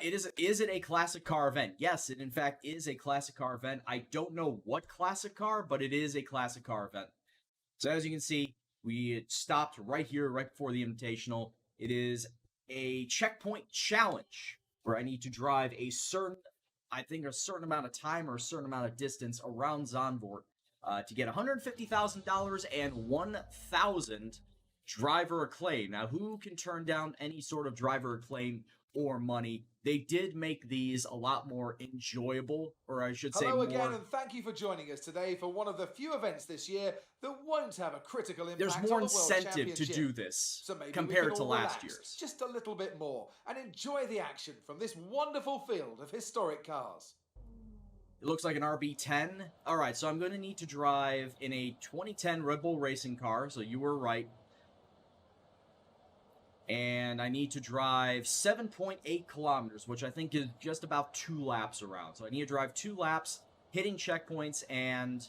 Is it a classic car event? Yes, it in fact is a classic car event. I don't know what classic car, but it is a classic car event. So as you can see, we stopped right here, right before the Invitational. It is a checkpoint challenge where I need to drive I think a certain amount of time or a certain amount of distance around Zandvoort to get $150,000 and 1,000 driver acclaim. Now, who can turn down any sort of driver acclaim or money? They did make these a lot more enjoyable, or I should say Hello more... again, and thank you for joining us today for one of the few events this year that won't have a critical impact There's more on the World incentive to Championship. do this So maybe compared we can to all last relax year's. just a little bit more and enjoy the action from this wonderful field of historic cars. It looks like an RB10. Alright, so I'm going to need to drive in a 2010 Red Bull racing car, so you were right. And I need to drive 7.8 kilometers, which I think is just about 2 laps around. So I need to drive 2 laps, hitting checkpoints, and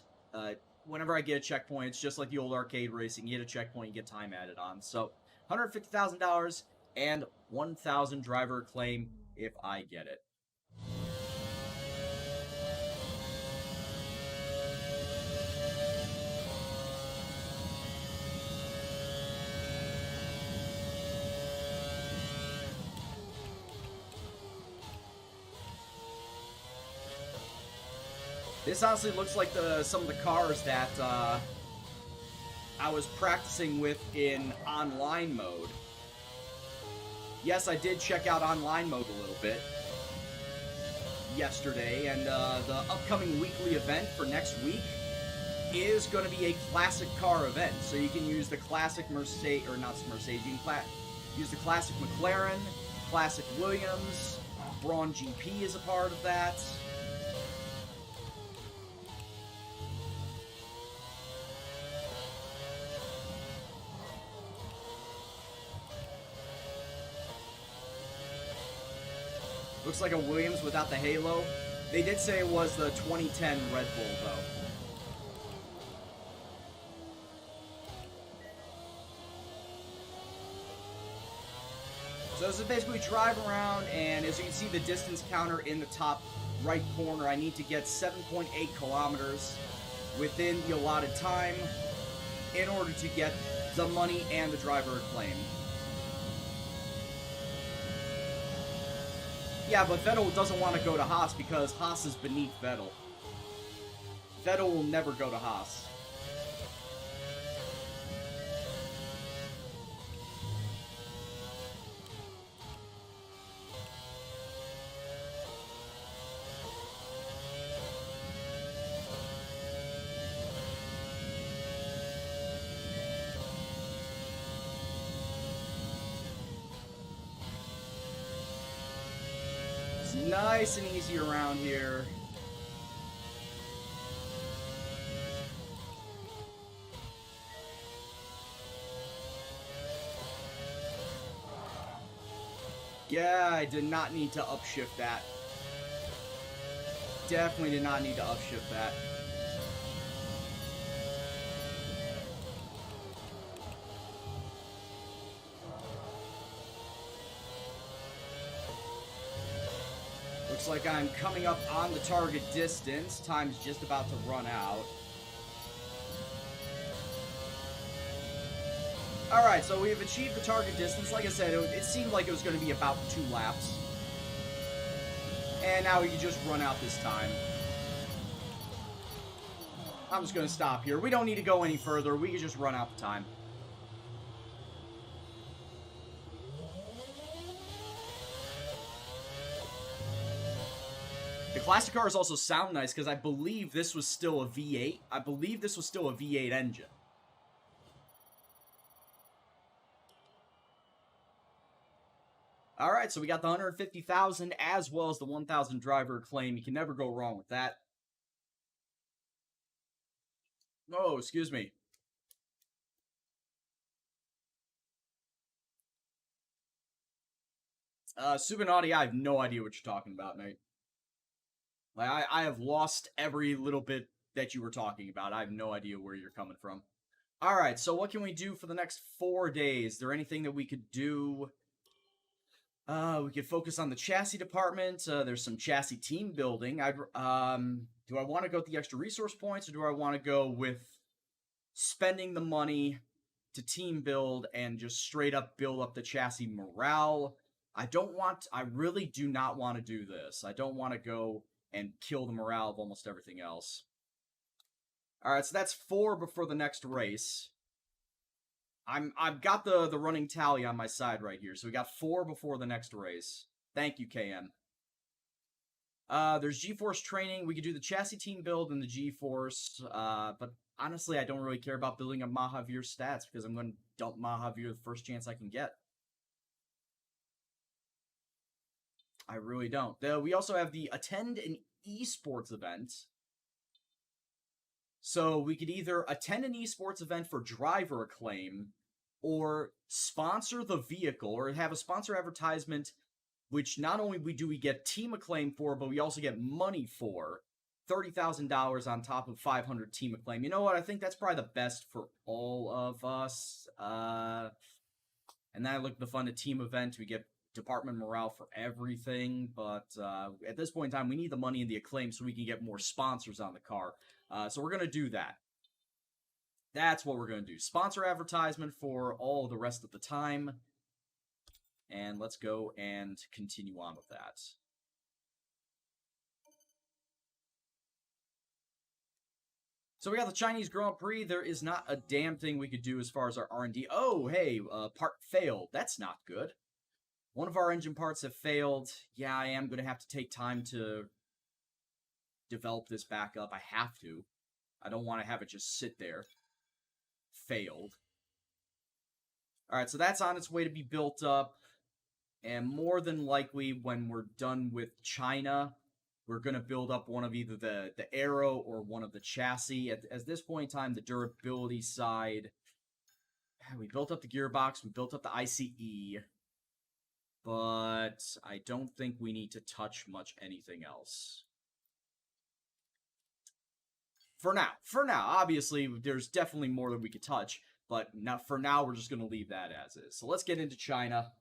whenever I get a checkpoint, it's just like the old arcade racing. You get a checkpoint, you get time added on. So $150,000 and 1,000 driver acclaim if I get it. This honestly looks like some of the cars that I was practicing with in online mode. Yes, I did check out online mode a little bit yesterday, and the upcoming weekly event for next week is going to be a classic car event. So you can use the classic Mercedes, or not Mercedes, you can use the classic McLaren, classic Williams, Braun GP is a part of that. Looks like a Williams without the halo. They did say it was the 2010 Red Bull, though. So this is basically drive around, and as you can see the distance counter in the top right corner, I need to get 7.8 kilometers within the allotted time in order to get the money and the driver acclaim. Yeah, but Vettel doesn't want to go to Haas because Haas is beneath Vettel. Vettel will never go to Haas. Nice and easy around here. Yeah, I did not need to upshift that. Definitely did not need to upshift that. Looks like I'm coming up on the target distance. Time's just about to run out. Alright, so we've achieved the target distance. Like I said, it seemed like it was going to be about 2 laps. And now we can just run out this time. I'm just going to stop here. We don't need to go any further. We can just run out the time. The classic cars also sound nice because I believe this was still a V8. I believe this was still a V8 engine. Alright, so we got the 150,000 as well as the 1,000 driver acclaim. You can never go wrong with that. Oh, excuse me. Subinati, I have no idea what you're talking about, mate. Like, I have lost every little bit that you were talking about. I have no idea where you're coming from. Alright, so what can we do for the next 4 days? Is there anything that we could do? We could focus on the chassis department. There's some chassis team building. Do I want to go with the extra resource points, or do I want to go with spending the money to team build and just straight up build up the chassis morale? I really do not want to do this. I don't want to go and kill the morale of almost everything else. Alright, so that's 4 before the next race. I've got the running tally on my side right here, so we got 4 before the next race. Thank you, KM. There's G-Force training. We could do the chassis team build and the G-Force, but honestly, I don't really care about building up Mahavir's stats because I'm going to dump Mahavir the first chance I can get. I really don't. We also have the attend an esports event. So we could either attend an esports event for driver acclaim, or sponsor the vehicle, or have a sponsor advertisement, which not only do we get team acclaim for, but we also get money for. $30,000 on top of 500 team acclaim. You know what? I think that's probably the best for all of us. And then I look at the fun at team event. We get department morale for everything, but at this point in time, we need the money and the acclaim so we can get more sponsors on the car. So we're going to do that. That's what we're going to do. Sponsor advertisement for all the rest of the time. And let's go and continue on with that. So we got the Chinese Grand Prix. There is not a damn thing we could do as far as our R&D. Oh, hey, part failed. That's not good. One of our engine parts have failed. Yeah, I am going to have to take time to develop this back up. I have to. I don't want to have it just sit there. Failed. Alright, so that's on its way to be built up. And more than likely, when we're done with China, we're going to build up one of either the aero or one of the chassis. At this point in time, the durability side, we built up the gearbox, we built up the ICE, but I don't think we need to touch much anything else. For now, obviously, there's definitely more that we could touch, but for now, we're just going to leave that as is. So let's get into China.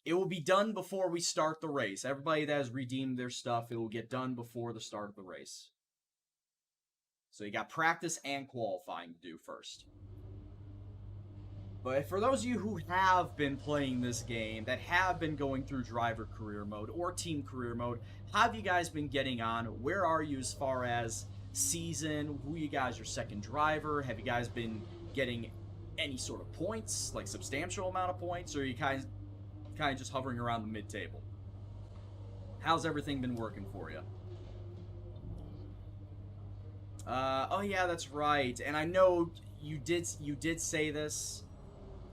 It will be done before we start the race. Everybody that has redeemed their stuff, it will get done before the start of the race. So you got practice and qualifying to do first. But for those of you who have been playing this game, that have been going through driver career mode or team career mode, how have you guys been getting on? Where are you as far as season? Who you guys your second driver? Have you guys been getting any sort of points, like substantial amount of points, or are you kind of just hovering around the mid-table? How's everything been working for you? Oh yeah, that's right. And I know you did say this.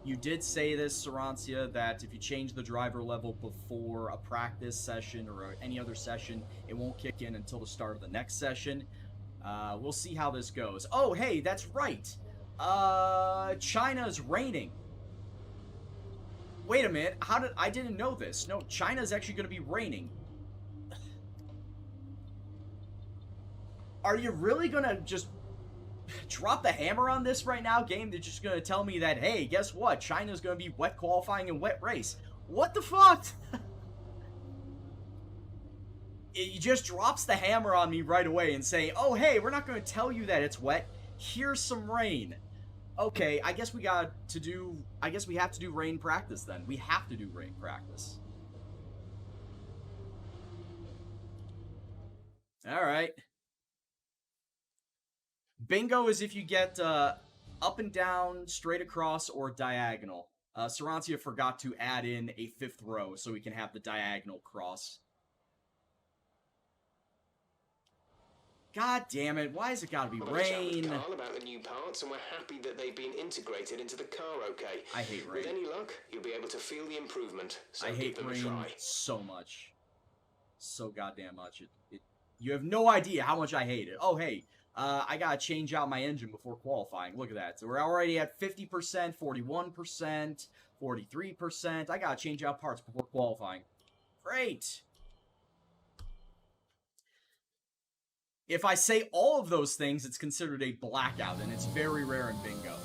You did say this, Sarancia, that if you change the driver level before a practice session or any other session, it won't kick in until the start of the next session. We'll see how this goes. Oh, hey, that's right. China's raining. Wait a minute, I didn't know this. No, China's actually going to be raining. Are you really going to just drop the hammer on this right now, game? They're just going to tell me that, hey, guess what? China's going to be wet qualifying and wet race. What the fuck? It just drops the hammer on me right away and say, oh, hey, we're not going to tell you that it's wet. Here's some rain. Okay, I guess we have to do rain practice then. We have to do rain practice. Alright. Bingo is if you get up and down, straight across, or diagonal. Sarancia forgot to add in a 5th row so we can have the diagonal cross. God damn it, why has it gotta be rain? Carl about the new parts, and we're happy that they've been integrated into the car okay. I hate rain. With any luck, you'll be able to feel the improvement. So I hate give them rain a try. so much. So goddamn much. You have no idea how much I hate it. Oh, hey, I gotta change out my engine before qualifying. Look at that. So we're already at 50%, 41%, 43%. I gotta change out parts before qualifying. Great. If I say all of those things, it's considered a blackout, and it's very rare in bingo.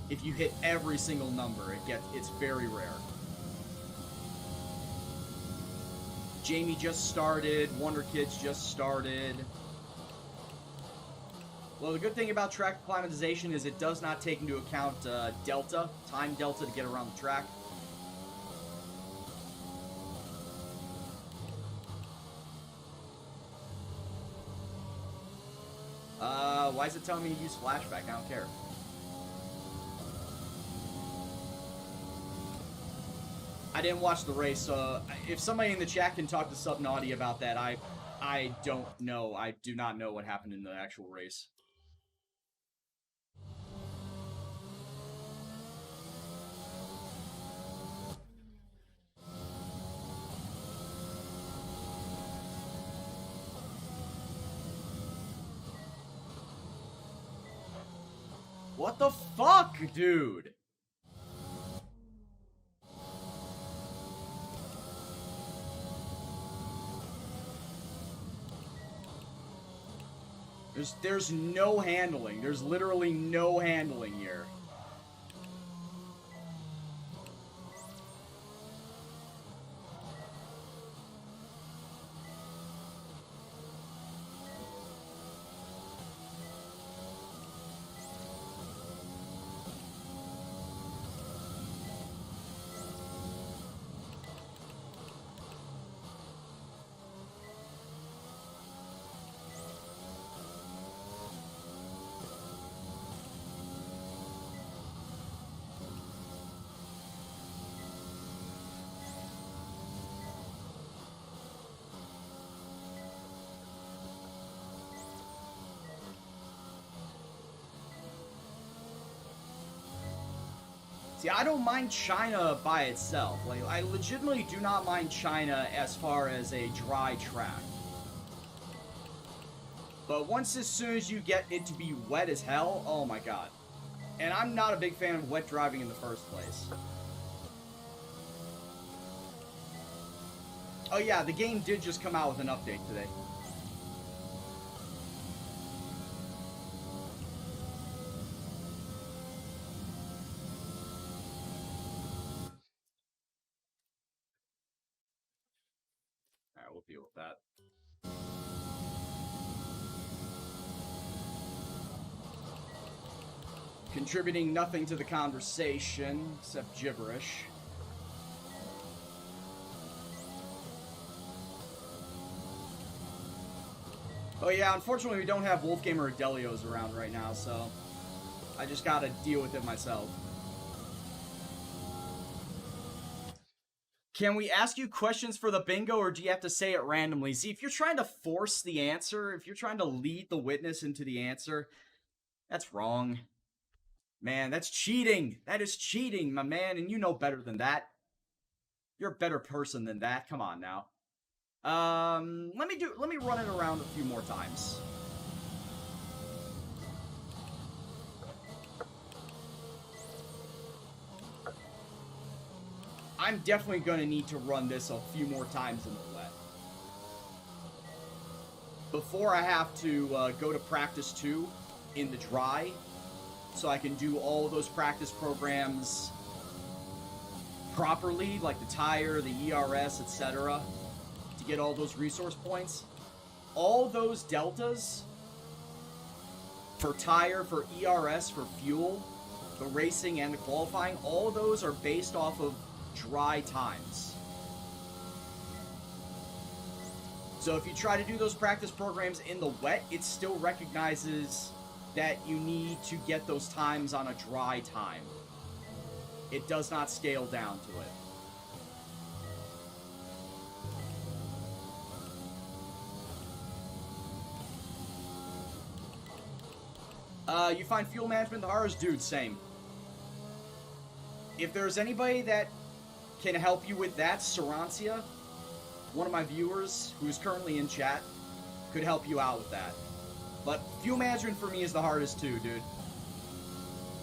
if you hit every single number. It's very rare. Jamie just started. Wonder Kids just started. Well, the good thing about track acclimatization is it does not take into account delta, time delta to get around the track. Why is it telling me to use flashback? I don't care. I didn't watch the race, so if somebody in the chat can talk to Subnaughty about that, I don't know. I do not know what happened in the actual race. What the fuck, dude? There's no handling. There's literally no handling here. See, I don't mind China by itself. Like, I legitimately do not mind China as far as a dry track. But as soon as you get it to be wet as hell, oh my god. And I'm not a big fan of wet driving in the first place. Oh yeah, the game did just come out with an update today. Alright, we'll deal with that. Contributing nothing to the conversation, except gibberish. Oh yeah, unfortunately we don't have Wolfgamer or Delios around right now, so I just gotta deal with it myself. Can we ask you questions for the bingo, or do you have to say it randomly? See, if you're trying to force the answer, if you're trying to lead the witness into the answer, that's wrong. Man, that's cheating. That is cheating, my man, and you know better than that. You're a better person than that. Come on now. Let me run it around a few more times. I'm definitely going to need to run this a few more times in the wet. Before I have to go to practice 2 in the dry, so I can do all of those practice programs properly, like the tire, the ERS, etc., to get all those resource points. All those deltas for tire, for ERS, for fuel, the racing and the qualifying, all of those are based off of dry times. So if you try to do those practice programs in the wet, it still recognizes that you need to get those times on a dry time. It does not scale down to it. You find fuel management the hardest? Dude, same. If there's anybody that can help you with that, Sarancia, one of my viewers who is currently in chat, could help you out with that. But fuel management for me is the hardest too, dude.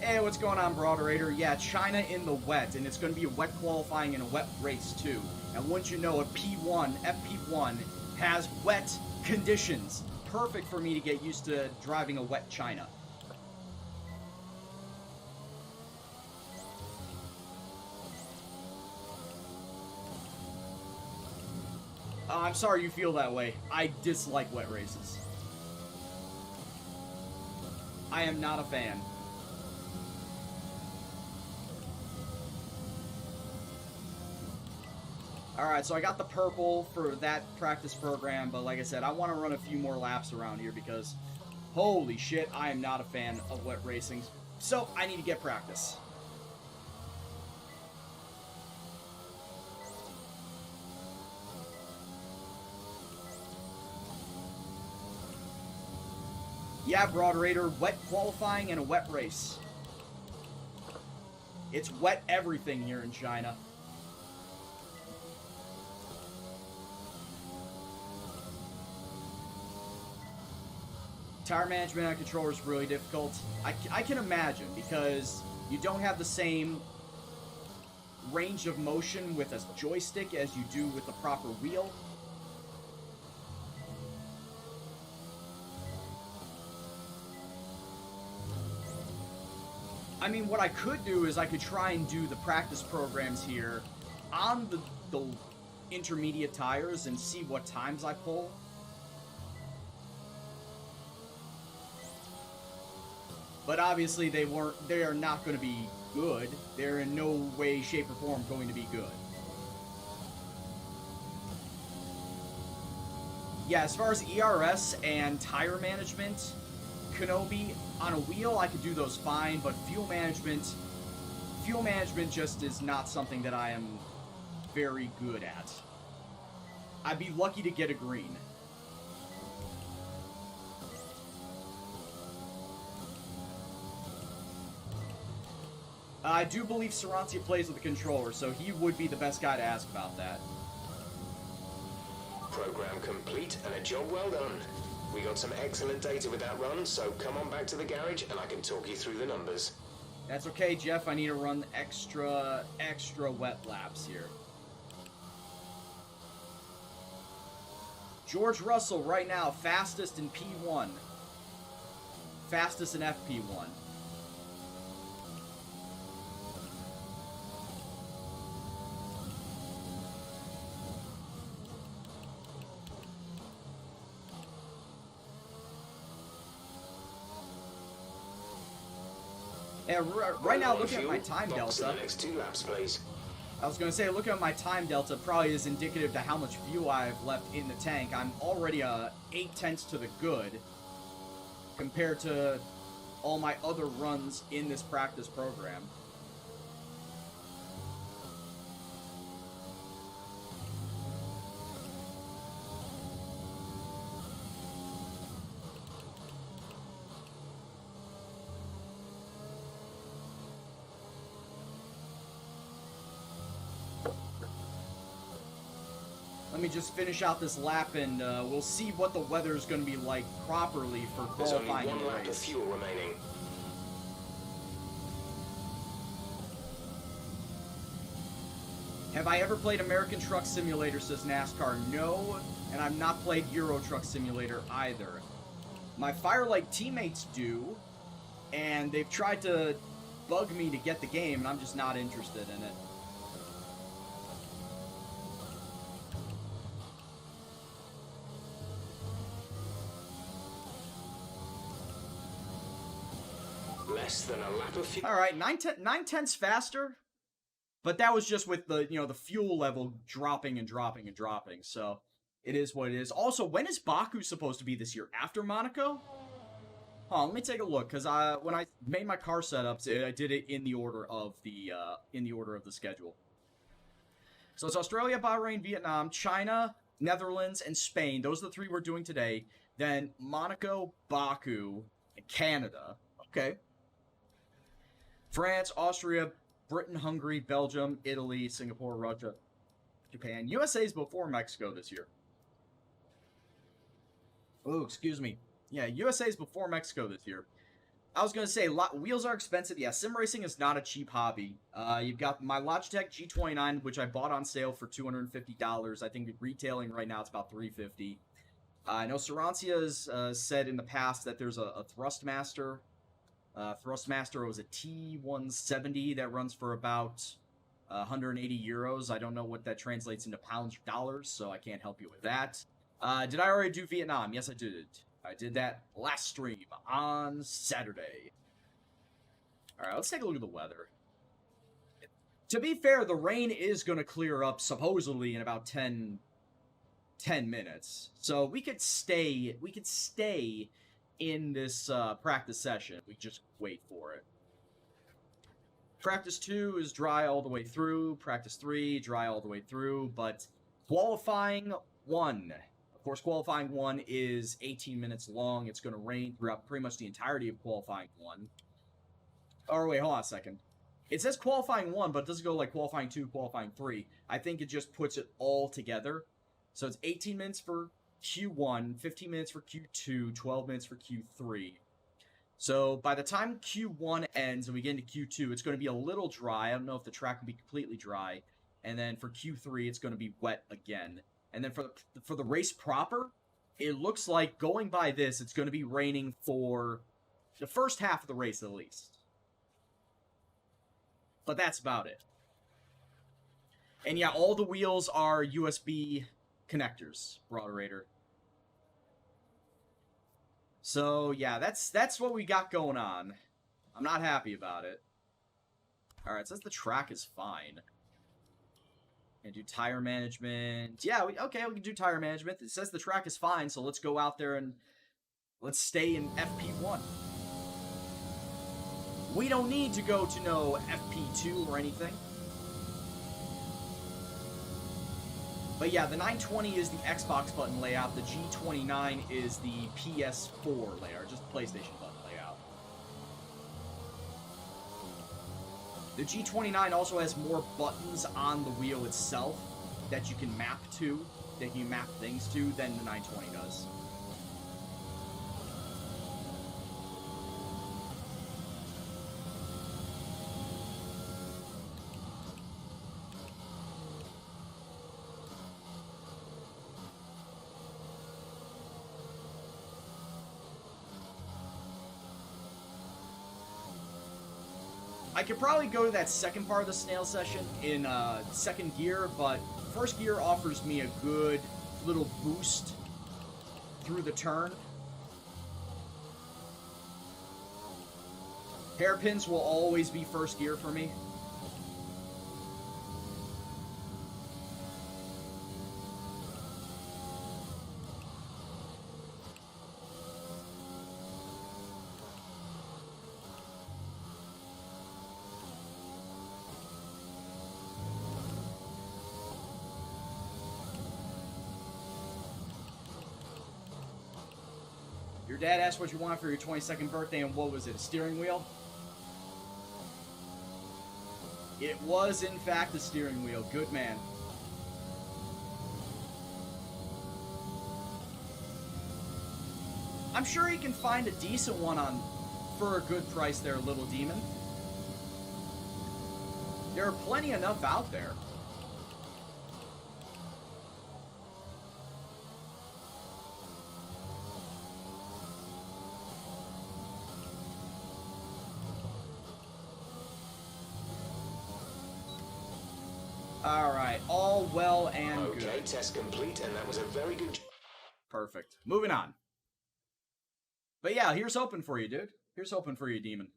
Hey, what's going on, Broaderator? Yeah, China in the wet, and it's going to be a wet qualifying and a wet race too. And once you know, a P1, FP1 has wet conditions. Perfect for me to get used to driving a wet China. I'm sorry you feel that way. I dislike wet races. I am not a fan. Alright, so I got the purple for that practice program, but like I said, I want to run a few more laps around here because, holy shit, I am not a fan of wet racing. So, I need to get practice. Yeah, Broad Raider, wet qualifying and a wet race. It's wet everything here in China. Tire management on controller is really difficult. I can imagine, because you don't have the same range of motion with a joystick as you do with the proper wheel. I mean, what I could do is I could try and do the practice programs here on the intermediate tires and see what times I pull. But obviously they are not going to be good. They're in no way, shape, or form going to be good. Yeah, as far as ERS and tire management, Kenobi, on a wheel I could do those fine, but fuel management just is not something that I am very good at. I'd be lucky to get a green. I do believe Sarancia plays with the controller, so he would be the best guy to ask about that. Program complete and a job well done. We got some excellent data with that run, so come on back to the garage and I can talk you through the numbers. That's okay, Jeff. I need to run extra wet laps here. George Russell right now, fastest in P1. Fastest in FP1. And right now, looking at my time delta, the next 2 laps, please. I was going to say, looking at my time delta probably is indicative to how much fuel I've left in the tank. I'm already 8/10 to the good compared to all my other runs in this practice program. Let me just finish out this lap, and we'll see what the weather is going to be like properly for There's only qualifying 1 the lap of race. fuel remaining. Have I ever played American Truck Simulator, says NASCAR? No, and I've not played Euro Truck Simulator either. My Firelight teammates do, and they've tried to bug me to get the game, and I'm just not interested in it. Less than a lap of fuel. All right, 9/10's faster, but that was just with the the fuel level dropping and dropping and dropping. So it is what it is. Also, when is Baku supposed to be this year? After Monaco? Let me take a look, because when I made my car setups, I did it in the order of the schedule. So it's Australia, Bahrain, Vietnam, China, Netherlands, and Spain. Those are the 3 we're doing today. Then Monaco, Baku, and Canada. Okay. France, Austria, Britain, Hungary, Belgium, Italy, Singapore, Russia, Japan. USA is before Mexico this year. Oh, excuse me. Yeah, USA is before Mexico this year. I was going to say, wheels are expensive. Yeah, sim racing is not a cheap hobby. You've got my Logitech G29, which I bought on sale for $250. I think retailing right now it's about $350. I know Sarancia has said in the past that there's a Thrustmaster. Thrustmaster was a T170 that runs for about 180 euros. I don't know what that translates into pounds or dollars, so I can't help you with that. Did I already do Vietnam? Yes, I did. I did that last stream on Saturday. All right, let's take a look at the weather. To be fair, the rain is going to clear up supposedly in about 10 minutes. So we could stay in this practice session. We just wait for it. Practice 2 is dry all the way through. Practice 3, dry all the way through. But qualifying 1, of course, qualifying 1 is 18 minutes long. It's going to rain throughout pretty much the entirety of qualifying 1. Oh, wait, hold on a second. It says qualifying 1, but it doesn't go like qualifying 2, qualifying 3. I think it just puts it all together. So it's 18 minutes for Q1, 15 minutes for Q2, 12 minutes for Q3. So by the time Q1 ends and we get into Q2, it's going to be a little dry. I don't know if the track will be completely dry. And then for Q3, it's going to be wet again. And then for the race proper, it looks like going by this, it's going to be raining for the first half of the race at least. But that's about it. And yeah, all the wheels are USB connectors, Broaderator. So yeah, that's what we got going on. I'm not happy about it. Alright, it says the track is fine. And do tire management. Yeah, okay, we can do tire management. It says the track is fine, so let's go out there and let's stay in FP1. We don't need to go to no FP2 or anything. But yeah, the 920 is the Xbox button layout. The G29 is the PS4 layout, just the PlayStation button layout. The G29 also has more buttons on the wheel itself that you can map to, that you map things to, than the 920 does. I could probably go to that second part of the snail session in second gear, but first gear offers me a good little boost through the turn. Hairpins will always be first gear for me. Your dad asked what you want for your 22nd birthday, and what was it, a steering wheel? It was, in fact, a steering wheel. Good man. I'm sure he can find a decent one for a good price there, little demon. There are plenty enough out there. Alright, all well and good. Okay, test complete, and that was a very good... Perfect. Moving on. But yeah, here's hoping for you, dude. Here's hoping for you, demon.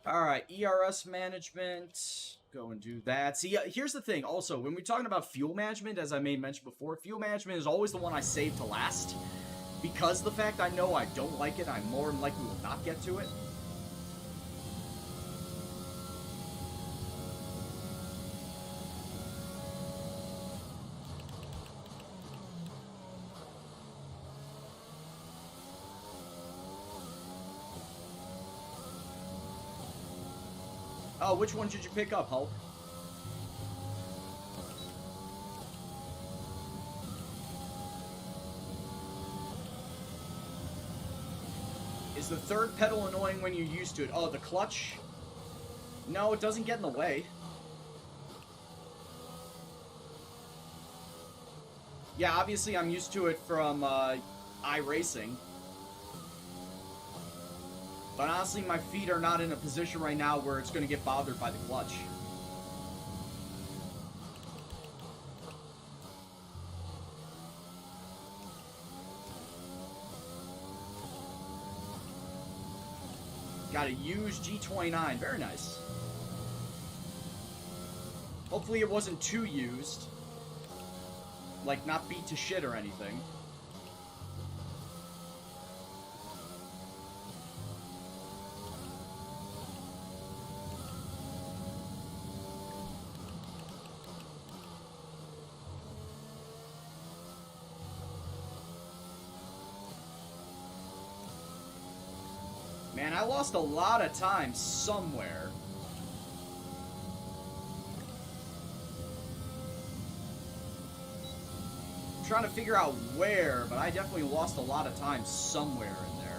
Alright, ERS management. Go and do that. See, here's the thing. Also, when we're talking about fuel management, as I may mention before, fuel management is always the one I save to last. Because of the fact I know I don't like it, I'm more than likely will not get to it. Oh, which one did you pick up, Hulk? Is the third pedal annoying when you're used to it? Oh, the clutch? No, it doesn't get in the way. Yeah, obviously I'm used to it from iRacing. But honestly, my feet are not in a position right now where it's going to get bothered by the clutch. Got a used G29. Very nice. Hopefully it wasn't too used. Like, not beat to shit or anything. Man, I lost a lot of time somewhere. I'm trying to figure out where, but I definitely lost a lot of time somewhere in there.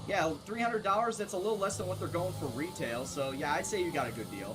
Yeah, $300, that's a little less than what they're going for retail, so yeah, I'd say you got a good deal.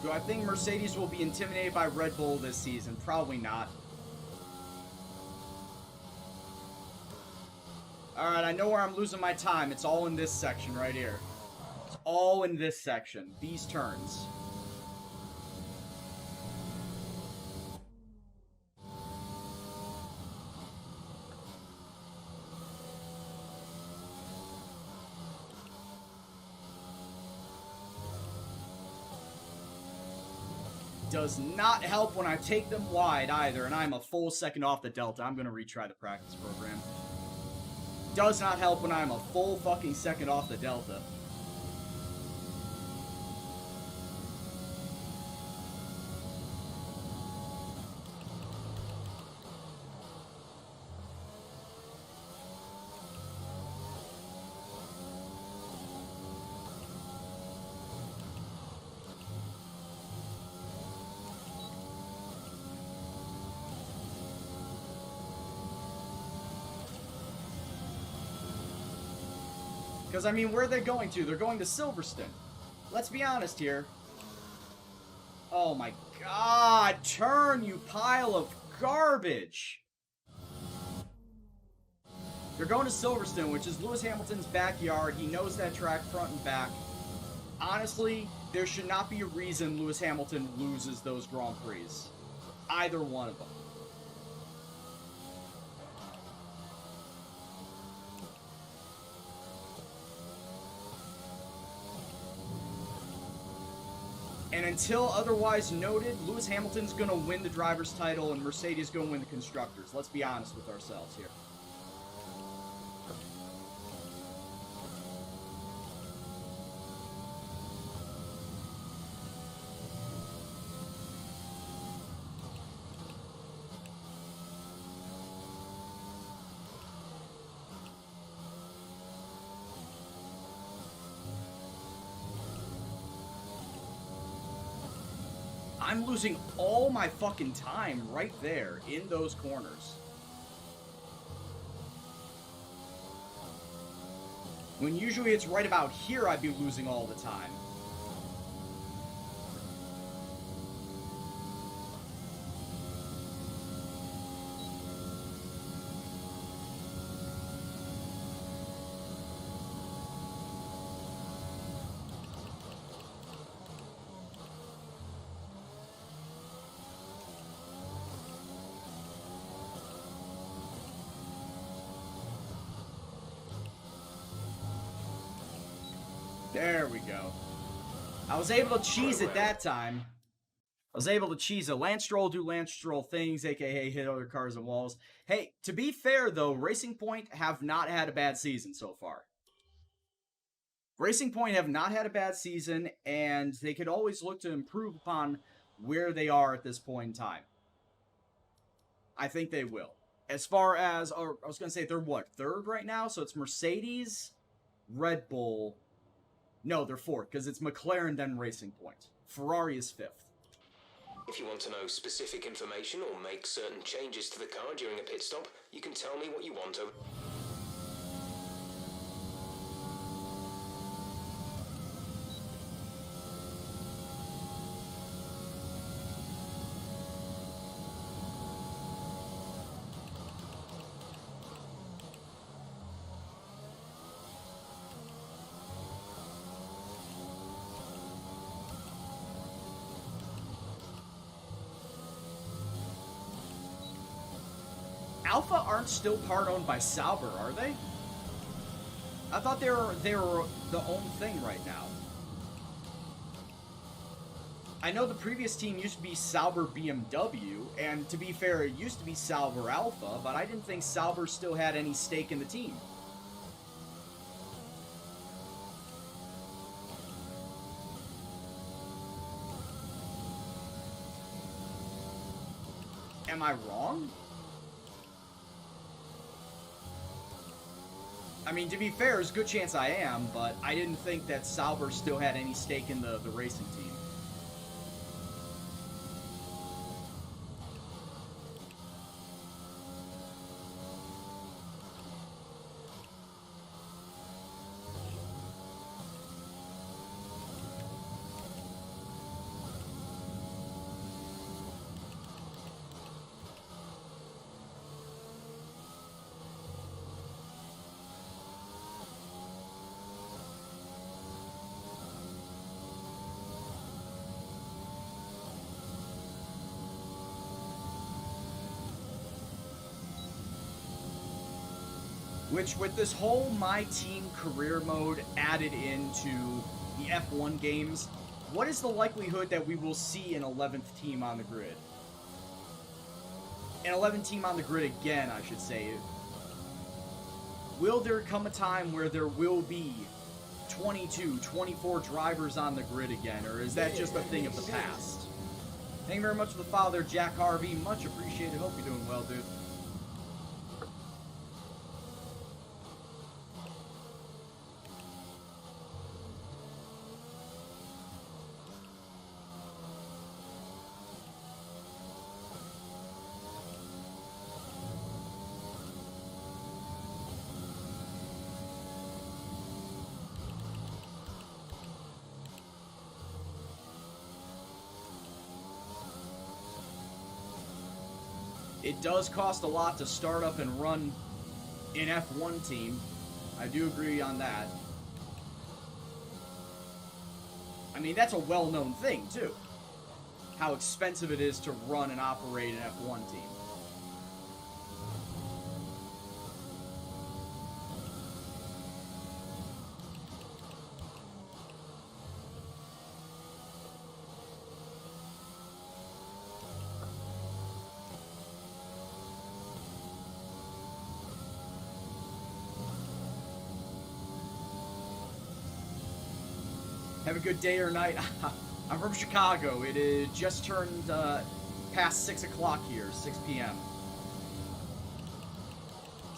Do I think Mercedes will be intimidated by Red Bull this season? Probably not. Alright, I know where I'm losing my time. It's all in this section right here. It's all in this section. These turns. Does not help when I take them wide either, and I'm a full second off the delta. I'm going to retry the practice program. Does not help when I'm a full fucking second off the delta. Because, I mean, where are they going to? They're going to Silverstone. Let's be honest here. Oh my god, turn, you pile of garbage. They're going to Silverstone, which is Lewis Hamilton's backyard. He knows that track front and back. Honestly, there should not be a reason Lewis Hamilton loses those Grand Prix. Either one of them. And until otherwise noted, Lewis Hamilton's going to win the driver's title and Mercedes is going to win the constructors. Let's be honest with ourselves here. I'm losing all my fucking time right there in those corners. When usually it's right about here I'd be losing all the time. There we go. I was able to cheese it that time. was able to cheese a Lance Stroll, do Lance Stroll things, aka hit other cars and walls. Hey, to be fair though, Racing Point have not had a bad season so far. Racing Point have not had a bad season, and they could always look to improve upon where they are at this point in time. I think they will. As far as, I was going to say they're what, third right now? So it's Mercedes, Red Bull. No, they're fourth, because it's McLaren, then Racing Point. Ferrari is fifth. If you want to know specific information or make certain changes to the car during a pit stop, you can tell me what you want over... Alpha aren't still part owned by Sauber, are they? I thought they were the own thing right now. I know the previous team used to be Sauber BMW, and to be fair, it used to be Sauber Alpha, but I didn't think Sauber still had any stake in the team. Am I wrong? I mean, to be fair, there's a good chance I am, but I didn't think that Sauber still had any stake in the racing team. Which, with this whole My Team career mode added into the F1 games, what is the likelihood that we will see an 11th team on the grid? An 11th team on the grid again, I should say. Will there come a time where there will be 22, 24 drivers on the grid again, or is that just a thing of the past? Thank you very much for the follow there, Jack Harvey. Much appreciated. Hope you're doing well, dude. It does cost a lot to start up and run an F1 team. I do agree on that. I mean, that's a well-known thing, too. How expensive it is to run and operate an F1 team. Have a good day or night. I'm from Chicago. It is just turned past 6 o'clock here, 6 p.m.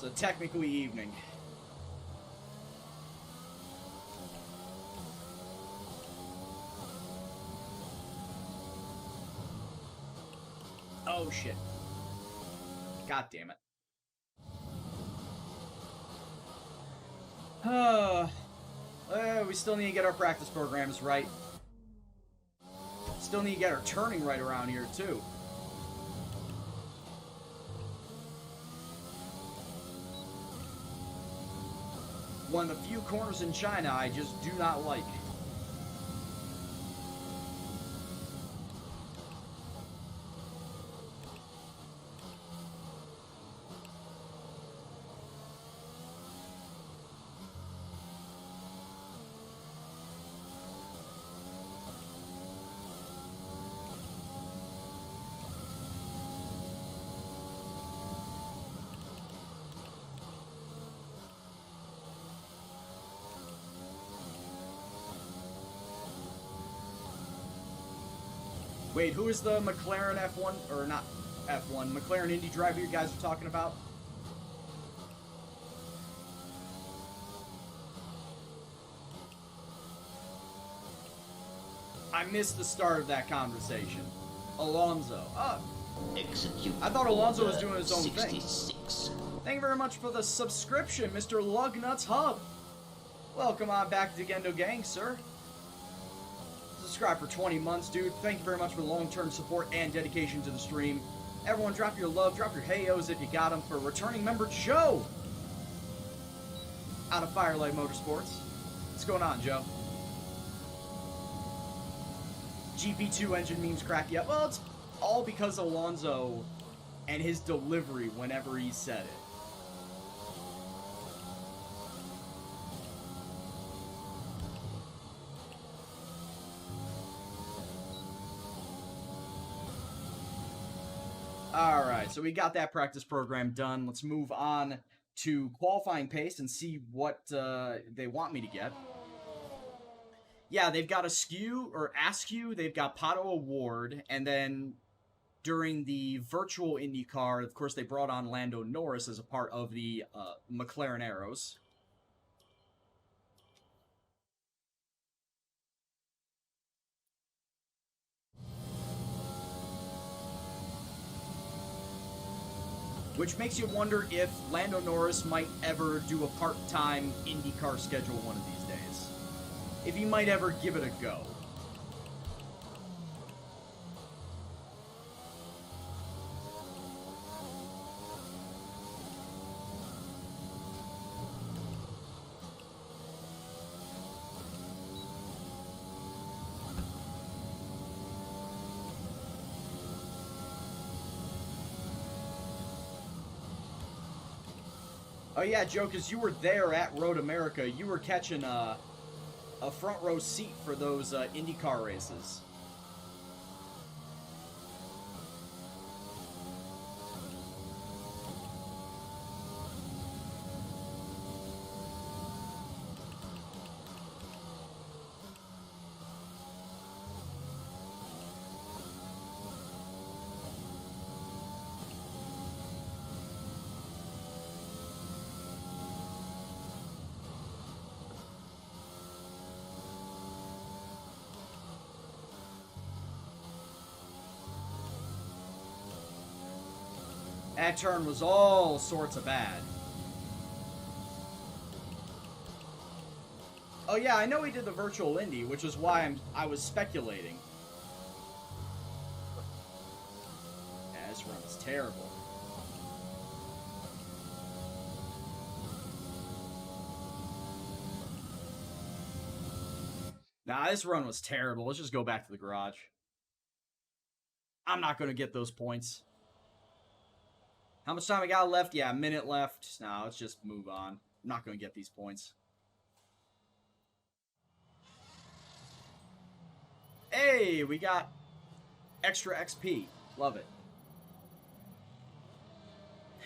So technically evening. Oh shit. God damn it. We still need to get our practice programs right. Still need to get our turning right around here, too. One of the few corners in China I just do not like. Wait, who is the McLaren F1, or not F1, McLaren Indy driver you guys are talking about? I missed the start of that conversation. Alonso. Execute. I thought Alonso was doing his own 66. thing. Thank you very much for the subscription, Mr. Lugnuts Hub. Welcome on back to Gendo Gang, sir. Subscribe for 20 months, dude. Thank you very much for the long-term support and dedication to the stream. Everyone, drop your love, drop your hey-os if you got them for returning member Joe out of Firelight Motorsports. What's going on, Joe? GP2 engine memes crack you up. Well, it's all because Alonso and his delivery whenever he said it. Alright, so we got that practice program done. Let's move on to qualifying pace and see what they want me to get. Yeah, they've got Askew, they've got Pato Award, and then during the virtual IndyCar, of course, they brought on Lando Norris as a part of the McLaren Arrows. Which makes you wonder if Lando Norris might ever do a part-time IndyCar schedule one of these days. If he might ever give it a go. Oh yeah, Joe, because you were there at Road America. You were catching a front row seat for those IndyCar races. That turn was all sorts of bad. Oh yeah, I know he did the virtual Indy, which is why I was speculating. Yeah, this run is terrible. Nah, this run was terrible. Let's just go back to the garage. I'm not going to get those points. How much time I got left? Yeah, a minute left. No, let's just move on. I'm not going to get these points. Hey, we got extra XP. Love it.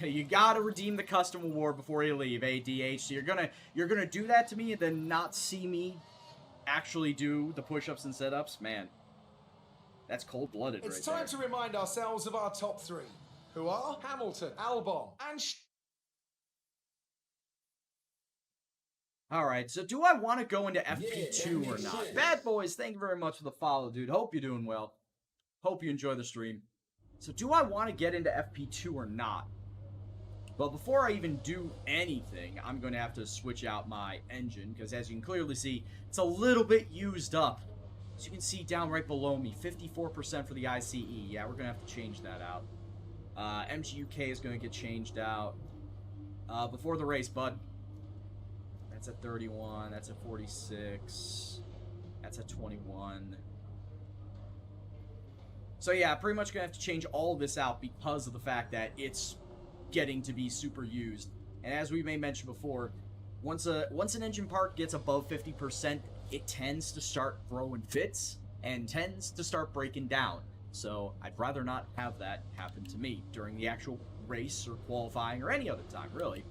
You gotta redeem the custom award before you leave, ADH. So you're gonna do that to me and then not see me actually do the push-ups and sit-ups? Man, that's cold-blooded right there. It's time to remind ourselves of our top three, who are Hamilton, Albon, and Alright, so do I want to go into FP2 or not? Bad Boys, thank you very much for the follow, dude. Hope you're doing well. Hope you enjoy the stream. So do I want to get into FP2 or not? Well, before I even do anything, I'm going to have to switch out my engine, because as you can clearly see, it's a little bit used up. As you can see down right below me, 54% for the ICE. Yeah, we're going to have to change that out. MGUK is going to get changed out before the race, bud. That's at 31, that's at 46, that's at 21. So yeah, pretty much gonna have to change all of this out because of the fact that it's getting to be super used. And as we may mention before, once an engine part gets above 50%, it tends to start throwing fits and tends to start breaking down. So I'd rather not have that happen to me during the actual race or qualifying or any other time, really.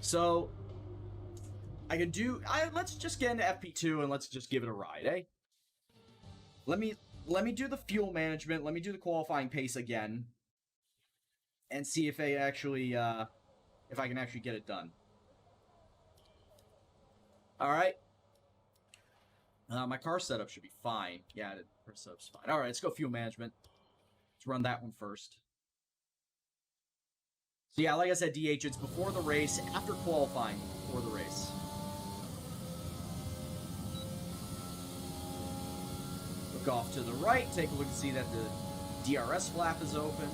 So I could do... let's just get into FP2 and let's just give it a ride, eh? Let me let me do the fuel management. Let me do the qualifying pace again. And see if I actually, if I can actually get it done. Alright. My car setup should be fine. Yeah, the car setup's fine. Alright, let's go fuel management. Let's run that one first. So yeah, like I said, DH, it's before the race, after qualifying, before the race. Look off to the right, take a look and see that the DRS flap is open.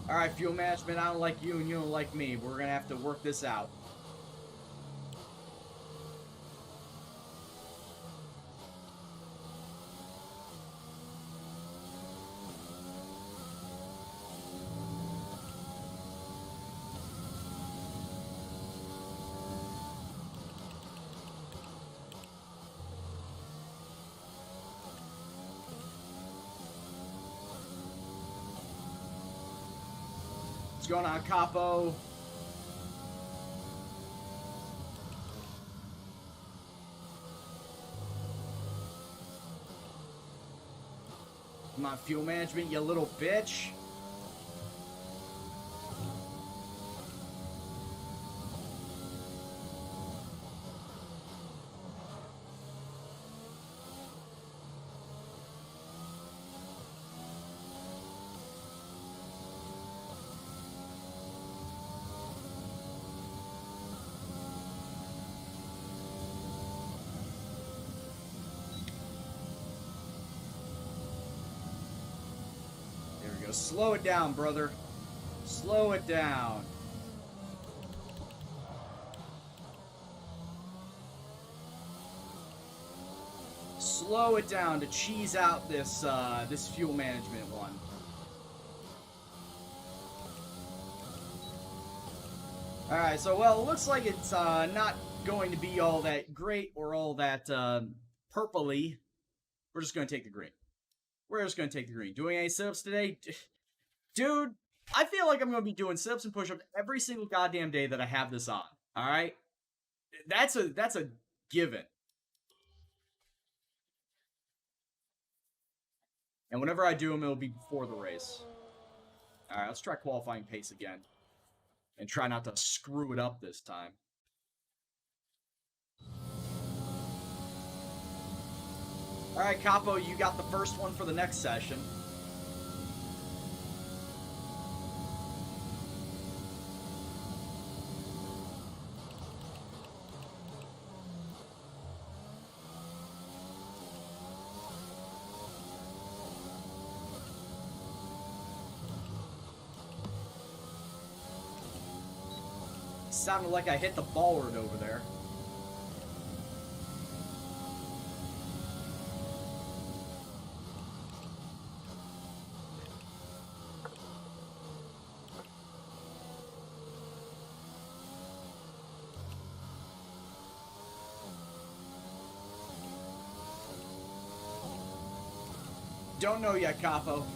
Alright, fuel management, I don't like you and you don't like me. We're gonna have to work this out. What's going on, Capo? Come on, fuel management, you little bitch. Slow it down, brother. Slow it down. Slow it down to cheese out this this fuel management one. Alright, so well, it looks like it's not going to be all that great or all that purpley. We're just going to take the green. We're just going to take the green. Doing any sit-ups today? Dude, I feel like I'm going to be doing sit-ups and push-ups every single goddamn day that I have this on. Alright? That's a given. And whenever I do them, it'll be before the race. Alright, let's try qualifying pace again. And try not to screw it up this time. Alright, Capo, you got the first one for the next session. Sounded like I hit the bollard over there. Don't know yet, Capo.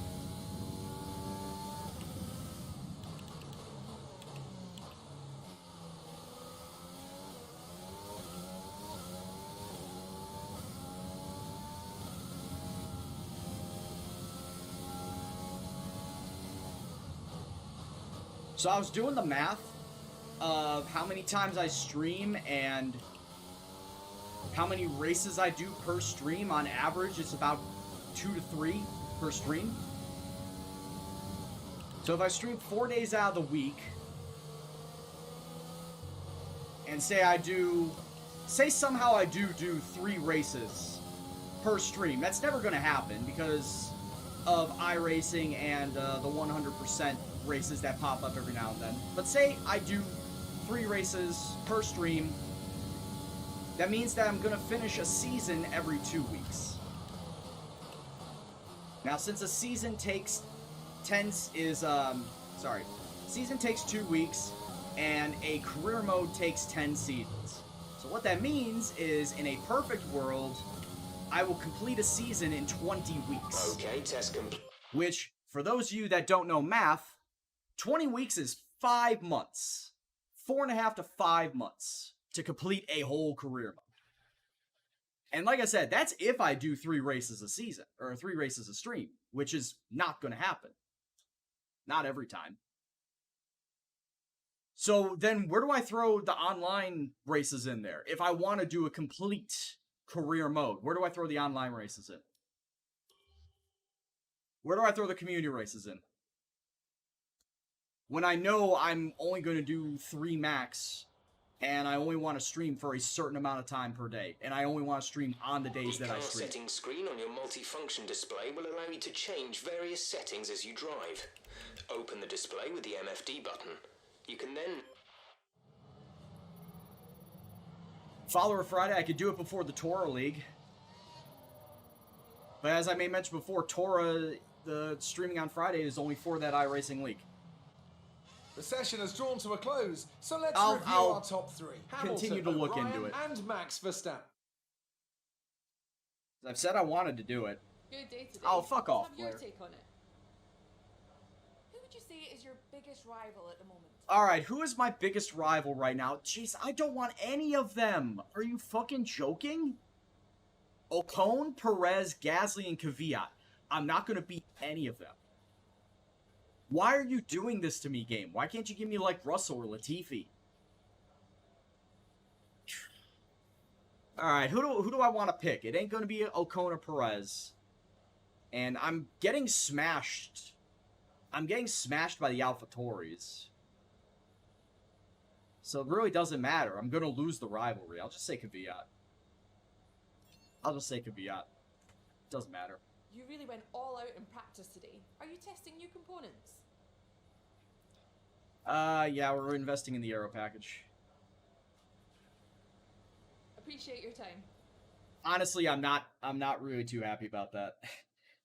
So I was doing the math of how many times I stream and how many races I do per stream. On average, it's about 2 to 3 per stream. So if I stream 4 days out of the week, and say somehow I do 3 races per stream, that's never going to happen because of iRacing and the 100% races that pop up every now and then. But say I do 3 races per stream, that means that I'm going to finish a season every 2 weeks. Now, since a season takes season takes 2 weeks, and a career mode takes 10 seasons. So what that means is, in a perfect world, I will complete a season in 20 weeks. Okay, test complete. Which, for those of you that don't know math, 20 weeks is 5 months. 4.5 to 5 months to complete a whole career mode. And like I said, that's if I do 3 races a season, or 3 races a stream, which is not going to happen. Not every time. So then where do I throw the online races in there? If I want to do a complete career mode, where do I throw the online races in? Where do I throw the community races in? When I know I'm only going to do 3 max, and I only want to stream for a certain amount of time per day, and I only want to stream on the days The that I car stream. settings screen on your multifunction display will allow you to change various settings as you drive. Open the display with the MFD button. You can then... Follower Friday, I could do it before the Torah League. But as I may mention before, Torah, the streaming on Friday is only for that iRacing League. The session has drawn to a close, so let's I'll review our top 3. continue to look into it. And Max Verstappen. As I've said I wanted to do it. Good day today. Oh, fuck off, Have your Blair. take on it. Who would you say is your biggest rival at the moment? Alright, who is my biggest rival right now? Jeez, I don't want any of them. Are you fucking joking? Ocon, Perez, Gasly, and Kvyat. I'm not going to beat any of them. Why are you doing this to me, game? Why can't you give me, like, Russell or Latifi? Alright, who do I want to pick? It ain't going to be Ocon or Perez. And I'm getting smashed. I'm getting smashed by the AlphaTauris. So it really doesn't matter. I'm going to lose the rivalry. I'll just say Kvyat. Doesn't matter. You really went all out in practice today. Are you testing new components? Yeah, we're investing in the aero package. Appreciate your time. Honestly, I'm not really too happy about that.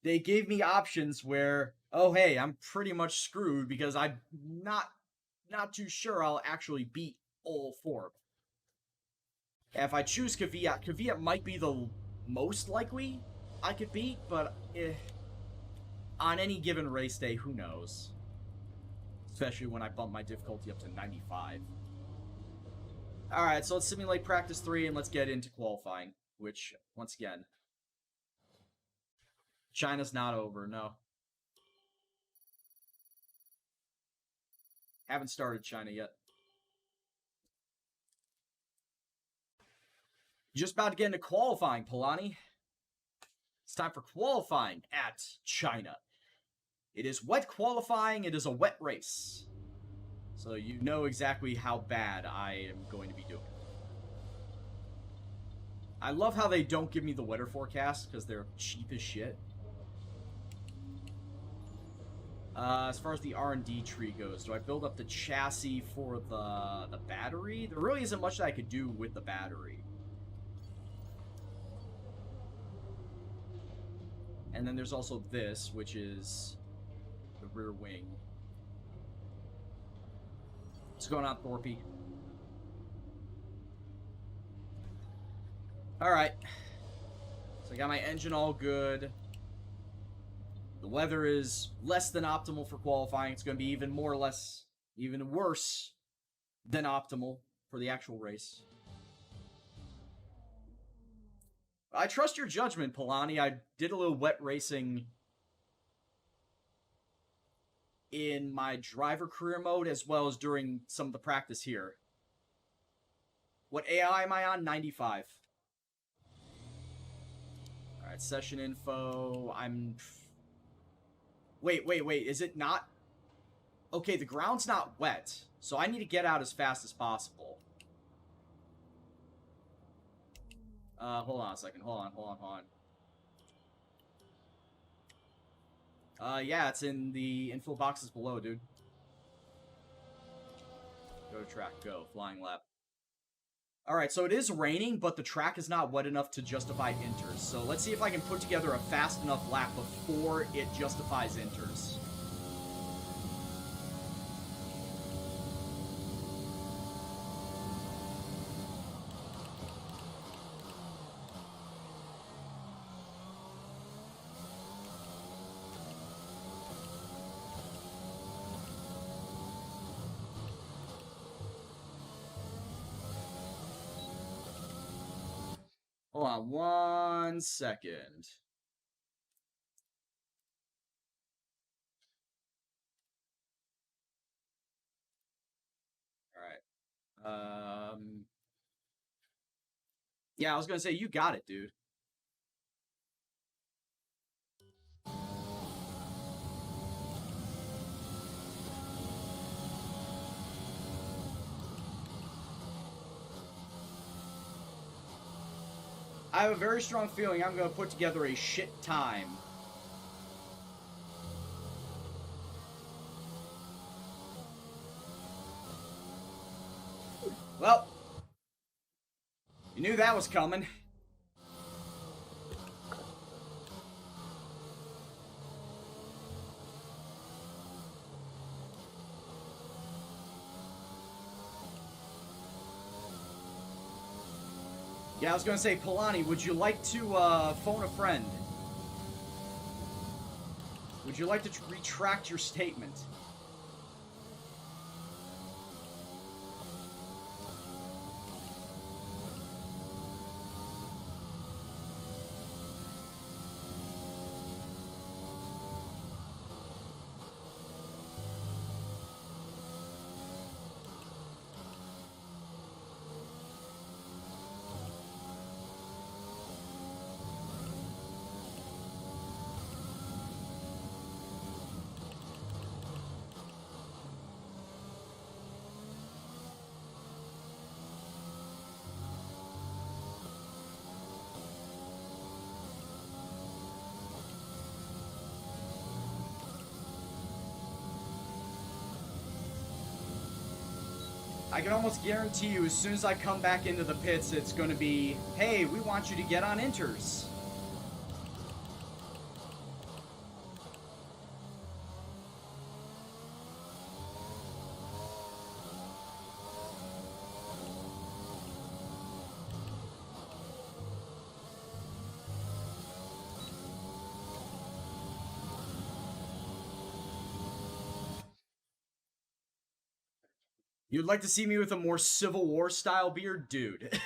They gave me options where, oh hey, I'm pretty much screwed because I'm not too sure I'll actually beat all 4. If I choose Kvyat might be the most likely I could beat, but on any given race day, who knows? Especially when I bump my difficulty up to 95. Alright, so let's simulate practice 3 and let's get into qualifying. Which, once again, China's not over, no. Haven't started China yet. Just about to get into qualifying, Polani. It's time for qualifying at China. It is wet qualifying, it is a wet race. So you know exactly how bad I am going to be doing. I love how they don't give me the weather forecast, because they're cheap as shit. As far as the R&D tree goes, do I build up the chassis for the battery? There really isn't much that I could do with the battery. And then there's also this, which is the rear wing. What's going on, Thorpe? Alright. So I got my engine all good. The weather is less than optimal for qualifying. It's going to be even worse than optimal for the actual race. I trust your judgment, Polani. I did a little wet racing in my driver career mode as well as during some of the practice here. What AI am I on? 95. Alright, session info. Wait. Is it not? Okay, the ground's not wet, so I need to get out as fast as possible. Hold on a second. Hold on. Yeah, it's in the info boxes below, dude. Go to track, go. Flying lap. Alright, so it is raining, but the track is not wet enough to justify inters. So let's see if I can put together a fast enough lap before it justifies inters. on 1 second. All right. Yeah, I was gonna say you got it, dude. I have a very strong feeling I'm gonna put together a shit time. Well, you knew that was coming. Yeah, I was gonna say, Polani, would you like to phone a friend? Would you like to retract your statement? I can almost guarantee you, as soon as I come back into the pits, it's going to be, hey, we want you to get on inters. You'd like to see me with a more Civil War style beard? Dude.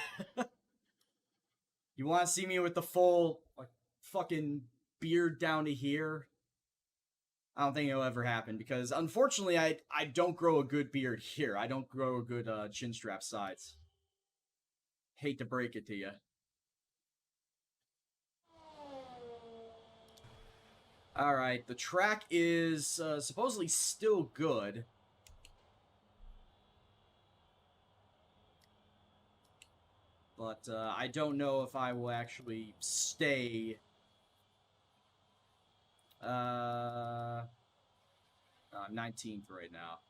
You want to see me with the full, like, fucking beard down to here? I don't think it'll ever happen, because unfortunately I don't grow a good beard here. I don't grow a good chin strap sides. Hate to break it to you. Alright, the track is supposedly still good. But I don't know if I will actually stay. I'm 19th right now.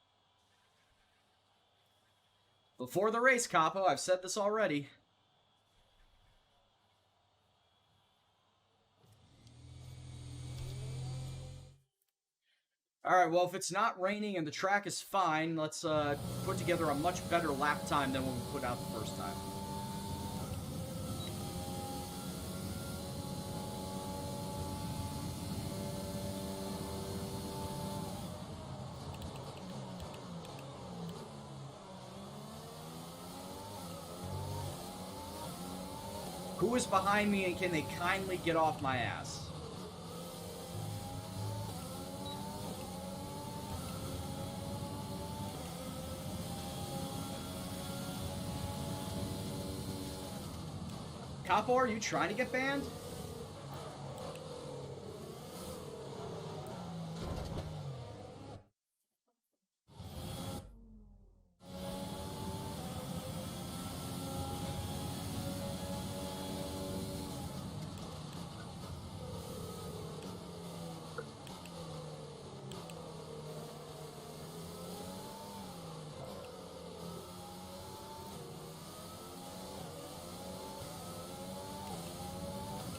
Before the race, Capo, I've said this already. Alright, well, if it's not raining and the track is fine, let's put together a much better lap time than what we put out the first time. Who is behind me, and can they kindly get off my ass? Capo, are you trying to get banned?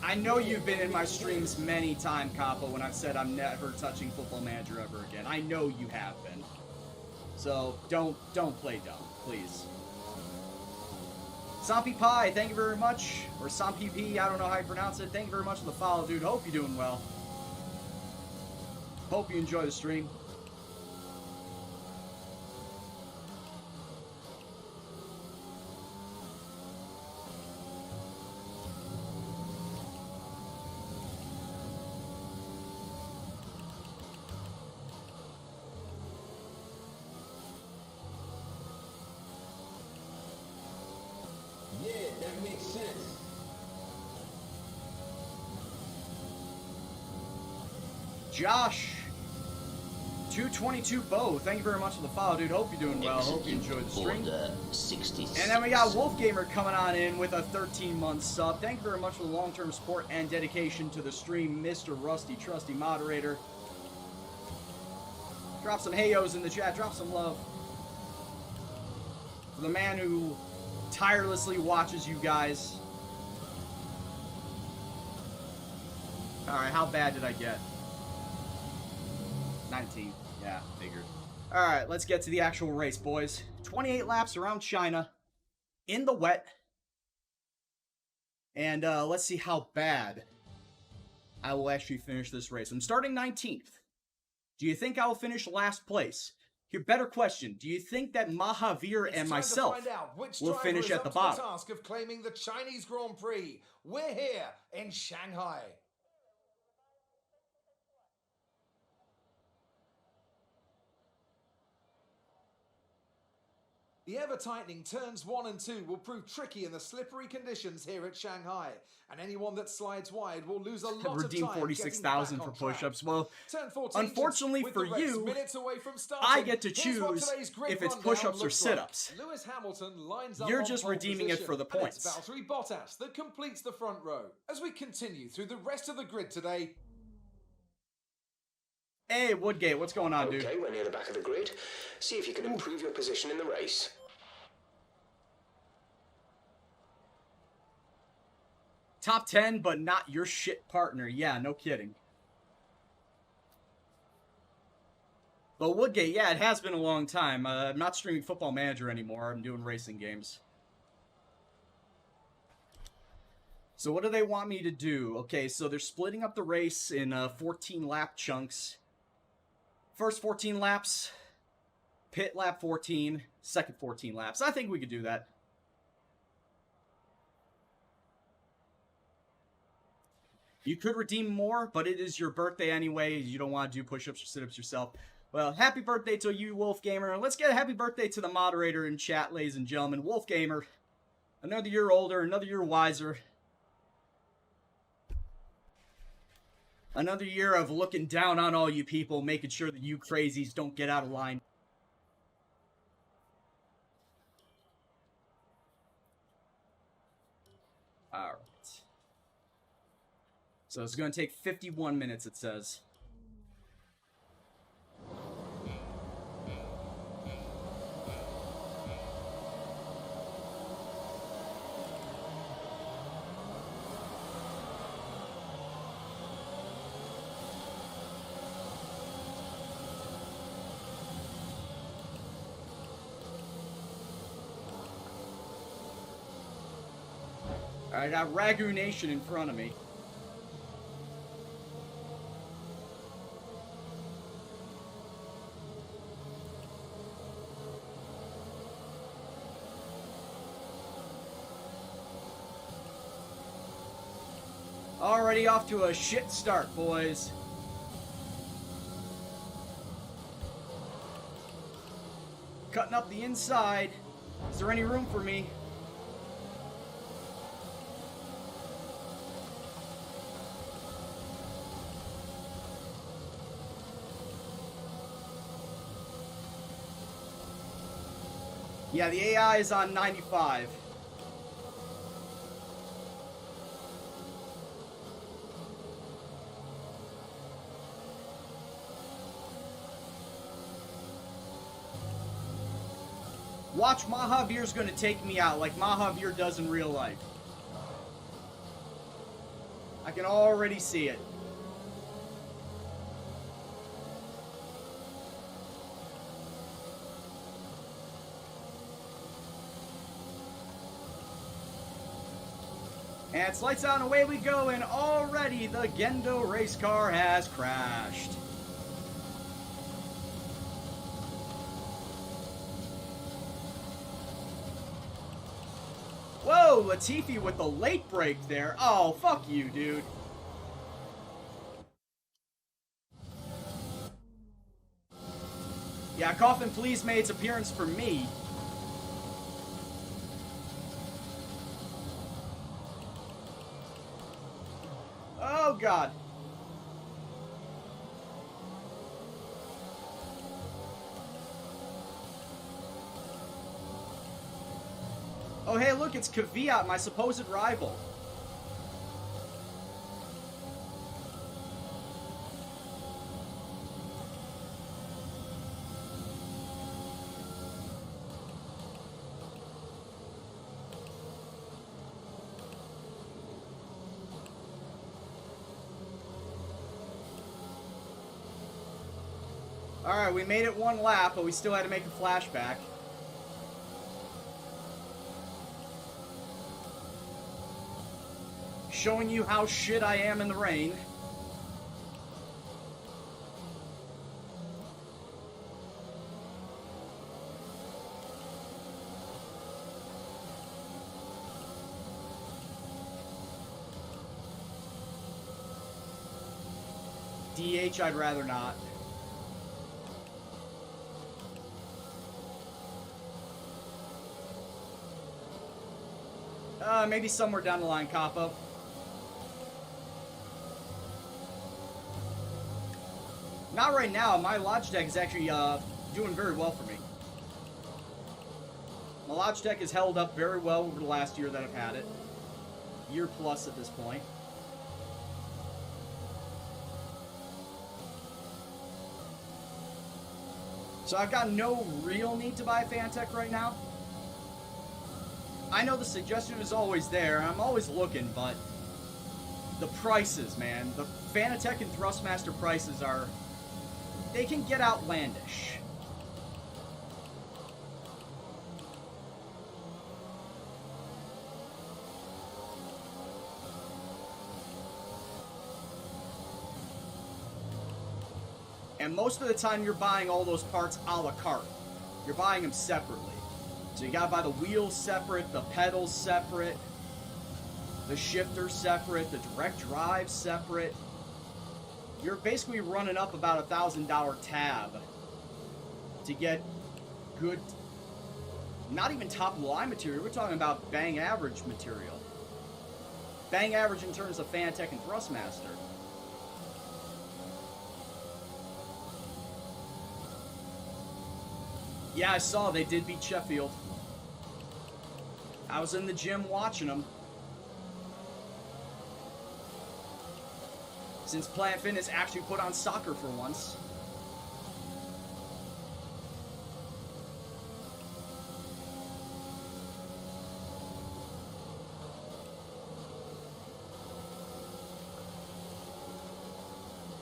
I know you've been in my streams many times, Capo, when I've said I'm never touching Football Manager ever again. I know you have been. So don't play dumb, please. Sampi Pie, thank you very much. Or Sampi P, I don't know how you pronounce it. Thank you very much for the follow, dude. Hope you're doing well. Hope you enjoy the stream. That makes sense. Josh, 222 Bo, thank you very much for the follow, dude. Hope you're doing well. Hope you enjoyed the stream. Order 66. And then we got Wolfgamer coming on in with a 13-month sub. Thank you very much for the long-term support and dedication to the stream, Mr. Rusty Trusty Moderator. Drop some hey-os in the chat. Drop some love for the man who tirelessly watches you guys. Alright, how bad did I get? 19. Yeah, figured. Alright, let's get to the actual race, boys. 28 laps around China. In the wet. And let's see how bad I will actually finish this race. I'm starting 19th. Do you think I will finish last place? Here, better question. Do you think that Mahavir and myself will finish at the bottom? Task of claiming the Chinese Grand Prix. We're here in Shanghai. The ever-tightening turns 1 and 2 will prove tricky in the slippery conditions here at Shanghai, and anyone that slides wide will lose a lot of Redeem time 46,000 for push-ups. Well, Turn 14 unfortunately with for the race you, minutes away from starting. I get to Here's what choose today's grid if it's rundown push-ups or looks sit-ups. like. Lewis Hamilton lines up You're on just pole redeeming it position, for the and it's points. Valtteri Bottas that completes the front row. As we continue through the rest of the grid today. Hey, Woodgate, what's going on, dude? Okay, we're near the back of the grid. See if you can improve your position in the race. Top 10, but not your shit partner. Yeah, no kidding. But Woodgate, yeah, it has been a long time. I'm not streaming Football Manager anymore. I'm doing racing games. So what do they want me to do? Okay, so they're splitting up the race in 14 lap chunks. First 14 laps, pit lap 14, second 14 laps. I think we could do that. You could redeem more, but it is your birthday anyway. You don't want to do push-ups or sit-ups yourself. Well, happy birthday to you, Wolfgamer. Let's get a happy birthday to the moderator in chat, ladies and gentlemen. Wolfgamer, another year older, another year wiser. Another year of looking down on all you people, making sure that you crazies don't get out of line. Alright. So it's going to take 51 minutes, it says. I got Ragu Nation in front of me. Already off to a shit start, boys. Cutting up the inside. Is there any room for me? Yeah, the AI is on 95. Watch, Mahavir's gonna take me out like Mahavir does in real life. I can already see it. And it's lights out and away we go, and already the Gendo race car has crashed. Whoa, Latifi with the late break there. Oh, fuck you, dude. Yeah, Coffin, please made its appearance for me. God. Oh, hey, look, it's Kvyat, my supposed rival. Alright, we made it one lap, but we still had to make a flashback. Showing you how shit I am in the rain. DH, I'd rather not. Maybe somewhere down the line, Capo. Not right now. My Logitech is actually doing very well for me. My Logitech has held up very well over the last year that I've had it. Year plus at this point. So I've got no real need to buy a Fanatec right now. I know the suggestion is always there, and I'm always looking, but the prices, man. The Fanatec and Thrustmaster prices are... they can get outlandish. And most of the time you're buying all those parts a la carte. You're buying them separately. So you gotta buy the wheels separate, the pedals separate, the shifter separate, the direct drive separate. You're basically running up about $1,000 tab to get good, not even top of the line material, we're talking about bang average material. Bang average in terms of Fanatec and Thrustmaster. Yeah, I saw they did beat Sheffield. I was in the gym watching them. Since Planet Fitness actually put on soccer for once.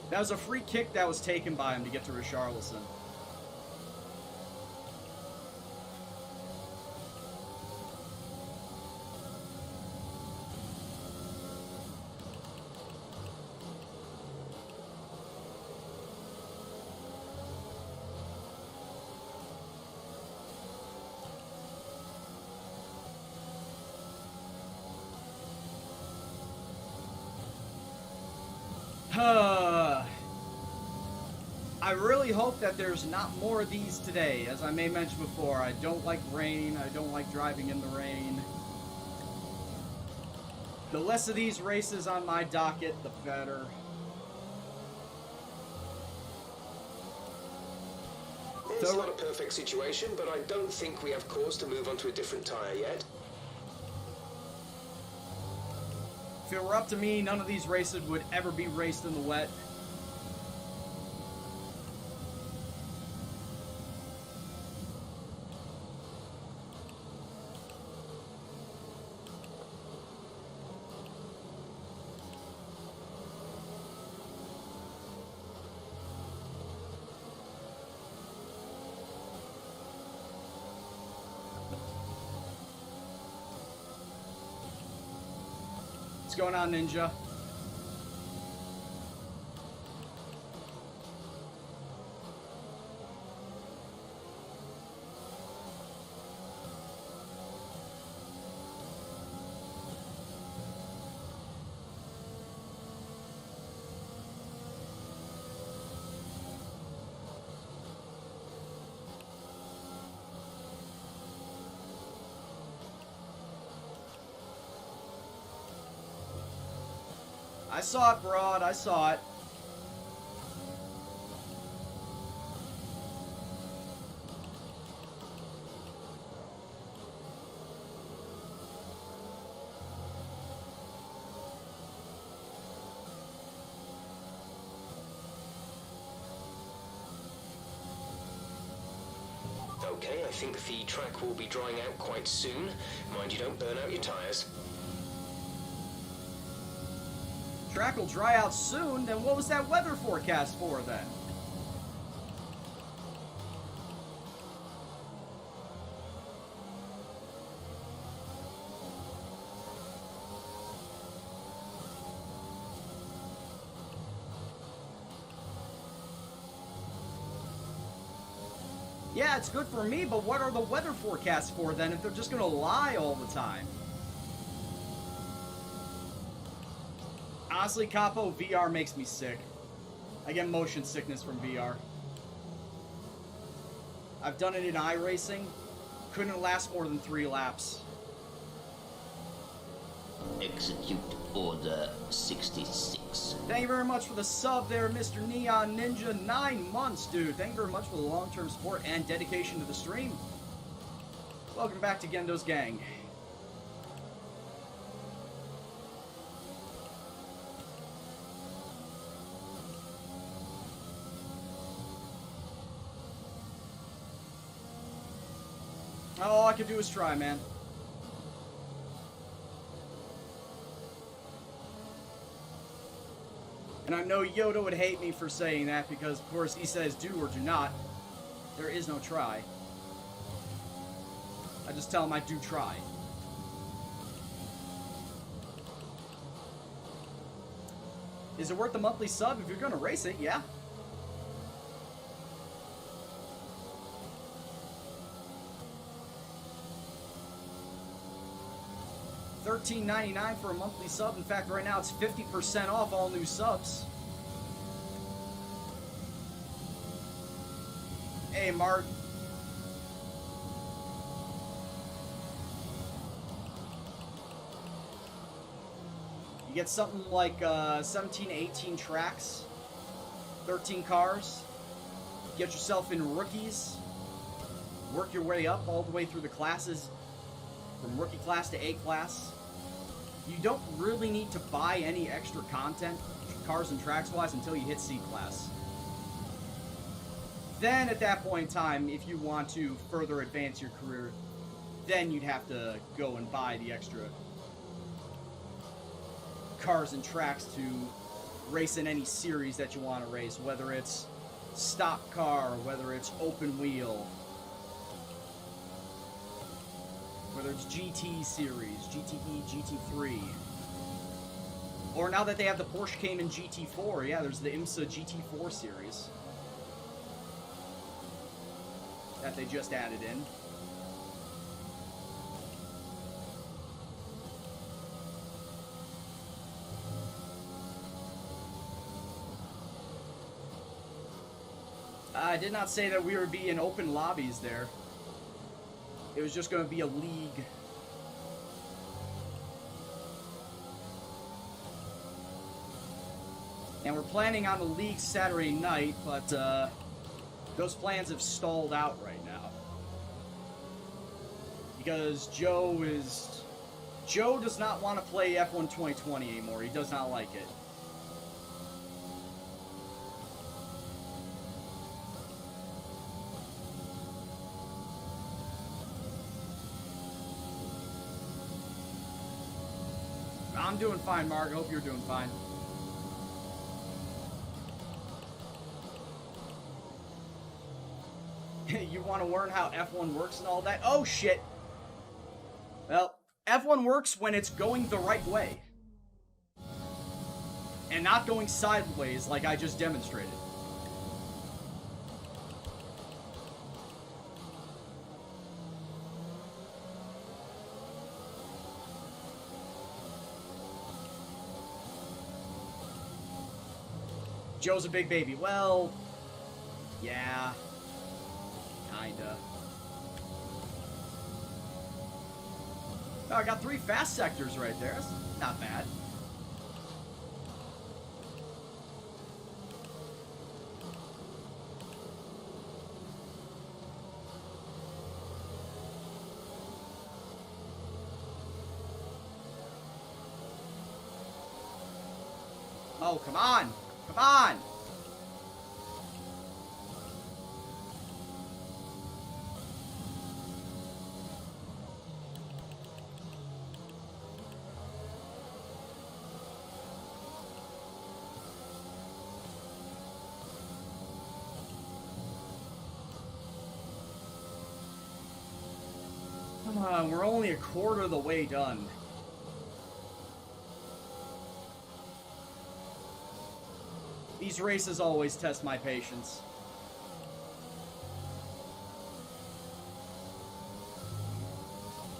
That was a free kick that was taken by him to get to Richarlison. I really hope that there's not more of these today. As I may mention before, I don't like rain. I don't like driving in the rain. The less of these races on my docket, the better. It's not a perfect situation, but I don't think we have cause to move on to a different tyre yet. If it were up to me, none of these races would ever be raced in the wet. What's going on, Ninja? I saw it, Broad. I saw it. Okay, I think the track will be drying out quite soon. Mind you don't burn out your tyres. Track will dry out soon? Then what was that weather forecast for then? Yeah, it's good for me, but what are the weather forecasts for then if they're just gonna lie all the time? Honestly, Capo, VR makes me sick. I get motion sickness from VR. I've done it in iRacing. Couldn't last more than 3 laps. Execute Order 66. Thank you very much for the sub there, Mr. Neon Ninja. 9 months, dude. Thank you very much for the long-term support and dedication to the stream. Welcome back to Gendo's Gang. All I can do is try, man. And I know Yoda would hate me for saying that because, of course, he says do or do not. There is no try. I just tell him I do try. Is it worth the monthly sub if you're going to race it? Yeah. $13.99 for a monthly sub. In fact, right now it's 50% off all new subs. Hey, Mark. You get something like 17, 18 tracks, 13 cars. Get yourself in rookies. Work your way up all the way through the classes, from rookie class to A class. You don't really need to buy any extra content, cars and tracks wise, until you hit C class. Then at that point in time, if you want to further advance your career, then you'd have to go and buy the extra cars and tracks to race in any series that you want to race, whether it's stock car, whether it's open wheel, whether it's GT series, GTE, GT3. Or now that they have the Porsche Cayman GT4, yeah, there's the IMSA GT4 series that they just added in. I did not say that we would be in open lobbies there. It was just going to be a league. And we're planning on the league Saturday night, but those plans have stalled out right now. Because Joe does not want to play F1 2020 anymore. He does not like it. I'm doing fine, Mark. I hope you're doing fine. You want to learn how F1 works and all that? Oh, shit. Well, F1 works when it's going the right way. And not going sideways like I just demonstrated. Joe's a big baby. Well, yeah, kinda. Oh, I got 3 fast sectors right there. That's not bad. Oh, come on! Come on! Come on, we're only a quarter of the way done. These races always test my patience.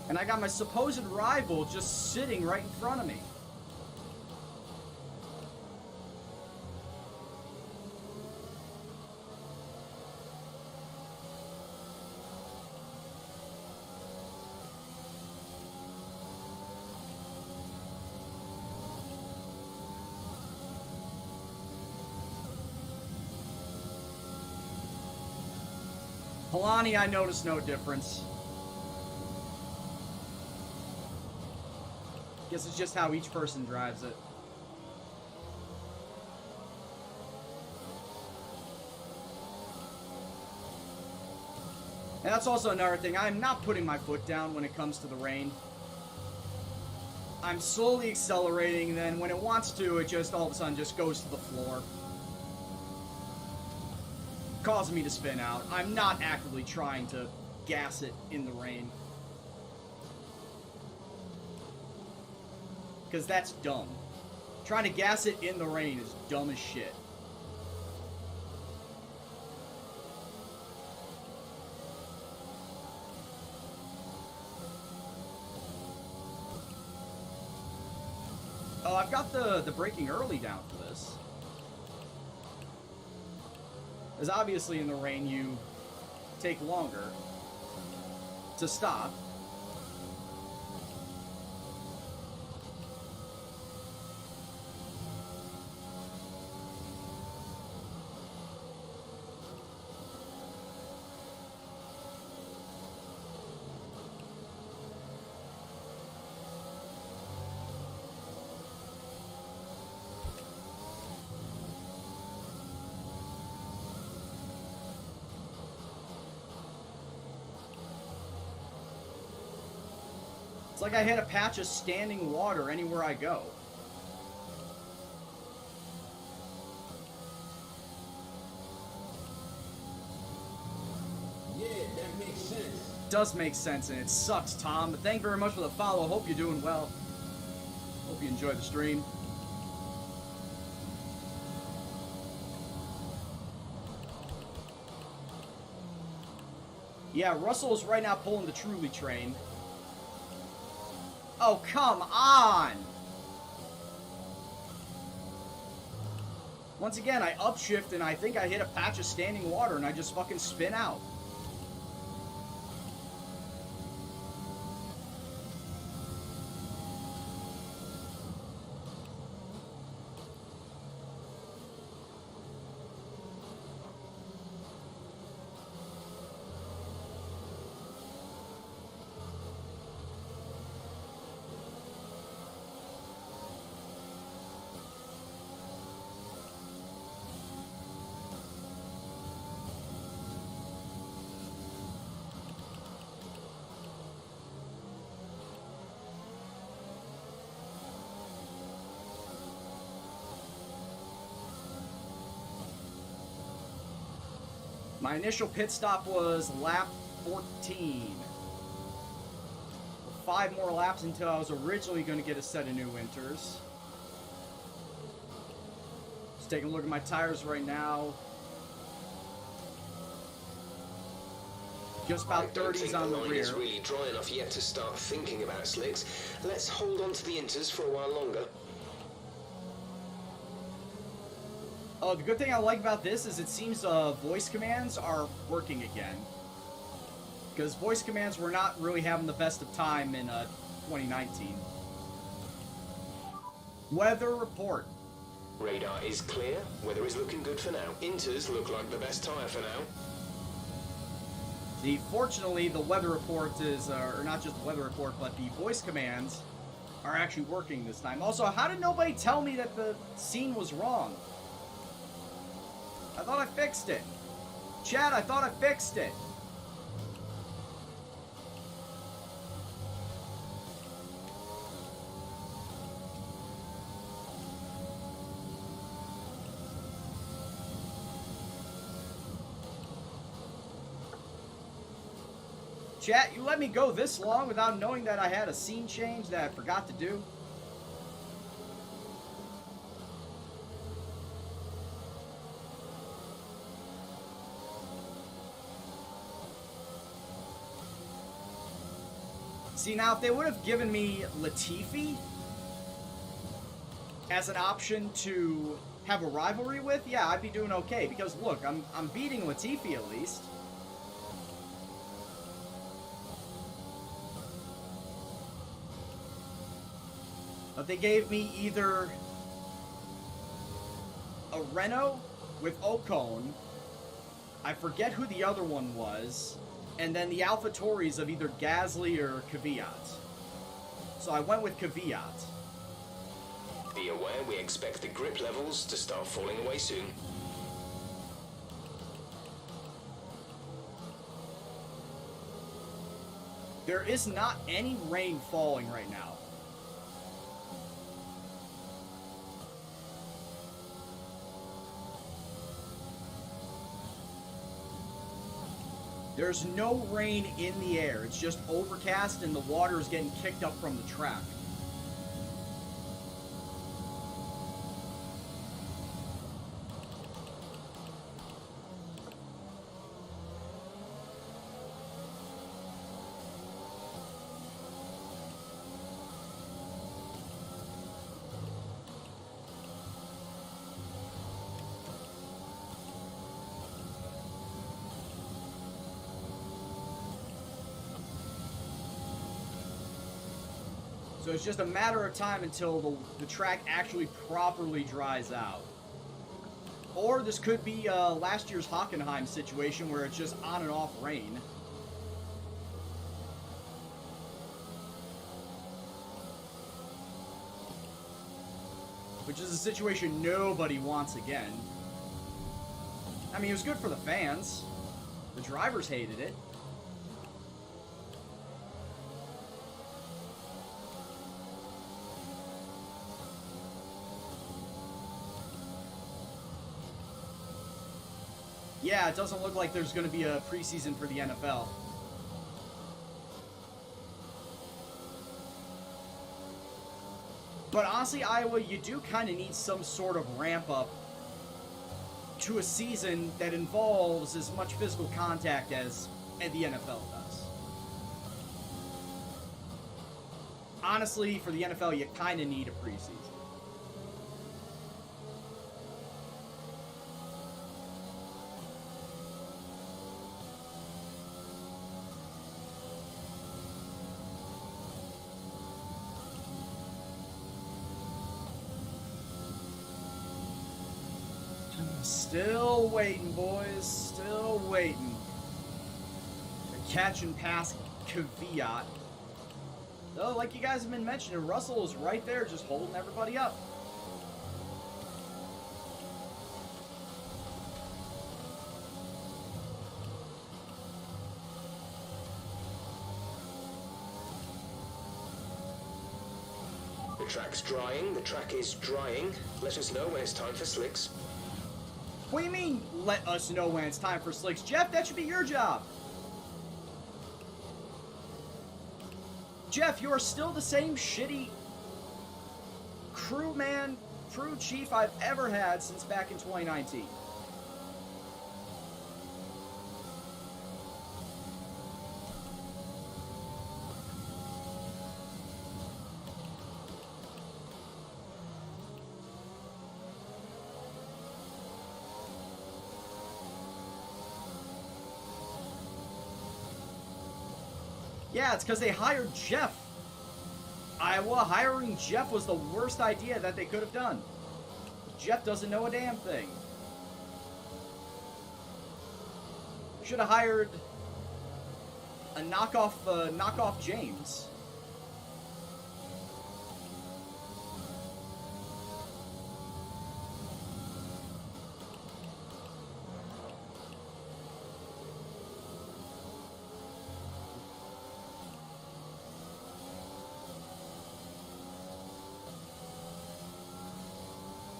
And I got my supposed rival just sitting right in front of me. Polani, I noticed no difference. Guess it's just how each person drives it. And that's also another thing. I'm not putting my foot down when it comes to the rain. I'm slowly accelerating, then when it wants to, it just all of a sudden just goes to the floor. Causing me to spin out. I'm not actively trying to gas it in the rain. Because that's dumb. Trying to gas it in the rain is dumb as shit. Oh, I've got the braking early down for this. As obviously in the rain you take longer to stop. It's like I hit a patch of standing water anywhere I go. Yeah, that makes sense. Does make sense, and it sucks, Tom. But thank you very much for the follow. Hope you're doing well. Hope you enjoy the stream. Yeah, Russell is right now pulling the Truly train. Oh, come on! Once again, I upshift and I think I hit a patch of standing water and I just fucking spin out. My initial pit stop was lap 14. 5 more laps until I was originally going to get a set of new winters. Just taking a look at my tires right now. Just about 30s on the rear. It's really dry enough yet to start thinking about slicks. Let's hold on to the inters for a while longer. Oh, the good thing I like about this is it seems voice commands are working again. Because voice commands were not really having the best of time in 2019. Weather report. Radar is clear. Weather is looking good for now. Inters look like the best tyre for now. Fortunately, the weather report is, or not just the weather report, but the voice commands are actually working this time. Also, how did nobody tell me that the scene was wrong? I thought I fixed it. Chat, I thought I fixed it. Chat, you let me go this long without knowing that I had a scene change that I forgot to do? See, now if they would have given me Latifi as an option to have a rivalry with, yeah, I'd be doing okay. Because look, I'm beating Latifi at least. But they gave me either a Renault with Ocon, I forget who the other one was, and then the AlphaTauris of either Gasly or Kvyat. So I went with Kvyat. Be aware we expect the grip levels to start falling away soon. There is not any rain falling right now. There's no rain in the air. It's just overcast and the water is getting kicked up from the track. So it's just a matter of time until the track actually properly dries out. Or this could be last year's Hockenheim situation where it's just on and off rain. Which is a situation nobody wants again. I mean, it was good for the fans. The drivers hated it. Yeah, it doesn't look like there's going to be a preseason for the NFL. But honestly, Iowa, you do kind of need some sort of ramp up to a season that involves as much physical contact as the NFL does. Honestly, for the NFL, you kind of need a preseason. Still waiting, boys. Still waiting. Catch and pass Kvyat. Though, like you guys have been mentioning, Russell is right there just holding everybody up. The track's drying. The track is drying. Let us know when it's time for slicks. What do you mean, let us know when it's time for slicks? Jeff, that should be your job. Jeff, you are still the same shitty crew chief I've ever had since back in 2019. Yeah, it's because they hired Jeff. Iowa, hiring Jeff was the worst idea that they could have done. Jeff doesn't know a damn thing. Should have hired a knockoff James.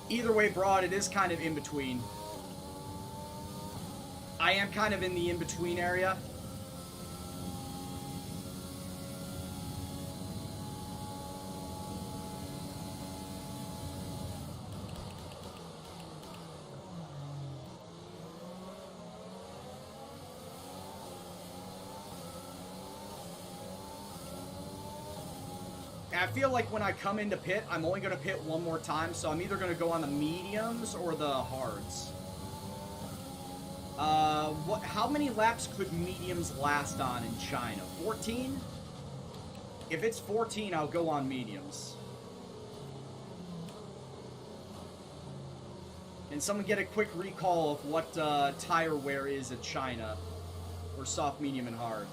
Either way, Broad, it is kind of in between. I am kind of in the in-between area. I feel like when I come into pit, I'm only going to pit one more time, so I'm either going to go on the mediums or the hards. How many laps could mediums last on in China? 14? If it's 14, I'll go on mediums. And someone get a quick recall of what tire wear is in China for soft, medium, and hard.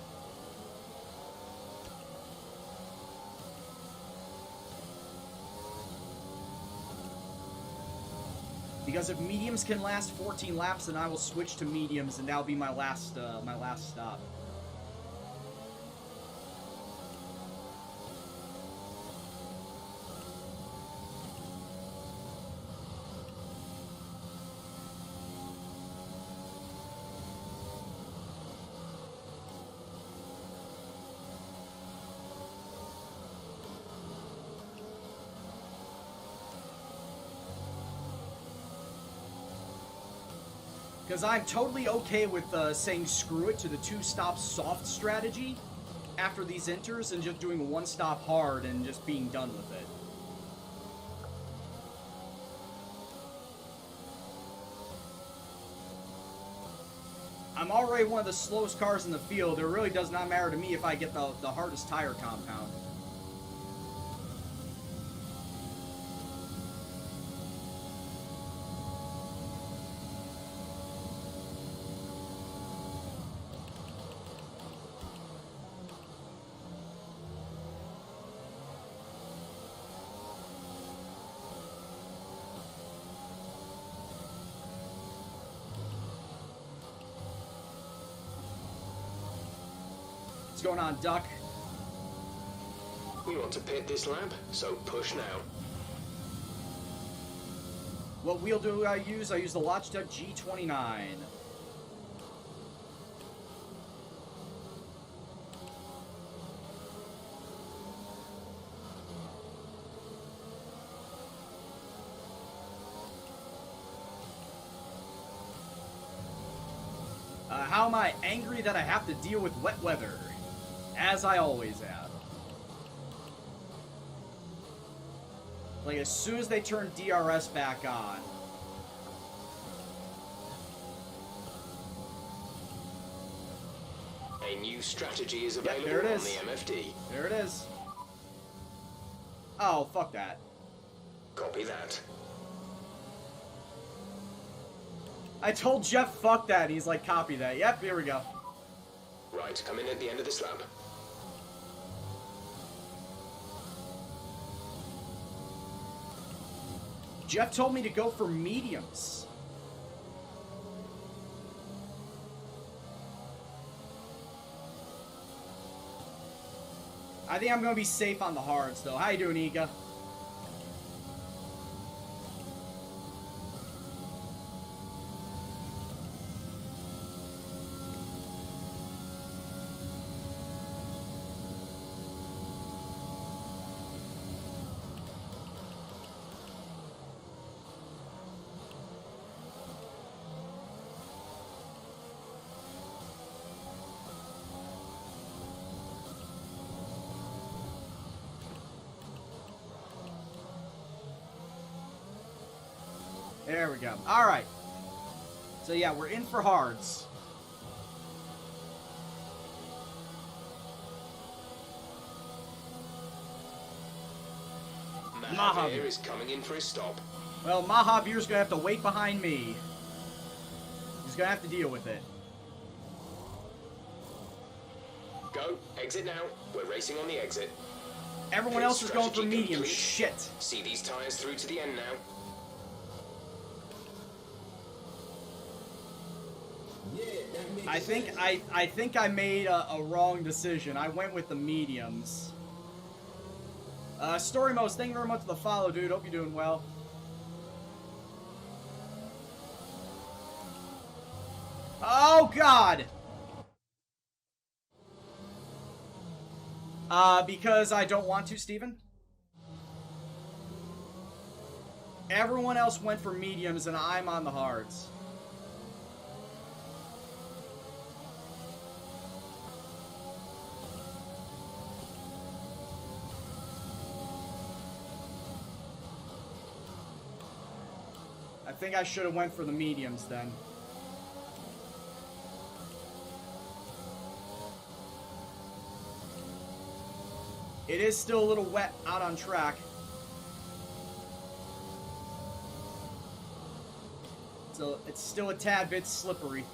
Because if mediums can last 14 laps, then I will switch to mediums, and that'll be my last stop. Because I'm totally okay with saying screw it to the 2-stop soft strategy after these inters and just doing 1-stop hard and just being done with it. I'm already one of the slowest cars in the field. It really does not matter to me if I get the hardest tire compound. Going on, Duck? We want to pit this lap, so push now. What wheel do I use? I use the Logitech G29. How am I angry that I have to deal with wet weather? As I always have. Like, as soon as they turn DRS back on. A new strategy is available there it on is. the MFD. There it is. Oh, fuck that. Copy that. I told Jeff fuck that, and he's like, copy that. Yep, here we go. Right, come in at the end of this lap. Jeff told me to go for mediums. I think I'm going to be safe on the hards, though. How you doing, Ika? There we go. All right. So yeah, we're in for hards. Mahavir is coming in for his stop. Well, Mahavir's gonna have to wait behind me. He's gonna have to deal with it. Go, exit now. We're racing on the exit. Everyone Pit else is going for strategy medium. complete. Shit. See these tires through to the end now. I think I made a wrong decision. I went with the mediums. Story Most, thank you very much for the follow, dude. Hope you're doing well. Oh, God! Because I don't want to, Steven. Everyone else went for mediums, and I'm on the hards. I think I should have went for the mediums then. It is still a little wet out on track. So it's still a tad bit slippery.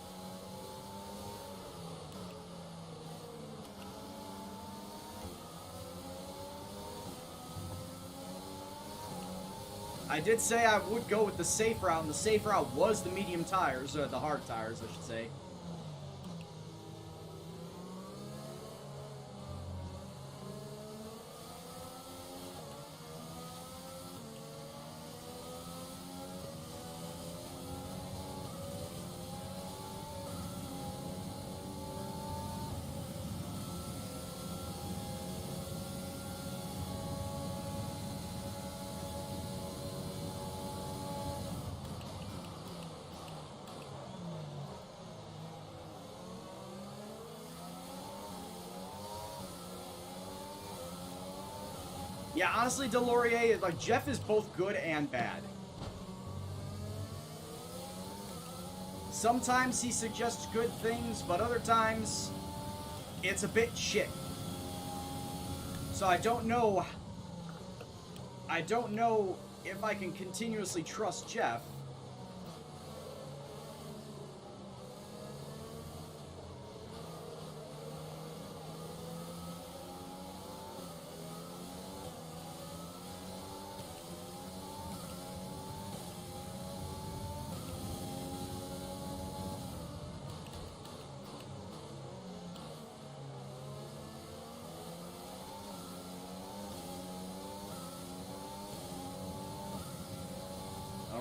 I did say I would go with the safe route, and the safe route was the medium tires, or the hard tires, I should say. Yeah, honestly, Delorier, like, Jeff is both good and bad. Sometimes he suggests good things, but other times, it's a bit shit. So I don't know if I can continuously trust Jeff.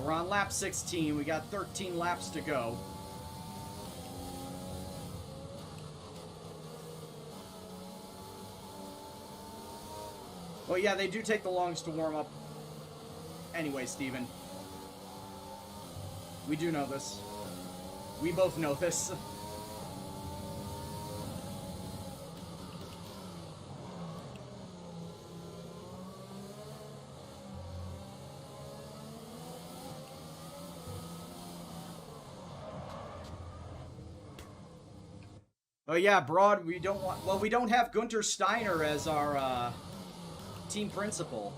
We're on lap 16. We got 13 laps to go. Well, yeah, they do take the longest to warm up. Anyway, Steven. We do know this. We both know this. Oh yeah, Broad, we don't want... Well, we don't have Gunter Steiner as our, team principal.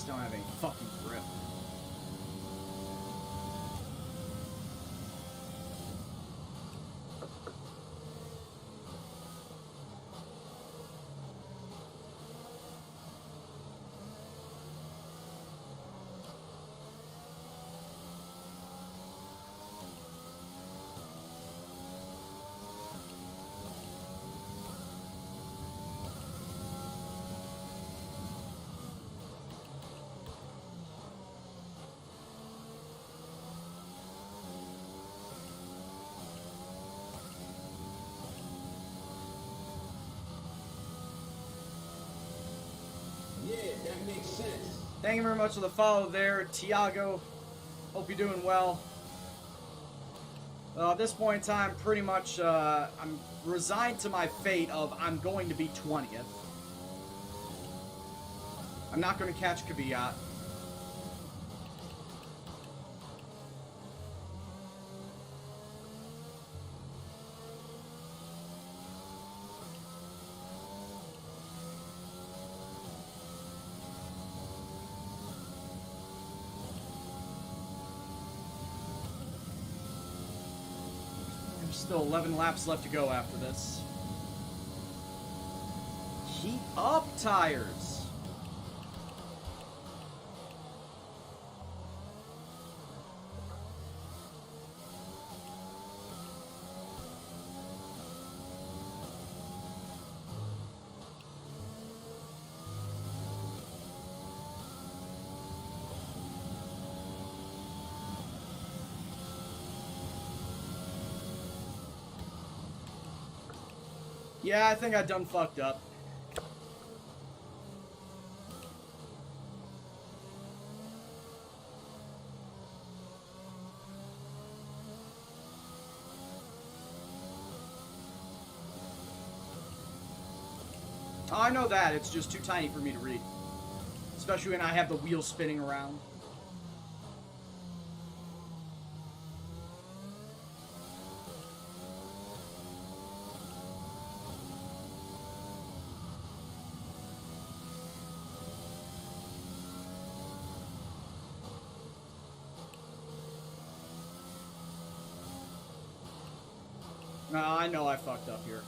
Don't have any fucking grip. That makes sense. Thank you very much for the follow there, Tiago. Hope you're doing well. At this point in time, pretty much, I'm resigned to my fate of I'm going to be 20th. I'm not going to catch Kvyat. Still 11 laps left to go after this. Heat up tires. Yeah, I think I done fucked up. Oh, I know that. It's just too tiny for me to read. Especially when I have the wheel spinning around. No, I know I fucked up here.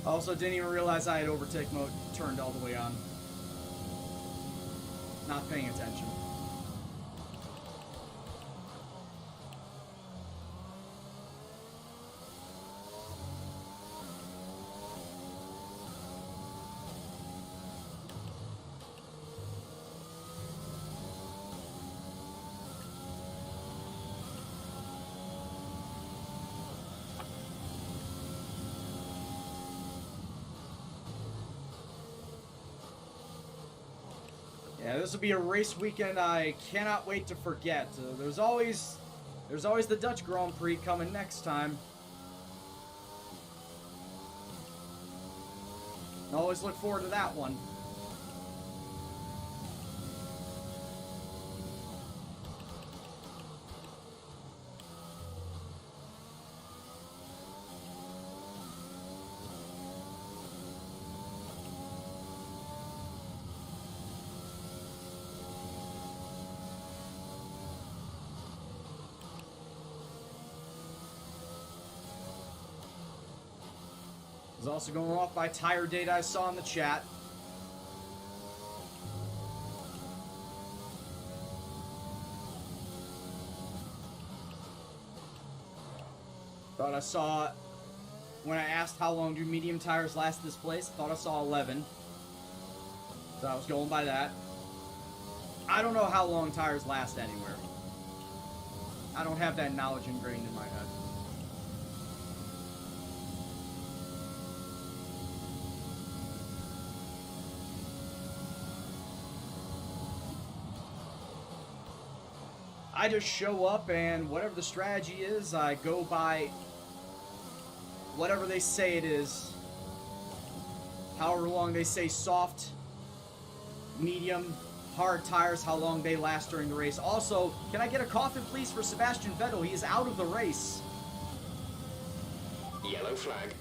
Also, didn't even realize I had overtake mode turned all the way on. Not paying attention. Yeah, this will be a race weekend I cannot wait to forget. There's always the Dutch Grand Prix coming next time. I always look forward to that one. Is also going off by tire data I saw in the chat. Thought I saw, when I asked how long do medium tires last this place, thought I saw 11. So I was going by that. I don't know how long tires last anywhere. I don't have that knowledge ingrained in my head. I just show up and whatever the strategy is, I go by whatever they say it is. However long they say soft, medium, hard tires, how long they last during the race. Also, can I get a coffin please for Sebastian Vettel? He is out of the race. Yellow flag.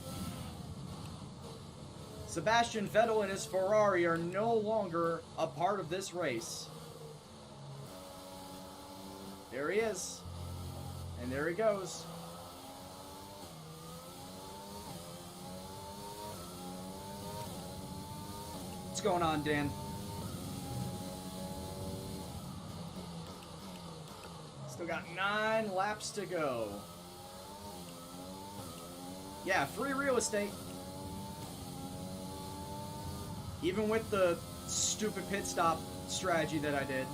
Sebastian Vettel and his Ferrari are no longer a part of this race. There he is. And there he goes. What's going on, Dan? Still got 9 laps to go. Yeah, free real estate. Even with the stupid pit stop strategy that I did.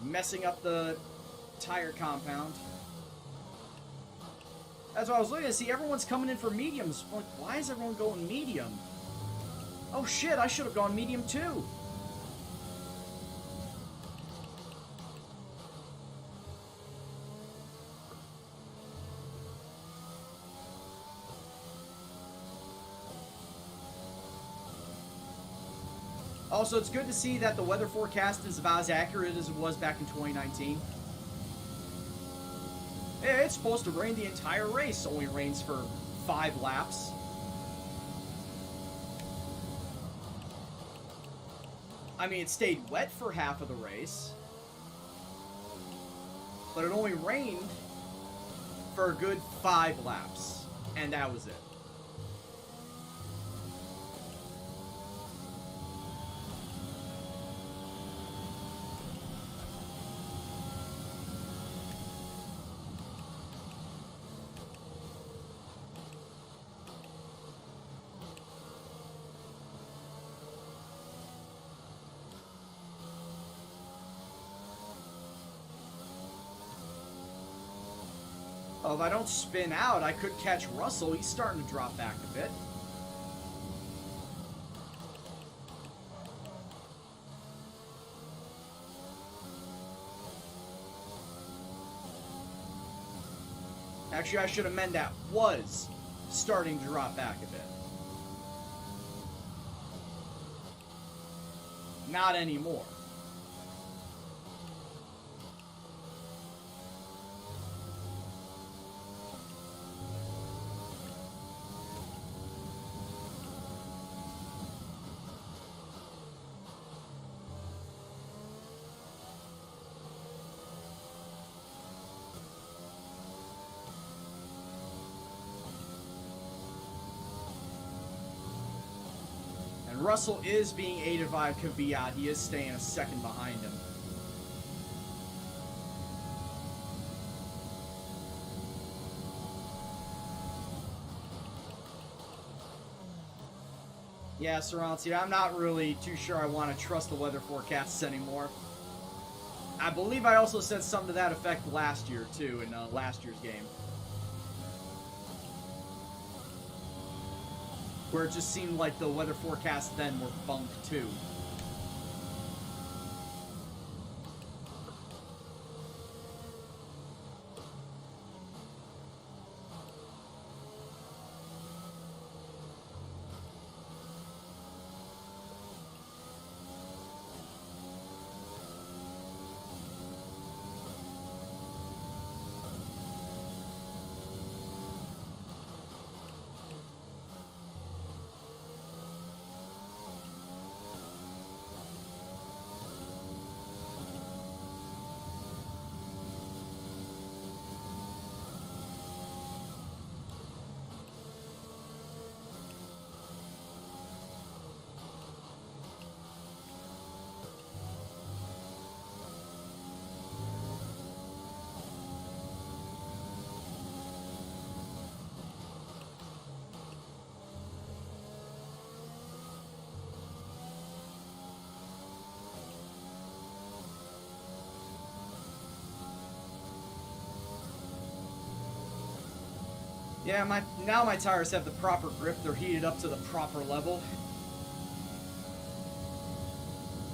Messing up the tire compound. That's what I was looking to see. Everyone's coming in for mediums. Like, why is everyone going medium? Oh shit, I should have gone medium too. Also, it's good to see that the weather forecast is about as accurate as it was back in 2019. It's supposed to rain the entire race, only rains for 5 laps. I mean, it stayed wet for half of the race, but it only rained for a good 5 laps, and that was it. Oh, if I don't spin out, I could catch Russell. He's starting to drop back a bit. Actually, I should amend that. Was starting to drop back a bit. Not anymore. Russell is being aided by Kvyat. He is staying a second behind him. Yeah, Saranti, I'm not really too sure I want to trust the weather forecasts anymore. I believe I also said something to that effect last year, too, in last year's game. Where it just seemed like the weather forecasts then were bunk too. Yeah, now my tires have the proper grip. They're heated up to the proper level.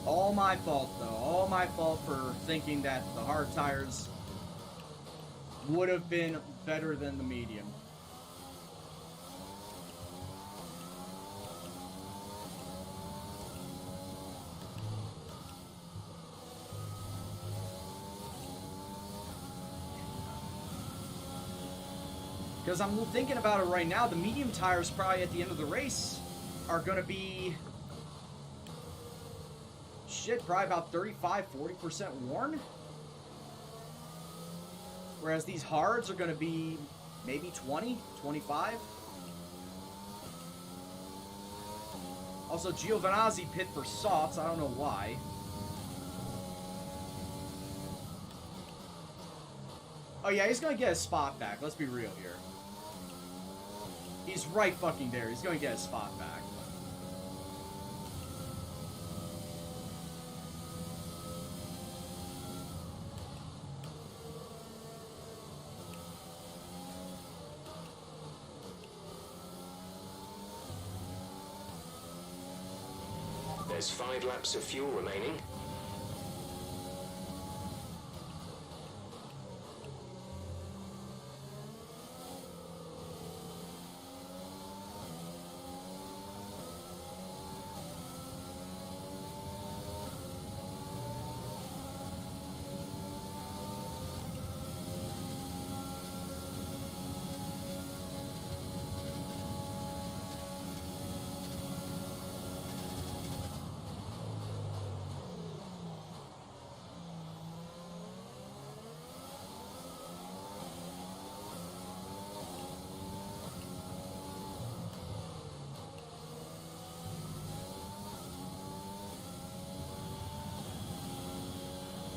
All my fault, though. All my fault for thinking that the hard tires would have been better than the medium. Because I'm thinking about it right now, the medium tires probably at the end of the race are going to be, shit, probably about 35-40% worn. Whereas these hards are going to be maybe 20, 25. Also, Giovinazzi pit for softs. I don't know why. Oh yeah, he's going to get his spot back. Let's be real here. He's right fucking there. He's going to get his spot back. There's 5 laps of fuel remaining.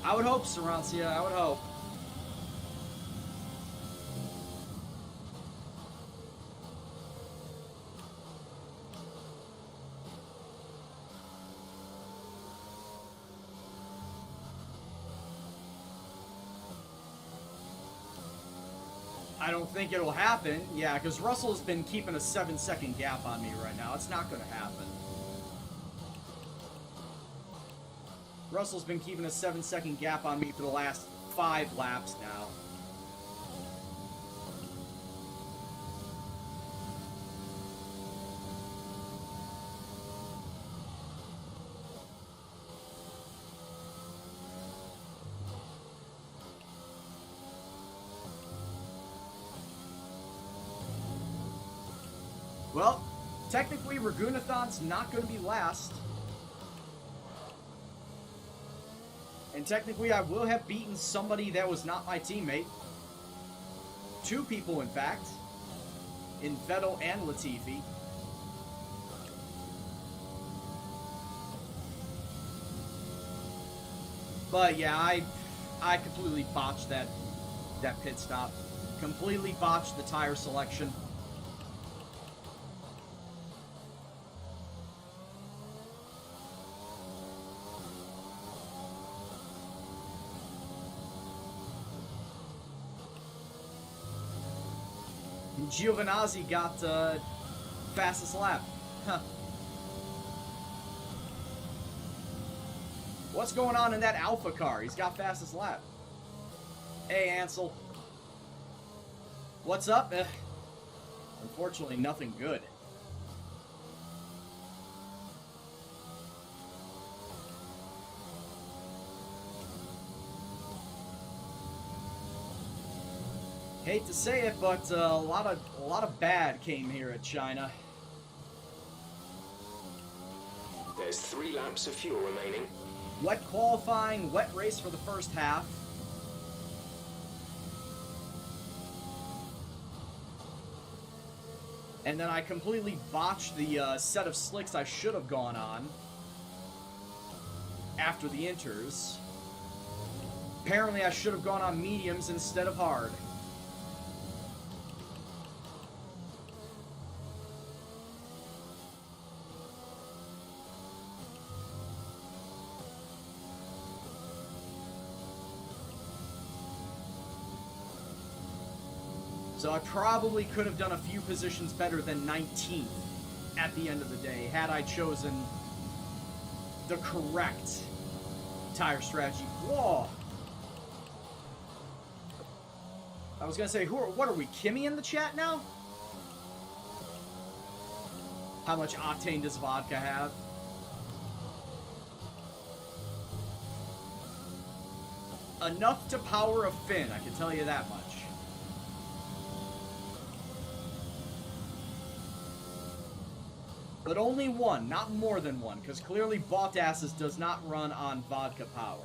I would hope, Sarancia, I would hope. I don't think it'll happen. Yeah, because Russell's been keeping a 7-second gap on me right now. It's not going to happen. Russell's been keeping a 7-second gap on me for the last 5 laps now. Well, technically, Ragunathon's not going to be last. And technically, I will have beaten somebody that was not my teammate. 2 people, in fact. In Vettel and Latifi. But yeah, I completely botched that pit stop. Completely botched the tire selection. Giovinazzi got fastest lap. Huh. What's going on in that Alpha car? He's got fastest lap. Hey, Ansel. What's up? Unfortunately, nothing good. Hate to say it, but a lot of bad came here at China. There's 3 laps of fuel remaining. Wet qualifying, wet race for the first half. And then I completely botched the set of slicks I should have gone on after the inters. Apparently I should have gone on mediums instead of hard. So I probably could have done a few positions better than 19th at the end of the day, had I chosen the correct tire strategy. Whoa! I was gonna say, what are we, Kimmy in the chat now? How much octane does vodka have? Enough to power a Finn, I can tell you that much. But only one, not more than one, because clearly Bottas's does not run on vodka power.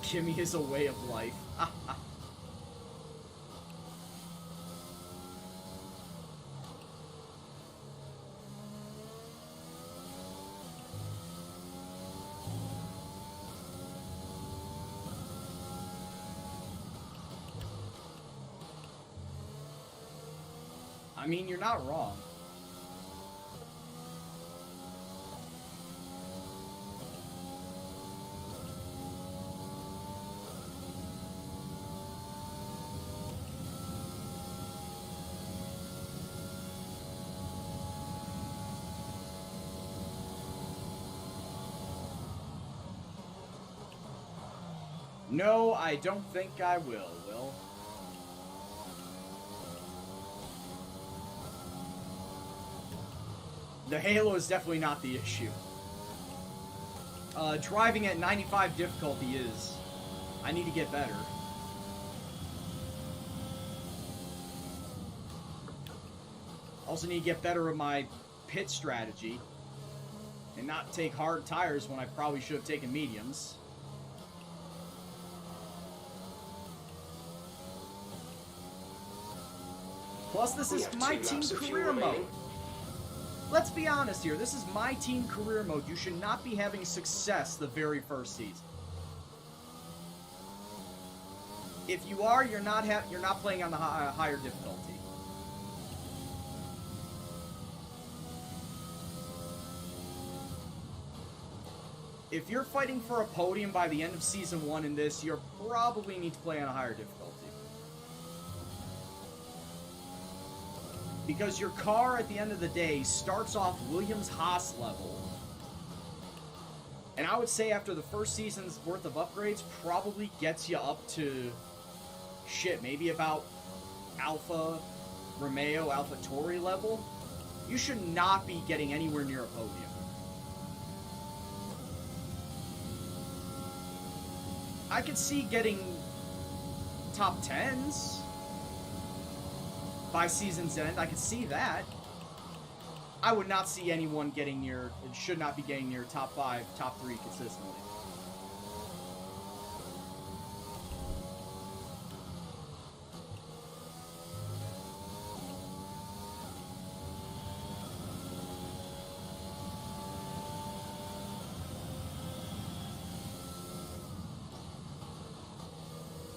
Kimmy is a way of life. I mean, you're not wrong. No, I don't think I will, Will. The halo is definitely not the issue. Driving at 95 difficulty is. I need to get better. Also need to get better at my pit strategy and not take hard tires when I probably should have taken mediums. Plus, this is my team career mode. Let's be honest here. This is my team career mode. You should not be having success the very first season. If you are, you're not playing on the higher difficulty. If you're fighting for a podium by the end of Season 1 in this, you probably need to play on a higher difficulty. Because your car, at the end of the day, starts off Williams-Haas level. And I would say after the first season's worth of upgrades, probably gets you up to, shit, maybe about Alfa Romeo, Alfa Tauri level. You should not be getting anywhere near a podium. I could see getting top 10s by season's end. I could see that. I would not see anyone getting near, it should not be getting near top 5, top 3 consistently.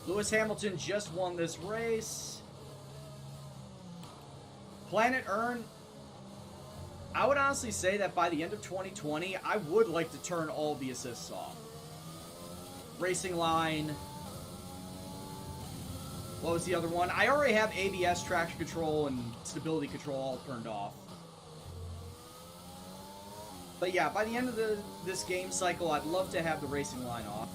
Lewis Hamilton just won this race. Planet Earn, I would honestly say that by the end of 2020, I would like to turn all the assists off. Racing line. What was the other one? I already have ABS, traction control, and stability control all turned off. But yeah, by the end of this game cycle, I'd love to have the racing line off,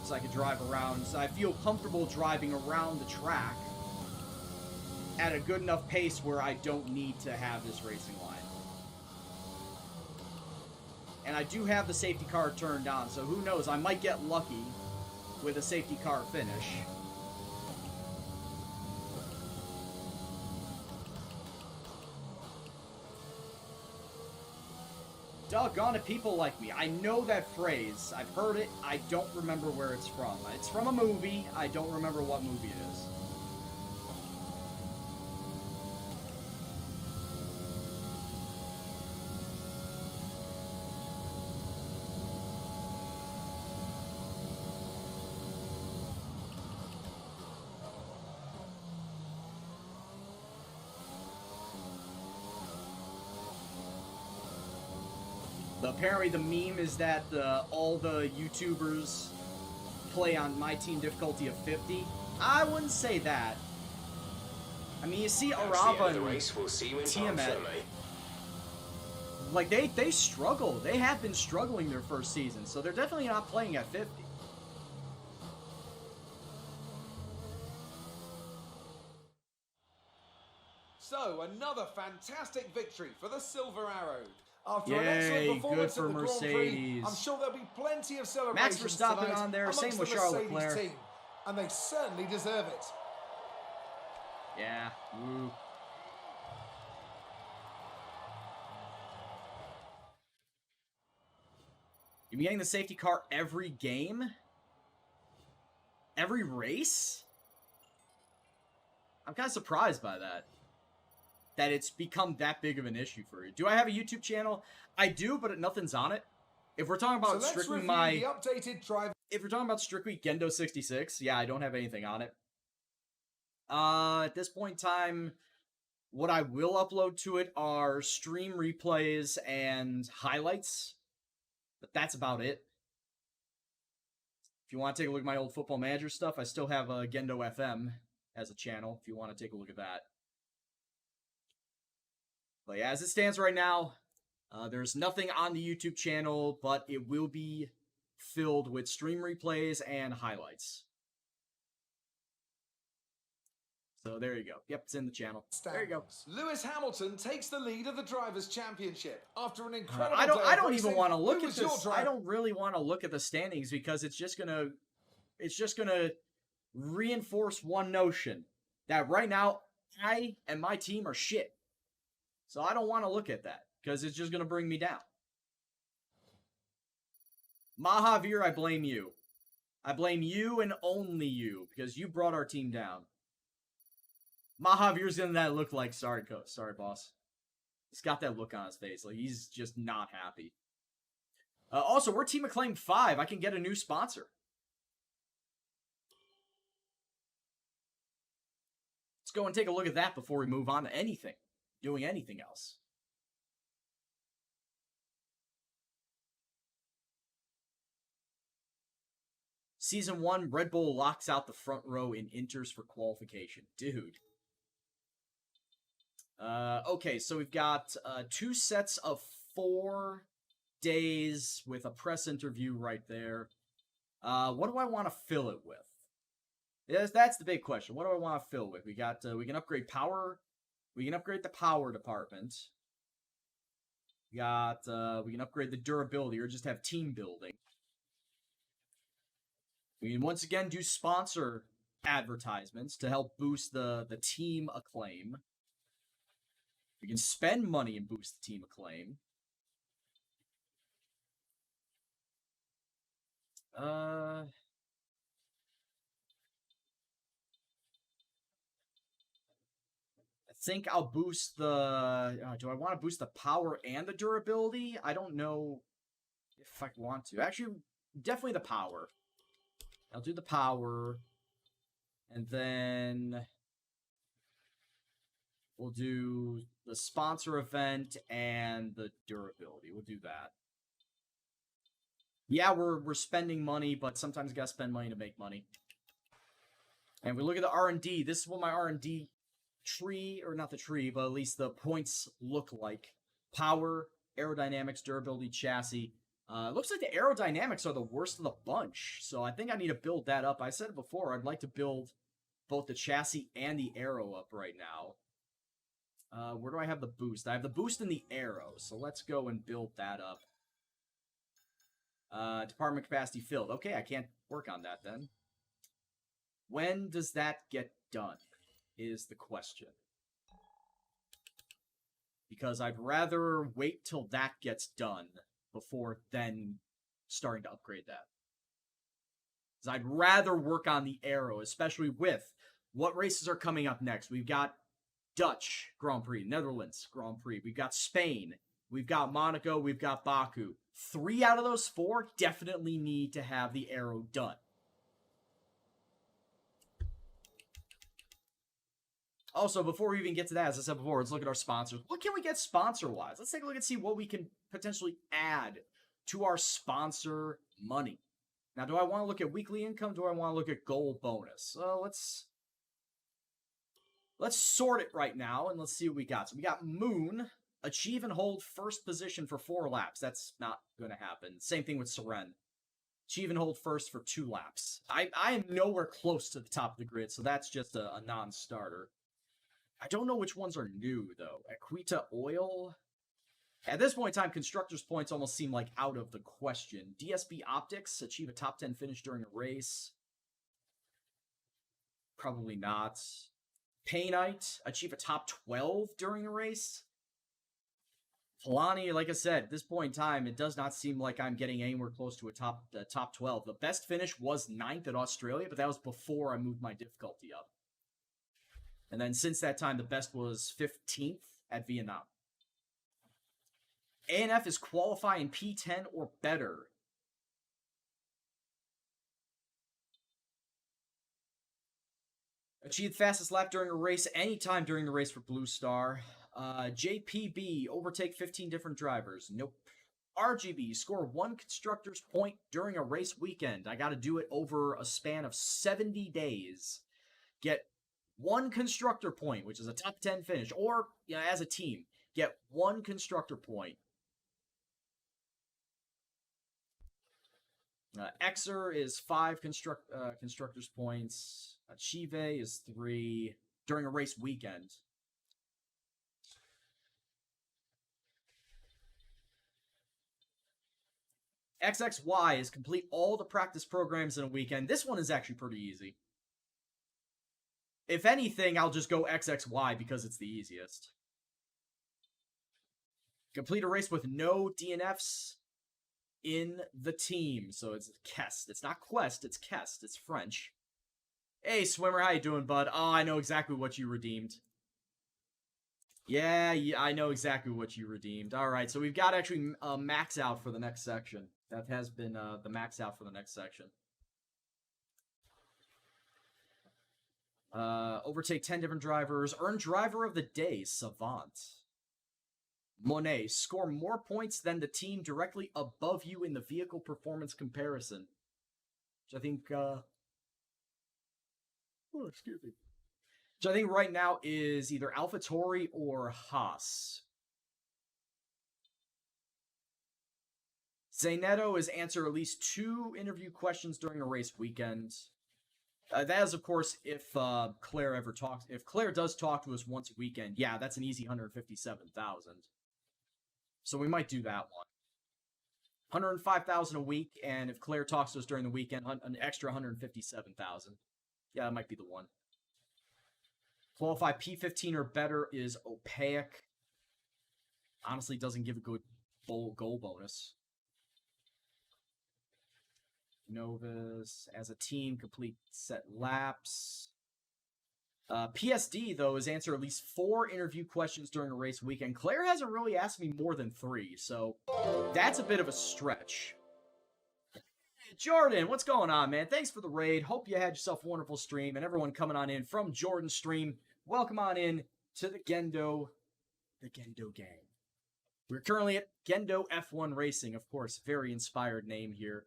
so I could drive around, so I feel comfortable driving around the track at a good enough pace where I don't need to have this racing line. And I do have the safety car turned on, so who knows, I might get lucky with a safety car finish. Doggone it, people like me. I know that phrase. I've heard it. I don't remember where it's from. It's from a movie. I don't remember what movie it is. Apparently the meme is that all the YouTubers play on my team difficulty of 50. I wouldn't say that. I mean, you see Arava and Tiamat, like they struggle. They have been struggling their first season, so they're definitely not playing at 50. So, another fantastic victory for the Silver Arrow. After Yay, an excellent performance good for at the Mercedes. Grand Prix, I'm sure there'll be plenty of celebrations Max Verstappen tonight on there, amongst same with the Charles Mercedes Leclerc. team, and they certainly deserve it. Yeah. Woo. You be getting the safety car every game? Every race? I'm kind of surprised by that. That it's become that big of an issue for you. Do I have a YouTube channel? I do, but nothing's on it. If we're talking about strictly the updated drive. If we're talking about strictly Gendo 66, yeah, I don't have anything on it. At this point in time, what I will upload to it are stream replays and highlights. But that's about it. If you want to take a look at my old Football Manager stuff, I still have a Gendo FM as a channel, if you want to take a look at that. But yeah, as it stands right now, there's nothing on the YouTube channel, but it will be filled with stream replays and highlights. So there you go. Yep, it's in the channel. There you go. Lewis Hamilton takes the lead of the Drivers' Championship after an incredible I don't even want to Who look at was your this. driver? I don't really want to look at the standings because it's just gonna reinforce one notion that right now I and my team are shit. So I don't want to look at that, because it's just going to bring me down. Mahavir, I blame you. I blame you and only you, because you brought our team down. Mahavir's gonna look like, sorry, boss. He's got that look on his face, like he's just not happy. Also, we're Team Acclaim 5. I can get a new sponsor. Let's go and take a look at that before we move on to anything. Doing anything else. Season 1, Red Bull locks out the front row in Inters for qualification. Dude. Okay, so we've got 2 sets of 4 days with a press interview right there. What do I want to fill it with? Yes, that's the big question. What do I want to fill with? We got we can upgrade power. We can upgrade the power department. We can upgrade the durability or just have team building. We can once again do sponsor advertisements to help boost the team acclaim. We can spend money and boost the team acclaim. I think I'll boost the... do I want to boost the power and the durability? I don't know if I want to. Actually, definitely the power. I'll do the power. And then we'll do the sponsor event and the durability. We'll do that. Yeah, we're spending money, but sometimes you gotta spend money to make money. And we look at the R&D. This is what my R&D tree, or not the tree, but at least the points look like. Power, aerodynamics, durability, chassis. Looks like the aerodynamics are the worst of the bunch, so I think I need to build that up. I said it before, I'd like to build both the chassis and the aero up right now. Where do I have the boost? I have the boost in the aero, so let's go and build that up. Department capacity filled. Okay, I can't work on that then. When does that get done, is the question. Because I'd rather wait till that gets done before then starting to upgrade that. Because I'd rather work on the aero, especially with what races are coming up next. We've got Dutch Grand Prix, Netherlands Grand Prix. We've got Spain. We've got Monaco. We've got Baku. 3 out of those 4 definitely need to have the aero done. Also, before we even get to that, as I said before, let's look at our sponsors. What can we get sponsor-wise? Let's take a look and see what we can potentially add to our sponsor money. Now, do I want to look at weekly income? Do I want to look at goal bonus? Let's sort it right now, and let's see what we got. So we got Moon, achieve and hold first position for 4 laps. That's not going to happen. Same thing with Seren. Achieve and hold first for 2 laps. I am nowhere close to the top of the grid, so that's just a non-starter. I don't know which ones are new, though. Aquita Oil. At this point in time, Constructors' Points almost seem like out of the question. DSB Optics, achieve a top 10 finish during a race. Probably not. Paynite, achieve a top 12 during a race. Polani, like I said, at this point in time, it does not seem like I'm getting anywhere close to a top 12. The best finish was 9th at Australia, but that was before I moved my difficulty up. And then since that time, the best was 15th at Vietnam. ANF is qualify in P10 or better. Achieve fastest lap during a race anytime during the race for Blue Star. JPB, overtake 15 different drivers. Nope. RGB, score 1 constructor's point during a race weekend. I gotta do it over a span of 70 days. Get 1 constructor point, which is a top 10 finish, or as a team, get 1 constructor point. Xer is 5 constructors points. Achieve is 3 during a race weekend. XXY is complete all the practice programs in a weekend. This one is actually pretty easy. If anything, I'll just go XXY because it's the easiest. Complete a race with no DNFs in the team. So it's Kest. It's not Quest, it's Kest. It's French. Hey, Swimmer, how you doing, bud? Oh, I know exactly what you redeemed. Yeah, I know exactly what you redeemed. All right, so we've got actually max out for the next section. That has been the max out for the next section. Overtake 10 different drivers. Earn driver of the day, Savant. Monet, score more points than the team directly above you in the vehicle performance comparison. Which I think, excuse me. Which I think right now is either AlphaTauri or Haas. Zaynetto is answer at least 2 interview questions during a race weekend. That is, of course, if Claire ever talks. If Claire does talk to us once a weekend, yeah, that's an easy 157,000. So we might do that one. 105,000 a week, and if Claire talks to us during the weekend, an extra 157,000. Yeah, that might be the one. Qualify P15 or better is opaque. Honestly, doesn't give a good goal bonus. Novus, as a team, complete set laps. PSD, though, is answer at least 4 interview questions during a race weekend. Claire hasn't really asked me more than 3, so that's a bit of a stretch. Jordan, what's going on, man? Thanks for the raid. Hope you had yourself a wonderful stream, and everyone coming on in from Jordan's stream, welcome on in to the Gendo gang. We're currently at Gendo F1 Racing, of course, very inspired name here.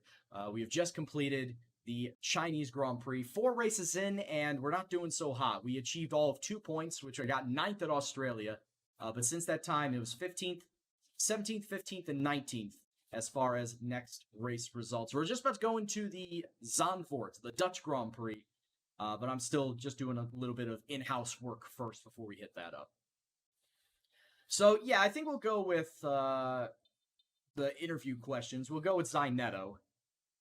We have just completed the Chinese Grand Prix, 4 races in, and we're not doing so hot. We achieved all of 2 points, which I got 9th at Australia, but since that time, it was 15th, 17th, 15th, and 19th as far as next race results. We're just about to go into the Zandvoort, the Dutch Grand Prix, but I'm still just doing a little bit of in-house work first before we hit that up. So, yeah, I think we'll go with the interview questions. We'll go with Zaynetto.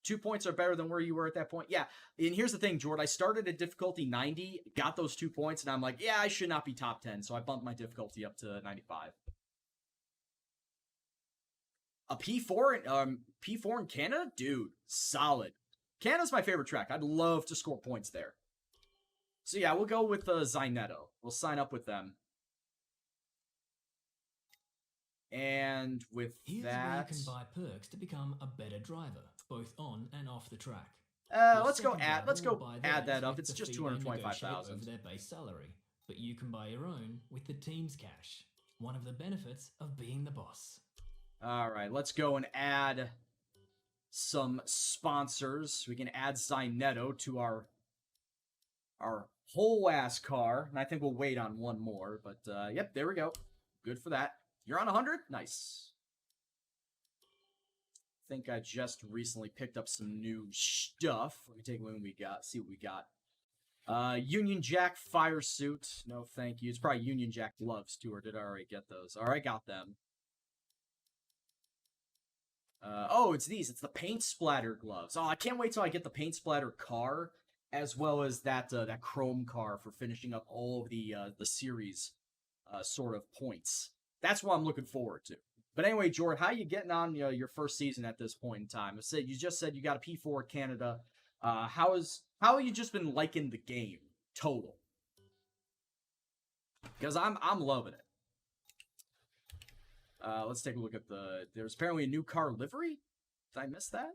2 points are better than where you were at that point. Yeah, and here's the thing, Jordan. I started at difficulty 90, got those 2 points, and I'm like, yeah, I should not be top 10, so I bumped my difficulty up to 95. A P4 in Canada? Dude, solid. Canada's my favorite track. I'd love to score points there. So yeah, we'll go with Zaynetto. We'll sign up with them. And with Here's that, where you can buy perks to become a better driver, both on and off the track. let's go add that up. It's just 225,000 over their base salary, but you can buy your own with the team's cash. One of the benefits of being the boss. All right, let's go and add some sponsors. We can add Zaynetto to our whole ass car, and I think we'll wait on one more. But yep, there we go. Good for that. You're on 100? Nice. I think I just recently picked up some new stuff. Let me take a look what we got. See what we got. Union Jack fire suit. No, thank you. It's probably Union Jack gloves too, or did I already get those? All right, got them. Oh, it's these. It's the paint splatter gloves. Oh, I can't wait till I get the paint splatter car, as well as that chrome car for finishing up all of the series sort of points. That's what I'm looking forward to. But anyway, Jordan, how are you getting on your first season at this point in time? You just said you got a P4 Canada. How have you just been liking the game total? Because I'm loving it. Let's take a look at there's apparently a new car livery. Did I miss that?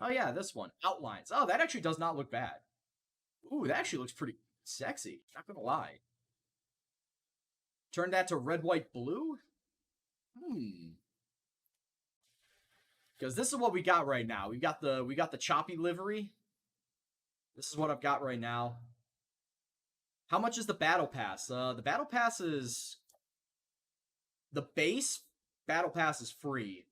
Oh yeah, this one. Outlines. Oh, that actually does not look bad. Ooh, that actually looks pretty sexy. Not gonna lie. Turn that to red, white, blue? Because this is what we got right now. We got the choppy livery. This is what I've got right now. How much is the battle pass? The battle pass is... The base battle pass is free.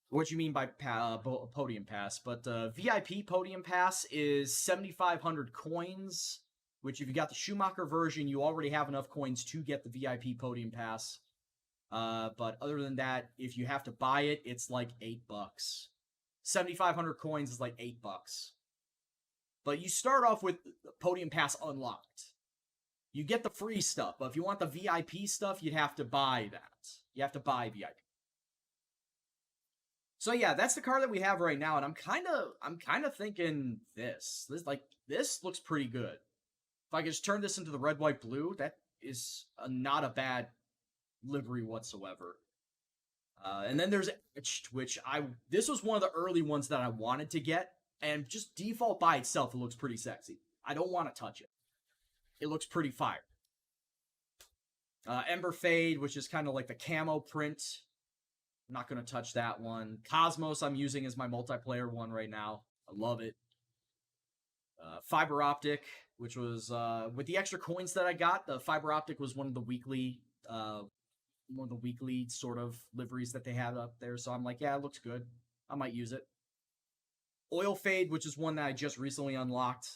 What you mean by podium pass? But VIP podium pass is 7,500 coins. Which, if you got the Schumacher version, you already have enough coins to get the VIP podium pass. But other than that, if you have to buy it, it's like $8. 7,500 coins is like $8. But you start off with the podium pass unlocked. You get the free stuff, but if you want the VIP stuff, you'd have to buy that. You have to buy VIP. So yeah, that's the car that we have right now, and I'm kind of thinking this looks pretty good. If I could just turn this into the red, white, blue, that is not a bad livery whatsoever. And then there's Etched, which this was one of the early ones that I wanted to get, and just default by itself, it looks pretty sexy. I don't want to touch it. It looks pretty fire. Ember Fade, which is kind of like the camo print. I'm not going to touch that one. Cosmos I'm using as my multiplayer one right now. I love it. Fiber Optic, which was, with the extra coins that I got, the Fiber Optic was one of the weekly sort of liveries that they had up there. So I'm like, yeah, it looks good. I might use it. Oil Fade, which is one that I just recently unlocked.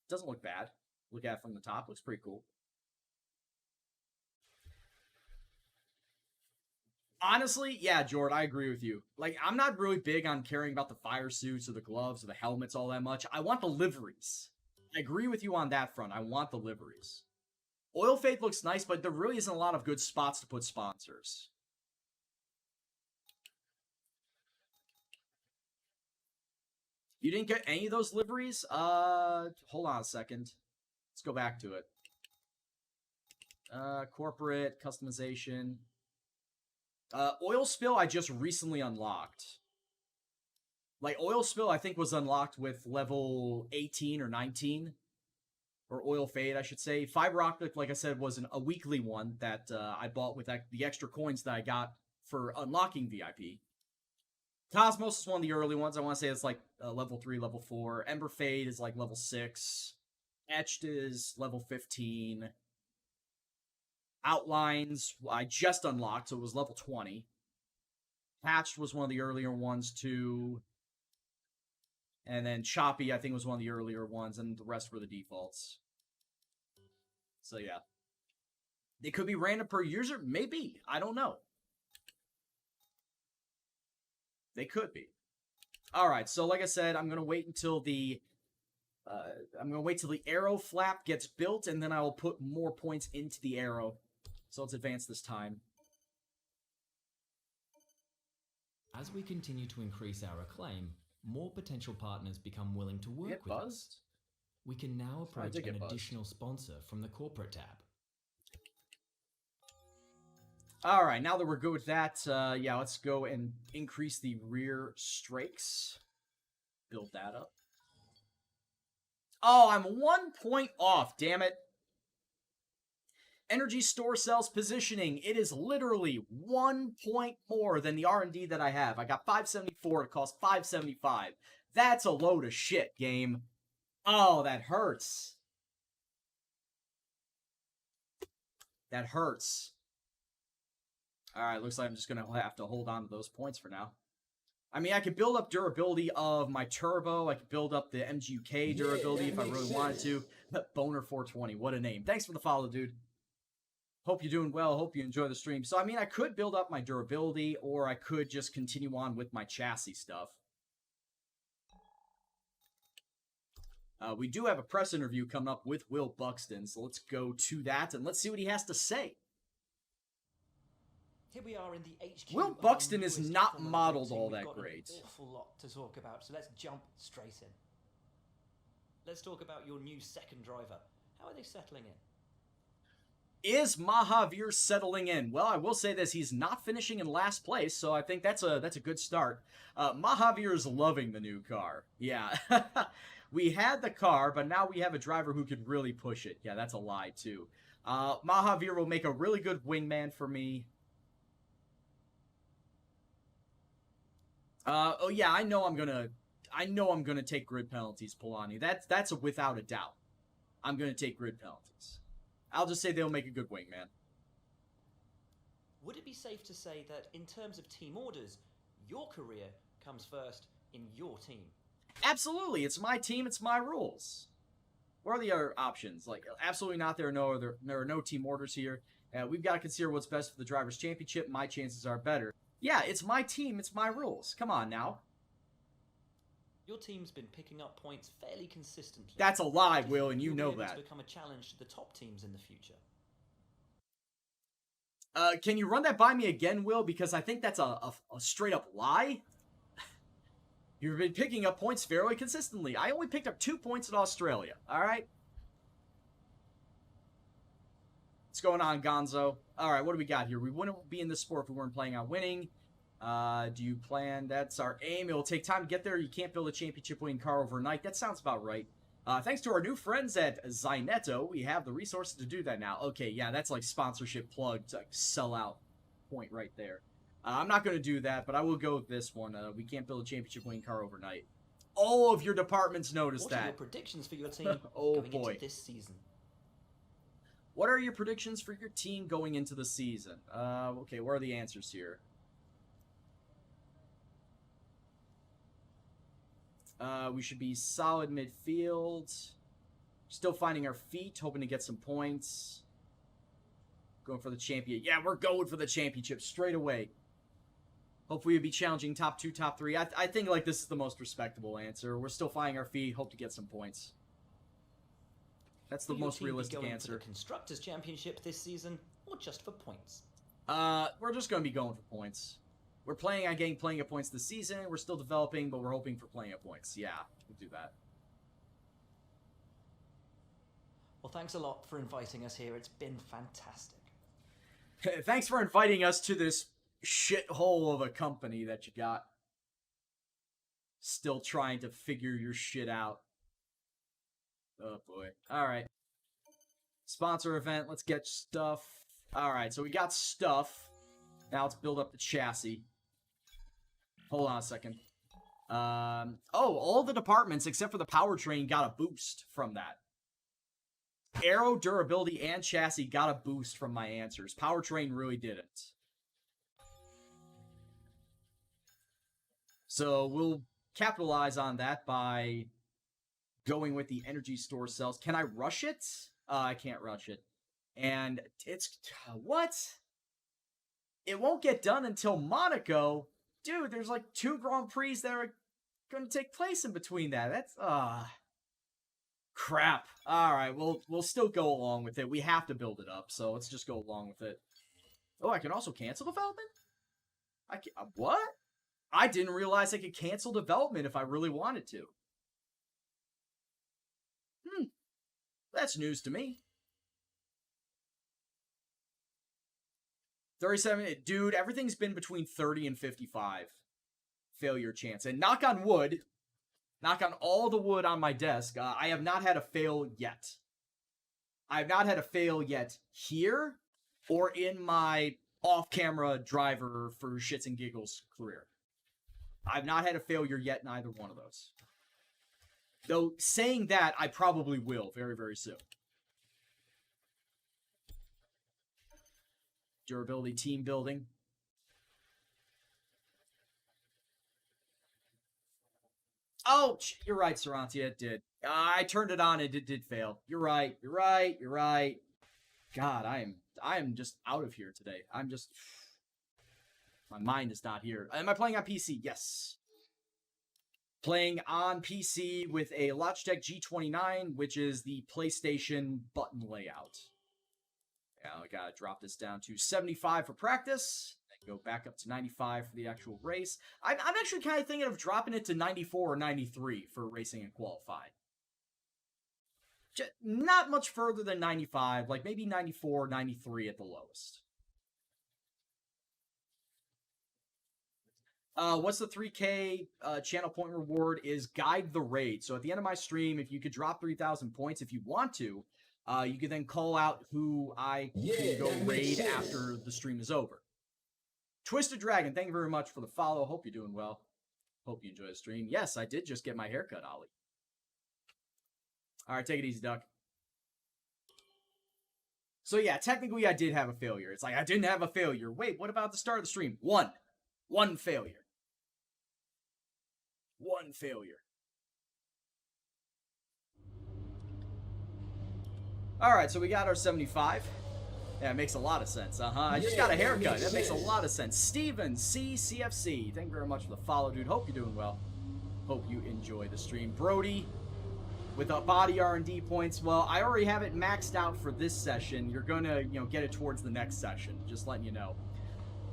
Doesn't look bad. Look at it from the top. Looks pretty cool. Honestly, yeah, Jord, I agree with you. Like, I'm not really big on caring about the fire suits or the gloves or the helmets all that much. I want the liveries. I agree with you on that front. I want the liveries. Oil Fade looks nice, but there really isn't a lot of good spots to put sponsors. You didn't get any of those liveries? Hold on a second. Let's go back to it. Corporate, customization. Oil Spill I just recently unlocked. Like, Oil Spill I think was unlocked with level 18 or 19. Or Oil Fade, I should say. Fiber Optic, like I said, was a weekly one that I bought with the extra coins that I got for unlocking VIP. Cosmos is one of the early ones. I want to say it's like level 3, level 4. Ember Fade is like level 6. Etched is level 15. Outlines, I just unlocked, so it was level 20. Patched was one of the earlier ones, too. And then Choppy, I think, was one of the earlier ones, and the rest were the defaults. So, yeah. They could be random per user? Maybe. I don't know. They could be. Alright, so like I said, I'm going to wait until the arrow flap gets built, and then I will put more points into the arrow. So let's advance this time. As we continue to increase our acclaim, more potential partners become willing to work with us. We can now approach an additional sponsor from the corporate tab. Alright, now that we're good with that, yeah, let's go and increase the rear strakes. Build that up. Oh, I'm 1 point off, damn it. Energy store cells positioning. It is literally 1 point more than the R&D that I have. I got 574, it costs 575. That's a load of shit, game. Oh, that hurts. That hurts. Alright, looks like I'm just going to have to hold on to those points for now. I mean, I could build up durability of my turbo. I could build up the MGUK durability if I really wanted to. Boner 420, what a name. Thanks for the follow, dude. Hope you're doing well. Hope you enjoy the stream. So, I mean, I could build up my durability, or I could just continue on with my chassis stuff. We do have a press interview coming up with Will Buxton, so let's go to that, and let's see what he has to say. Here we are in the HQ. Will Buxton is not modeled all that great. An awful lot to talk about, so let's jump straight in. Let's talk about your new second driver. How are they settling in? Is Mahavir settling in? Well, I will say this, he's not finishing in last place, so I think that's a good start. Mahavir is loving the new car. Yeah. We had the car, but now we have a driver who could really push it. Yeah, that's a lie, too. Mahavir will make a really good wingman for me. Oh yeah, I know I'm gonna take grid penalties, Polani. That's a without a doubt. I'm gonna take grid penalties. I'll just say they'll make a good wingman. Would it be safe to say that in terms of team orders, your career comes first in your team? Absolutely, it's my team, it's my rules. What are the other options? Like, absolutely not. There are no team orders here. We've got to consider what's best for the Drivers' Championship. My chances are better. Yeah, it's my team, it's my rules. Come on now. Your team's been picking up points fairly consistently. That's a lie, Do you Will, think and you you'll know be able that. to become a challenge to the top teams in the future? Can you run that by me again, Will? Because I think that's a straight up lie. You've been picking up points fairly consistently. I only picked up 2 points in Australia. All right. What's going on, Gonzo? All right, what do we got here? We wouldn't be in this sport if we weren't planning on winning. Do you plan? That's our aim. It will take time to get there. You can't build a championship-winning car overnight. That sounds about right. Thanks to our new friends at Zyneto, we have the resources to do that now. Okay, yeah, that's like sponsorship plug to like sell out point right there. I'm not going to do that, but I will go with this one. We can't build a championship-winning car overnight. All of your departments noticed What are your that. predictions for your team Oh, going boy. into this season? What are your predictions for your team going into the season? Okay, what are the answers here? We should be solid midfield. Still finding our feet, hoping to get some points. Going for the champion. Yeah, we're going for the championship straight away. Hopefully we'll be challenging top 2, top 3. I think like this is the most respectable answer. We're still finding our feet, hope to get some points. That's the Will your most team be realistic going answer. for the Constructors' Championship this season, or just for points? We're just going to be going for points. We're planning on getting plenty of points this season. We're still developing, but we're hoping for plenty of points. Yeah, we'll do that. Well, thanks a lot for inviting us here. It's been fantastic. Thanks for inviting us to this shithole of a company that you got. Still trying to figure your shit out. Oh boy. Alright. Sponsor event. Let's get stuff. Alright, so we got stuff. Now let's build up the chassis. Hold on a second. All the departments except for the powertrain got a boost from that. Aero, durability, and chassis got a boost from my answers. Powertrain really didn't. So we'll capitalize on that by going with the energy store cells. Can I rush it? I can't rush it. And it's... What? It won't get done until Monaco. Dude, there's like 2 Grand Prix that are going to take place in between that. That's... Crap. Alright, we'll still go along with it. We have to build it up, so let's just go along with it. Oh, I can also cancel development? I can... What? I didn't realize I could cancel development if I really wanted to. That's news to me. 37, dude, everything's been between 30 and 55 failure chance. And knock on wood, knock on all the wood on my desk, I have not had a fail yet. I have not had a fail yet here or in my off-camera driver for shits and giggles career. I've not had a failure yet in either one of those. Though, saying that, I probably will very, very soon. Durability, team building. Oh, you're right, Sarantia, it did. I turned it on and it did fail. You're right, you're right, you're right. God, I am just out of here today. I'm just... My mind is not here. Am I playing on PC? Yes. Playing on PC with a Logitech G29, which is the PlayStation button layout. Yeah, I gotta drop this down to 75 for practice, then go back up to 95 for the actual race. I'm actually kind of thinking of dropping it to 94 or 93 for racing and qualified. Just not much further than 95, like maybe 94, 93 at the lowest. What's the 3K channel point reward is guide the raid. So at the end of my stream, if you could drop 3,000 points if you want to, you could then call out who I can go raid after the stream is over. Twisted Dragon, thank you very much for the follow. Hope you're doing well. Hope you enjoy the stream. Yes, I did just get my haircut, Ollie. Alright, take it easy, Duck. So yeah, technically I did have a failure. It's like, I didn't have a failure. Wait, what about the start of the stream? One failure. One failure. Alright, so we got our 75. Yeah, it makes a lot of sense. I just got a haircut. That makes a lot of sense. Steven C. CFC, thank you very much for the follow, dude. Hope you're doing well. Hope you enjoy the stream. Brody, with body R&D points, well, I already have it maxed out for this session. You're gonna, get it towards the next session. Just letting you know.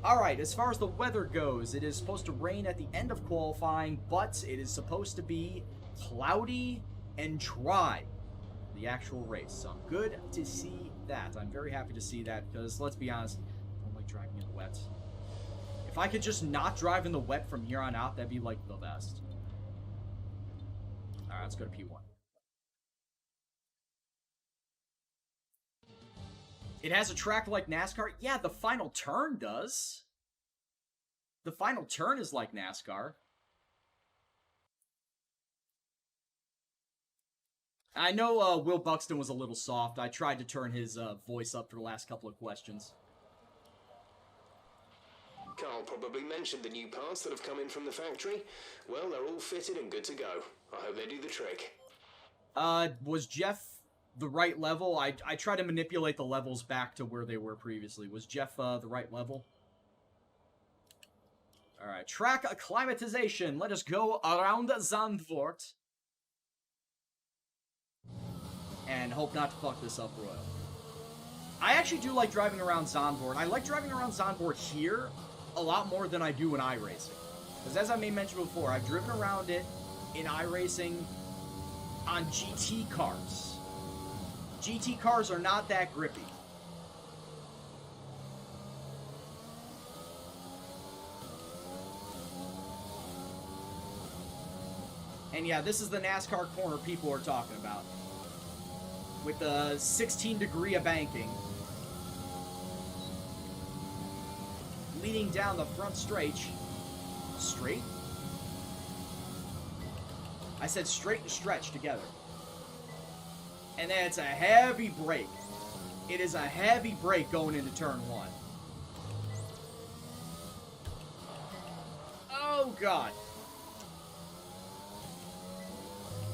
Alright, as far as the weather goes, it is supposed to rain at the end of qualifying, but it is supposed to be cloudy and dry the actual race. So good to see that. I'm very happy to see that, because let's be honest, I don't like driving in the wet. If I could just not drive in the wet from here on out, that'd be like the best. Alright, let's go to P1. It has a track like NASCAR? Yeah, the final turn does. The final turn is like NASCAR. I know Will Buxton was a little soft. I tried to turn his voice up for the last couple of questions. Carl probably mentioned the new parts that have come in from the factory. Well, they're all fitted and good to go. I hope they do the trick. Was Jeff the right level? I tried to manipulate the levels back to where they were previously. Was Jeff the right level? Alright, track acclimatization. Let us go around Zandvoort. And hope not to fuck this up royal. I actually do like driving around Zandvoort. I like driving around Zandvoort here a lot more than I do in iRacing. Because as I may mention before, I've driven around it in iRacing on GT cars. GT cars are not that grippy. And yeah, this is the NASCAR corner people are talking about. With the 16-degree of banking. Leading down the front straight. Straight? I said straight and stretch together. And then it's a heavy brake. It is a heavy brake going into turn 1. Oh, God.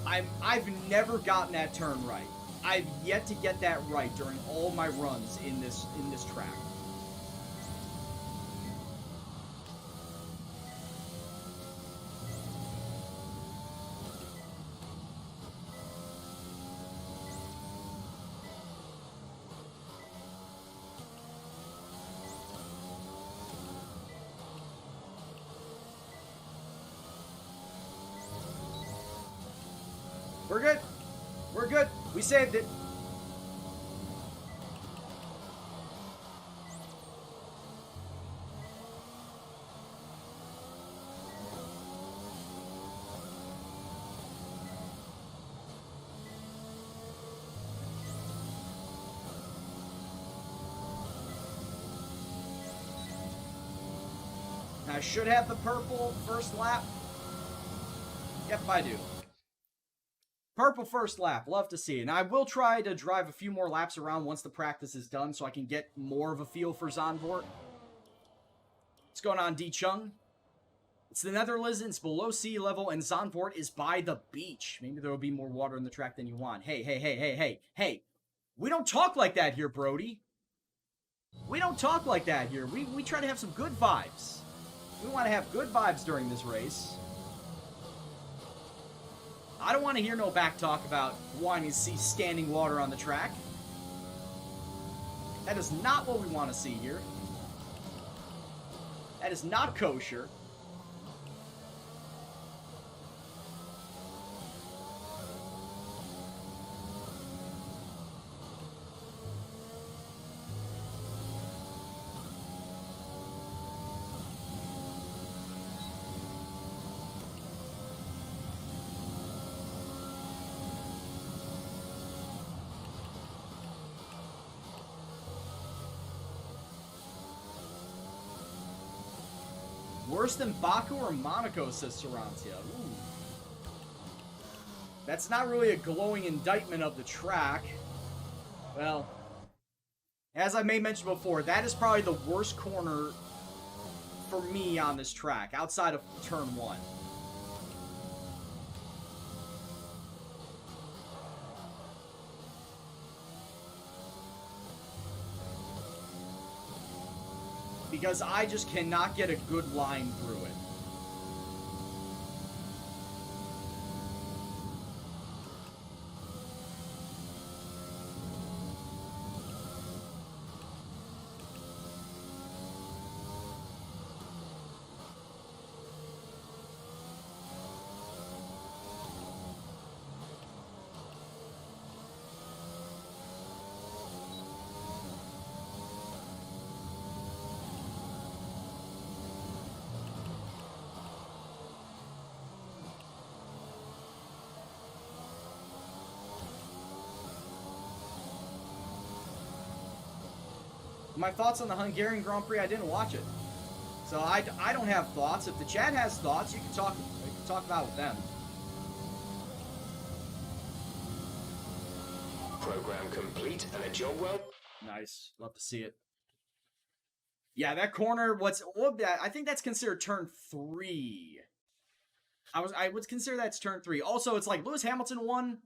I've never gotten that turn right. I've yet to get that right during all my runs in this track. We're good. We're good. We saved it. I should have the purple first lap. Yep, I do. Purple first lap, love to see it. And I will try to drive a few more laps around once the practice is done so I can get more of a feel for Zandvoort. What's going on, D. Chung? It's the Netherlands, it's below sea level, and Zandvoort is by the beach. Maybe there will be more water in the track than you want. Hey. We don't talk like that here, Brody. We don't talk like that here. We try to have some good vibes. We want to have good vibes during this race. I don't want to hear no back talk about wanting to see standing water on the track. That is not what we want to see here. That is not kosher. Worse than Baku or Monaco, says Sarantia. Ooh. That's not really a glowing indictment of the track. Well, as I may mention before, that is probably the worst corner for me on this track, outside of turn 1. Because I just cannot get a good line through it. my thoughts on the Hungarian Grand Prix, I didn't watch it. So I don't have thoughts. If the chat has thoughts, you can talk about with them. Program complete and a job well. Nice. Love to see it. Yeah, that corner, I think that's considered turn 3. I would consider that's turn 3. Also, it's like Lewis Hamilton won.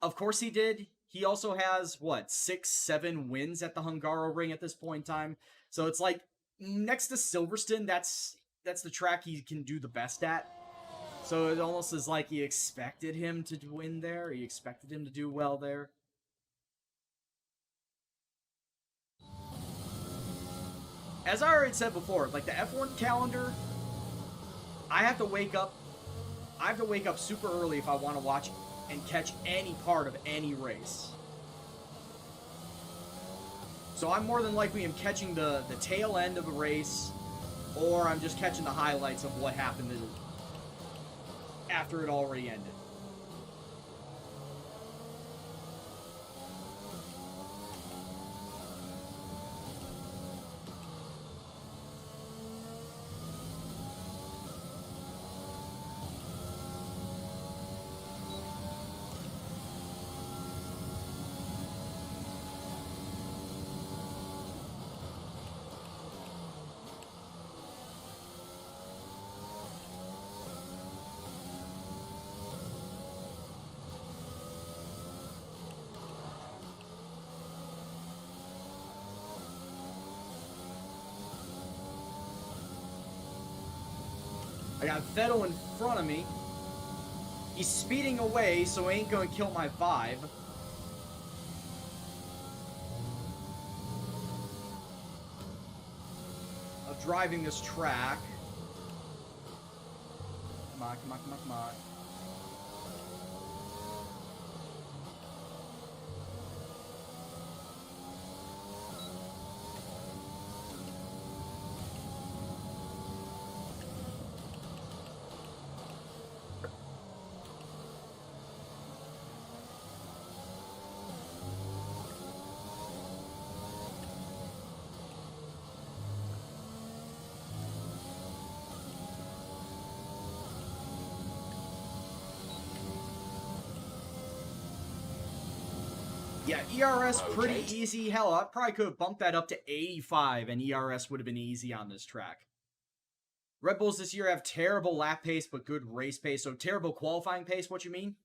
Of course he did. He also has, 6, 7 wins at the Hungaroring at this point in time. So it's like, next to Silverstone, that's the track he can do the best at. So it almost is like he expected him to win there. He expected him to do well there. As I already said before, like the F1 calendar, I have to wake up super early if I want to watch and catch any part of any race. So I'm more than likely am catching the tail end of a race, or I'm just catching the highlights of what happened after it already ended. I got Vettel in front of me. He's speeding away, so he ain't gonna kill my vibe. Of driving this track. Come on, come on, come on, come on. Yeah, ERS pretty easy. Hell, I probably could have bumped that up to 85 and ERS would have been easy on this track. Red Bulls this year have terrible lap pace but good race pace. So terrible qualifying pace, what you mean?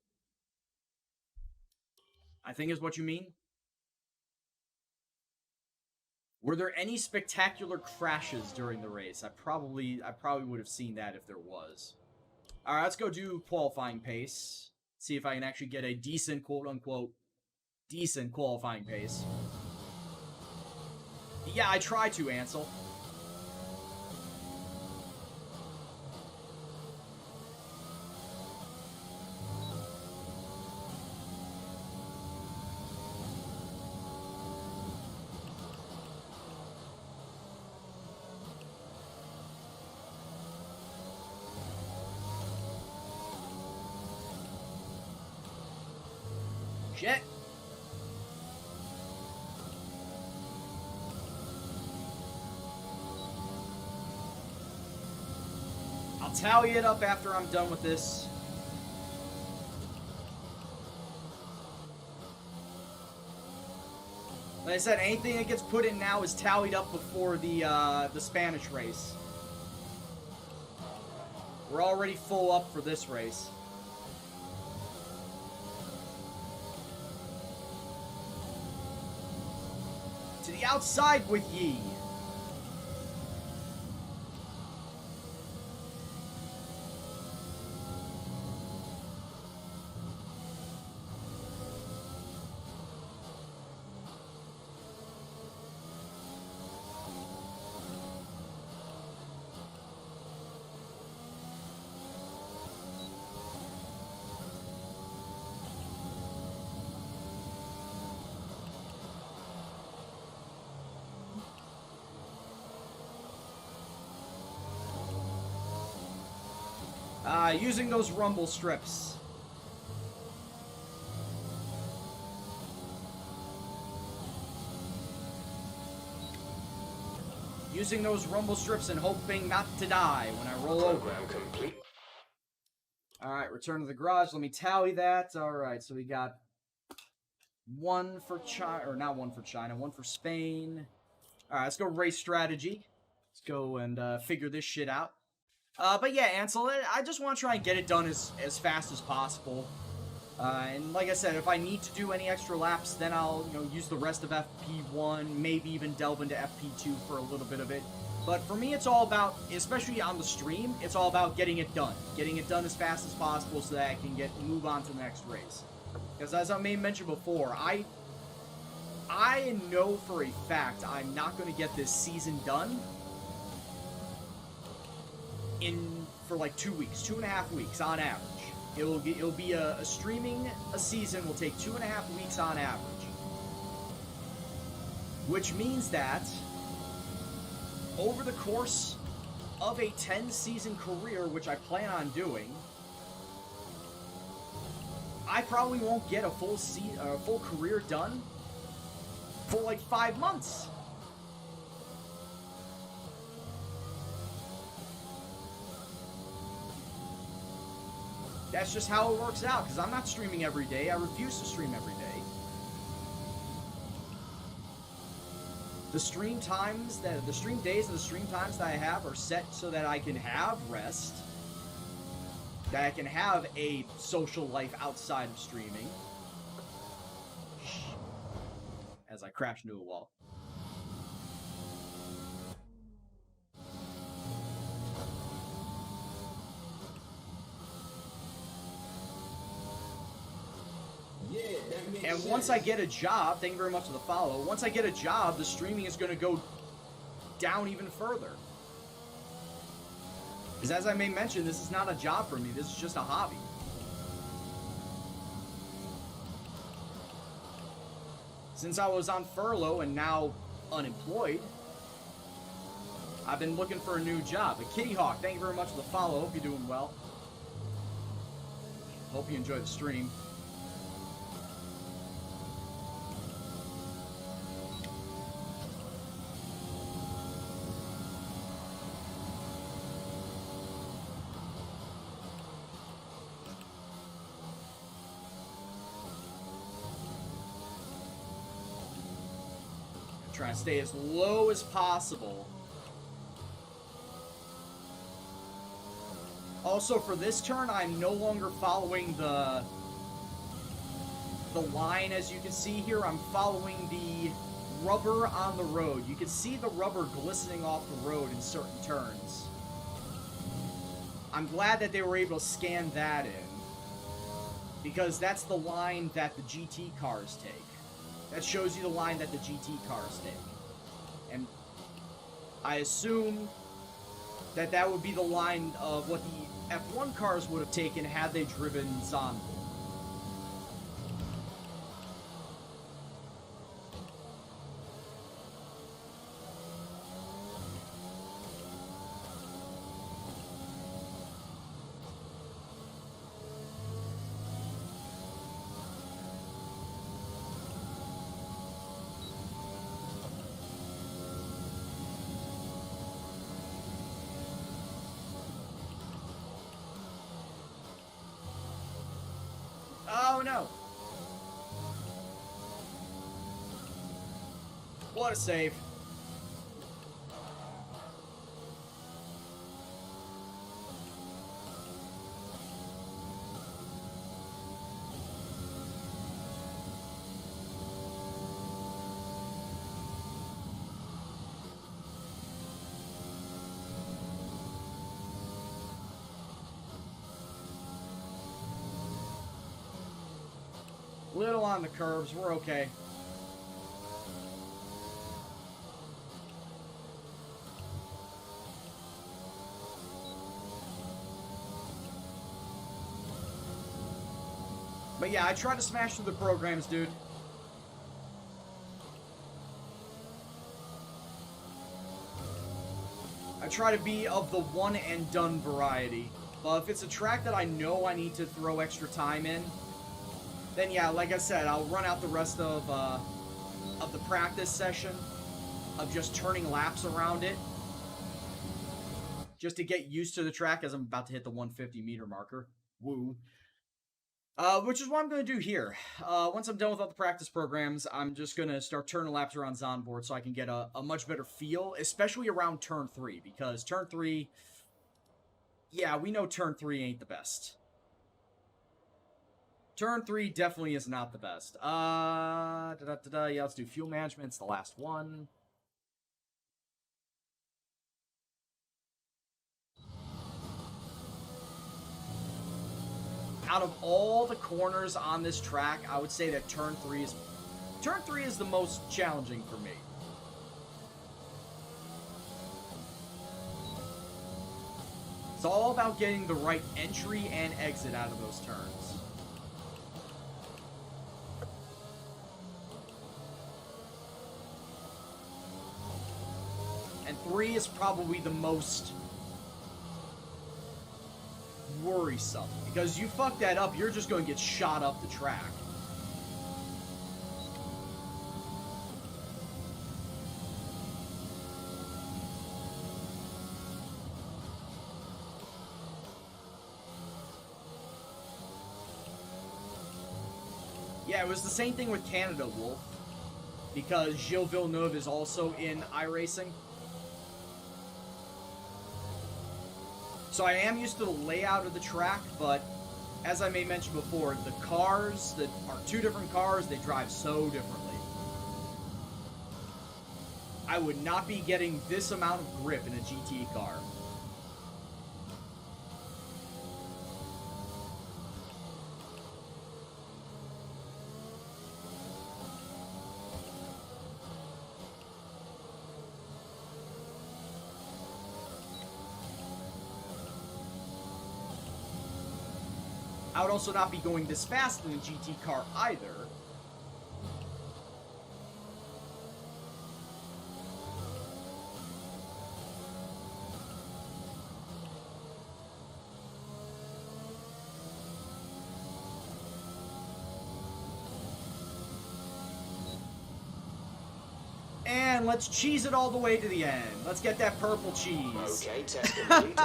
I think is what you mean. Were there any spectacular crashes during the race? I probably would have seen that if there was. Alright, let's go do qualifying pace. See if I can actually get a decent, quote-unquote, decent qualifying pace. Yeah, I tried to, Ansel. Shit. I'll tally it up after I'm done with this. Like I said, anything that gets put in now is tallied up before the Spanish race. We're already full up for this race. To the outside with ye. Using those rumble strips. using those rumble strips and hoping not to die when I roll over. Program complete. Alright, return to the garage. Let me tally that. Alright, so we got one for China, or not one for China, one for Spain. Alright, let's go race strategy. Let's go and figure this shit out. But yeah, Ansel, I just want to try and get it done as fast as possible. And like I said, if I need to do any extra laps, then I'll use the rest of FP1, maybe even delve into FP2 for a little bit of it. But for me, it's all about, especially on the stream, it's all about getting it done. Getting it done as fast as possible so that I can move on to the next race. Because as I may have mentioned before, I know for a fact I'm not going to get this season done for like 2 weeks, 2.5 weeks on average. It'll be streaming a season will take 2.5 weeks on average. Which means that over the course of a 10-season career, which I plan on doing, I probably won't get a full career done for like 5 months. That's just how it works out, because I'm not streaming every day. I refuse to stream every day. The stream days and the stream times that I have are set so that I can have rest, that I can have a social life outside of streaming. As I crash into a wall. And once I get a job, thank you very much for the follow, once I get a job, the streaming is going to go down even further. Because as I may mention, this is not a job for me, this is just a hobby. Since I was on furlough and now unemployed, I've been looking for a new job. But Kitty Hawk, thank you very much for the follow, hope you're doing well. Hope you enjoy the stream. Trying to stay as low as possible. Also, for this turn, I'm no longer following the line, as you can see here. I'm following the rubber on the road. You can see the rubber glistening off the road in certain turns. I'm glad that they were able to scan that in, because that's the line that the GT cars take. That shows you the line that the GT cars take. And I assume that that would be the line of what the F1 cars would have taken had they driven Zandvoort. Oh no! What a save. Little on the curves, we're okay. But yeah, I try to smash through the programs, dude. I try to be of the one and done variety. But if it's a track that I know I need to throw extra time in, then yeah, like I said, I'll run out the rest of the practice session. of just turning laps around it, just to get used to the track as I'm about to hit the 150 meter marker. Woo. Which is what I'm going to do here. Once I'm done with all the practice programs, I'm just going to start turning laps around Zandvoort so I can get a much better feel, especially around turn 3, because turn 3, yeah, we know turn 3 ain't the best. Turn 3 definitely is not the best. Yeah, let's do fuel management. It's the last one. Out of all the corners on this track, I would say that turn 3 is the most challenging for me. It's all about getting the right entry and exit out of those turns. And 3 is probably the most worrisome, because you fuck that up, you're just going to get shot up the track. Yeah, it was the same thing with Canada, Wolf, because Gilles Villeneuve is also in iRacing. So I am used to the layout of the track, but as I may mention before, the cars that are two different cars, they drive so differently. I would not be getting this amount of grip in a GT car. I would also not be going this fast in a GT car either. And let's cheese it all the way to the end. Let's get that purple cheese. Okay, test complete.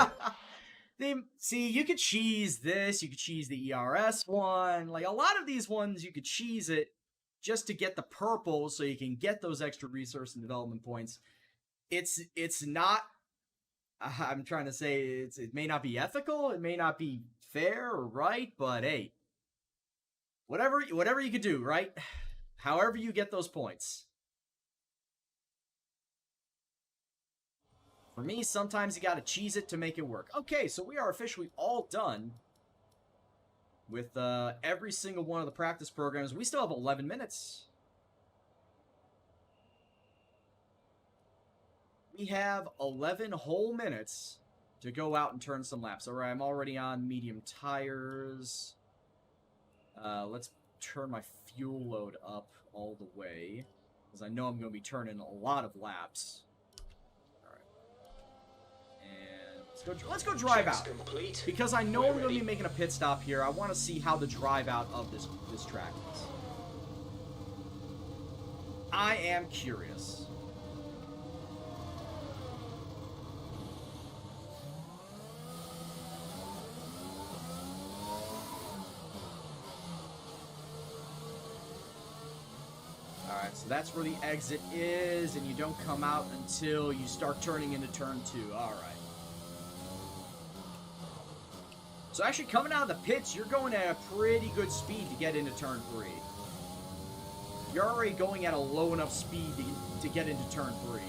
See, you could cheese this, you could cheese the ERS one. Like, a lot of these ones, you could cheese it just to get the purple so you can get those extra resource and development points. It's not, I'm trying to say, it may not be ethical, it may not be fair or right, but hey, whatever you could do, right? However you get those points. For me, sometimes you gotta cheese it to make it work. Okay, so we are officially all done with every single one of the practice programs. We still have 11 minutes. We have 11 whole minutes to go out and turn some laps. Alright, I'm already on medium tires. Let's turn my fuel load up all the way, because I know I'm going to be turning a lot of laps. Let's go drive out, because I know I'm going to be making a pit stop here. I want to see how the drive out of this track is. I am curious. Alright, so that's where the exit is, and you don't come out until you start turning into turn 2. Alright. So actually, coming out of the pits, you're going at a pretty good speed to get into turn 3. You're already going at a low enough speed to get into turn 3.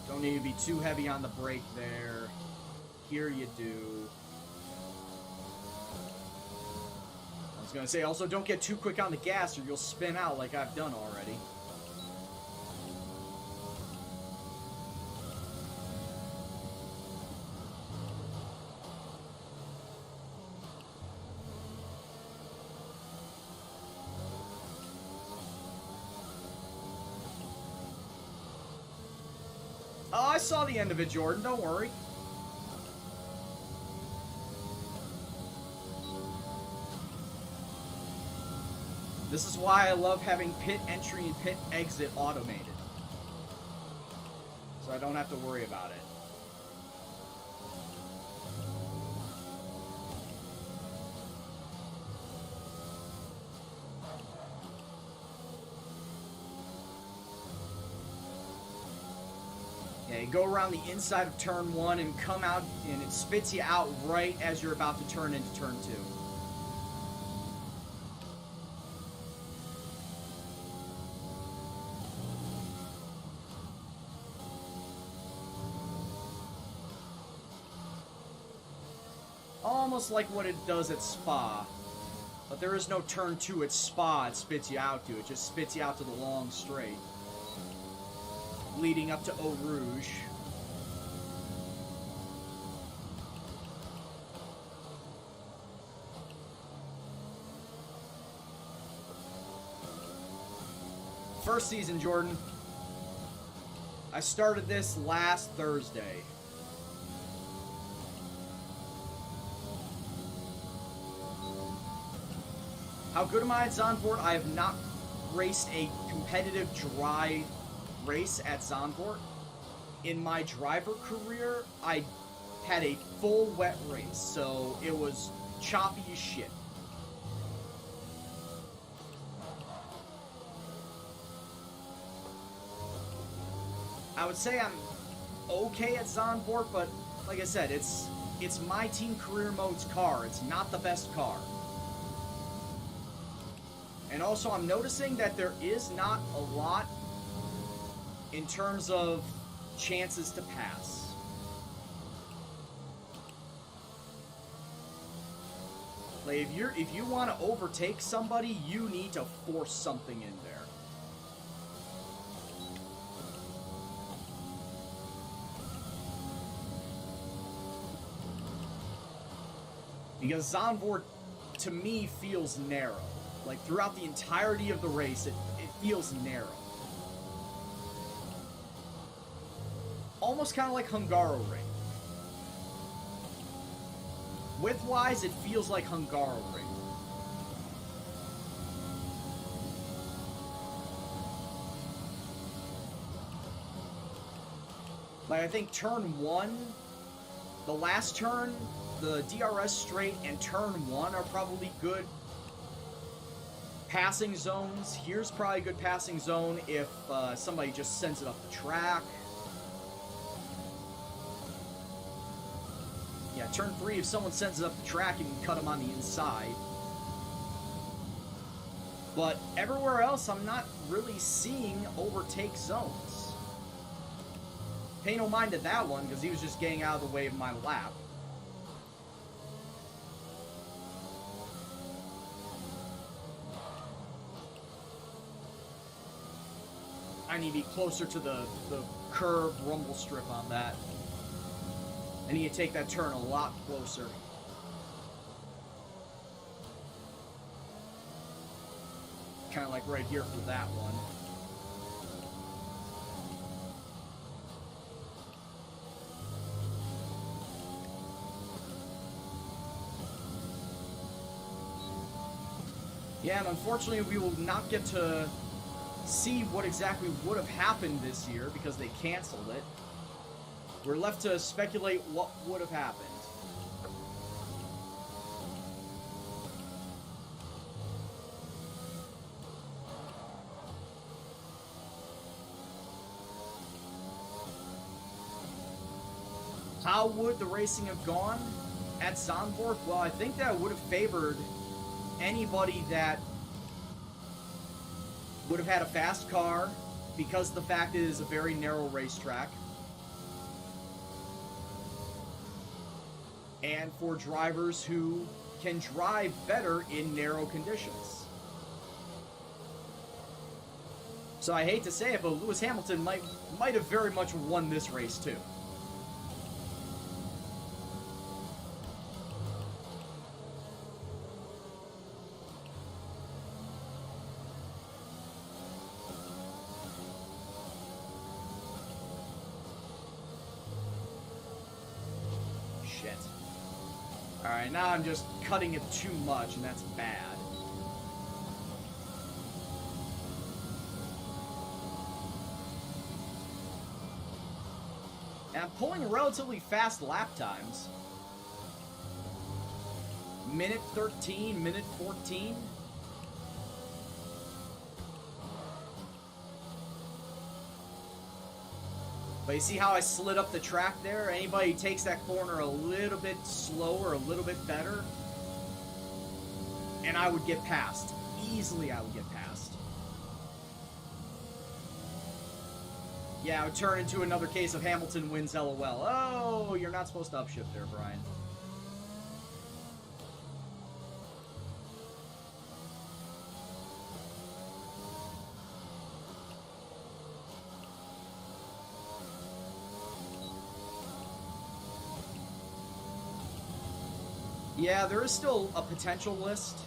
Don't need to be too heavy on the brake there. Here you do. I was gonna say, also don't get too quick on the gas or you'll spin out like I've done already. Oh, I saw the end of it, Jordan. Don't worry. This is why I love having pit entry and pit exit automated. So I don't have to worry about it. Yeah, you go around the inside of turn 1 and come out, and it spits you out right as you're about to turn into turn 2. Almost like what it does at Spa. But there is no turn 2 at Spa it spits you out to. It just spits you out to the long straight, leading up to Eau Rouge. First season, Jordan. I started this last Thursday. How good am I at Zandvoort? I have not raced a competitive dry race at Zandvoort. In my driver career, I had a full wet race, so it was choppy as shit. I would say I'm okay at Zandvoort, but like I said, it's my Team Career Mode's car. It's not the best car. And also, I'm noticing that there is not a lot in terms of chances to pass. Like, if you want to overtake somebody, you need to force something in there. Because Zandvoort, to me, feels narrow. Like, throughout the entirety of the race, it feels narrow. Almost kind of like Hungaroring. Width-wise, it feels like Hungaroring. Like, I think turn 1, the last turn, the DRS straight and turn 1 are probably good passing zones. Here's probably a good passing zone if somebody just sends it up the track. Yeah, turn 3, if someone sends it up the track, you can cut them on the inside. But everywhere else, I'm not really seeing overtake zones. Pay no mind to that one, because he was just getting out of the way of my lap. I need to be closer to the curb rumble strip on that. I need to take that turn a lot closer. Kind of like right here for that one. Yeah, and unfortunately we will not get to see what exactly would have happened this year because they canceled it. We're left to speculate what would have happened. How would the racing have gone at Zandvoort? Well, I think that would have favored anybody that would have had a fast car, because the fact it is a very narrow racetrack, and for drivers who can drive better in narrow conditions. So I hate to say it, but Lewis Hamilton might have very much won this race too. Alright, now I'm just cutting it too much, and that's bad. And I'm pulling relatively fast lap times. Minute 13, minute 14. But you see how I slid up the track there? Anybody who takes that corner a little bit slower, a little bit better, and I would get past. Easily I would get past. Yeah, it would turn into another case of Hamilton wins LOL. Oh, you're not supposed to upshift there, Brian. Yeah, there is still a potential list.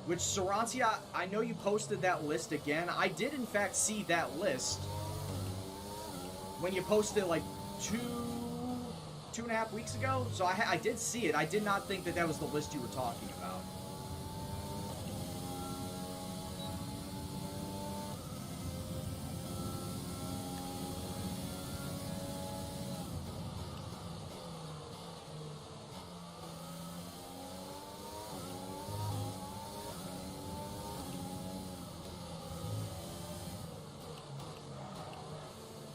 Which, Sarantia, I know you posted that list again. I did, in fact, see that list when you posted, like, two and a half weeks ago. So I did see it. I did not think that that was the list you were talking about.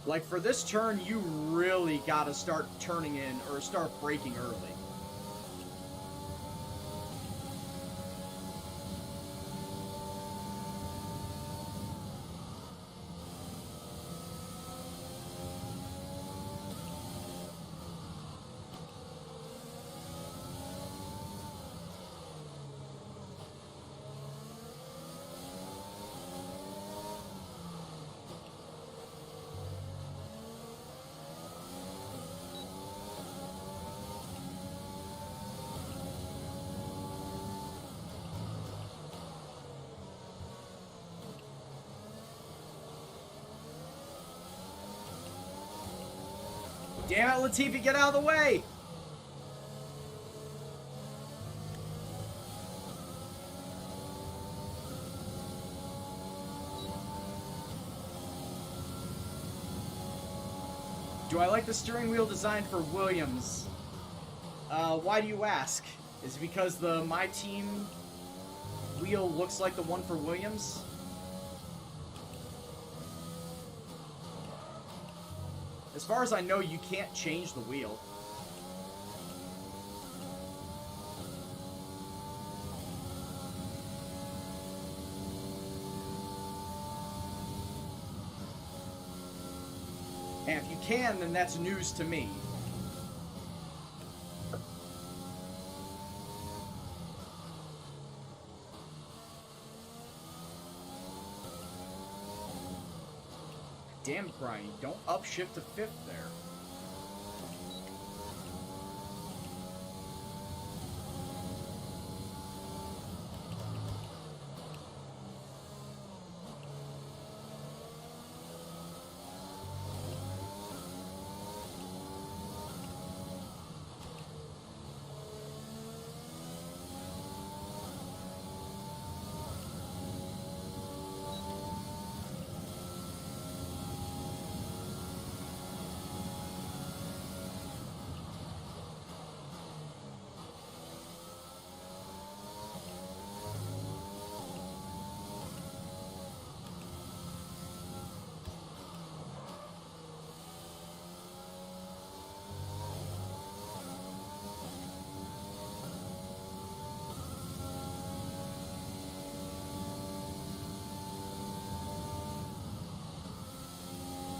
Like, for this turn, you really gotta start turning in, or start braking early. Damn it, Latifi, get out of the way! Do I like the steering wheel design for Williams? Why do you ask? Is it because the My Team wheel looks like the one for Williams? As far as I know, you can't change the wheel. And if you can, then that's news to me. Damn, Brian, don't upshift to 5th there.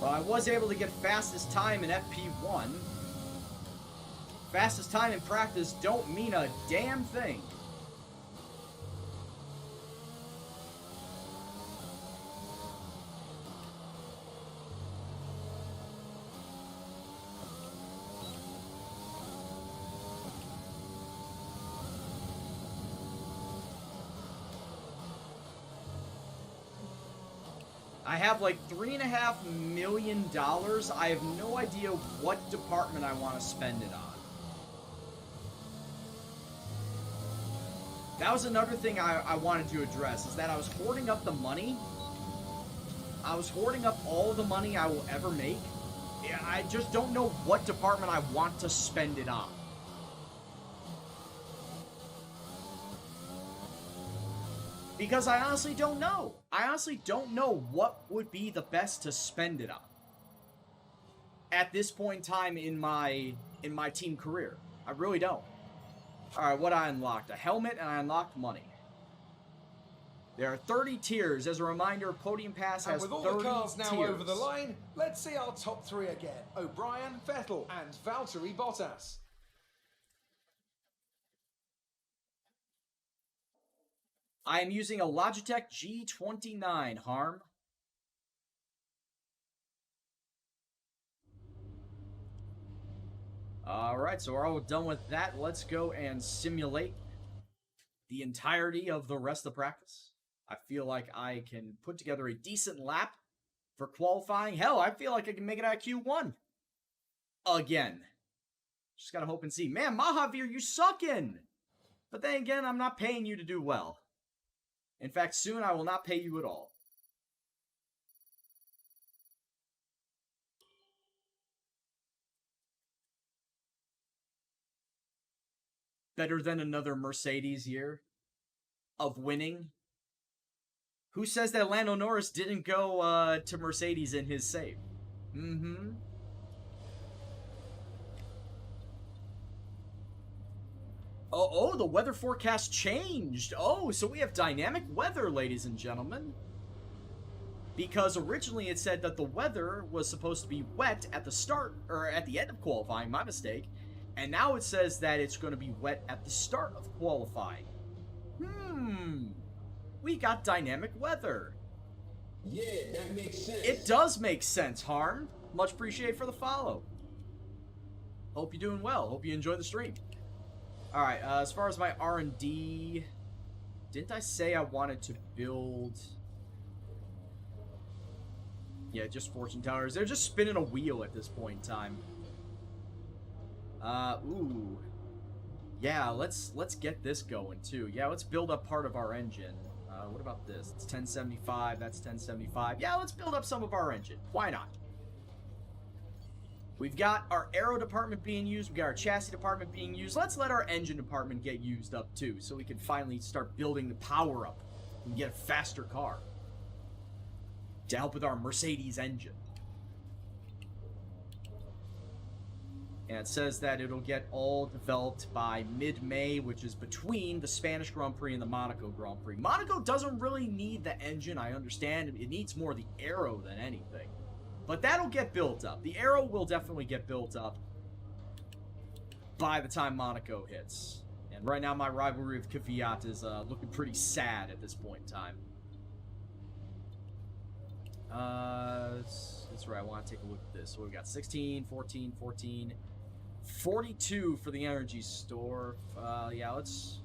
Well, I was able to get fastest time in FP1. Fastest time in practice don't mean a damn thing. I have like $3.5 million. I have no idea what department I want to spend it on. That was another thing I wanted to address, is that I was hoarding up the money. I was hoarding up all the money I will ever make I just don't know what department I want to spend it on. Because I honestly don't know. I honestly don't know what would be the best to spend it on at this point in time in my team career. I really don't. Alright, what I unlocked? A helmet, and I unlocked money. There are 30 tiers. As a reminder, Podium Pass has 30 tiers. And with all the cars now over the line, let's see our top three again. O'Brien, Vettel, and Valtteri Bottas. I am using a Logitech G29, Harm. Alright, so we're all done with that. Let's go and simulate the entirety of the rest of the practice. I feel like I can put together a decent lap for qualifying. Hell, I feel like I can make it out of Q1. Again. Just gotta hope and see. Man, Mahavir, you suckin'! But then again, I'm not paying you to do well. In fact, soon I will not pay you at all. Better than another Mercedes year of winning. Who says that Lando Norris didn't go to Mercedes in his save? Mm-hmm. Oh, the weather forecast changed. Oh, so we have dynamic weather, ladies and gentlemen. Because originally it said that the weather was supposed to be wet at the start, or at the end of qualifying, my mistake. And now it says that it's going to be wet at the start of qualifying. We got dynamic weather. Yeah, that makes sense. It does make sense, Harm. Much appreciated for the follow. Hope you're doing well. Hope you enjoy the stream. Alright, as far as my R&D... Didn't I say I wanted to build... Yeah, just fortune tellers. They're just spinning a wheel at this point in time. Ooh. Yeah, let's get this going, too. Yeah, let's build up part of our engine. What about this? It's 1075, that's 1075. Yeah, let's build up some of our engine. Why not? We've got our aero department being used. We've got our chassis department being used. Let's let our engine department get used up, too, so we can finally start building the power up and get a faster car to help with our Mercedes engine. And it says that it'll get all developed by mid-May, which is between the Spanish Grand Prix and the Monaco Grand Prix. Monaco doesn't really need the engine, I understand. It needs more the aero than anything. But that'll get built up. The aero will definitely get built up by the time Monaco hits. And right now my rivalry with Kvyat is looking pretty sad at this point in time. That's right, I want to take a look at this. So we've got 16, 14, 14... 42 for the energy store. Yeah, let's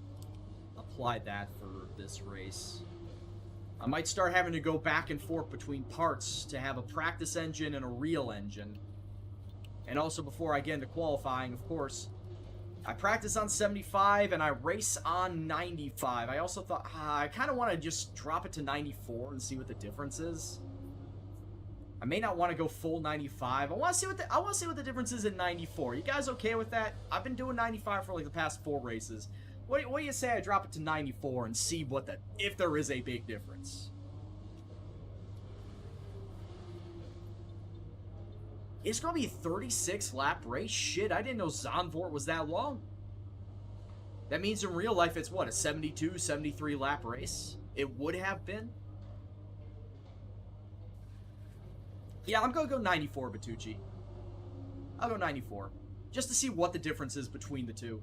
apply that for this race. I might start having to go back and forth between parts to have a practice engine and a real engine. And also before I get into qualifying, of course, I practice on 75 and I race on 95. I also thought, I kind of want to just drop it to 94 and see what the difference is. I may not want to go full 95. I want to see what the difference is in 94. You guys okay with that? I've been doing 95 for like the past 4 races. What do you say I drop it to 94 and see if there is a big difference? It's going to be a 36 lap race? Shit, I didn't know Zandvoort was that long. That means in real life it's what, a 72, 73 lap race? It would have been? Yeah, I'm going to go 94, Batucci. I'll go 94. Just to see what the difference is between the two.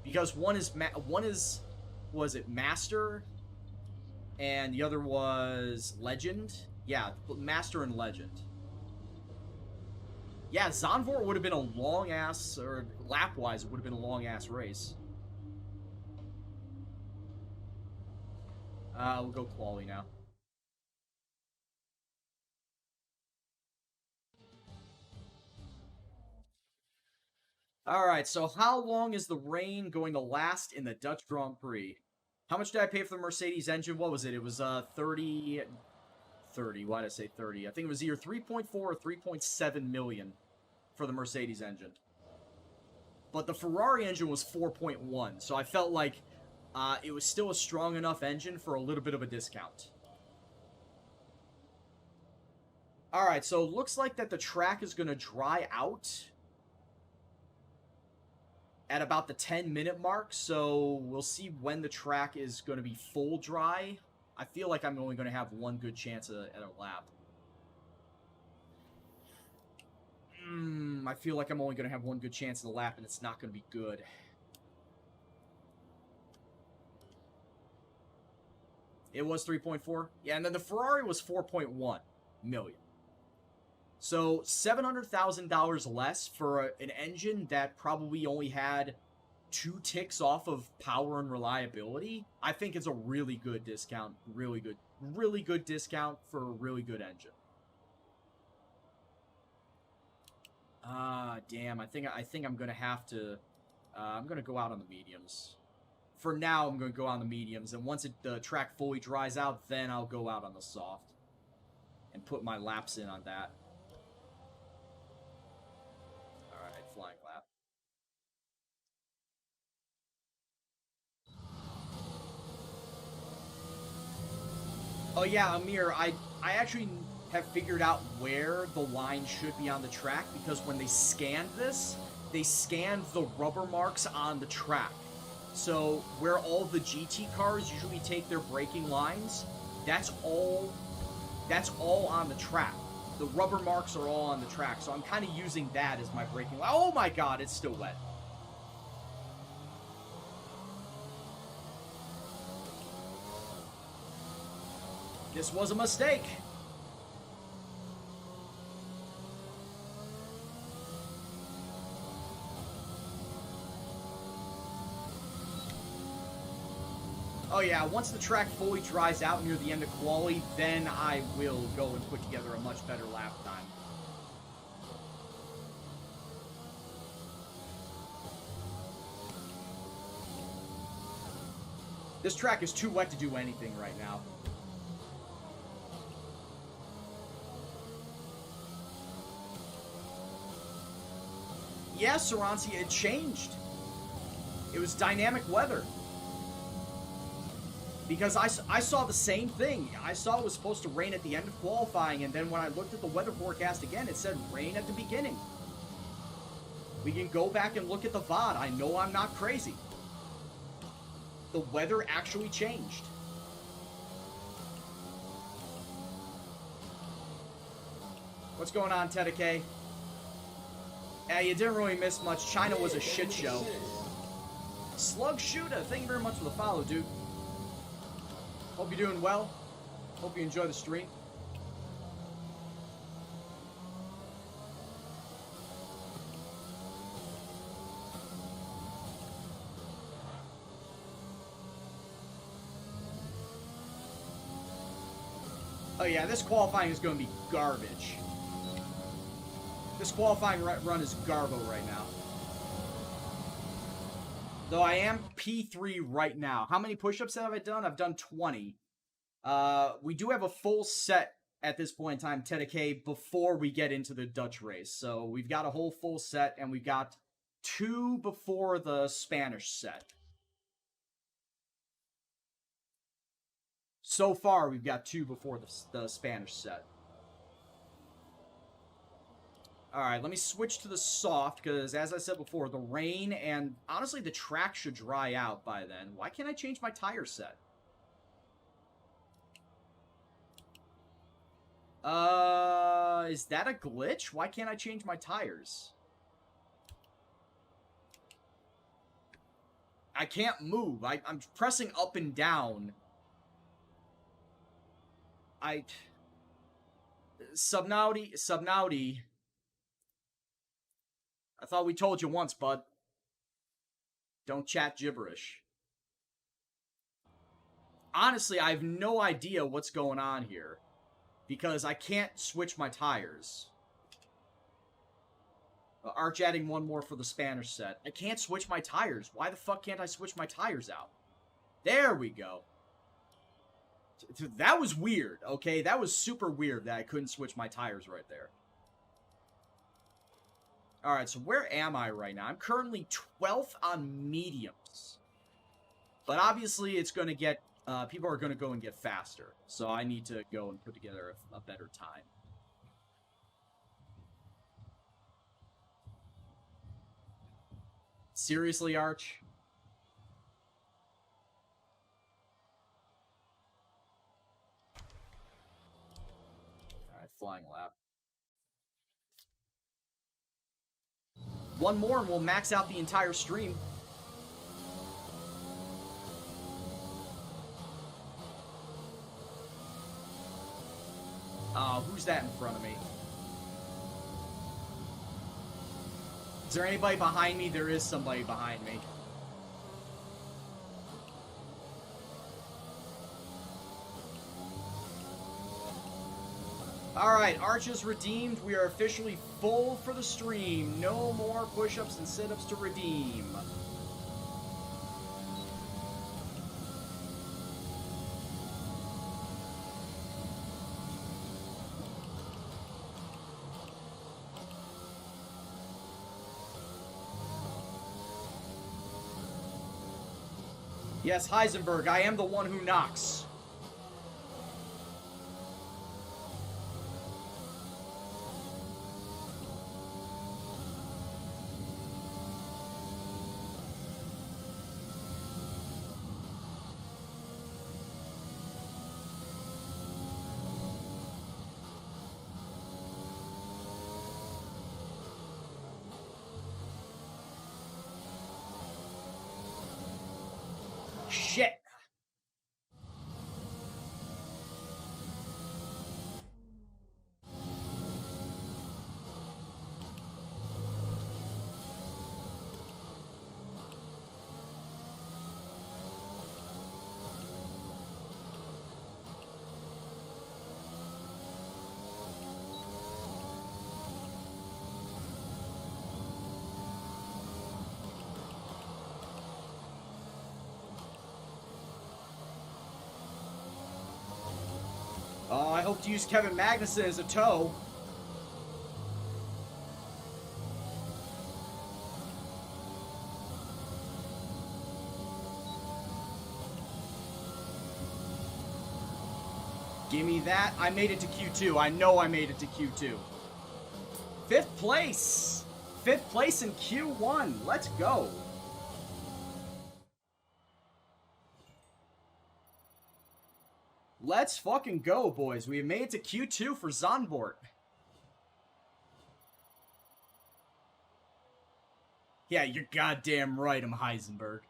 Because one is was it Master? And the other was Legend? Yeah, Master and Legend. Yeah, Zandvoort would have been a long-ass, or lap-wise, it would have been a long-ass race. We'll go quali now. Alright, so how long is the rain going to last in the Dutch Grand Prix? How much did I pay for the Mercedes engine? What was it? It was 30 30. Why did I say 30? I think it was either 3.4 or 3.7 million for the Mercedes engine. But the Ferrari engine was 4.1, so I felt like it was still a strong enough engine for a little bit of a discount. Alright, so it looks like that the track is going to dry out at about the 10-minute mark, so we'll see when the track is going to be full dry. I feel like I'm only going to have one good chance at a lap. I feel like I'm only going to have one good chance at a lap, and it's not going to be good. It was 3.4? Yeah, and then the Ferrari was 4.1 million. So $700,000 less for an engine that probably only had 2 ticks off of power and reliability. I think it's a really good discount. Really good discount for a really good engine. Damn. I think I'm gonna have to. I'm gonna go out on the mediums. For now, I'm gonna go out on the mediums, and once the track fully dries out, then I'll go out on the soft and put my laps in on that. Flying lap. Oh yeah, Amir, I actually have figured out where the line should be on the track, because when they scanned this, they scanned the rubber marks on the track. So where all the GT cars usually take their braking lines, that's all on the track. The rubber marks are all on the track, so I'm kind of using that as my braking line. Oh my god, it's still wet. This was a mistake. Oh yeah, once the track fully dries out near the end of quali, then I will go and put together a much better lap time. This track is too wet to do anything right now. Yeah, Saransi, it changed. It was dynamic weather. Because I saw the same thing. I saw it was supposed to rain at the end of qualifying, and then when I looked at the weather forecast again, it said rain at the beginning. We can go back and look at the VOD. I know I'm not crazy. The weather actually changed. What's going on, Tedake? Yeah, you didn't really miss much. China was a shit show. Slug Shooter, thank you very much for the follow, dude. Hope you're doing well. Hope you enjoy the stream. Oh yeah, this qualifying is going to be garbage. This qualifying run is garbo right now. Though I am P3 right now. How many push-ups have I done? I've done 20. We do have a full set at this point in time, Tedake, before we get into the Dutch race. So we've got a whole full set, and we've got 2 before the Spanish set. So far, we've got 2 before the Spanish set. Alright, let me switch to the soft, because as I said before, the rain and honestly the track should dry out by then. Why can't I change my tire set? Is that a glitch? Why can't I change my tires? I can't move. I'm pressing up and down. Subnauti. I thought we told you once, bud. Don't chat gibberish. Honestly, I have no idea what's going on here. Because I can't switch my tires. Arch adding 1 more for the Spanish set. I can't switch my tires. Why the fuck can't I switch my tires out? There we go. That was weird, okay? That was super weird that I couldn't switch my tires right there. Alright, so where am I right now? I'm currently 12th on mediums. But obviously it's going to get... people are going to go and get faster. So I need to go and put together a better time. Seriously, Arch? Alright, flying lap. One more and we'll max out the entire stream. Who's that in front of me? Is there anybody behind me? There is somebody behind me. Alright, Arch is redeemed. We are officially full for the stream. No more push-ups and sit-ups to redeem. Yes, Heisenberg, I am the one who knocks. Shit. Oh, I hope to use Kevin Magnussen as a tow. Give me that. I made it to Q2. I know I made it to Q2. 5th place. 5th place in Q1. Let's go. Let's fucking go, boys. We have made it to Q2 for Zandvoort. Yeah, you're goddamn right, I'm Heisenberg.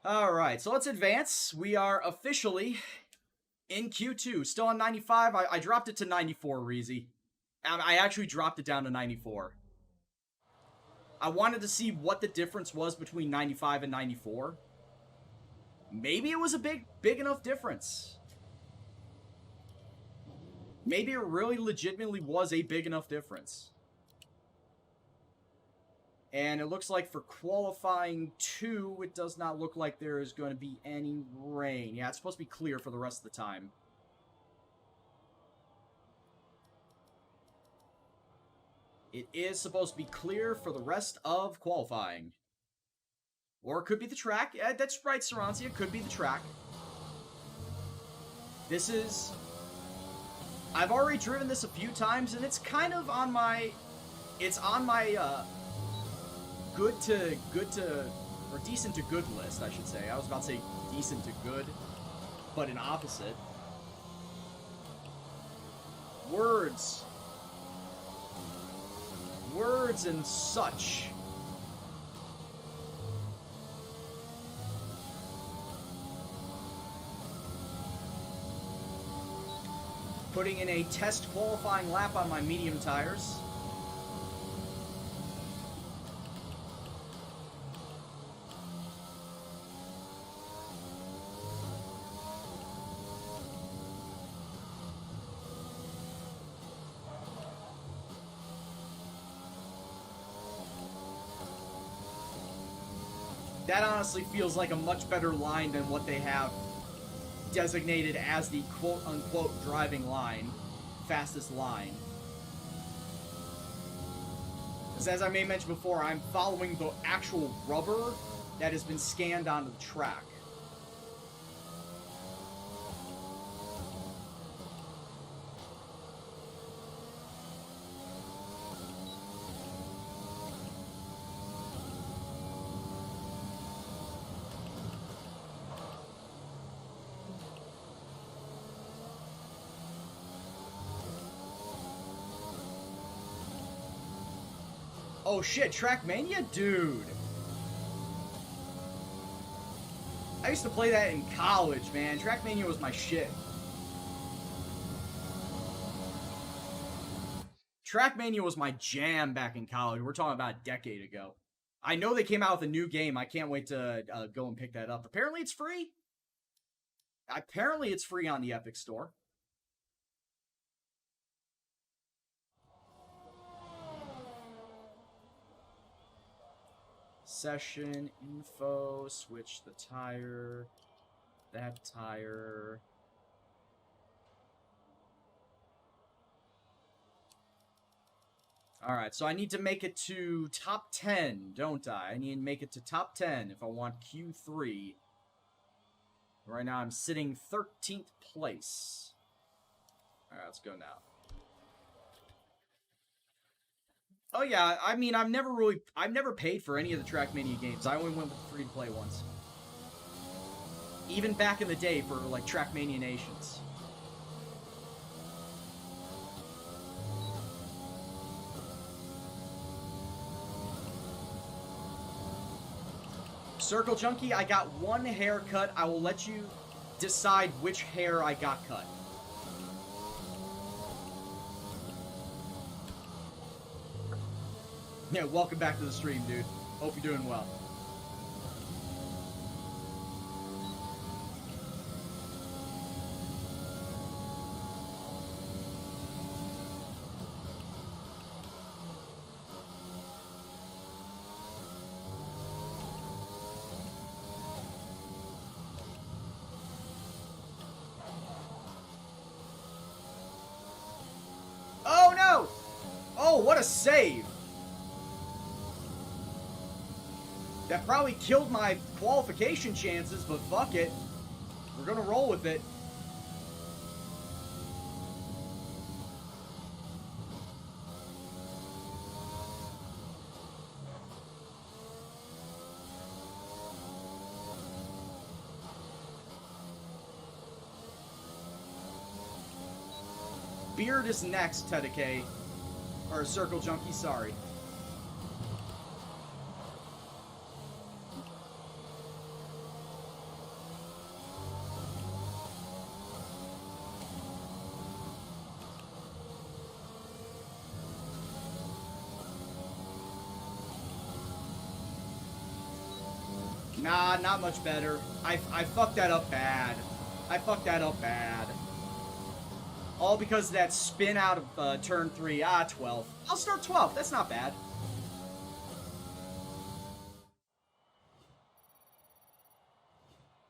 Alright, so let's advance. We are officially in Q2. Still on 95. I dropped it to 94, Reezy. I actually dropped it down to 94. I wanted to see what the difference was between 95 and 94. Maybe it was a big enough difference. Maybe it really legitimately was a big enough difference. And it looks like for qualifying 2, it does not look like there is going to be any rain. Yeah, it's supposed to be clear for the rest of the time. It is supposed to be clear for the rest of qualifying. Or it could be the track. Yeah, that's right, Saransi. It could be the track. This is... I've already driven this a few times, and it's kind of on my... It's on my, good to... Or decent to good list, I should say. I was about to say decent to good, but an opposite. Words. Words and such. Putting in a test qualifying lap on my medium tires. That honestly feels like a much better line than what they have designated as the quote-unquote driving line, fastest line. Because as I may mention before, I'm following the actual rubber that has been scanned onto the track. Oh shit, Trackmania? Dude. I used to play that in college, man. Trackmania was my shit. Trackmania was my jam back in college. We're talking about a decade ago. I know they came out with a new game. I can't wait to go and pick that up. Apparently it's free. Apparently it's free on the Epic Store. Session, info, switch the tire, that tire. Alright, so I need to make it to top 10, don't I? I need to make it to top 10 if I want Q3. Right now I'm sitting 13th place. Alright, let's go now. Oh yeah, I mean, I've never paid for any of the Trackmania games. I only went with the free-to-play ones. Even back in the day for, like, Trackmania Nations. Circle Junkie, I got one haircut. I will let you decide which hair I got cut. Yeah, welcome back to the stream, dude. Hope you're doing well. Oh, no! Oh, what a save! That probably killed my qualification chances, but fuck it. We're gonna roll with it. Beard is next, Tedake. Or Circle Junkie, sorry. Nah, not much better. I fucked that up bad. I fucked that up bad. All because of that spin out of turn 3. 12th. I'll start 12th. That's not bad.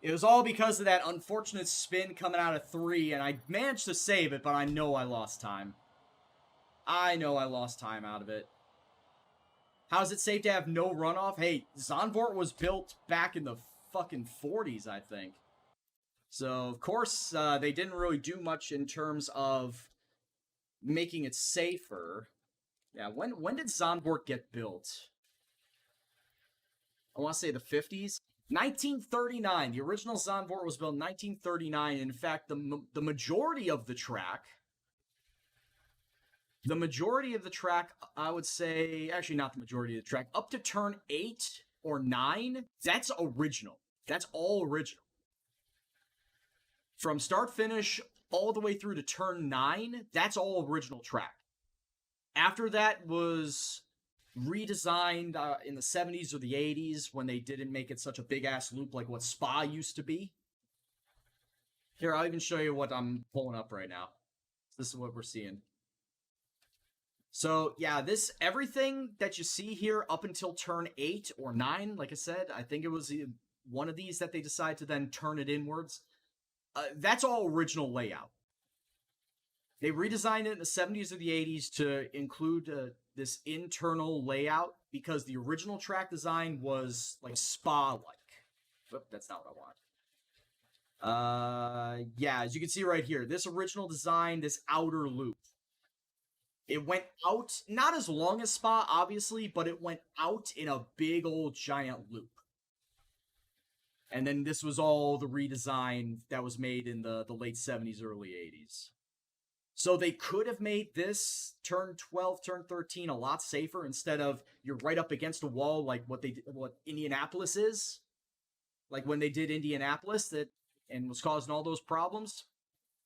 It was all because of that unfortunate spin coming out of 3, and I managed to save it, but I know I lost time. I know I lost time out of it. How's it safe to have no runoff? Hey, Zandvoort was built back in the fucking 40s, I think. So, of course, they didn't really do much in terms of making it safer. Yeah, when did Zandvoort get built? I want to say the 50s? 1939. The original Zandvoort was built in 1939. In fact, the majority of the track... The majority of the track, I would say... Actually, not the majority of the track. Up to turn 8 or 9, that's original. That's all original. From start-finish all the way through to turn 9, that's all original track. After that was redesigned in the 70s or the 80s when they didn't make it such a big-ass loop like what Spa used to be. Here, I'll even show you what I'm pulling up right now. This is what we're seeing. So, yeah, everything that you see here up until turn 8 or 9, like I said, I think it was one of these that they decided to then turn it inwards. That's all original layout. They redesigned it in the 70s or the 80s to include this internal layout because the original track design was like spa-like. Oop, that's not what I want. Yeah, as you can see right here, this original design, this outer loop. It went out, not as long as Spa, obviously, but it went out in a big old giant loop. And then this was all the redesign that was made in the late 70s, early 80s. So they could have made this turn 12, turn 13 a lot safer instead of you're right up against a wall like what Indianapolis is. Like when they did Indianapolis and was causing all those problems.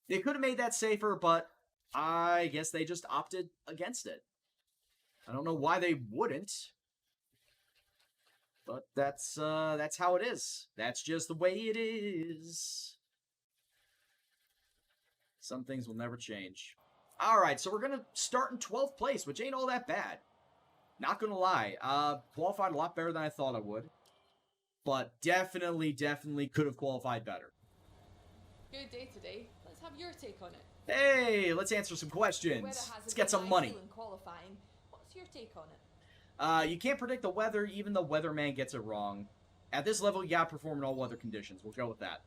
They could have made that safer, but I guess they just opted against it. I don't know why they wouldn't. But that's how it is. That's just the way it is. Some things will never change. Alright, so we're going to start in 12th place, which ain't all that bad. Not going to lie. Qualified a lot better than I thought I would. But definitely could have qualified better. Good day today. Let's have your take on it. Hey, let's answer some questions. Let's get some money. Qualifying. What's your take on it? You can't predict the weather, even the weatherman gets it wrong. At this level, you gotta perform in all weather conditions. We'll go with that.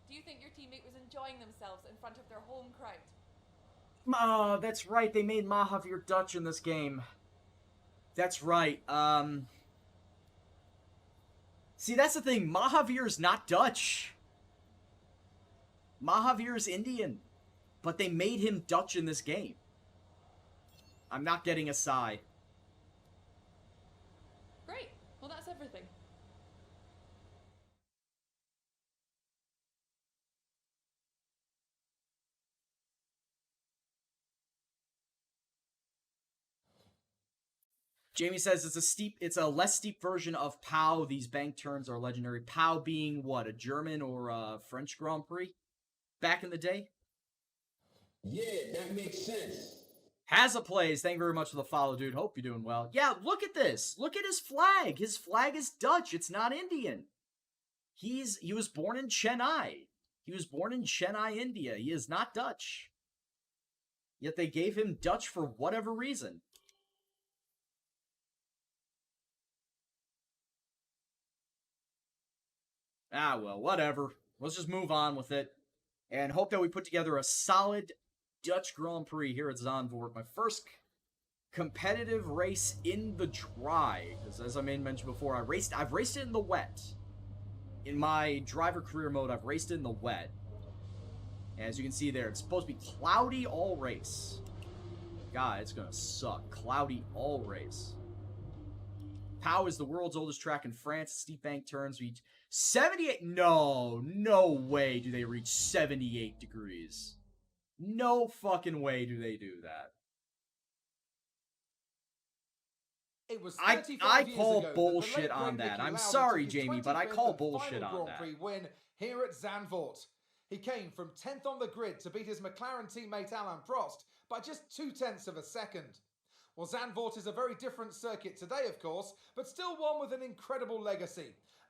Do you think your teammate was enjoying themselves in front of their home crowd? That's right. They made Mahavir Dutch in this game. That's right. See, that's the thing. Mahavir is not Dutch. Mahavir is Indian. But they made him Dutch in this game. I'm not getting a sigh. Great. Well, that's everything. Jamie says it's a less steep version of POW. These bank turns are legendary. POW being what, a German or a French Grand Prix back in the day? Yeah, that makes sense. Has plays. Thank you very much for the follow, dude. Hope you're doing well. Yeah, look at this. Look at his flag. His flag is Dutch. It's not Indian. He was born in Chennai. He was born in Chennai, India. He is not Dutch. Yet they gave him Dutch for whatever reason. Ah, well, whatever. Let's just move on with it. And hope that we put together a solid Dutch Grand Prix here at Zandvoort. My first competitive race in the dry. Because as I mentioned before, I've raced it in the wet. In my driver career mode, I've raced it in the wet. And as you can see there, it's supposed to be cloudy all race. God, it's gonna suck. Cloudy all race. POW is the world's oldest track in France. Steep bank turns reach 78. No way do they reach 78 degrees. No fucking way do they do that. It was I call bullshit on that. I'm sorry, Jamie, but I call bullshit on that. Grand Prix win here at Zandvoort. He came from 10th on the grid to beat his McLaren teammate Alain Prost by just 0.2 of a second. Well, Zandvoort is a very different circuit today, of course, but still one with an incredible legacy.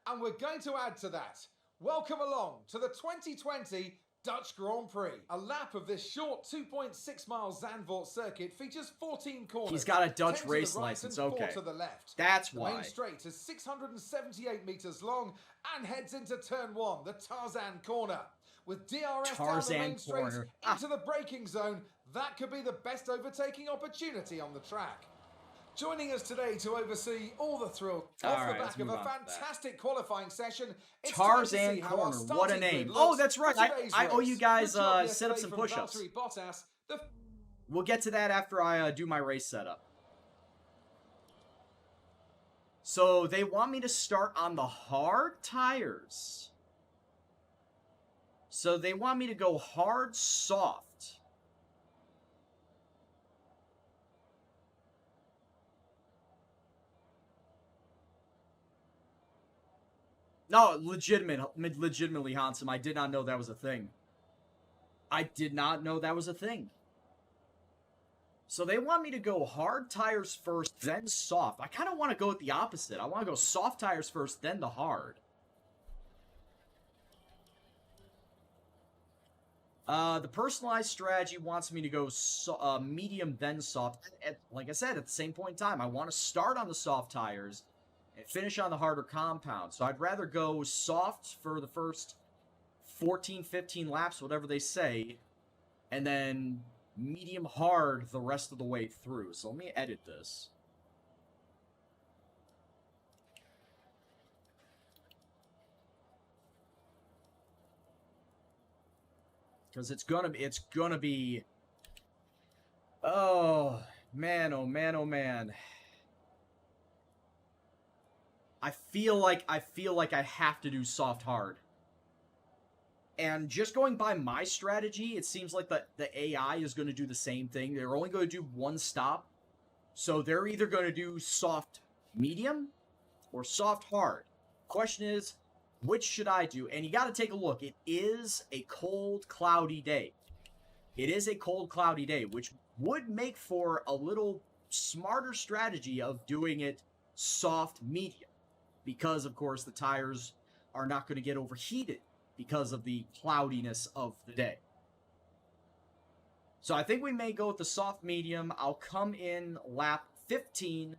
And we're going to add to that. Welcome along to the 2020 Dutch Grand Prix. A lap of this short 2.6 mile Zandvoort circuit features 14 corners. He's got a Dutch 10 race to the right license, and 4 okay. to the left. That's the why. The main straight is 678 metres long and heads into turn 1, the Tarzan corner. With DRS down the main straight into the braking zone, that could be the best overtaking opportunity on the track. Joining us today to oversee all the thrill off the back of a fantastic qualifying session, it's Tarzan Corner, what a name. Oh, that's right. I owe you guys set up some push-ups. We'll get to that after I do my race setup. So they want me to start on the hard tires. So they want me to go hard, soft. No, legitimately, Hansum, I did not know that was a thing. I did not know that was a thing. So they want me to go hard tires first, then soft. I kind of want to go with the opposite. I want to go soft tires first, then the hard. The personalized strategy wants me to go medium then soft. Like I said, at the same point in time, I want to start on the soft tires and finish on the harder compound. So I'd rather go soft for the first 14, 15 laps, whatever they say, and then medium hard the rest of the way through. So let me edit this. Because it's gonna be, oh man, oh man, oh man. I feel like I have to do soft hard. And just going by my strategy, it seems like the AI is going to do the same thing. They're only going to do one stop. So they're either going to do soft medium or soft hard. Question is, which should I do? And you got to take a look. It is a cold, cloudy day. It is a cold, cloudy day, which would make for a little smarter strategy of doing it soft medium. Because, of course, the tires are not going to get overheated because of the cloudiness of the day. So I think we may go with the soft medium. I'll come in lap 15,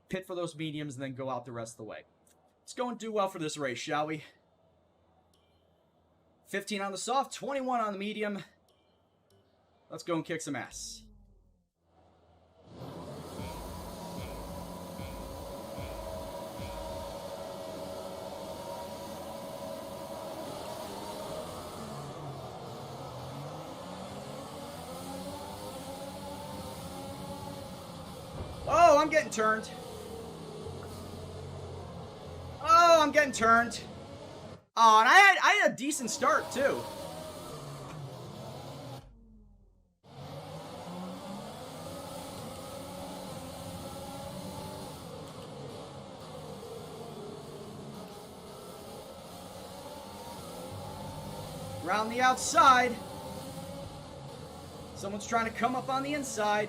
pit for those mediums, and then go out the rest of the way. Let's go and do well for this race, shall we? 15 on the soft, 21 on the medium. Let's go and kick some ass. Oh, I'm getting turned. Oh, I'm getting turned. Oh, and I had a decent start, too. Around the outside. Someone's trying to come up on the inside.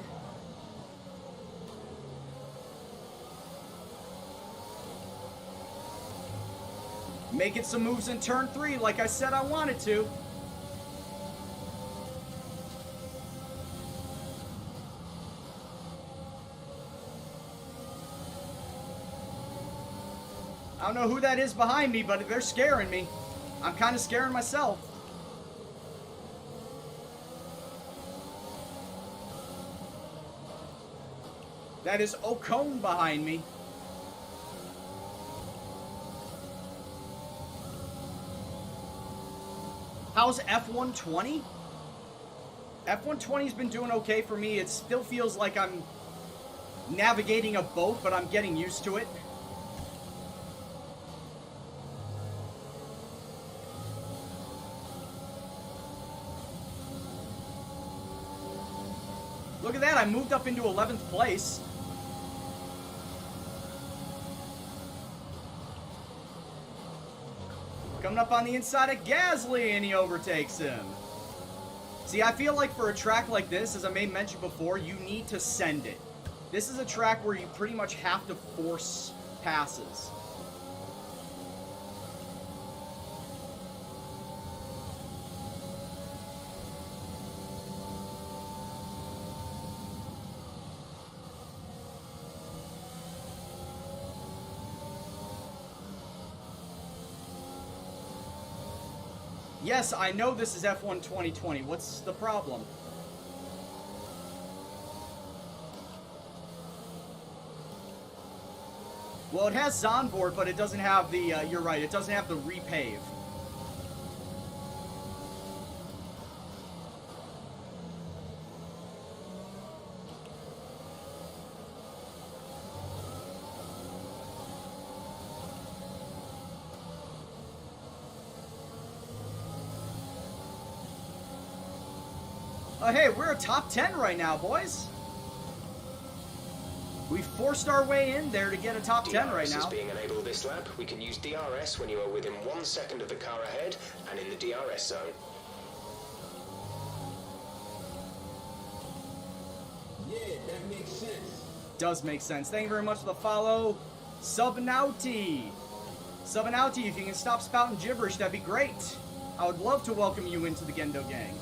Making some moves in turn 3 like I said I wanted to. I don't know who that is behind me, but they're scaring me. I'm kind of scaring myself. That is Ocon behind me. How's F120? F120's been doing okay for me. It still feels like I'm navigating a boat, but I'm getting used to it. Look at that, I moved up into 11th place. Coming up on the inside of Gasly, and he overtakes him. See, I feel like for a track like this, as I may mention before, you need to send it. This is a track where you pretty much have to force passes. Yes, I know this is F1 2020. What's the problem? Well, it has Zandvoort, but it doesn't have the, you're right, it doesn't have the repave. Hey, we're a top 10 right now, boys. We forced our way in there to get a top 10 right now. DRS is being enabled this lap. We can use DRS when you are within 1 second of the car ahead and in the DRS zone. Yeah, that makes sense. Does make sense. Thank you very much for the follow. Subnauti. Subnauti, if you can stop spouting gibberish, that'd be great. I would love to welcome you into the Gendo gang.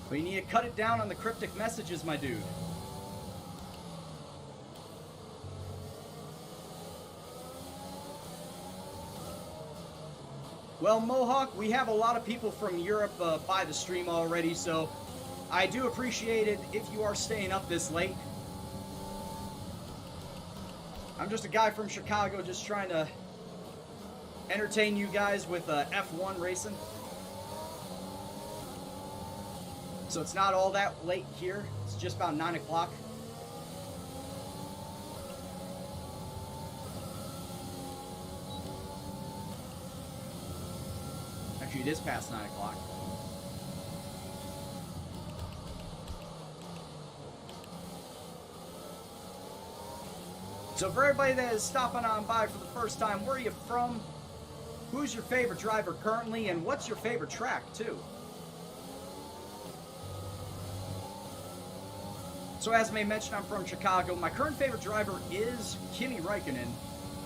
But you need to cut it down on the cryptic messages, my dude. Well, Mohawk, we have a lot of people from Europe by the stream already, so I do appreciate it if you are staying up this late. I'm just a guy from Chicago just trying to entertain you guys with F1 racing. So it's not all that late here. It's just about 9 o'clock. Actually, it is past 9 o'clock. So for everybody that is stopping on by for the first time, where are you from? Who's your favorite driver currently? And what's your favorite track, too? So as I may mention, I'm from Chicago. My current favorite driver is Kimi Räikkönen.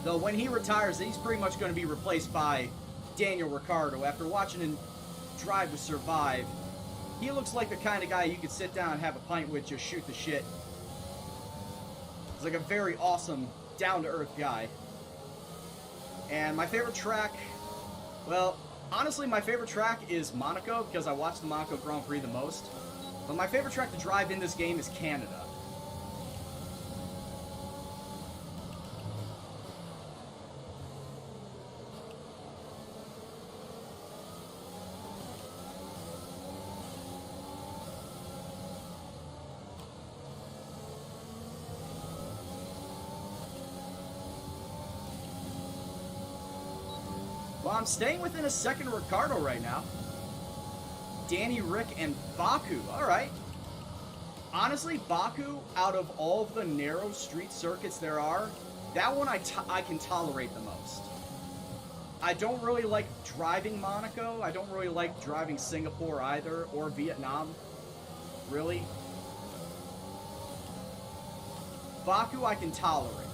Though when he retires, he's pretty much going to be replaced by Daniel Ricciardo. After watching him drive to survive, he looks like the kind of guy you could sit down and have a pint with, just shoot the shit. He's like a very awesome, down-to-earth guy. And my favorite track, well, honestly, my favorite track is Monaco, because I watch the Monaco Grand Prix the most. But my favorite track to drive in this game is Canada. Well, I'm staying within a second of Ricciardo right now. Danny, Rick, and Baku. All right. Honestly, Baku, out of all of the narrow street circuits there are, that one I can tolerate the most. I don't really like driving Monaco. I don't really like driving Singapore either, or Vietnam, really. Baku I can tolerate.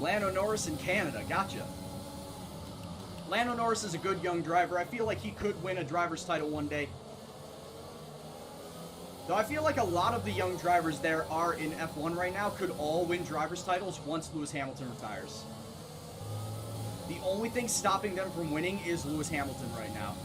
Lando Norris in Canada, gotcha. Lando Norris is a good young driver. I feel like he could win a driver's title one day. Though I feel like a lot of the young drivers there are in F1 right now could all win driver's titles once Lewis Hamilton retires. The only thing stopping them from winning is Lewis Hamilton right now.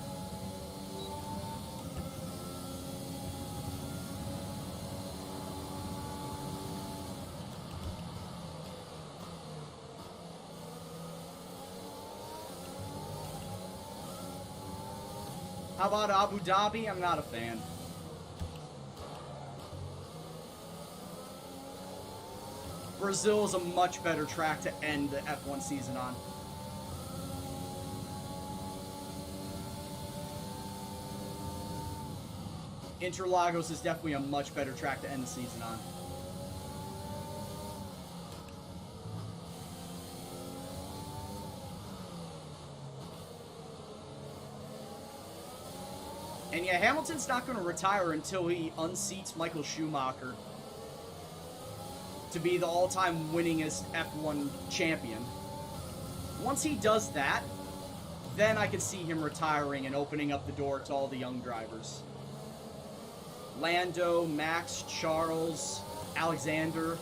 How about Abu Dhabi? I'm not a fan. Brazil is a much better track to end the F1 season on. Interlagos is definitely a much better track to end the season on. And yeah, Hamilton's not going to retire until he unseats Michael Schumacher to be the all-time winningest F1 champion. Once he does that, then I could see him retiring and opening up the door to all the young drivers. Lando, Max, Charles, Alexander,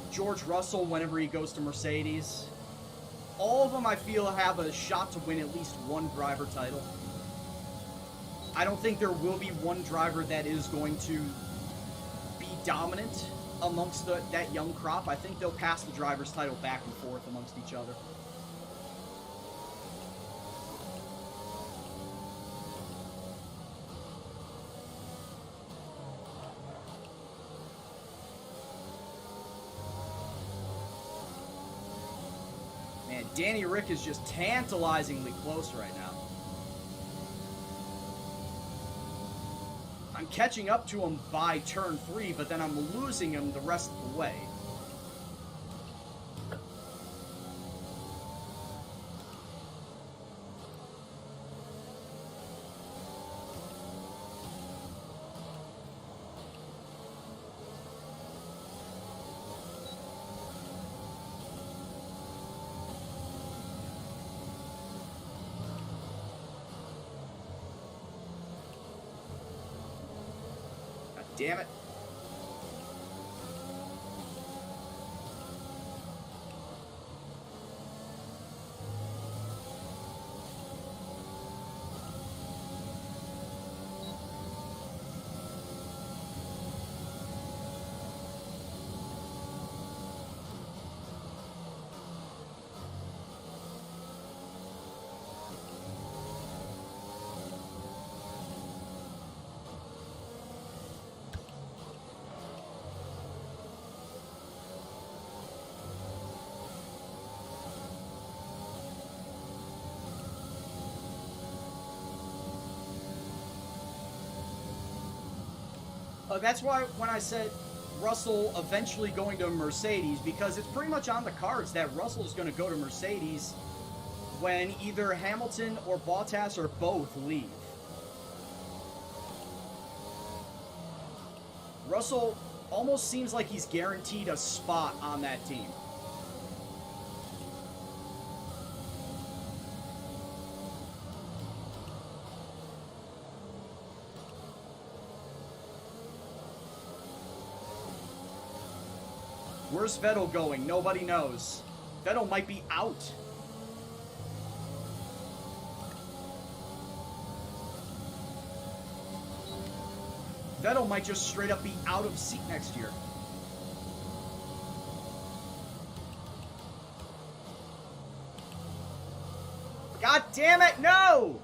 George Russell whenever he goes to Mercedes. All of them, I feel, have a shot to win at least one driver title. I don't think there will be one driver that is going to be dominant amongst that young crop. I think they'll pass the driver's title back and forth amongst each other. Danny Rick is just tantalizingly close right now. I'm catching up to him by turn 3, but then I'm losing him the rest of the way. Damn it. That's why when I said Russell eventually going to Mercedes, because it's pretty much on the cards that Russell is going to go to Mercedes when either Hamilton or Bottas or both leave. Russell almost seems like he's guaranteed a spot on that team. Where's Vettel going? Nobody knows. Vettel might be out. Vettel might just straight up be out of seat next year. God damn it, no!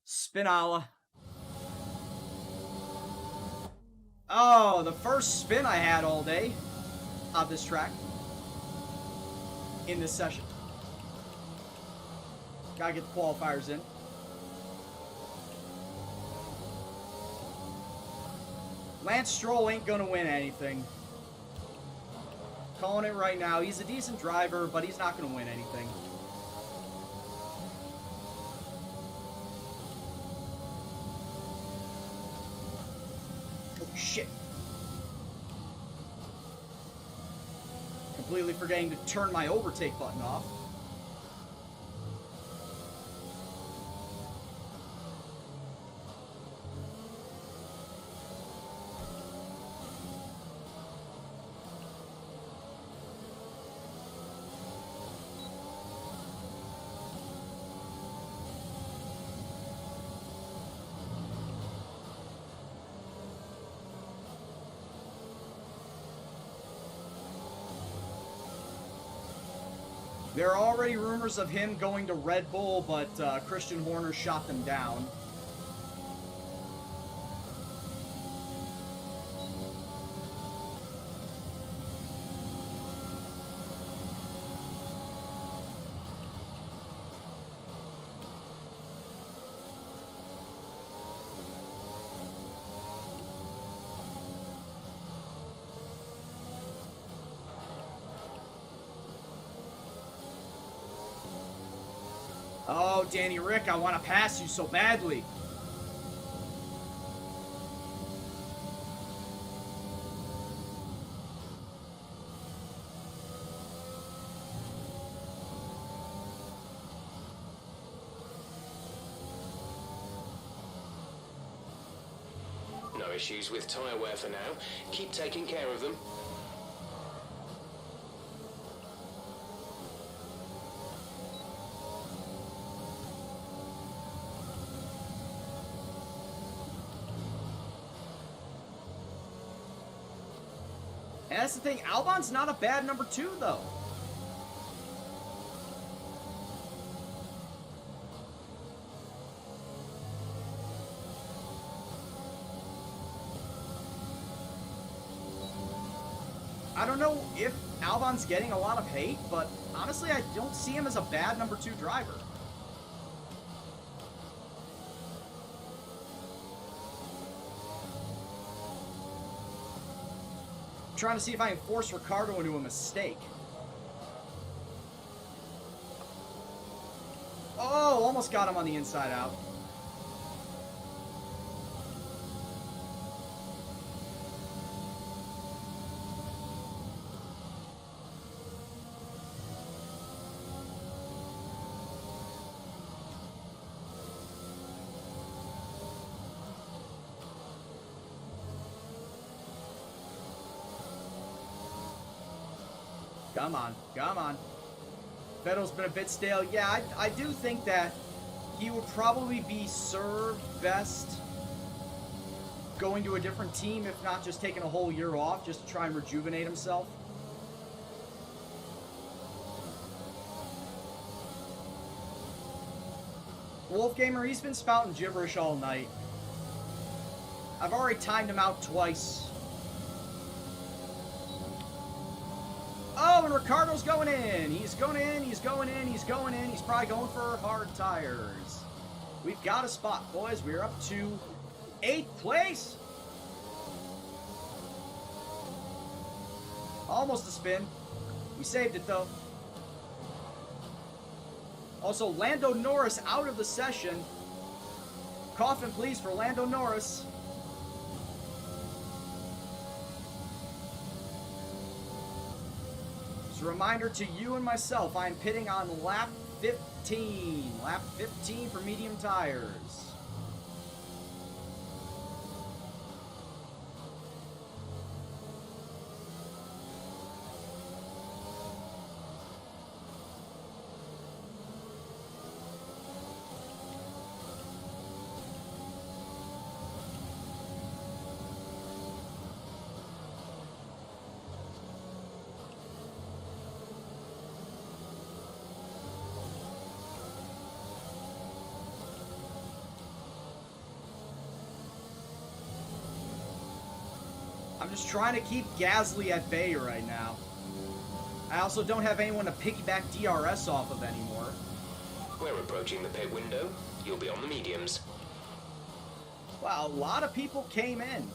Spinala. Oh, the first spin I had all day on this track. In this session. Gotta get the qualifiers in. Lance Stroll ain't gonna win anything. Calling it right now. He's a decent driver, but he's not gonna win anything. Oh, shit. Completely forgetting to turn my overtake button off. There are already rumors of him going to Red Bull, but Christian Horner shot them down. Oh, Danny Rick, I want to pass you so badly. No issues with tyre wear for now. Keep taking care of them. And that's the thing, Albon's not a bad number 2, though. I don't know if Albon's getting a lot of hate, but honestly, I don't see him as a bad number 2 driver. I'm trying to see if I can force Ricciardo into a mistake. Oh, almost got him on the inside out. Come on, come on. Vettel's been a bit stale. Yeah, I do think that he would probably be served best going to a different team, if not just taking a whole year off just to try and rejuvenate himself. Wolfgamer, he's been spouting gibberish all night. I've already timed him out twice. Oh, and Ricciardo's going in. He's going in, he's going in, he's going in. He's probably going for hard tires. We've got a spot, boys. We're up to 8th place. Almost a spin. We saved it, though. Also, Lando Norris out of the session. Coffin, please, for Lando Norris. As a reminder to you and myself, I'm pitting on lap 15. Lap 15 for medium tires. I'm just trying to keep Gasly at bay right now. I also don't have anyone to piggyback DRS off of anymore. We're approaching the pit window. You'll be on the mediums. Wow, a lot of people came in.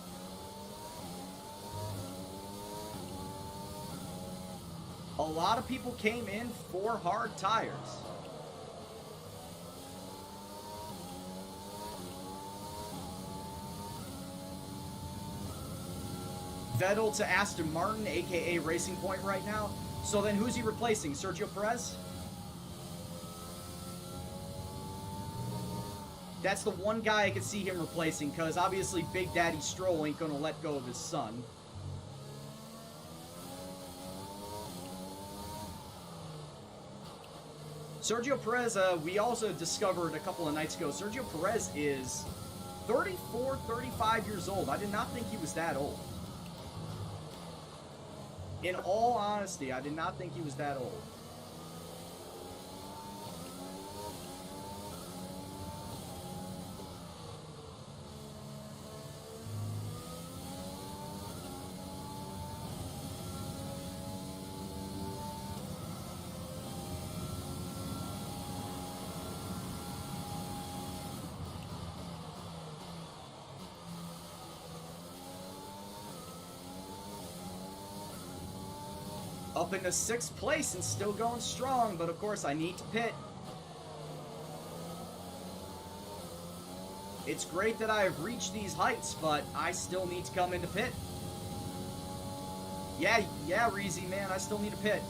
A lot of people came in for hard tires. Vettel to Aston Martin, aka Racing Point right now. So then who's he replacing? Sergio Perez? That's the one guy I could see him replacing, because obviously Big Daddy Stroll ain't gonna let go of his son. Sergio Perez, we also discovered a couple of nights ago, Sergio Perez is 34, 35 years old. I did not think he was that old. In all honesty, I did not think he was that old. Up into 6th place and still going strong, but of course I need to pit. It's great that I have reached these heights, but I still need to come into pit. Yeah, Reezy, man, I still need to pit.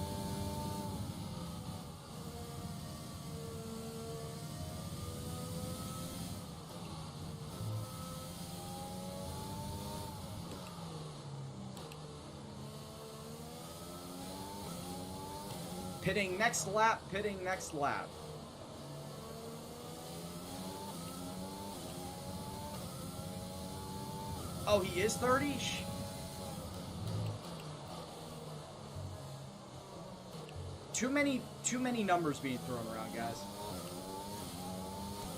Pitting next lap, pitting next lap. Oh, he is 30? Too many numbers being thrown around, guys.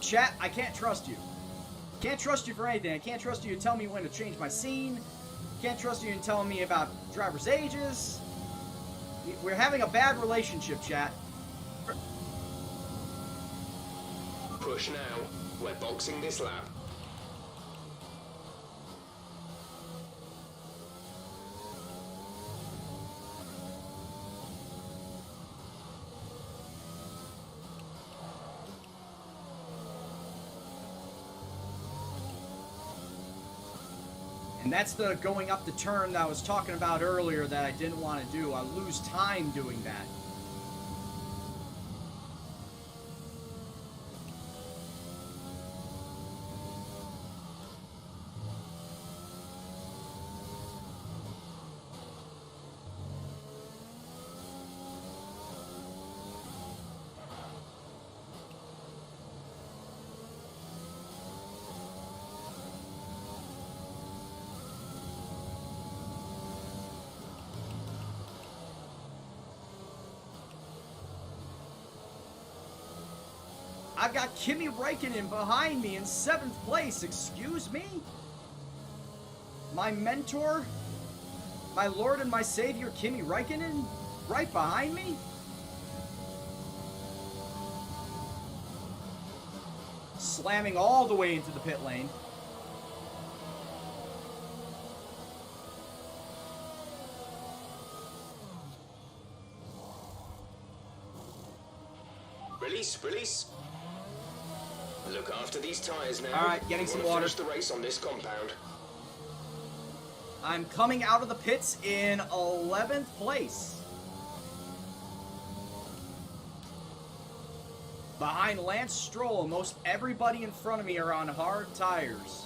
Chat, I can't trust you. Can't trust you for anything. I can't trust you to tell me when to change my scene. Can't trust you in telling me about drivers' ages. We're having a bad relationship, chat. Push now. We're boxing this lap. And that's the going up the turn that I was talking about earlier that I didn't want to do. I lose time doing that. I've got Kimi Räikkönen behind me in 7th place. Excuse me? My mentor? My Lord and my Savior, Kimi Räikkönen? Right behind me? Slamming all the way into the pit lane. Release, release. Look after these tires now. All right, getting some water. Finish the race on this compound. I'm coming out of the pits in 11th place. Behind Lance Stroll, most everybody in front of me are on hard tires.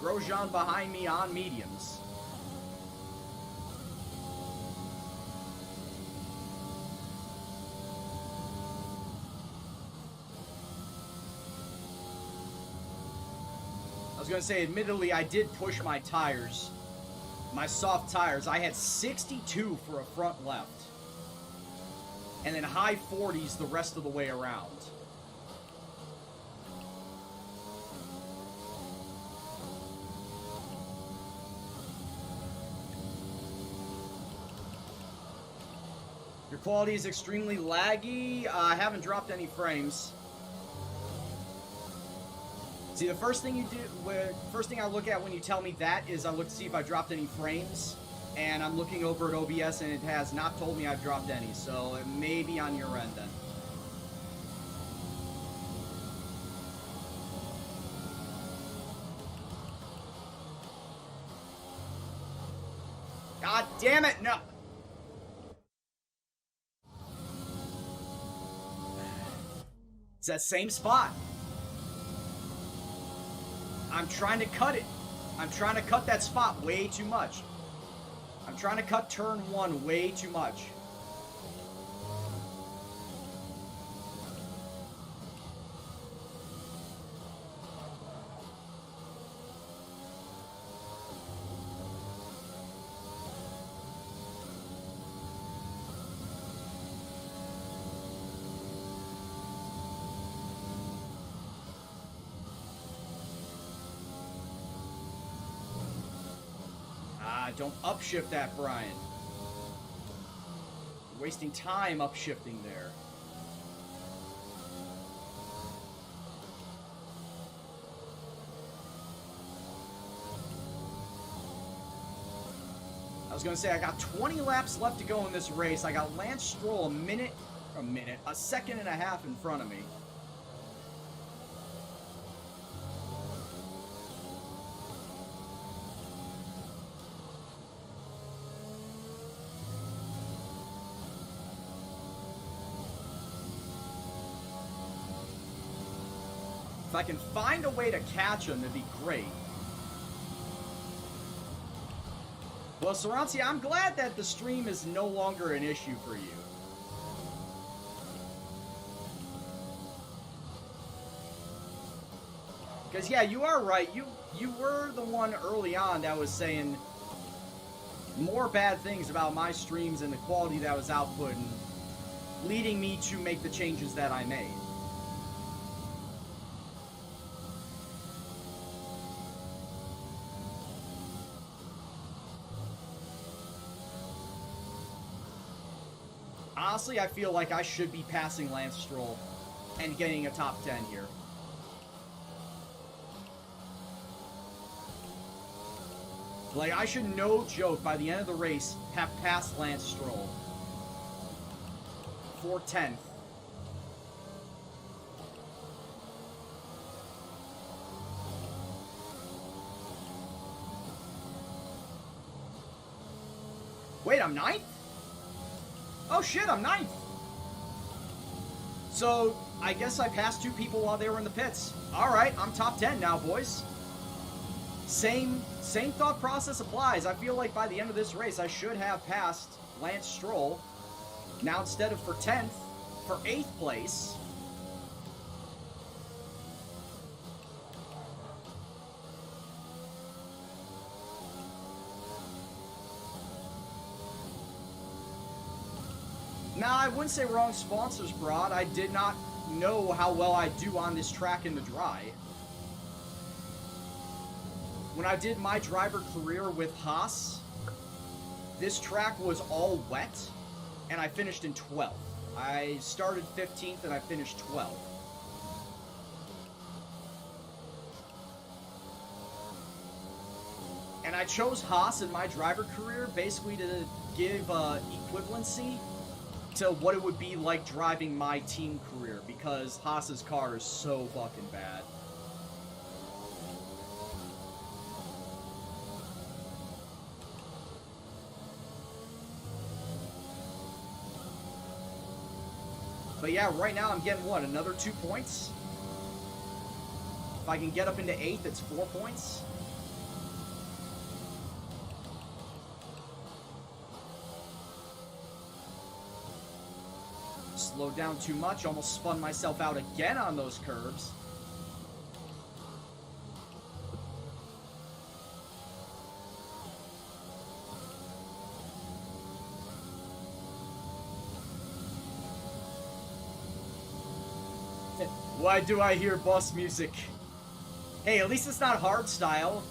Grosjean behind me on mediums. I was going to say, admittedly, I did push my tires. My soft tires. I had 62 for a front left. And then high 40s the rest of the way around. Your quality is extremely laggy. I haven't dropped any frames. See, the first thing I look at when you tell me that is I look to see if I dropped any frames, and I'm looking over at OBS and it has not told me I've dropped any, so it may be on your end then. God damn it, no! It's that same spot. I'm trying to cut it. I'm trying to cut that spot way too much. I'm trying to cut turn 1 way too much. Don't upshift that, Brian. You're wasting time upshifting there. I was going to say, I got 20 laps left to go in this race. I got Lance Stroll a second and a half in front of me. If I can find a way to catch him, it'd be great. Well, Saransi, I'm glad that the stream is no longer an issue for you. Because, yeah, you are right. You were the one early on that was saying more bad things about my streams and the quality that was outputting, leading me to make the changes that I made. honestly, I feel like I should be passing Lance Stroll and getting a top 10 here. Like, I should, no joke, by the end of the race, have passed Lance Stroll. For 10th. Wait, I'm 9th? Oh shit, I'm 9th! So, I guess I passed 2 people while they were in the pits. Alright, I'm top 10 now, boys. Same thought process applies. I feel like by the end of this race, I should have passed Lance Stroll. Now, instead of for 10th, for 8th place. Now, I wouldn't say wrong sponsors, Broad. I did not know how well I do on this track in the dry. When I did my driver career with Haas, this track was all wet, and I finished in 12th. I started 15th, and I finished 12th. And I chose Haas in my driver career basically to give equivalency to what it would be like driving my team career, because Haas's car is so fucking bad. But yeah, right now I'm getting, what, another 2 points? If I can get up into 8th, it's 4 points. Slowed down too much, almost spun myself out again on those curves. Why do I hear bus music? Hey, at least it's not hard style.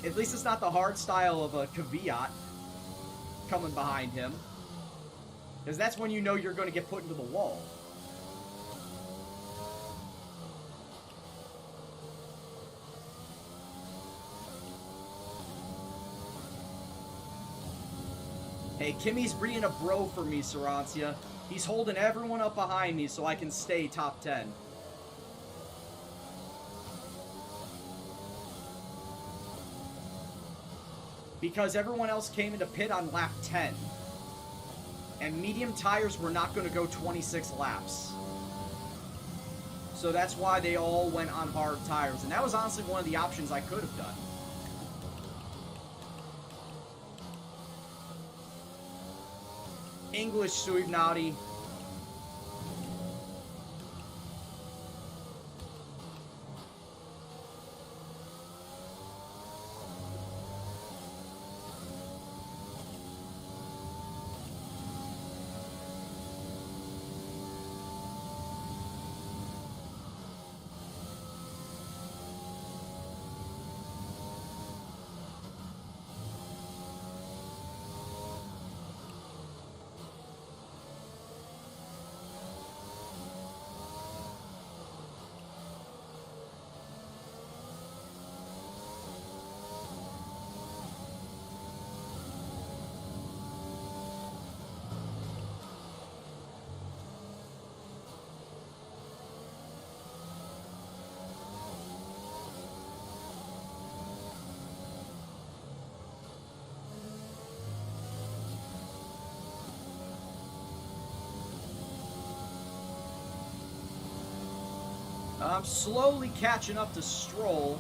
At least it's not the hard style of a Kvyat coming behind him. Because that's when you know you're going to get put into the wall. Hey, Kimmy's being a bro for me, Sarancia. He's holding everyone up behind me so I can stay top 10. Because everyone else came into pit on lap 10. And medium tires were not going to go 26 laps. So that's why they all went on hard tires. And that was honestly one of the options I could have done. English Suivnati. I'm slowly catching up to Stroll.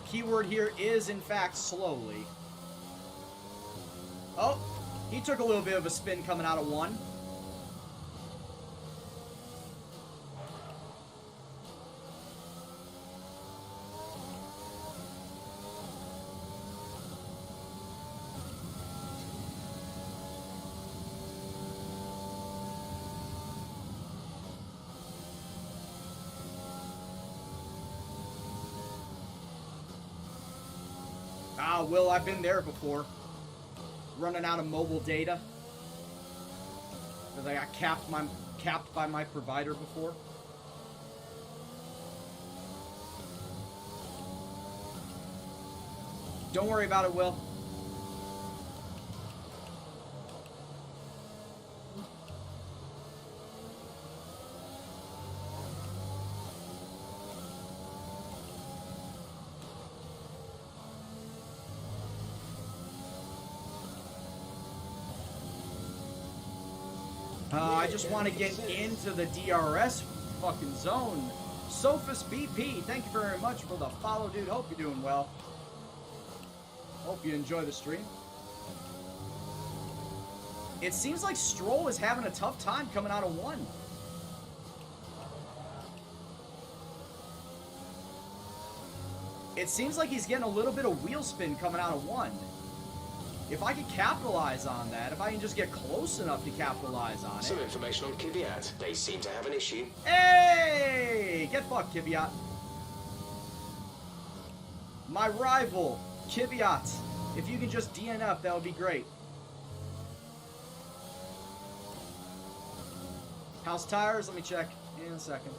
Keyword here is, in fact, slowly. Oh, he took a little bit of a spin coming out of 1. Ah, Will, I've been there before. running out of mobile data. Because I got capped by my provider before. Don't worry about it, Will. I just want to get into the DRS fucking zone. Sophus BP, thank you very much for the follow, dude. Hope you're doing well. Hope you enjoy the stream. It seems like Stroll is having a tough time coming out of 1. It seems like he's getting a little bit of wheel spin coming out of 1. If I can capitalize on that, if I can just get close enough to capitalize on it. Some information on Kvyat. They seem to have an issue. Hey! Get fucked, Kvyat. My rival, Kvyat. If you can just DNF, that would be great. House tires? Let me check in a second.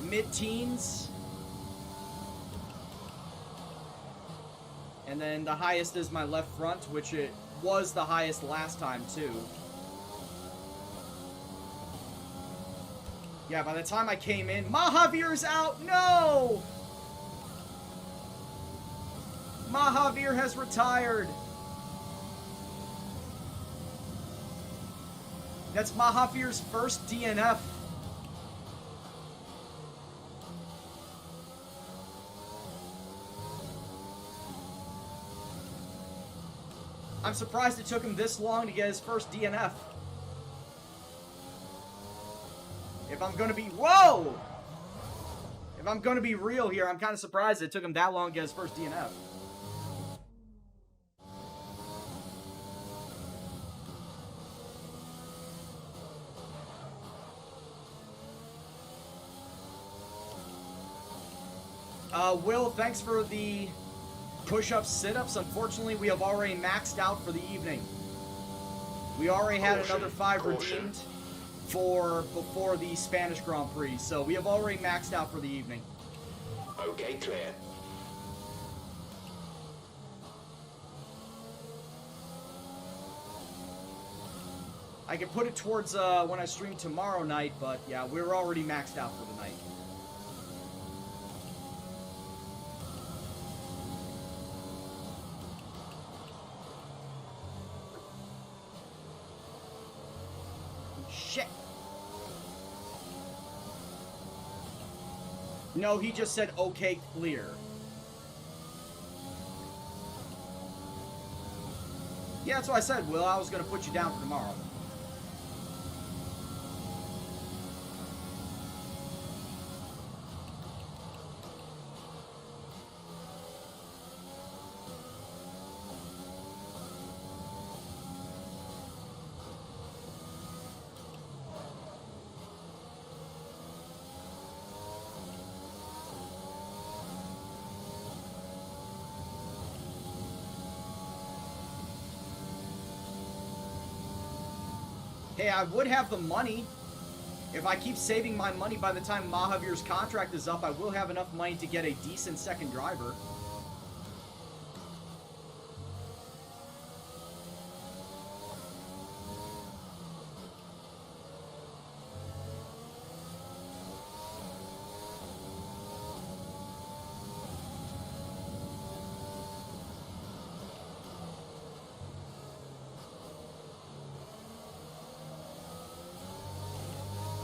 Mid-teens. And then the highest is my left front, which it was the highest last time, too. Yeah, by the time I came in, Mahavir's out! No! Mahavir has retired. That's Mahavir's first DNF. I'm surprised it took him this long to get his first DNF. If I'm gonna be... Whoa! If I'm gonna be real here, I'm kind of surprised it took him that long to get his first DNF. Will, thanks for the push-ups, sit-ups. Unfortunately, we have already maxed out for the evening. We already had another 5 redeemed for before the Spanish Grand Prix, so we have already maxed out for the evening. Okay, clear. I can put it towards when I stream tomorrow night, but yeah, we're already maxed out for the night. Shit. No, he just said, okay, clear. Yeah, that's what I said, Will. I was going to put you down for tomorrow. Hey, I would have the money. If I keep saving my money, by the time Mahavir's contract is up, I will have enough money to get a decent second driver.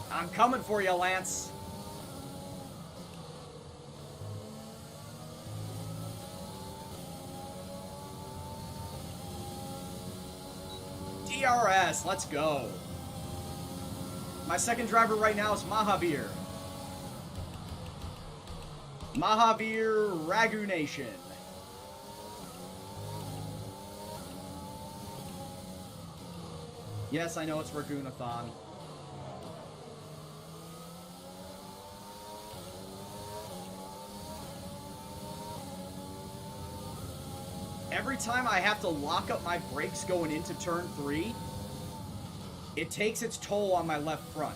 I'm coming for you, Lance. DRS, let's go. My second driver right now is Mahavir. Mahavir Ragu Nation. Yes, I know it's Ragunathon. every time I have to lock up my brakes going into turn 3, it takes its toll on my left front.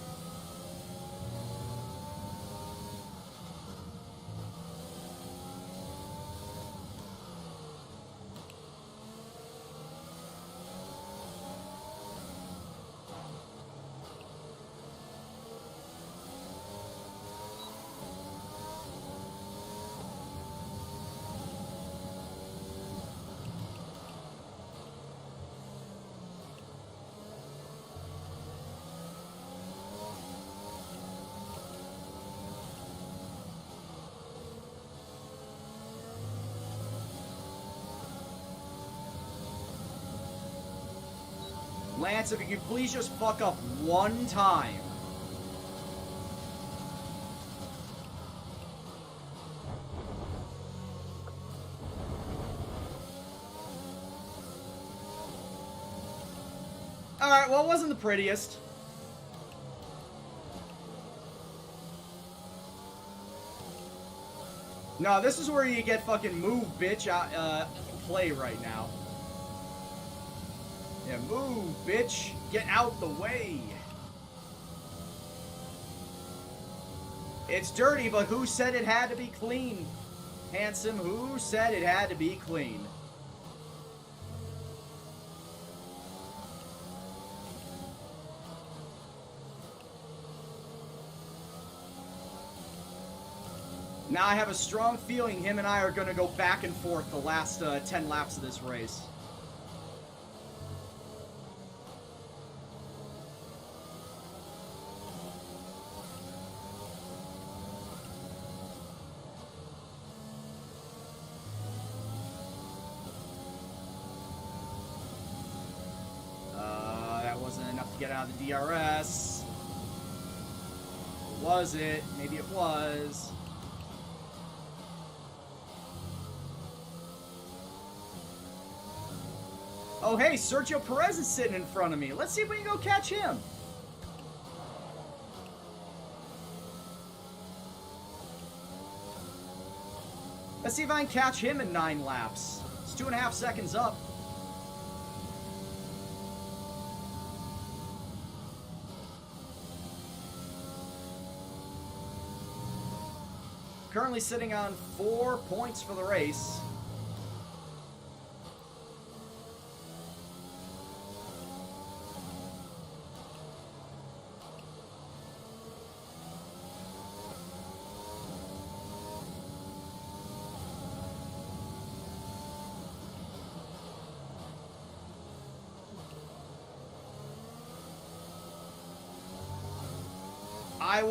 Lance, if you could please just fuck up one time. Alright, well, it wasn't the prettiest. No, this is where you get fucking move, bitch, play right now. Yeah, move, bitch. Get out the way. It's dirty, but who said it had to be clean? Handsome, who said it had to be clean? Now I have a strong feeling him and I are going to go back and forth the last 10 laps of this race. Get out of the DRS. Was it? Maybe it was. Oh, hey, Sergio Perez is sitting in front of me. Let's see if we can go catch him. Let's see if I can catch him in 9 laps. It's 2.5 seconds up. Currently sitting on 4 points for the race.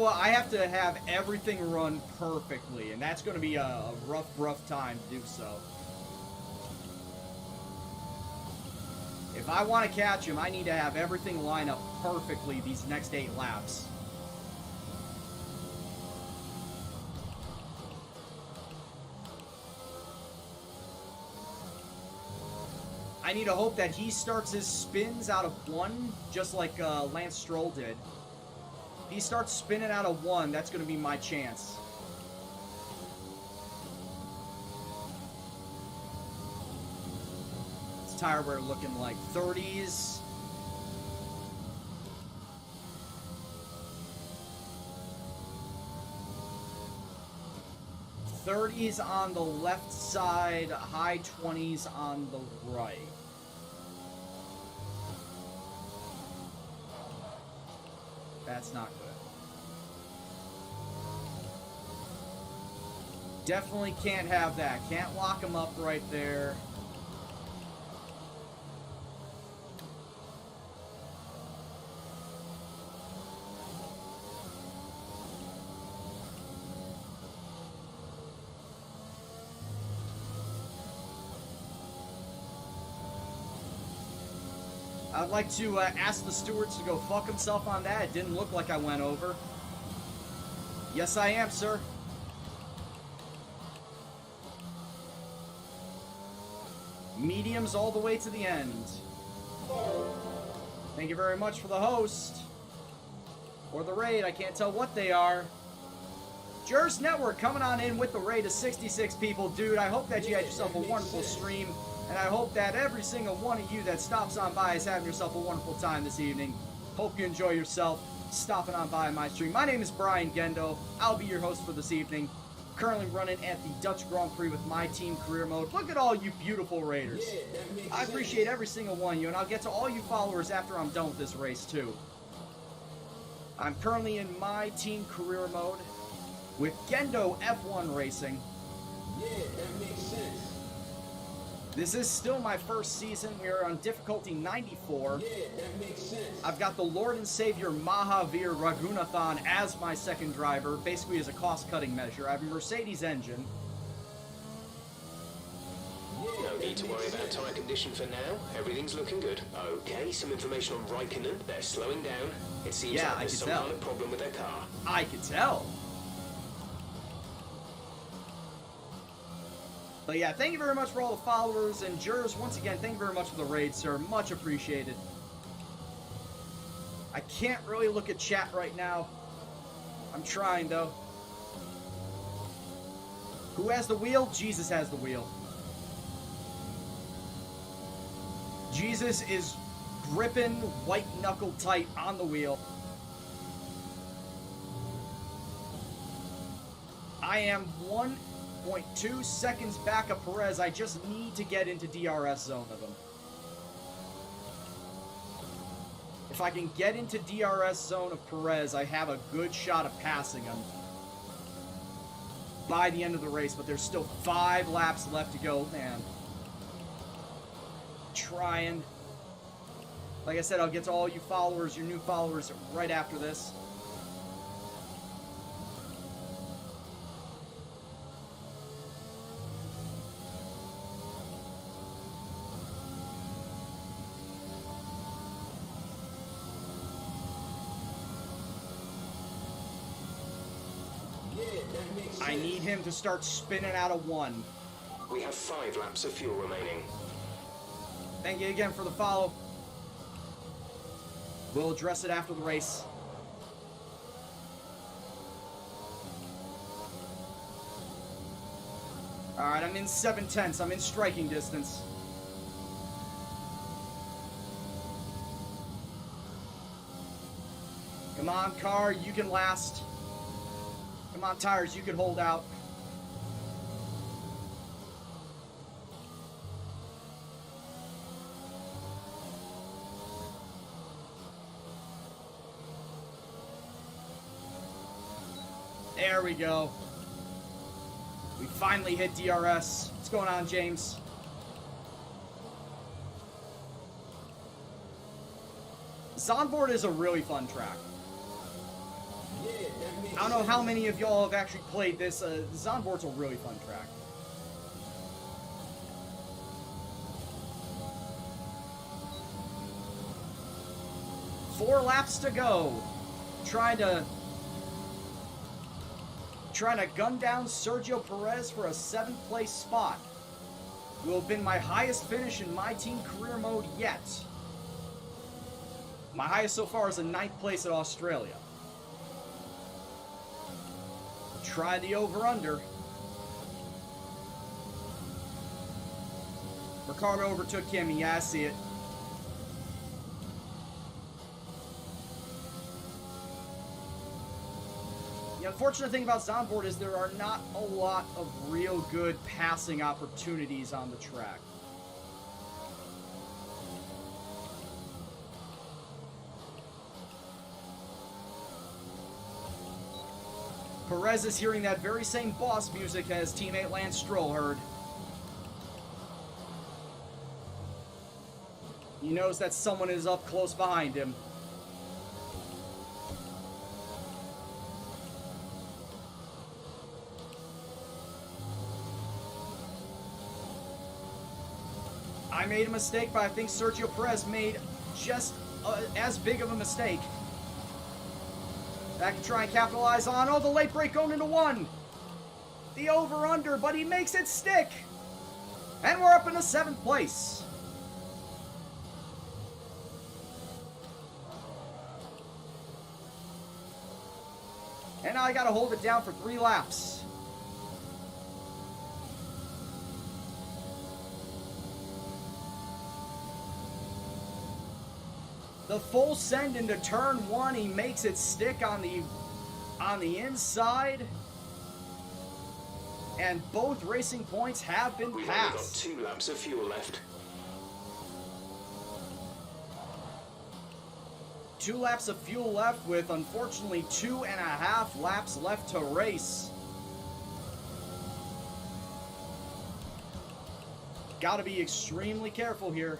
I have to have everything run perfectly, and that's going to be a rough time to do so. If I want to catch him, I need to have everything line up perfectly these next 8 laps. I need to hope that he starts his spins out of 1, just like Lance Stroll did. If he starts spinning out of 1, that's going to be my chance. This tire wear looking like 30s. '30s on the left side, high 20s on the right. That's not good. Definitely can't have that. Can't lock him up right there. I'd like to ask the stewards to go fuck himself on that. It didn't look like I went over. Yes, I am, sir. Mediums all the way to the end. Thank you very much for the host. Or the raid, I can't tell what they are. Jers Network coming on in with the raid of 66 people. Dude, I hope that you had yourself a wonderful stream. And I hope that every single one of you that stops on by is having yourself a wonderful time this evening. Hope you enjoy yourself stopping on by my stream. My name is Brian Gendo. I'll be your host for this evening. Currently running at the Dutch Grand Prix with my team career mode. Look at all you beautiful raiders. I appreciate every single one of you, and I'll get to all you followers after I'm done with this race too. I'm currently in my team career mode with Gendo F1 Racing. Yeah, that makes sense. This is still my first season. We're on difficulty 94. Yeah, that makes sense. I've got the Lord and Savior Mahavir Raghunathan as my second driver, basically as a cost-cutting measure. I have a Mercedes engine. No need to worry about tyre condition for now. Everything's looking good. Okay, some information on Raikkonen. They're slowing down. It seems like there's some kind of problem with their car. I could tell. But yeah, thank you very much for all the followers and jurors. Once again, thank you very much for the raid, sir. Much appreciated. I can't really look at chat right now. I'm trying, though. Who has the wheel? Jesus has the wheel. Jesus is gripping white knuckle tight on the wheel. I am 1.2 seconds back of Perez. I just need to get into DRS zone of him. If I can get into DRS zone of Perez, I have a good shot of passing him by the end of the race, but there's still 5 laps left to go, man. Trying. Like I said, I'll get to all you followers, your new followers, right after this. I need him to start spinning out of 1. We have 5 laps of fuel remaining. Thank you again for the follow. We'll address it after the race. Alright, I'm in 7/10. I'm in striking distance. Come on, car, you can last. Come on, tires, you can hold out. There we go. We finally hit DRS. What's going on, James? Zandvoort is a really fun track. I don't know how many of y'all have actually played this. Zandvoort's a really fun track. Four laps to go. Trying to gun down Sergio Perez for a 7th place spot. Will have been my highest finish in my team career mode yet. My highest so far is a 9th place at Australia. Try the over-under. Ricardo overtook him. Yeah, I see it. The unfortunate thing about Zandvoort is there are not a lot of real good passing opportunities on the track. Perez is hearing that very same boss music as teammate Lance Stroll heard. He knows that someone is up close behind him. I made a mistake, but I think Sergio Perez made just as big of a mistake. That can try and capitalize on. Oh, the late break going into 1. The over-under, but he makes it stick. And we're up into 7th place. And now I gotta hold it down for 3 laps. The full send into turn 1. He makes it stick on the inside. And both racing points have been We've passed. only got 2 laps of fuel left. 2 laps of fuel left with, unfortunately, 2.5 laps left to race. Gotta be extremely careful here.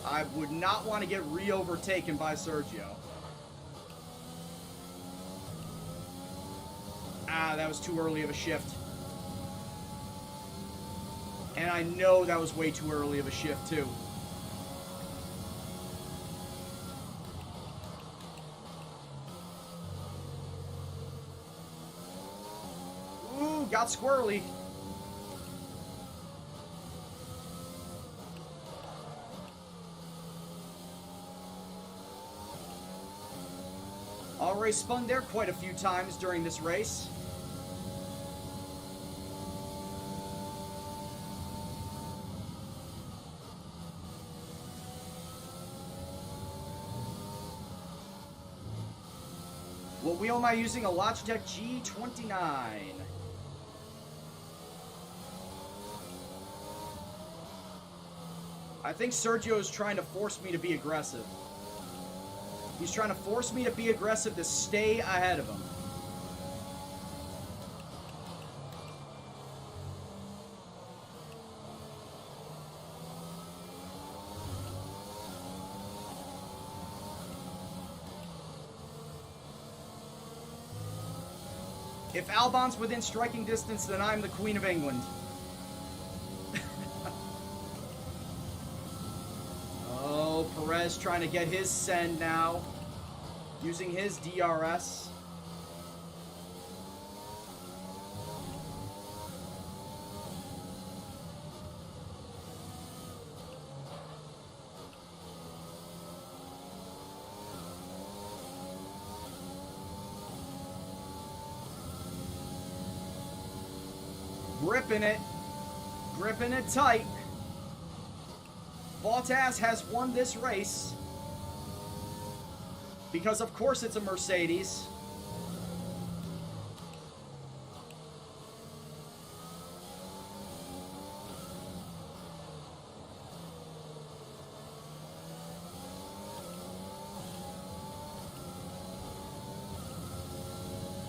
I would not want to get re-overtaken by Sergio. Ah, that was too early of a shift. And I know that was way too early of a shift, too. Ooh, got squirrely. Already spun there quite a few times during this race. What wheel am I using? A Logitech G29. I think Sergio is trying to force me to be aggressive. He's trying to force me to be aggressive to stay ahead of him. If Albon's within striking distance, then I'm the Queen of England. Oh, Perez trying to get his send now. Using his DRS. Gripping it tight. Bottas has won this race because of course it's a Mercedes.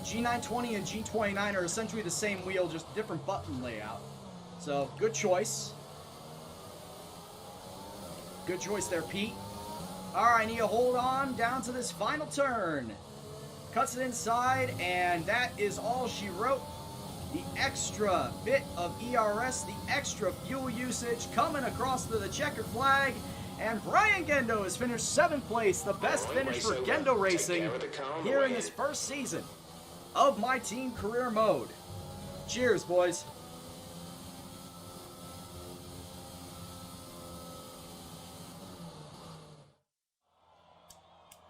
G920 and G29 are essentially the same wheel, just different button layout. So, good choice. Good choice there, Pete. Alright, I need to hold on down to this final turn. Cuts it inside, and that is all she wrote. The extra bit of ERS, the extra fuel usage coming across to the checkered flag. And Brian Gendo has finished 7th place, the best finish for Gendo Racing here in this first season of My Team Career Mode. Cheers, boys.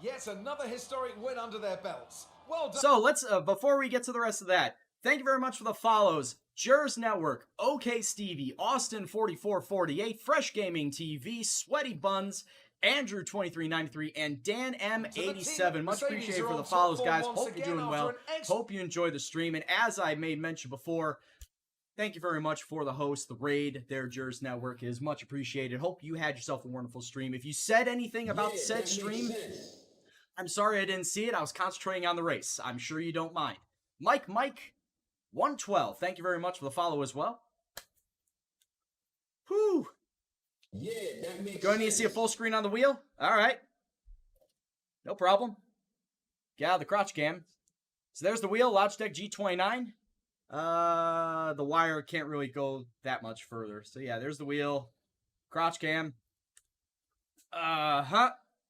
Yet another historic win under their belts. Well done. So let's, before we get to the rest of that, thank you very much for the follows. Jers Network, OK Stevie, Austin4448, Fresh Gaming TV, Sweaty Buns, Andrew2393, and Dan M87. Much appreciated for the follows, guys. Hope you're doing well. Hope you enjoy the stream. And as I made mention before, thank you very much for the host, the raid. Their Jers Network is much appreciated. Hope you had yourself a wonderful stream. If you said anything about said stream, I'm sorry I didn't see it. I was concentrating on the race. I'm sure you don't mind. Mike112, thank you very much for the follow as well. Whew. Yeah, that makes Do I need to see a full screen on the wheel? All right. No problem. Get out of the crotch cam. So there's the wheel, Logitech G29. The wire can't really go that much further. So yeah, there's the wheel. Crotch cam.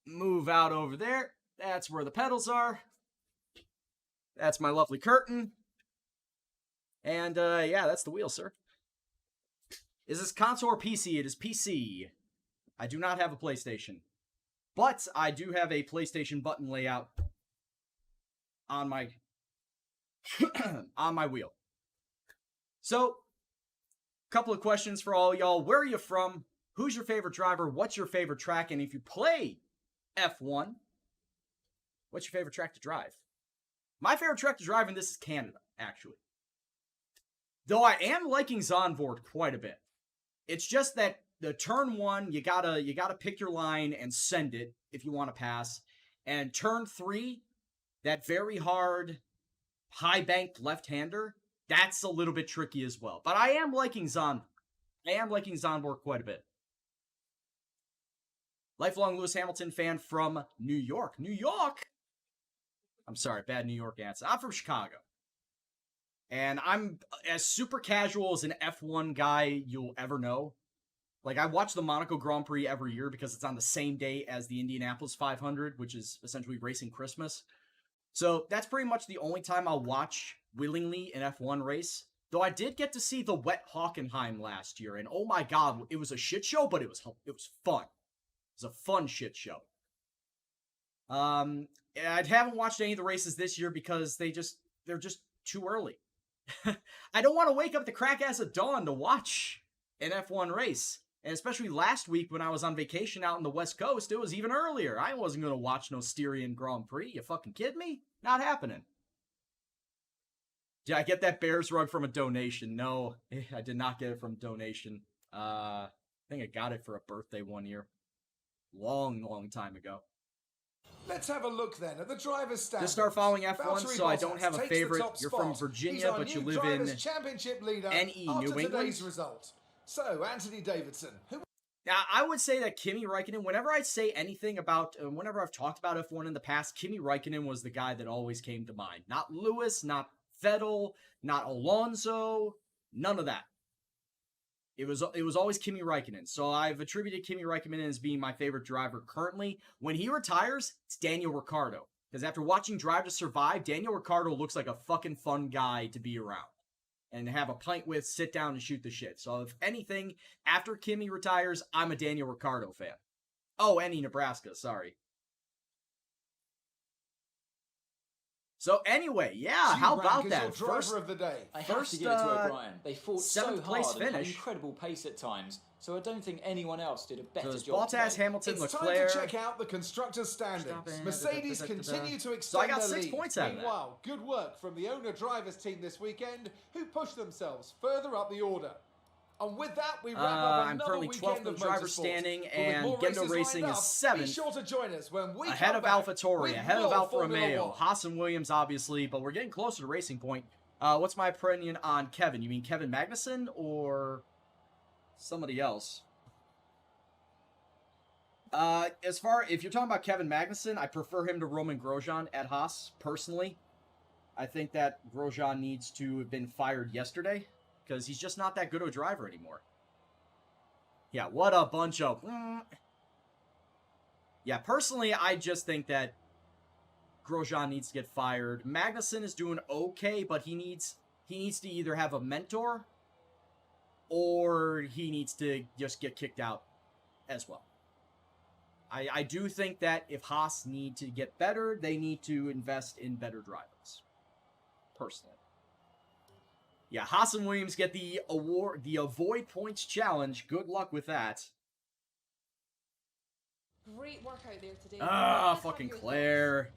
Move out over there. That's where the pedals are. That's my lovely curtain. And, yeah, that's the wheel, sir. Is this console or PC? It is PC. I do not have a PlayStation. But I do have a PlayStation button layout on my on my wheel. So, couple of questions for all y'all. Where are you from? Who's your favorite driver? What's your favorite track? And if you play F1, what's your favorite track to drive? My favorite track to drive in this is Canada, actually. Though I am liking Zandvoort quite a bit. It's just that the turn 1, you gotta pick your line and send it if you want to pass. And turn 3, that very hard, high-banked left-hander, that's a little bit tricky as well. But I am liking Zandvoort. I am liking Zandvoort quite a bit. Lifelong Lewis Hamilton fan from New York. New York? I'm sorry, bad New York answer. I'm from Chicago. And I'm as super casual as an F1 guy you'll ever know. Like, I watch the Monaco Grand Prix every year because it's on the same day as the Indianapolis 500, which is essentially racing Christmas. So that's pretty much the only time I'll watch willingly an F1 race. Though I did get to see the Wet Hockenheim last year, and oh my god, it was a shit show, but it was fun. It was a fun shit show. I haven't watched any of the races this year because they're just too early. I don't want to wake up the crack ass of dawn to watch an F1 race. And especially last week when I was on vacation out in the West Coast, it was even earlier. I wasn't going to watch no Styrian Grand Prix. You fucking kidding me? Not happening. Did I get that Bears rug from a donation? No, I did not get it from a donation. I think I got it for a birthday one year. Long time ago. Let's have a look then at the driver's standings. Just start following F1, Valtteri so I Bottas don't have a takes favorite. the top You're spot. from Virginia, but you live in championship leader NE, after New England. Today's result. So, Anthony Davidson, who... Now, I would say that Kimi Räikkönen, whenever I say anything about, whenever I've talked about F1 in the past, Kimi Räikkönen was the guy that always came to mind. Not Lewis, not Vettel, not Alonso, none of that. It was always Kimi Räikkönen. So I've attributed Kimi Räikkönen as being my favorite driver currently. When he retires, it's Daniel Ricciardo. Because after watching Drive to Survive, Daniel Ricciardo looks like a fucking fun guy to be around. And have a pint with, sit down and shoot the shit. So if anything, after Kimi retires, I'm a Daniel Ricciardo fan. Oh, NE Nebraska, sorry. So anyway, yeah, how about that? First driver of the day. I have to give it to O'Brien. They fought so hard and had incredible pace at times, so I don't think anyone else did a better job. Bottas, Hamilton, It's Leclerc. time to check out the constructors' standings. Mercedes continue to extend So I got their 6 lead. points out of that. Meanwhile, good work from the owner-drivers team this weekend, who pushed themselves further up the order. And with that, we wrap up I'm another currently 12th weekend in of driver motorsport. standing, But with and more Gendo races Racing lined is up, 7th. Be sure to join us when we Ahead come of back AlphaTauri, with ahead of more Alfa Formula Romeo, One. Haas and Williams, obviously, but we're getting closer to Racing Point. What's my opinion on Kevin? You mean Kevin Magnussen or somebody else? If you're talking about Kevin Magnussen, I prefer him to Roman Grosjean at Haas, personally. I think that Grosjean needs to have been fired yesterday, because he's just not that good of a driver anymore. Yeah, what a bunch of... Yeah, personally, I just think that Grosjean needs to get fired. Magnussen is doing okay, but he needs to either have a mentor or he needs to just get kicked out as well. I do think that if Haas need to get better, they need to invest in better drivers. Personally. Yeah, Haas and Williams get the award, the Avoid Points Challenge. Good luck with that. Great work out there today. Fucking Claire.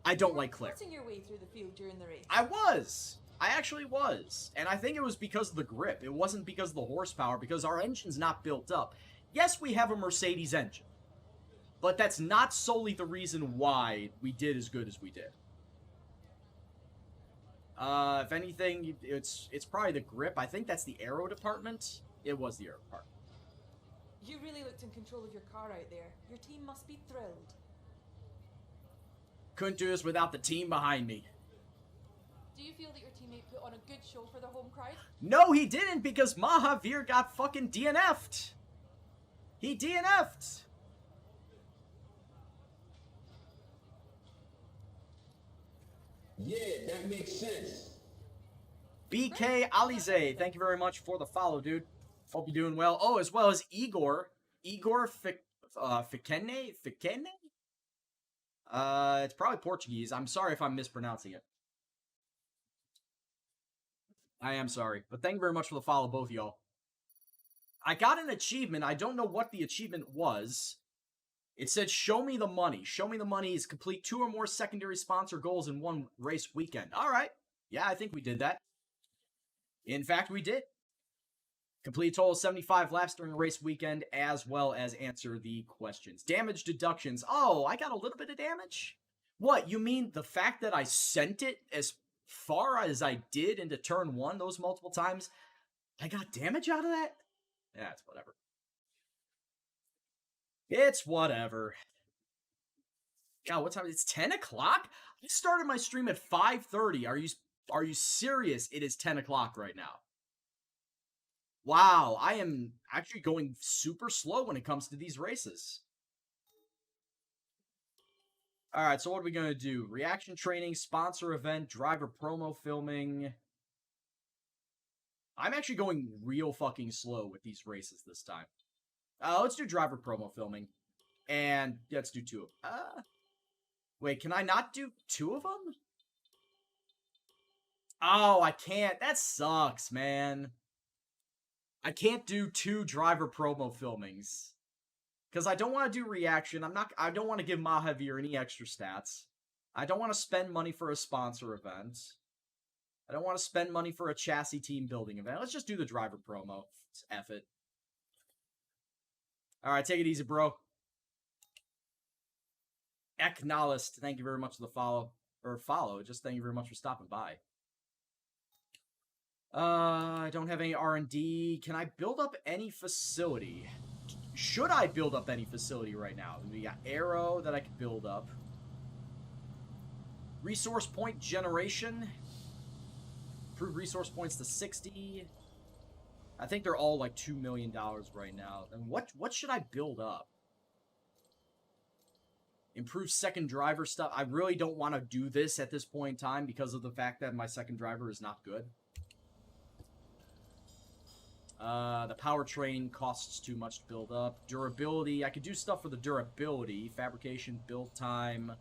I don't like Claire. Cutting your way through the field during the race. I was. I actually was. And I think it was because of the grip. It wasn't because of the horsepower, because our engine's not built up. Yes, we have a Mercedes engine. But that's not solely the reason why we did as good as we did. If anything, it's probably the grip. I think that's the aero department. It was the aero department. You really looked in control of your car out there. Your team must be thrilled. Couldn't do this without the team behind me. Do you feel that your teammate put on a good show for the home crowd? No, he didn't, because Mahavir got fucking DNF'd. He DNF'd. Yeah, that makes sense. BK Alize, thank you very much for the follow, dude. Hope you're doing well. Oh, as well as Igor Fikene? It's probably Portuguese. I'm sorry if I'm mispronouncing it. I am sorry. But thank you very much for the follow, both of y'all. I got an achievement. I don't know what the achievement was. It said, show me the money. Show me the money is complete 2 or more secondary sponsor goals in one race weekend. All right. Yeah, I think we did that. In fact, we did. Complete a total of 75 laps during a race weekend, as well as answer the questions. Damage deductions. Oh, I got a little bit of damage? What, you mean the fact that I sent it as far as I did into turn 1 those multiple times, I got damage out of that? Yeah, it's whatever. It's whatever. God, what time? It's 10 o'clock? I started my stream at 5:30. Are you serious? It is 10 o'clock right now. Wow, I am actually going super slow when it comes to these races. Alright, so what are we going to do? Reaction training, sponsor event, driver promo filming. I'm actually going real fucking slow with these races this time. Let's do driver promo filming. And let's do 2 of them. Wait, can I not do 2 of them? Oh, I can't. That sucks, man. I can't do 2 driver promo filmings. Because I don't want to do reaction. I don't want to give Mahavir any extra stats. I don't want to spend money for a sponsor event. I don't want to spend money for a chassis team building event. Let's just do the driver promo. Let's F it. Alright, take it easy, bro. Eknalist, thank you very much for the follow. Or follow, just thank you very much for stopping by. I don't have any R&D. Can I build up any facility? Should I build up any facility right now? We got Arrow that I could build up. Resource point generation. Improve resource points to 60. I think they're all like $2 million right now. And what should I build up? Improve second driver stuff. I really don't want to do this at this point in time because of the fact that my second driver is not good. The powertrain costs too much to build up. Durability. I could do stuff for the durability. Fabrication, build time,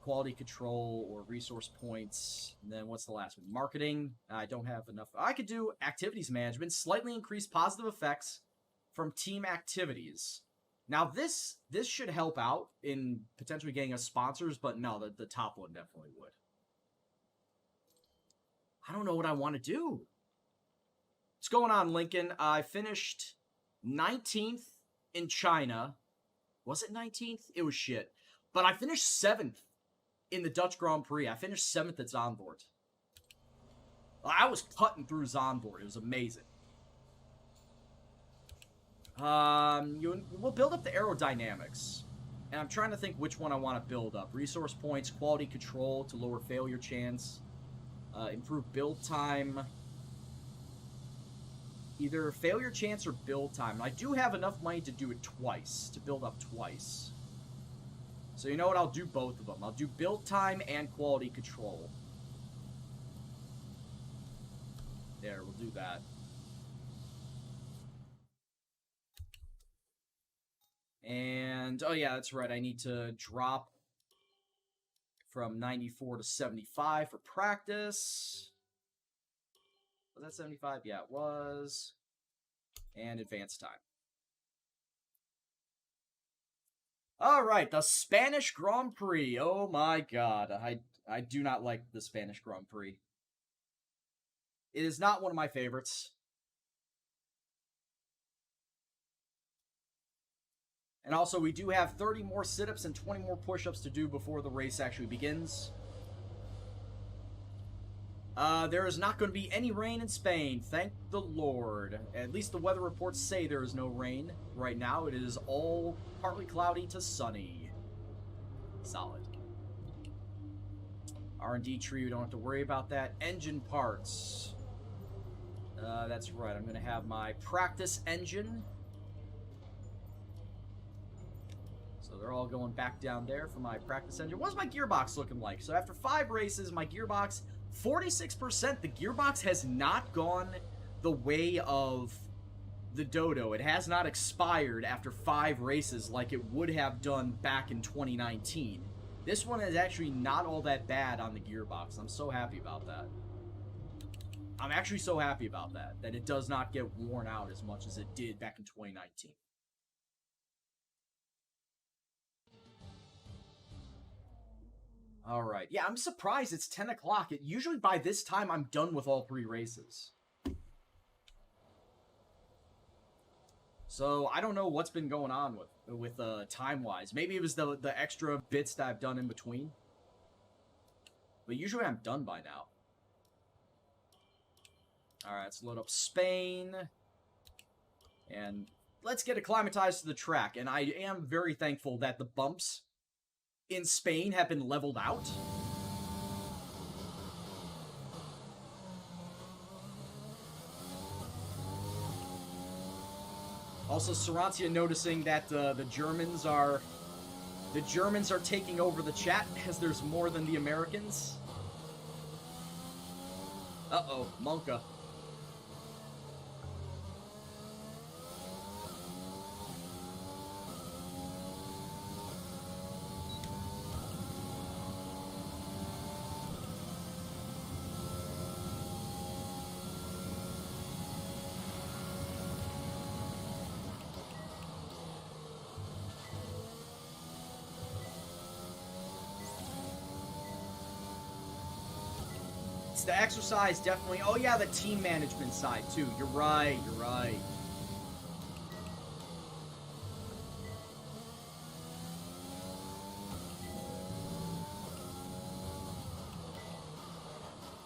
quality control, or resource points. And then what's the last one? Marketing. I don't have enough. I could do activities management. Slightly increase positive effects from team activities. Now, this should help out in potentially getting us sponsors, but no, the top one definitely would. I don't know what I want to do. What's going on, Lincoln? I finished 19th in China. Was it 19th? It was shit. But I finished 7th in the Dutch Grand Prix. I finished 7th at Zandvoort. I was cutting through Zandvoort. It was amazing. We'll build up the aerodynamics. And I'm trying to think which one I want to build up. Resource points, quality control to lower failure chance. Improve build time. Either failure chance or build time. And I do have enough money to do it twice. To build up twice. So you know what? I'll do both of them. I'll do build time and quality control. There, we'll do that. And, oh yeah, that's right. I need to drop from 94 to 75 for practice. Was that 75? Yeah, it was. And advance time. All right, the Spanish Grand Prix. Oh my god. I do not like the Spanish Grand Prix. It is not one of my favorites. And also, we do have 30 more sit-ups and 20 more push-ups to do before the race actually begins. There is not going to be any rain in Spain, thank the Lord. At least the weather reports say there is no rain right now. It is all partly cloudy to sunny. Solid. R&D tree, we don't have to worry about that. Engine parts. That's right, I'm going to have my practice engine. So they're all going back down there for my practice engine. What's my gearbox looking like? So after 5 races, my gearbox, 46%. The gearbox has not gone the way of the Dodo. It has not expired after 5 races like it would have done back in 2019. This one is actually not all that bad on the gearbox. I'm so happy about that. I'm actually so happy about that it does not get worn out as much as it did back in 2019. All right. Yeah, I'm surprised it's 10 o'clock. Usually by this time, I'm done with all 3 races. So, I don't know what's been going on with time-wise. Maybe it was the extra bits that I've done in between. But usually I'm done by now. Alright, let's load up Spain. And let's get acclimatized to the track. And I am very thankful that the bumps in Spain have been leveled out. Also, Sarantia noticing that the Germans are taking over the chat as there's more than the Americans. Uh-oh, Monka. The exercise definitely. Oh yeah, the team management side too. You're right. You're right.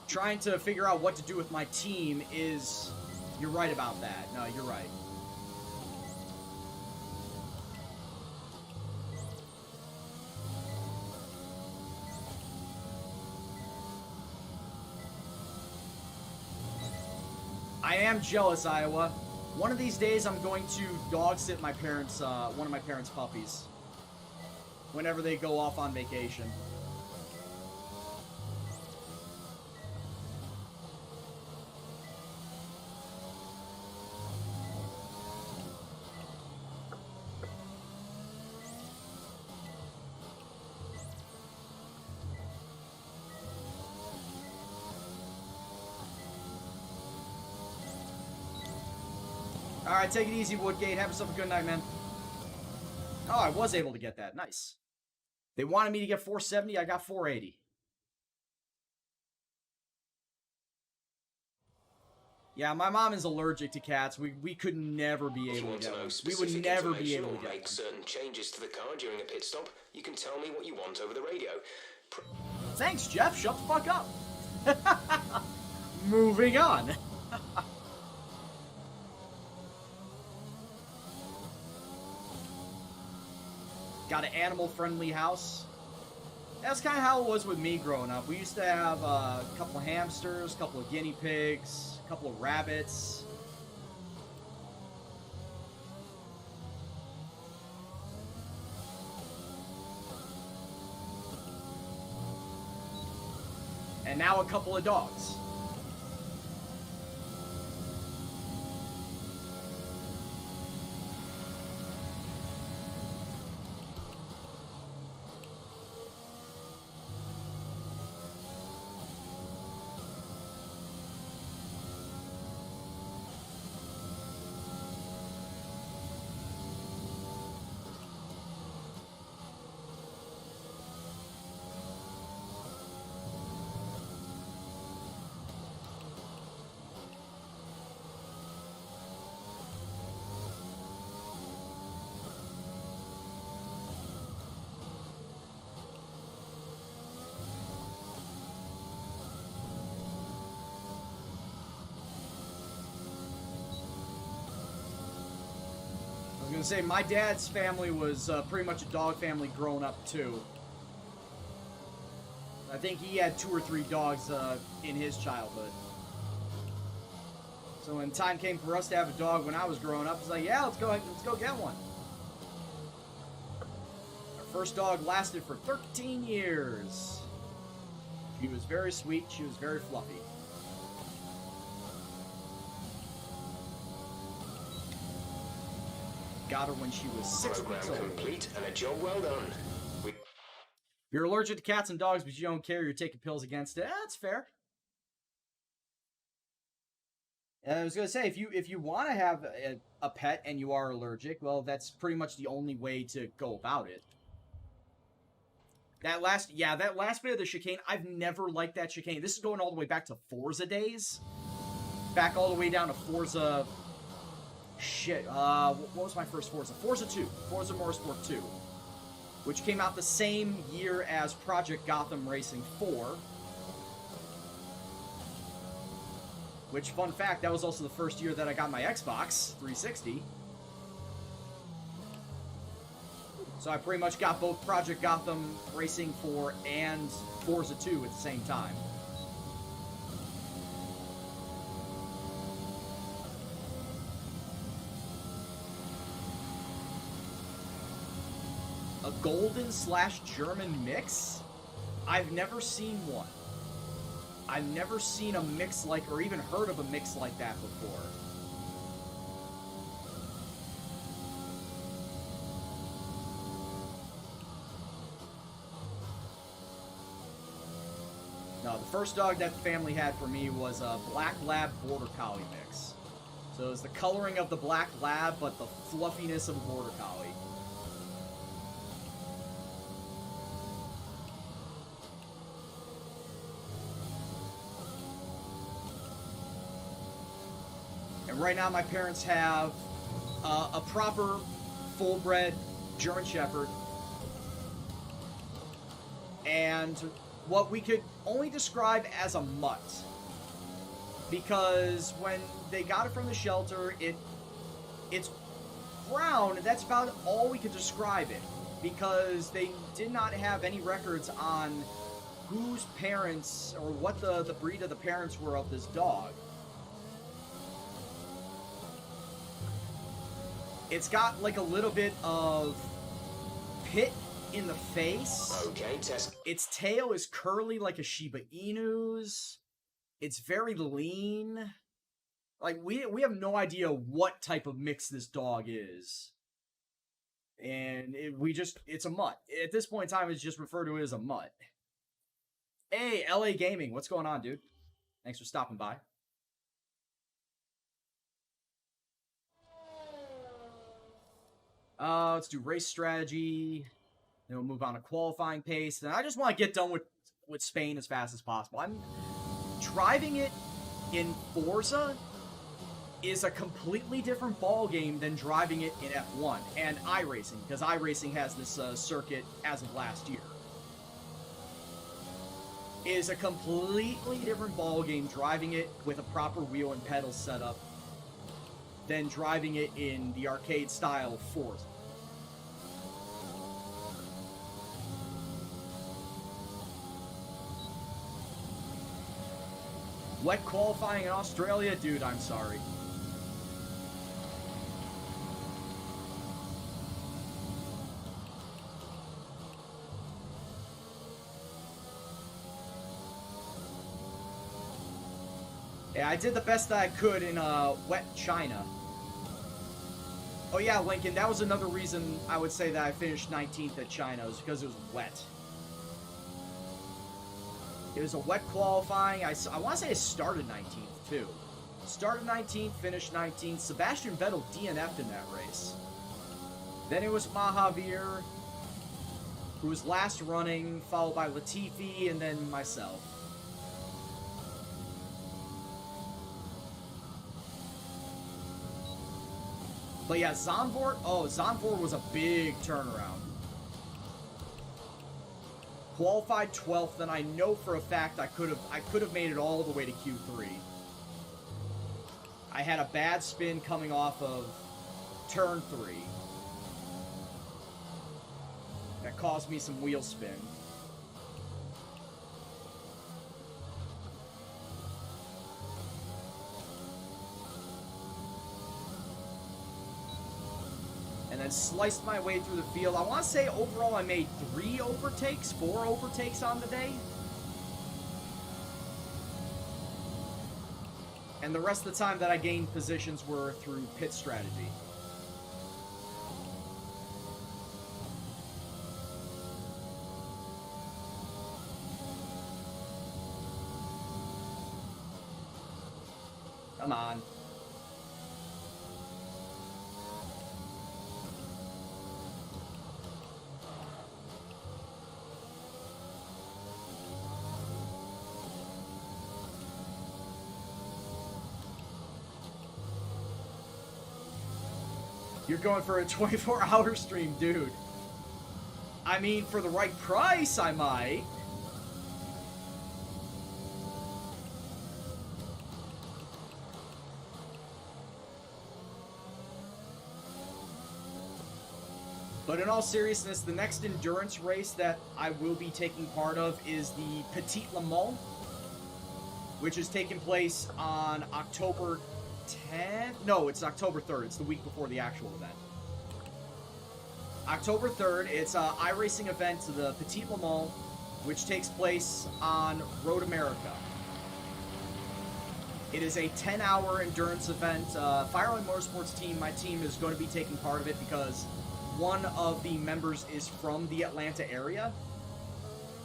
Trying to figure out what to do with my team is. You're right about that. No, you're right. I am jealous, Iowa. One of these days, I'm going to dog sit my parents, one of my parents' puppies. Whenever they go off on vacation. Alright, take it easy, Woodgate. Have yourself a good night, man. Oh, I was able to get that. Nice. They wanted me to get 470. I got 480. Yeah, my mom is allergic to cats. We could never be able to get one. We would never be able to get make certain changes to the car during a pit stop. You can tell me what you want over the radio. Thanks, Jeff. Shut the fuck up. Moving on. Got an animal-friendly house. That's kind of how it was with me growing up. We used to have a couple of hamsters, a couple of guinea pigs, a couple of rabbits. And now a couple of dogs. I was gonna say, my dad's family was pretty much a dog family growing up, too. I think he had 2 or 3 dogs in his childhood. So when time came for us to have a dog when I was growing up, it's like, yeah, let's go get one. Our first dog lasted for 13 years. She was very sweet, she was very fluffy. Got her when she was 6 weeks old. Complete and a job well done. You're allergic to cats and dogs, but you don't care. You're taking pills against it. That's fair. I was gonna say, if you want to have a pet and you are allergic, well, that's pretty much the only way to go about it. That last bit of the chicane, I've never liked that chicane. This is going all the way back to Forza days. Back all the way down to Forza... Shit, what was my first Forza? Forza 2. Forza Motorsport 2. Which came out the same year as Project Gotham Racing 4. Which, fun fact, that was also the first year that I got my Xbox 360. So I pretty much got both Project Gotham Racing 4 and Forza 2 at the same time. A golden/German mix? I've never seen one. I've never seen a mix like, or even heard of a mix like that before. No, the first dog that the family had for me was a Black Lab Border Collie mix. So it was the coloring of the Black Lab, but the fluffiness of a Border Collie. And right now my parents have a proper full-bred German Shepherd and what we could only describe as a mutt. Because when they got it from the shelter, it's brown, and that's about all we could describe it. Because they did not have any records on whose parents, or what the breed of the parents were of this dog. It's got like a little bit of pit in the face. Okay, test. Its tail is curly like a Shiba Inu's. It's very lean. Like, we have no idea what type of mix this dog is. And it's a mutt. At this point in time, it's just referred to as a mutt. Hey, LA Gaming, what's going on, dude? Thanks for stopping by. Let's do race strategy. Then we'll move on to qualifying pace. And I just want to get done with Spain as fast as possible. I'm driving it in Forza is a completely different ball game than driving it in F1 and iRacing, because iRacing has this circuit as of last year. It is a completely different ball game driving it with a proper wheel and pedal setup than driving it in the arcade style Forza. Wet qualifying in Australia? Dude, I'm sorry. Yeah, I did the best that I could in wet China. Oh yeah, Lincoln, that was another reason I would say that I finished 19th at China, was because it was wet. It was a wet qualifying. I want to say I started 19th, too. Started 19th, finished 19th. Sebastian Vettel DNF'd in that race. Then it was Mahavir, who was last running, followed by Latifi, and then myself. But yeah, Zandvoort was a big turnaround. Qualified 12th, and I know for a fact I could have made it all the way to Q3. I had a bad spin coming off of turn 3. That caused me some wheel spin. And then sliced my way through the field. I want to say overall I made 4 overtakes on the day. And the rest of the time that I gained positions were through pit strategy. Come on. You're going for a 24-hour stream, dude. I mean, for the right price, I might. But in all seriousness, the next endurance race that I will be taking part of is the Petit Le Mans, which is taking place on October 10th. No, it's October 3rd. It's the week before the actual event. October 3rd, it's an iRacing event, the Petit Le Mans, which takes place on Road America. It is a 10-hour endurance event. Fireline Motorsports team, my team, is going to be taking part of it because one of the members is from the Atlanta area.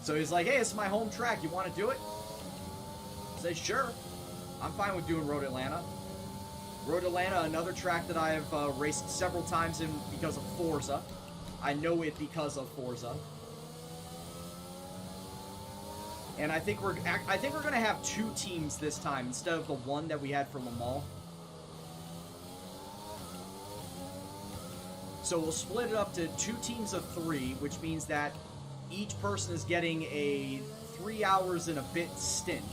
So he's like, hey, it's my home track. You want to do it? I say, sure. I'm fine with doing Road Atlanta. Road Atlanta, another track that I have raced several times in because of Forza. I know it because of Forza. And I think we're going to have 2 teams this time instead of the one that we had for Le Mans. So we'll split it up to 2 teams of 3, which means that each person is getting a 3 hours and a bit stint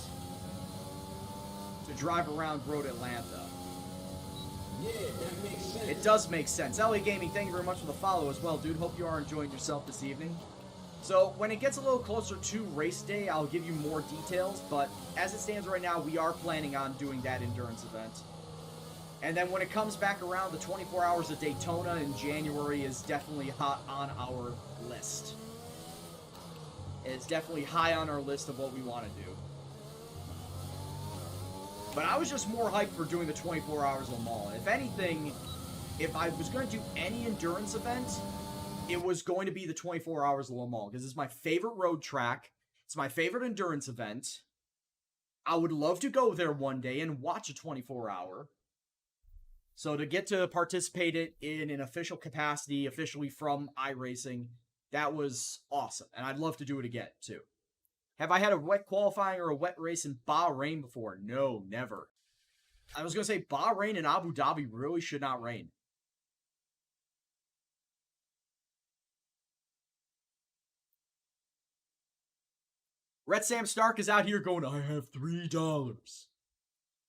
to drive around Road Atlanta. Yeah, that makes sense. It does make sense. LA Gaming, thank you very much for the follow as well, dude. Hope you are enjoying yourself this evening. So when it gets a little closer to race day, I'll give you more details, but as it stands right now, we are planning on doing that endurance event. And then when it comes back around, the 24 Hours of Daytona in January is definitely hot on our list. It's definitely high on our list of what we want to do. But I was just more hyped for doing the 24 Hours Le Mans. If anything, if I was going to do any endurance event, it was going to be the 24 Hours Le Mans, because it's my favorite road track. It's my favorite endurance event. I would love to go there one day and watch a 24-hour. So to get to participate in an official capacity, officially from iRacing, that was awesome. And I'd love to do it again, too. Have I had a wet qualifying or a wet race in Bahrain before? No, never. I was going to say Bahrain and Abu Dhabi really should not rain. Red Sam Stark is out here going, I have $3.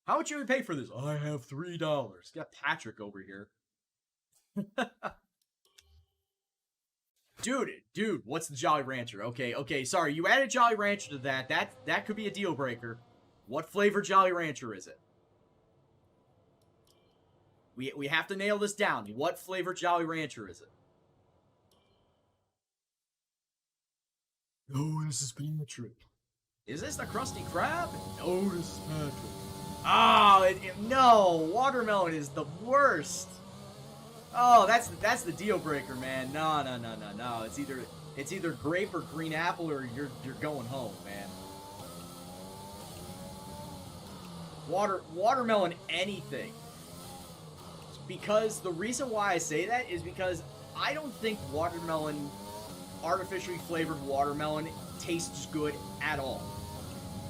How much you would pay for this? I have $3. Got Patrick over here. Dude, what's the Jolly Rancher? Okay, sorry, you added Jolly Rancher to that. That could be a deal breaker. What flavor Jolly Rancher is it? We have to nail this down. What flavor Jolly Rancher is it? No, this is Patrick. Is this the Krusty Krab? No, this is Patrick. Oh, no, watermelon is the worst. Oh, that's the deal breaker, man. No. It's either grape or green apple, or you're going home, man. Watermelon anything. Because the reason why I say that is because I don't think watermelon, artificially flavored watermelon, tastes good at all.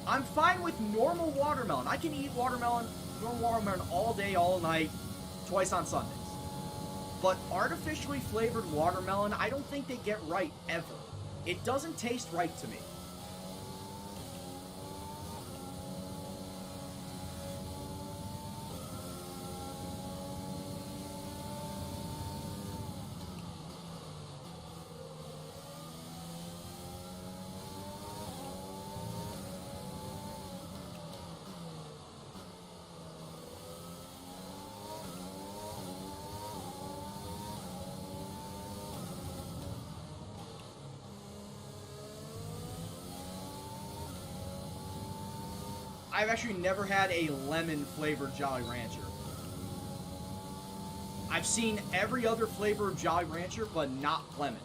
I'm fine with normal watermelon. I can eat normal watermelon all day, all night, twice on Sundays. But artificially flavored watermelon, I don't think they get right ever. It doesn't taste right to me. I've actually never had a lemon-flavored Jolly Rancher. I've seen every other flavor of Jolly Rancher, but not lemon.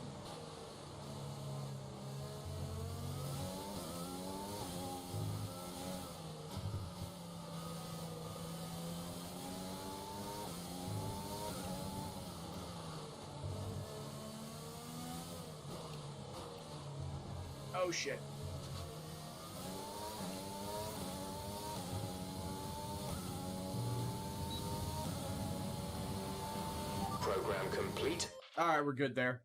Oh, shit. program complete. All right, we're good there.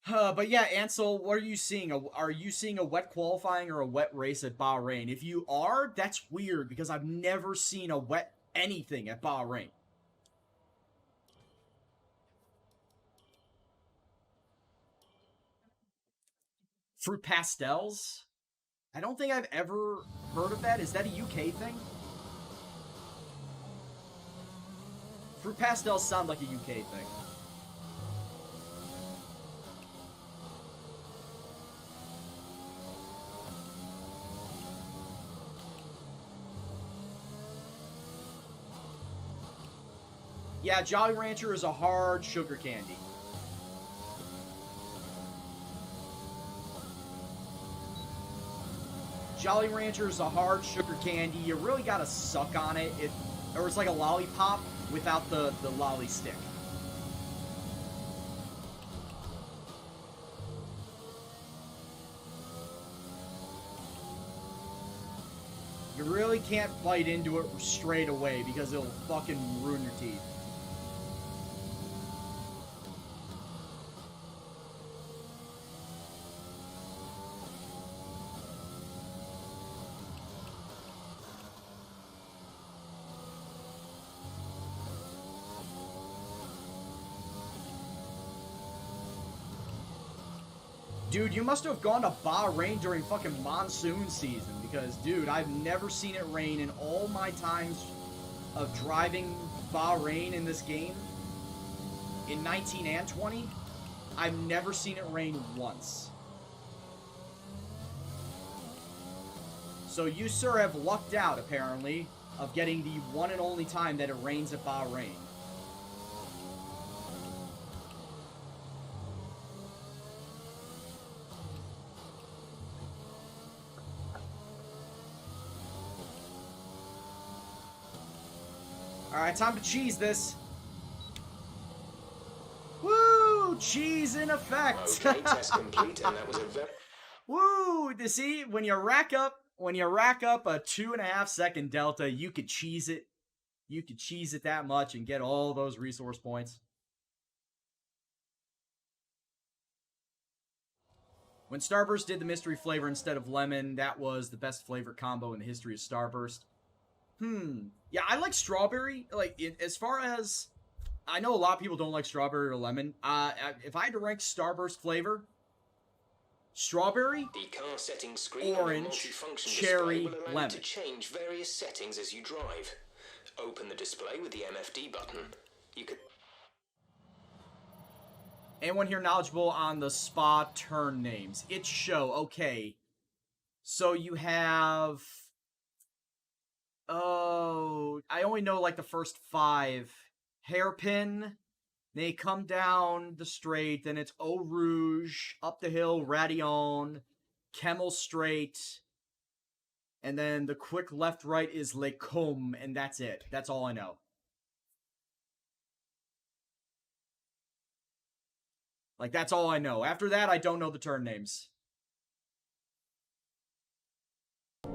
But yeah, Ansel, what are you seeing? Are you seeing a wet qualifying or a wet race at Bahrain? If you are, that's weird because I've never seen a wet anything at Bahrain. Fruit pastels? I don't think I've ever heard of that. Is that a UK thing? Fruit pastels sound like a UK thing. Yeah, Jolly Rancher is a hard sugar candy. Jolly Rancher is a hard sugar candy. You really gotta suck on it. Or it's like a lollipop without the lolly stick. You really can't bite into it straight away because it'll fucking ruin your teeth. Dude, you must have gone to Bahrain during fucking monsoon season because, dude, I've never seen it rain in all my times of driving Bahrain in this game. In 19 and 20, I've never seen it rain once. So you, sir, have lucked out, apparently, of getting the one and only time that it rains at Bahrain. Alright, time to cheese this. Woo! Cheese in effect! Okay, test complete, and that was a very... Woo! You see, when you rack up a 2.5 second delta, you could cheese it. You could cheese it that much and get all those resource points. When Starburst did the mystery flavor instead of lemon, that was the best flavor combo in the history of Starburst. Yeah, I like strawberry. Like, as far as... I know a lot of people don't like strawberry or lemon. If I had to rank Starburst flavor, strawberry, the car settings screen orange, and cherry, will allow lemon. you to change various settings as you drive. Open the display with the MFD button. You could... Anyone here knowledgeable on the spa turn names? It's show. Okay. So you have... Oh, I only know like the first 5. Hairpin, they come down the straight, then it's Eau Rouge, up the hill, Radillon, Camel Straight, and then the quick left-right is Les Combes, and that's it. That's all I know. Like, that's all I know. After that, I don't know the turn names.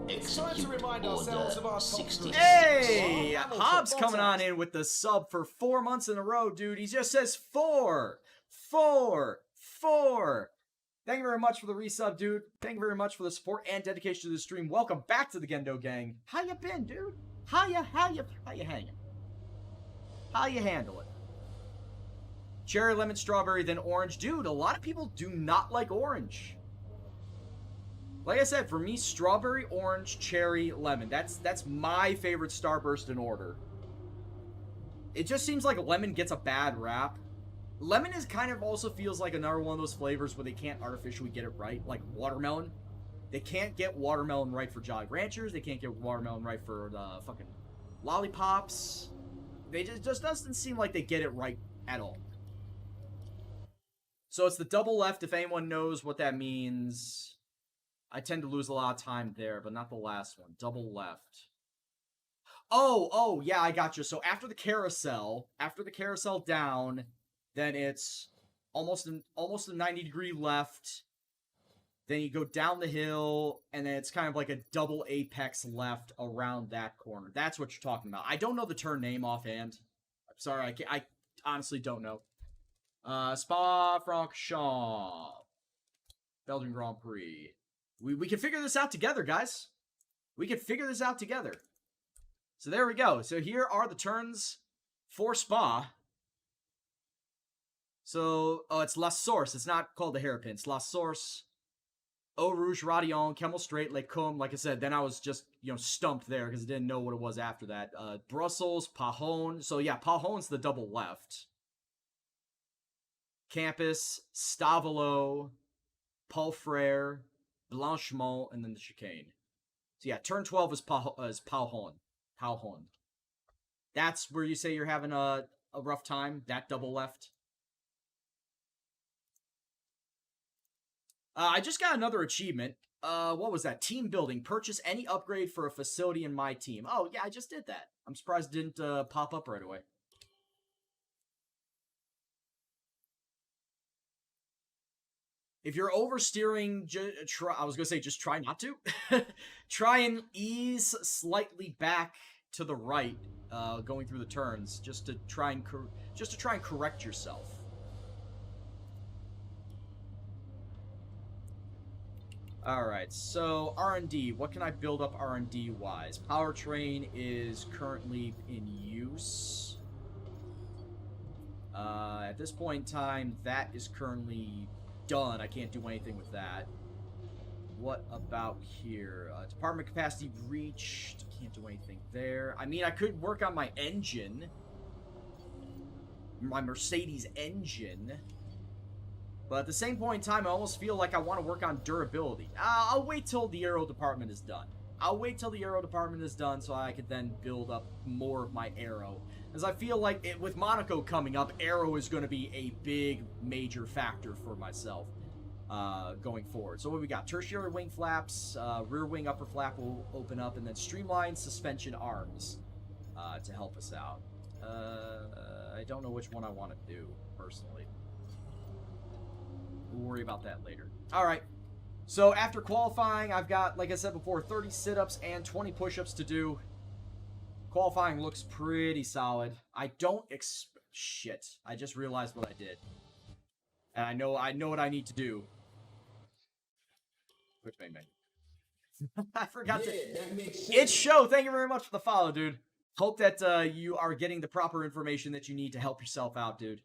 It's time to remind ourselves of our top 3. Hey! Hobbs coming on in with the sub for 4 months in a row, dude. He just says 4. 4. 4. Thank you very much for the resub, dude. Thank you very much for the support and dedication to the stream. Welcome back to the Gendo gang. How you been, dude? How you hanging? How you handle it? Cherry, lemon, strawberry, then orange. Dude, a lot of people do not like orange. Like I said, for me, strawberry, orange, cherry, lemon. That's my favorite Starburst in order. It just seems like lemon gets a bad rap. Lemon is kind of also feels like another one of those flavors where they can't artificially get it right, like watermelon. They can't get watermelon right for Jolly Ranchers. They can't get watermelon right for the fucking lollipops. They just doesn't seem like they get it right at all. So it's the double left, if anyone knows what that means. I tend to lose a lot of time there, but not the last one. Double left. Oh, yeah, I got you. So after the carousel down, then it's almost a 90-degree left. Then you go down the hill, and then it's kind of like a double apex left around that corner. That's what you're talking about. I don't know the turn name offhand. I'm sorry, I honestly don't know. Spa-Francorchamps. Belgian Grand Prix. We can figure this out together, guys. We can figure this out together. So there we go. So here are the turns for Spa. So, it's La Source. It's not called the Hairpin. It's La Source. Eau Rouge, Radion, Kemmel Strait, Les Combes. Like I said, then I was just, stumped there because I didn't know what it was after that. Brussels, Pahon. So, yeah, Pahon's the double left. Campus, Stavelo, Paul Frere, Blanchemont, and then the chicane. So, yeah, turn 12 is Pahon. Pahon. That's where you say you're having a rough time, that double left. I just got another achievement. What was that? Team building. Purchase any upgrade for a facility in my team. Oh, yeah, I just did that. I'm surprised it didn't pop up right away. If you're oversteering, I was going to say just try not to. Try and ease slightly back to the right, going through the turns, just to try and correct yourself. Alright, so R&D. What can I build up R&D-wise? Powertrain is currently in use. At this point in time, that is currently done. I can't do anything with that. What about here? Department capacity reached. Can't do anything there. I mean, I could work on my engine. My Mercedes engine. But at the same point in time, I almost feel like I want to work on durability. I'll wait till the aero department is done. I'll wait till the aero department is done so I could then build up more of my aero. As I feel like with Monaco coming up, aero is going to be a big, major factor for myself going forward. So what we got? Tertiary wing flaps, rear wing upper flap will open up, and then streamlined suspension arms to help us out. I don't know which one I want to do, personally. We'll worry about that later. Alright, so after qualifying, I've got, like I said before, 30 sit-ups and 20 push-ups to do. Qualifying looks pretty solid. I don't shit. I just realized what I did. And I know what I need to do. Which made me. I forgot to... That makes sense. It's Show! Thank you very much for the follow, dude. Hope that you are getting the proper information that you need to help yourself out, dude.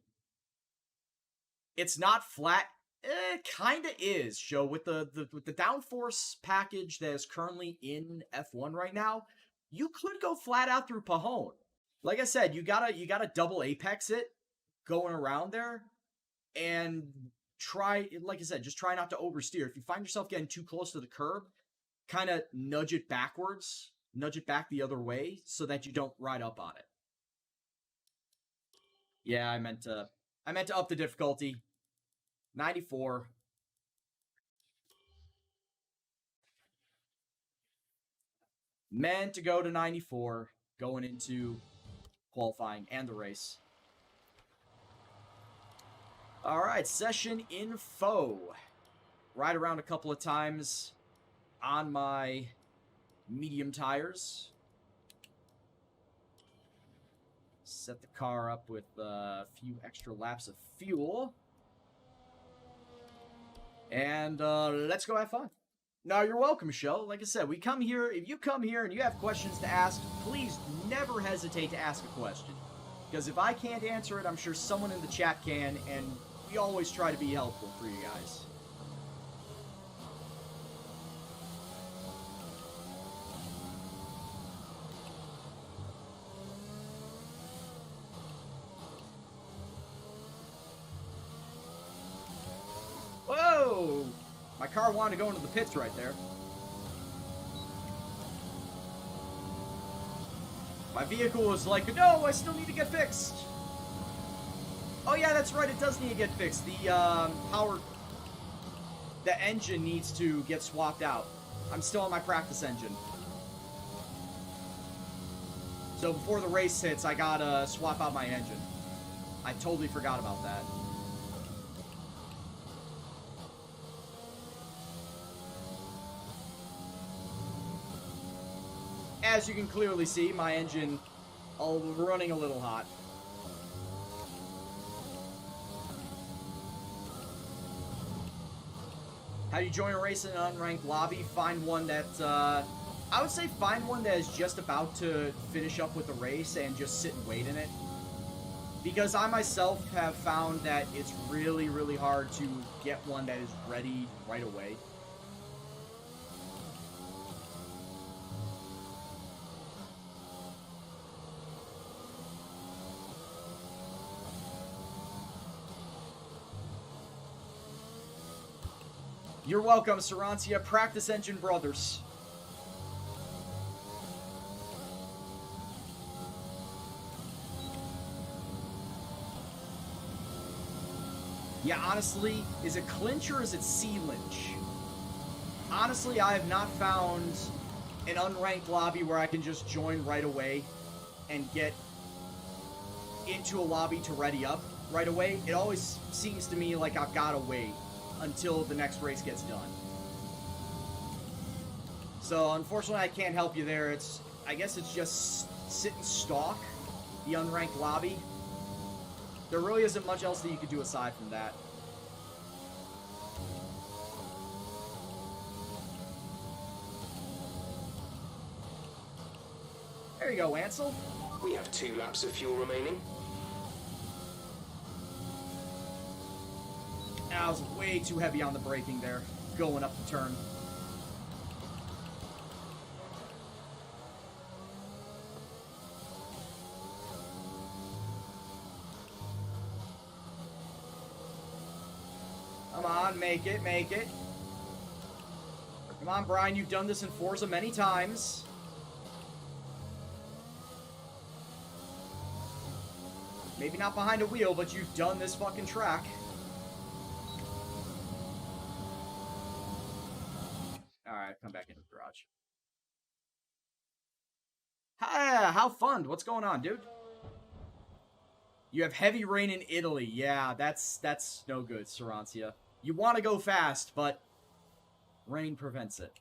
It's not flat. It kinda is, Show. With the downforce package that is currently in F1 right now, you could go flat out through Pahon. Like I said, you gotta double apex it going around there, and try, like I said, just try not to oversteer. If you find yourself getting too close to the curb, kind of nudge it backwards, nudge it back the other way, so that you don't ride up on it. Yeah, I meant to up the difficulty. 94. Meant to go to 94 going into qualifying and the race. Alright, session info. Ride around a couple of times on my medium tires. Set the car up with a few extra laps of fuel. And let's go have fun. No, you're welcome, Show. Like I said, we come here. If you come here and you have questions to ask, please never hesitate to ask a question. Because if I can't answer it, I'm sure someone in the chat can, and we always try to be helpful for you guys. Whoa! My car wanted to go into the pits right there. My vehicle was like, no, I still need to get fixed. Oh yeah, that's right, it does need to get fixed. The engine needs to get swapped out. I'm still on my practice engine. So before the race hits, I gotta swap out my engine. I totally forgot about that. as you can clearly see, my engine running a little hot. How do you join a race in an unranked lobby? Find one that, I would say find one that is just about to finish up with the race and just sit and wait in it. Because I myself have found that it's really, really hard to get one that is ready right away. You're welcome, Sarancia. Practice Engine Brothers. Yeah, honestly, is it clinch or is it sea lynch? Honestly, I have not found an unranked lobby where I can just join right away and get into a lobby to ready up right away. It always seems to me like I've got to wait until the next race gets done. So, unfortunately, I can't help you there. I guess it's just sit and stalk the unranked lobby. There really isn't much else that you could do aside from that. There you go, Ansel. We have 2 laps of fuel remaining. I was way too heavy on the braking there, going up the turn. Come on, make it, make it. Come on, Brian, you've done this in Forza many times. Maybe not behind a wheel, but you've done this fucking track. Alright, come back into the garage. Hi, how fun? What's going on, dude? You have heavy rain in Italy. Yeah, that's no good, Sarancia. You want to go fast, but rain prevents it.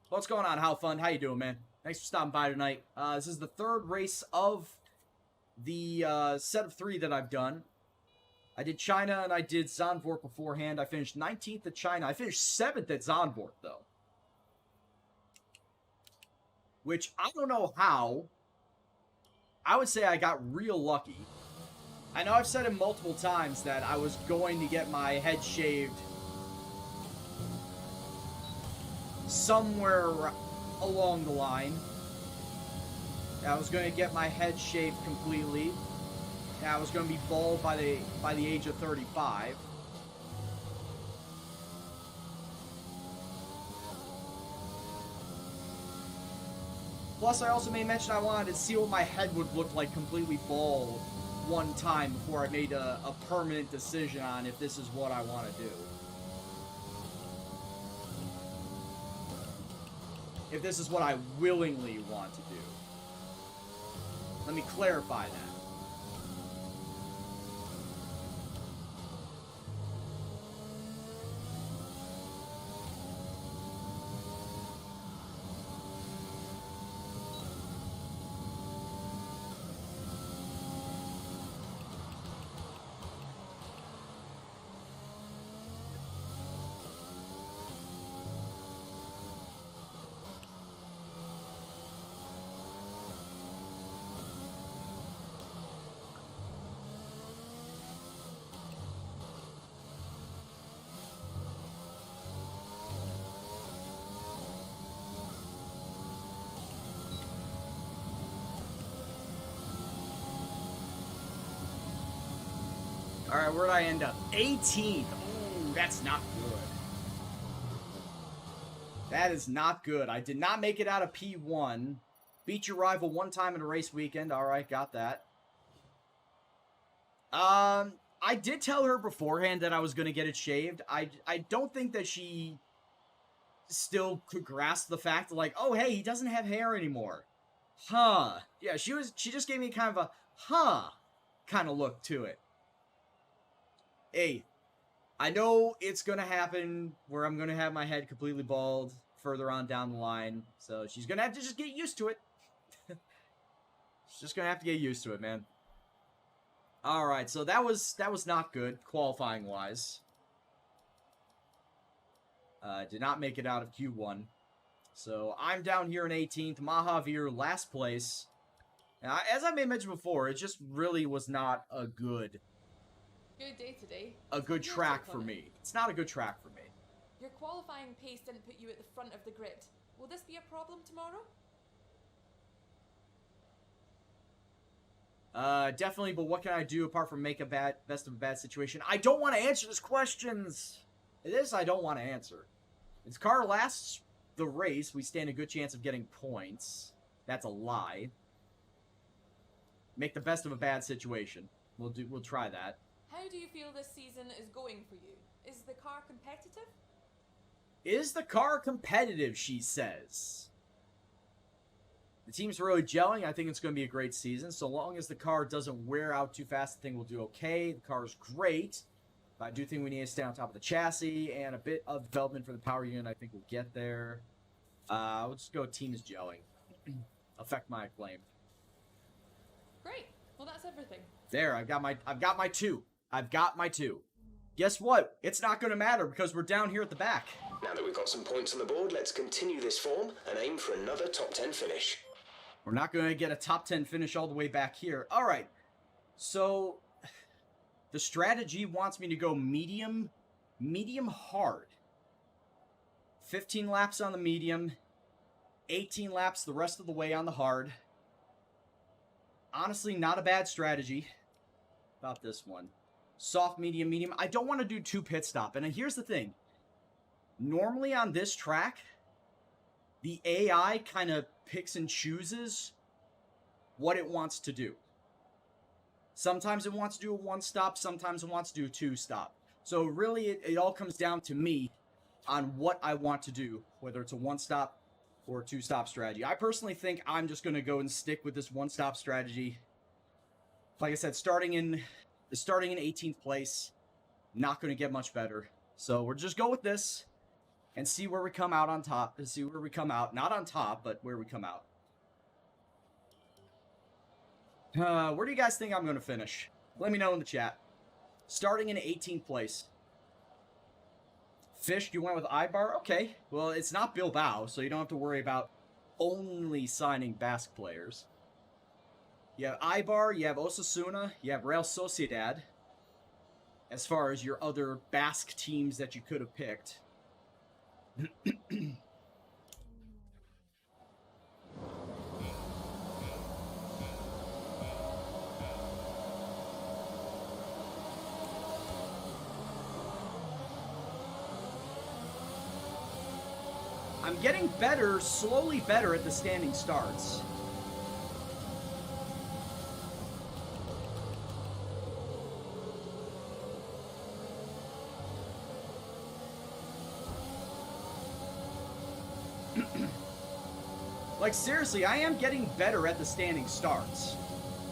What's going on, How Fun? How you doing, man? Thanks for stopping by tonight. This is the 3rd race of the set of 3 that I've done. I did China and I did Zandvoort beforehand. I finished 19th at China. I finished 7th at Zandvoort, though. Which, I don't know how. I would say I got real lucky. I know I've said it multiple times that I was going to get my head shaved somewhere along the line. I was going to get my head shaved completely. I was going to be bald by the age of 35. Plus, I also made mention I wanted to see what my head would look like completely bald one time before I made a permanent decision on if this is what I want to do. If this is what I willingly want to do. Let me clarify that. Alright, where'd I end up? 18th. Ooh, that's not good. That is not good. I did not make it out of P1. Beat your rival one time in a race weekend. Alright, got that. I did tell her beforehand that I was going to get it shaved. I don't think that she still could grasp the fact like, oh, hey, he doesn't have hair anymore. Huh. Yeah, she just gave me kind of a, huh, kind of look to it. Hey, I know it's going to happen where I'm going to have my head completely bald further on down the line. So she's going to have to just get used to it. She's just going to have to get used to it, man. All right, so that was not good, qualifying-wise. Did not make it out of Q1. So I'm down here in 18th. Mahavir, last place. Now, as I may mention before, it just really was not a good day today. A good track for me. It's not a good track for me. Your qualifying pace didn't put you at the front of the grid. Will this be a problem tomorrow? Definitely, but what can I do apart from make a best of a bad situation? I don't want to answer these questions. I don't want to answer. If the car lasts the race, we stand a good chance of getting points. That's a lie. Make the best of a bad situation. We'll try that. How do you feel this season is going for you? Is the car competitive? Is the car competitive, she says. The team's really gelling. I think it's going to be a great season. So long as the car doesn't wear out too fast, I think we'll do okay. The car's great. But I do think we need to stay on top of the chassis and a bit of development for the power unit. I think we'll get there. We'll just go team is gelling. Affect my acclaim. Great. Well, that's everything. There, I've got my two. I've got my two. Guess what? It's not going to matter because we're down here at the back. Now that we've got some points on the board, let's continue this form and aim for another top 10 finish. We're not going to get a top 10 finish all the way back here. All right. So the strategy wants me to go medium hard. 15 laps on the medium, 18 laps the rest of the way on the hard. Honestly, not a bad strategy. About this one. Soft, medium, medium. I don't want to do 2 pit stop. And here's the thing. Normally on this track, the AI kind of picks and chooses what it wants to do. Sometimes it wants to do a 1-stop, sometimes it wants to do a 2-stop. So really, it all comes down to me on what I want to do, whether it's a 1-stop or a 2-stop strategy. I personally think I'm just going to go and stick with this 1-stop strategy. Like I said, starting in 18th place, not going to get much better. So we'll just go with this and see where we come out on top. And see where we come out. Not on top, but where we come out. Where do you guys think I'm going to finish? Let me know in the chat. Starting in 18th place. Fish, you went with Ibar? Okay. Well, it's not Bilbao, so you don't have to worry about only signing Basque players. You have Ibar, you have Osasuna, you have Real Sociedad. As far as your other Basque teams that you could have picked. I'm getting better, slowly better at the standing starts. Like, seriously, I am getting better at the standing starts.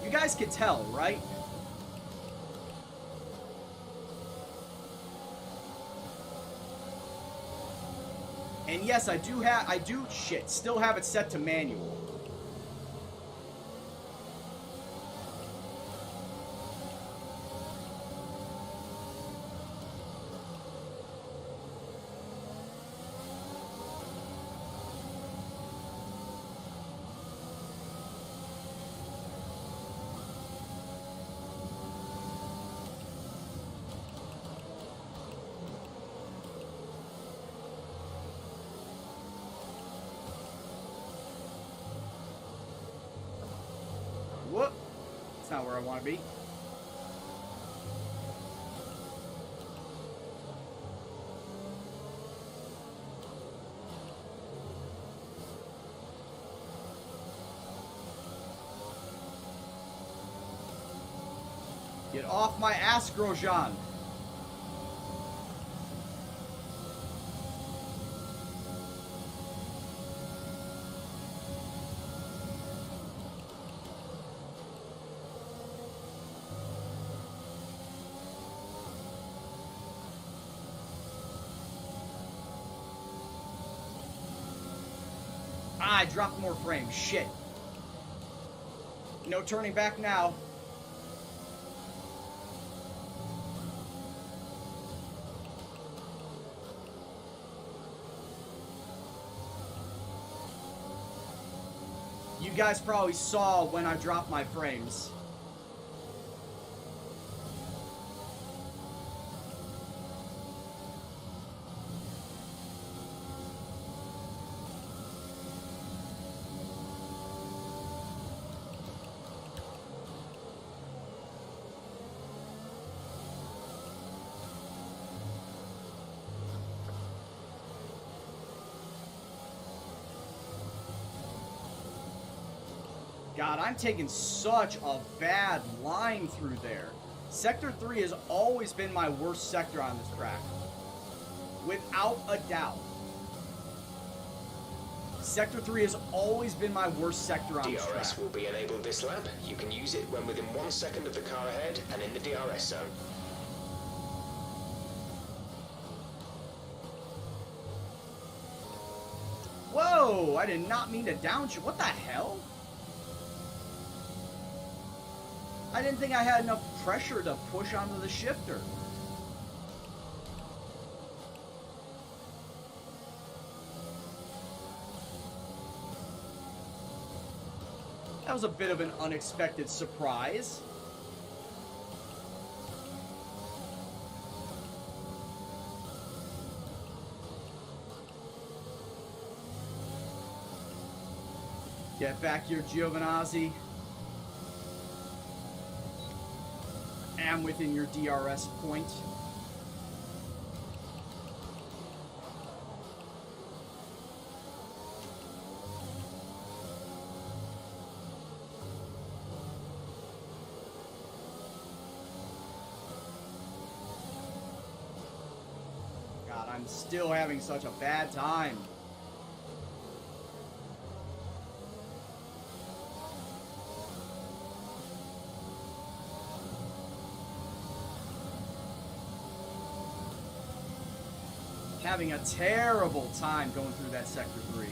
You guys can tell, right? And yes, I do still have it set to manual. Whoop! That's not where I want to be. Get off my ass, Grosjean. I dropped more frames. Shit. No turning back now. You guys probably saw when I dropped my frames. God, I'm taking such a bad line through there. Sector 3 has always been my worst sector on this track. Without a doubt. Sector 3 has always been my worst sector on this track. DRS will be enabled this lap. You can use it when within 1 second of the car ahead and in the DRS zone. Whoa! I did not mean to downshift. What the hell? I didn't think I had enough pressure to push onto the shifter. That was a bit of an unexpected surprise. Get back here, Giovinazzi. Am within your DRS point. God, I'm still having such a bad time. Having a terrible time going through that Sector 3.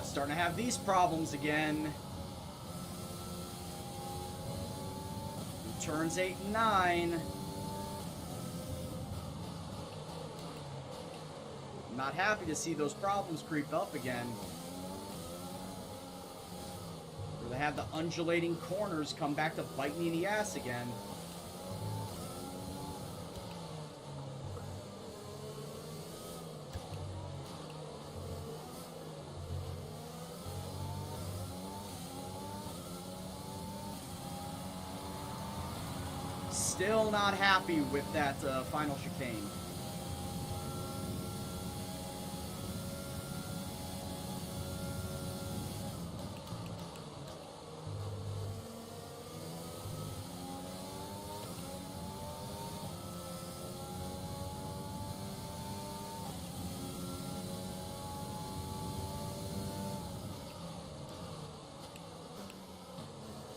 Starting to have these problems again. Turns 8 and 9. I'm not happy to see those problems creep up again. Where they have the undulating corners come back to bite me in the ass again. Still not happy with that final chicane.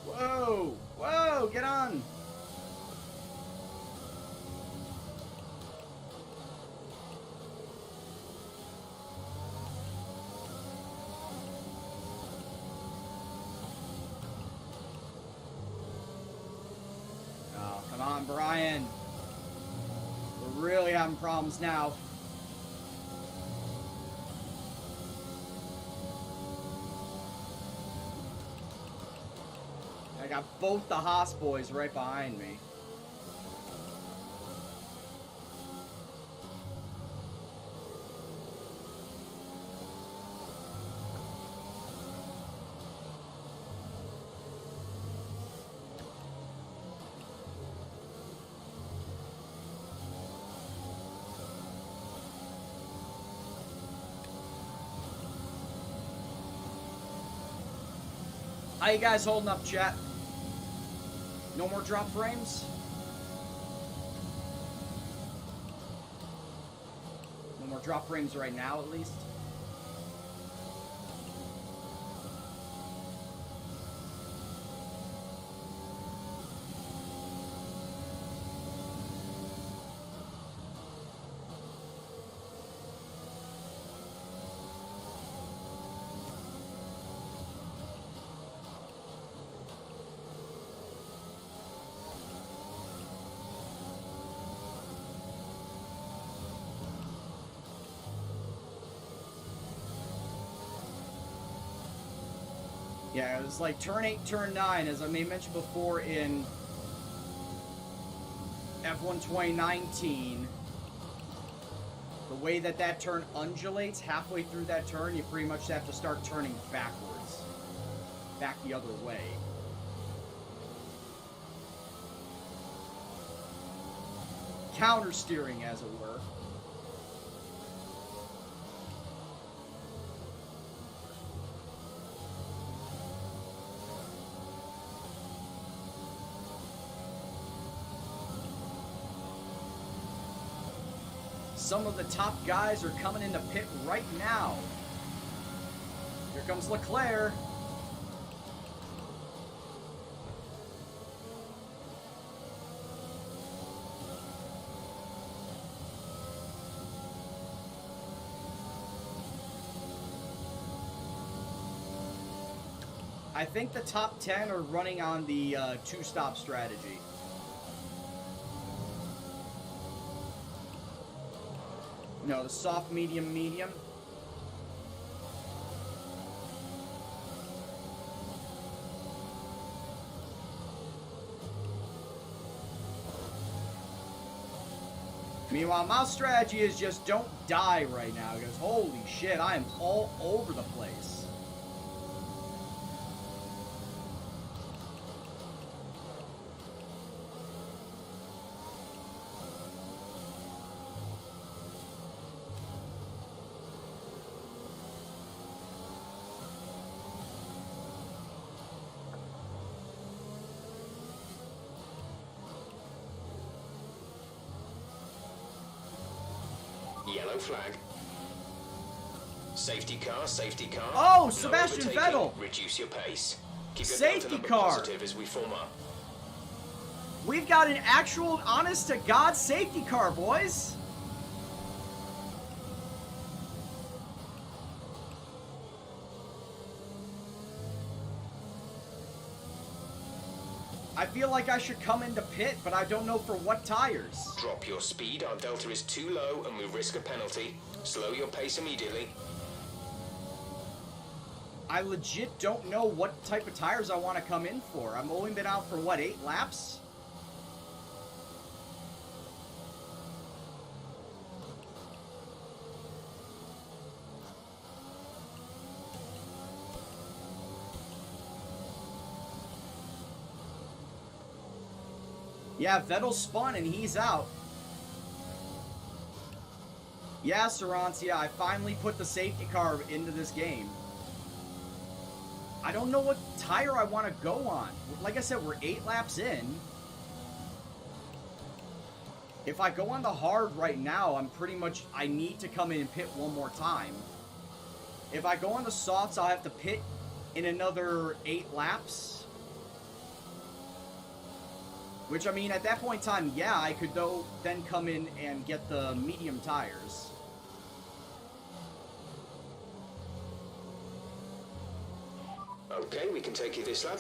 Whoa! Whoa! Get on! Come on, Brian. We're really having problems now. I got both the Haas boys right behind me. How you guys holding up, chat? No more drop frames? No more drop frames right now, at least? Yeah, it was like turn 8, turn 9, as I may mention before in F1 2019. The way that that turn undulates, halfway through that turn, you pretty much have to start turning backwards. Back the other way. Counter steering, as it were. Some of the top guys are coming into pit right now. Here comes Leclerc. I think the top 10 are running on the two-stop strategy. No, the soft, medium, medium. Meanwhile, my strategy is just don't die right now, because holy shit, I am all over the place. Yellow flag. Safety car, safety car. Oh, No Sebastian overtaking. Vettel. Reduce your pace. Keep your Safety delta number car. positive as we form up. We've got an actual, honest-to-God safety car, boys. I feel like I should come into pit, but I don't know for what tires. Drop your speed. Our delta is too low and we risk a penalty. Slow your pace immediately. I legit don't know what type of tires I want to come in for. I've only been out for, what, 8 laps? Yeah, Vettel spun and he's out. Yeah, Sarancia, I finally put the safety car into this game. I don't know what tire I want to go on. Like I said, we're 8 laps in. If I go on the hard right now, I need to come in and pit one more time. If I go on the softs, I'll have to pit in another 8 laps. Which, I mean, at that point in time, yeah, I could then come in and get the medium tires. Okay, we can take you this lap.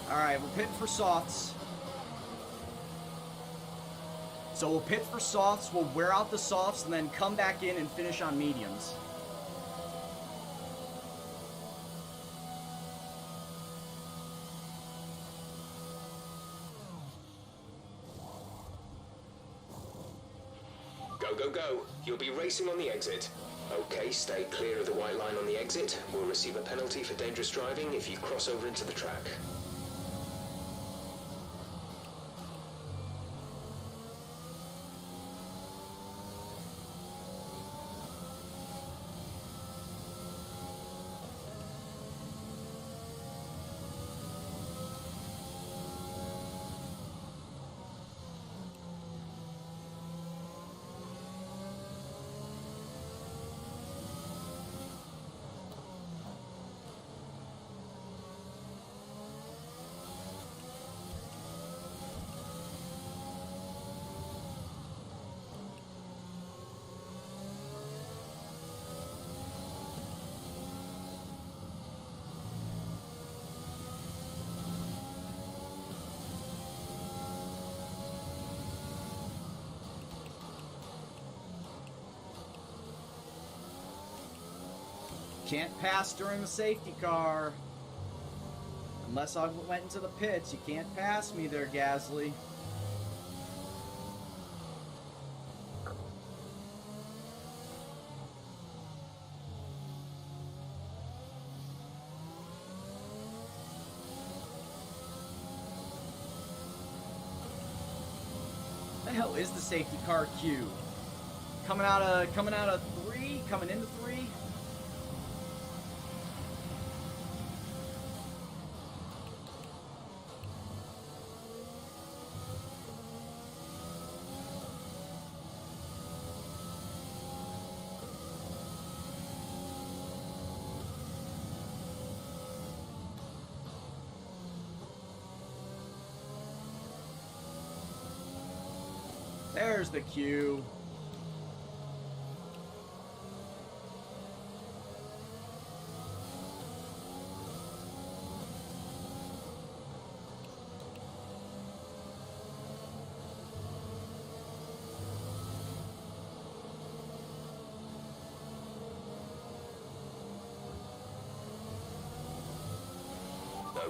Alright, we're pitting for softs. So we'll pit for softs, we'll wear out the softs, and then come back in and finish on mediums. Go, go, go. You'll be racing on the exit. Okay, stay clear of the white line on the exit. We'll receive a penalty for dangerous driving if you cross over into the track. Can't pass during the safety car. Unless I went into the pits, you can't pass me there, Gasly. The hell is the safety car queue? Coming out of 3, coming into 3. There's the queue.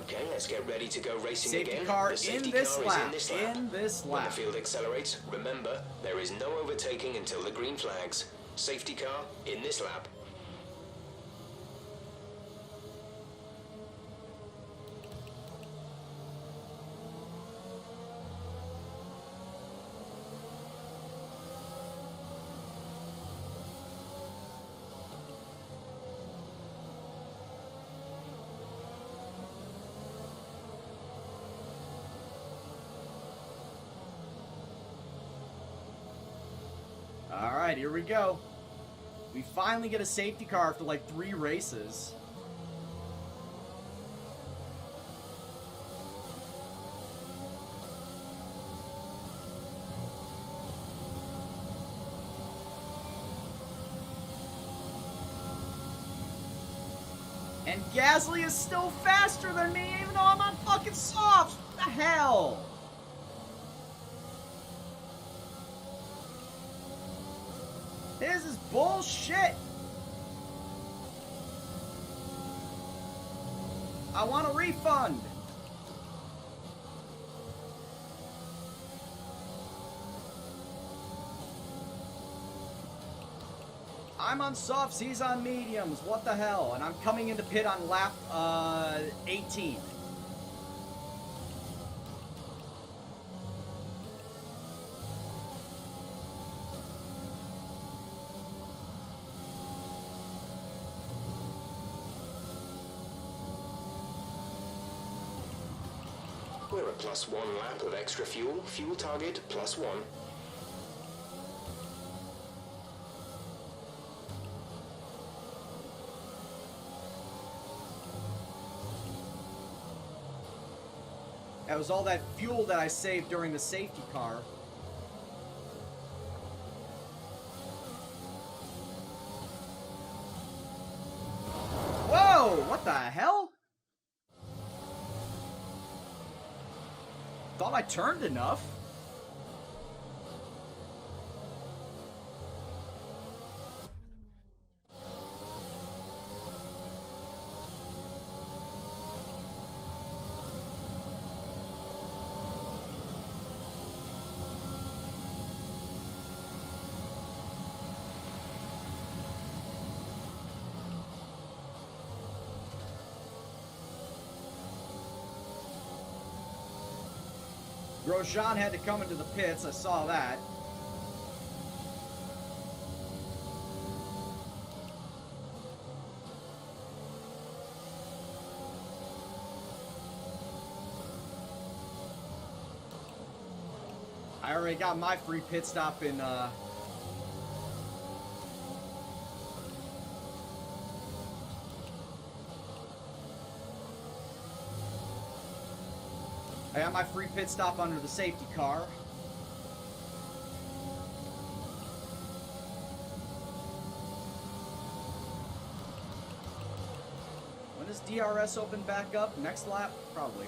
Okay, let's get ready to go racing Safety again. car The safety in this car lap. is in this lap. In this When the lap. field accelerates, remember, there is no overtaking until the green flags. Safety car in this lap. All right, here we go. We finally get a safety car after like 3 races. And Gasly is still faster than me, even though I'm on fucking softs. What the hell? This is bullshit. I want a refund. I'm on softs, he's on mediums. What the hell? And I'm coming into pit on lap 18. We're at +1 lap of extra fuel. Fuel target +1. That was all that fuel that I saved during the safety car. Whoa! What the hell? Thought I turned enough. Grosjean had to come into the pits, I saw that. I already got my free pit stop in, I got my free pit stop under the safety car. When does DRS open back up? Next lap? Probably.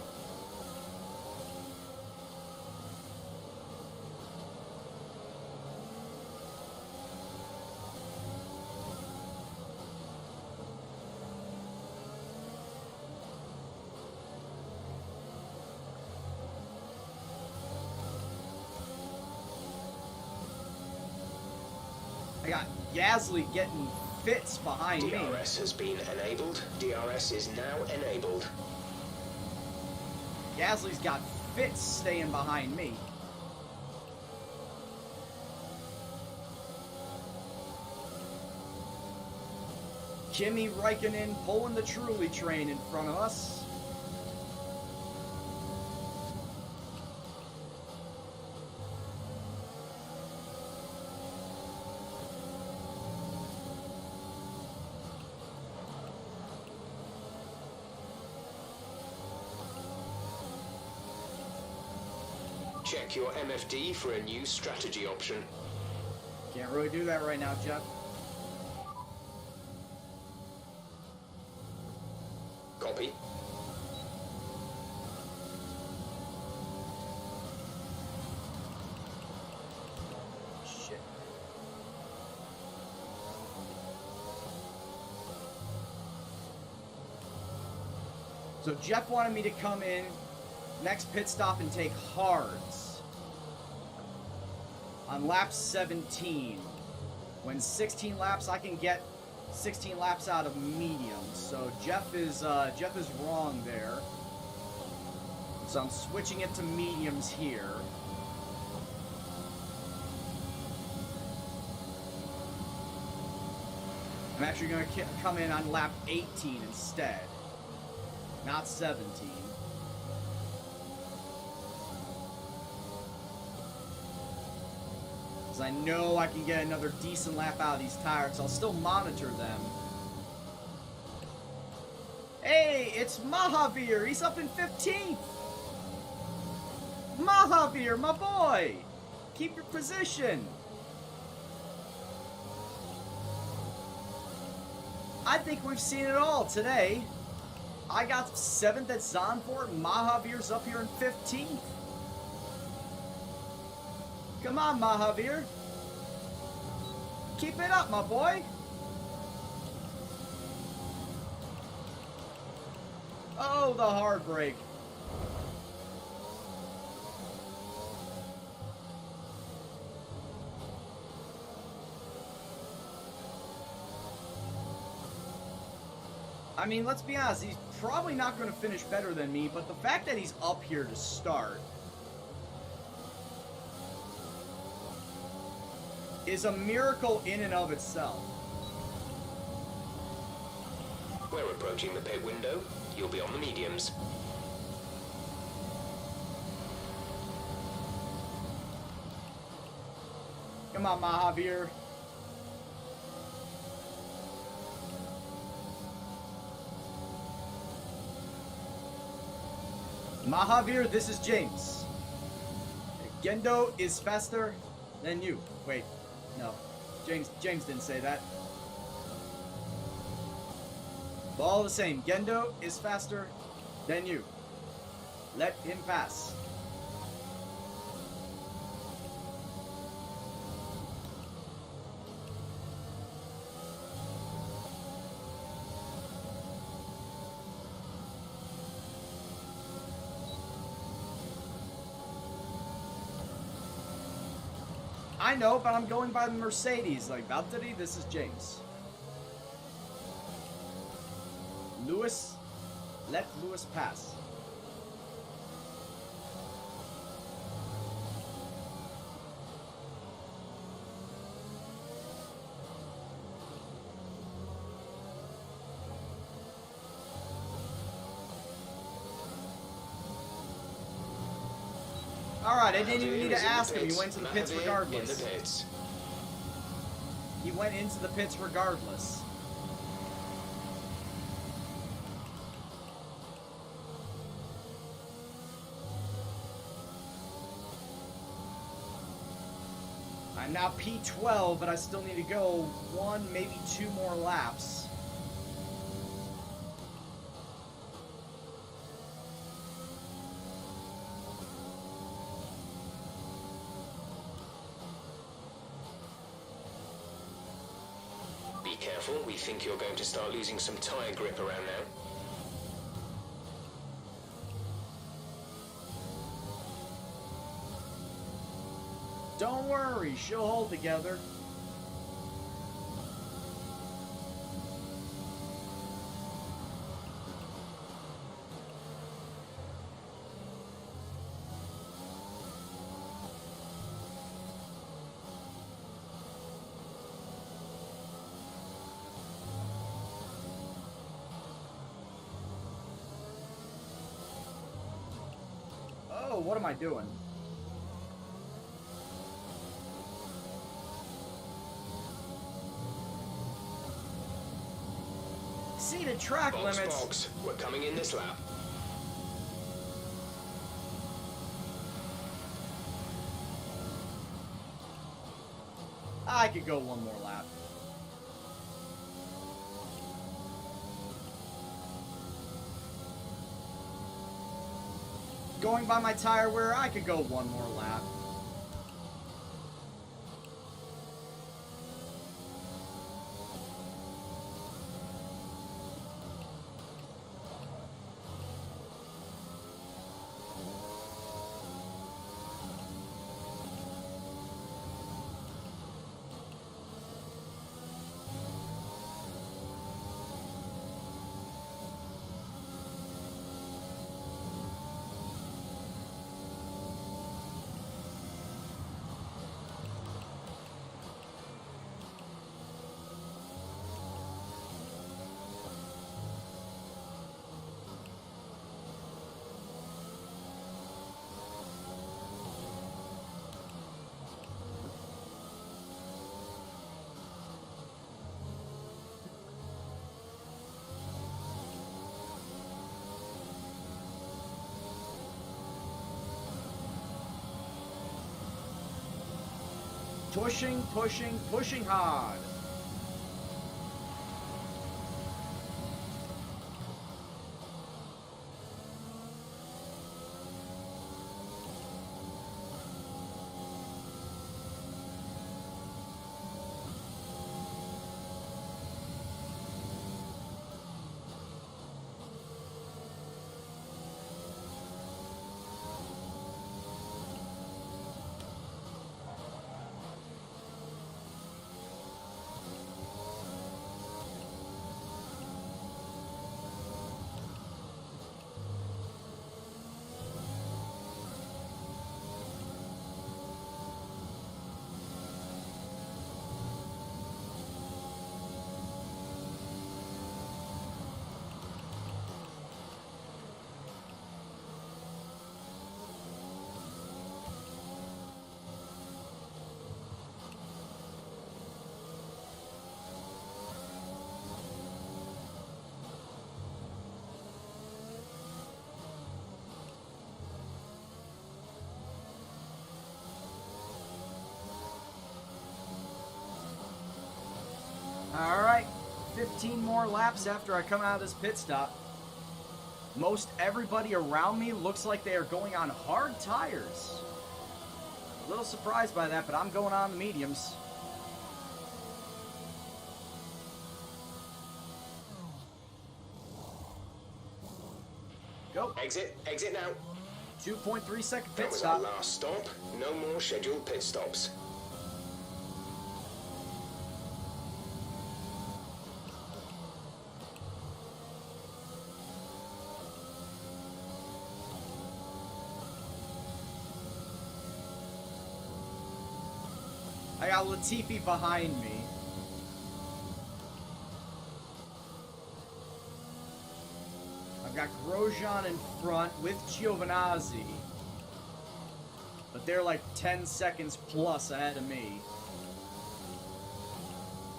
I got Gasly getting fits behind me. DRS has been enabled. DRS is now enabled. Gasly's got fits staying behind me. Kimi Räikkönen pulling the Truly train in front of us. Check your MFD for a new strategy option. Can't really do that right now, Jeff. Copy. Shit. So Jeff wanted me to come in next pit stop and take hards on lap 17. When 16 laps, I can get 16 laps out of mediums. So Jeff is wrong there. So I'm switching it to mediums here. I'm actually going to come in on lap 18 instead, not 17. Because I know I can get another decent lap out of these tires. I'll still monitor them. Hey, it's Mahavir. He's up in 15th. Mahavir, my boy. Keep your position. I think we've seen it all today. I got 7th at Zandvoort. Mahavir's up here in 15th. Come on, Mahavir. Keep it up, my boy. Oh, the hard brake. I mean, let's be honest, he's probably not going to finish better than me, but the fact that he's up here to start is a miracle in and of itself. We're approaching the pit window. You'll be on the mediums. Come on, Mahavir. Mahavir, this is James. Gendo is faster than you. Wait, no. James didn't say that. But all the same, Gendo is faster than you. Let him pass. I know, but I'm going by the Mercedes. Like, Valtteri, this is James. Lewis, let Lewis pass. Alright, I didn't even need to ask him. He went to the pits regardless. He went into the pits regardless. I'm now P12, but I still need to go 1, maybe 2 more laps. Be careful, we think you're going to start losing some tyre grip around now. Don't worry, she'll hold together. Oh, what am I doing? Exceeded track limits. Box. We're coming in this lap. I could go one more lap. Going by my tire wear, I could go one more lap. Pushing, pushing, pushing hard. Alright, 15 more laps after I come out of this pit stop. Most everybody around me looks like they are going on hard tires. A little surprised by that, but I'm going on the mediums. Go. Exit now. 2.3 second pit That was stop. our last stop. No more scheduled pit stops. I got Latifi behind me. I've got Grosjean in front with Giovinazzi. But they're like 10 seconds plus ahead of me.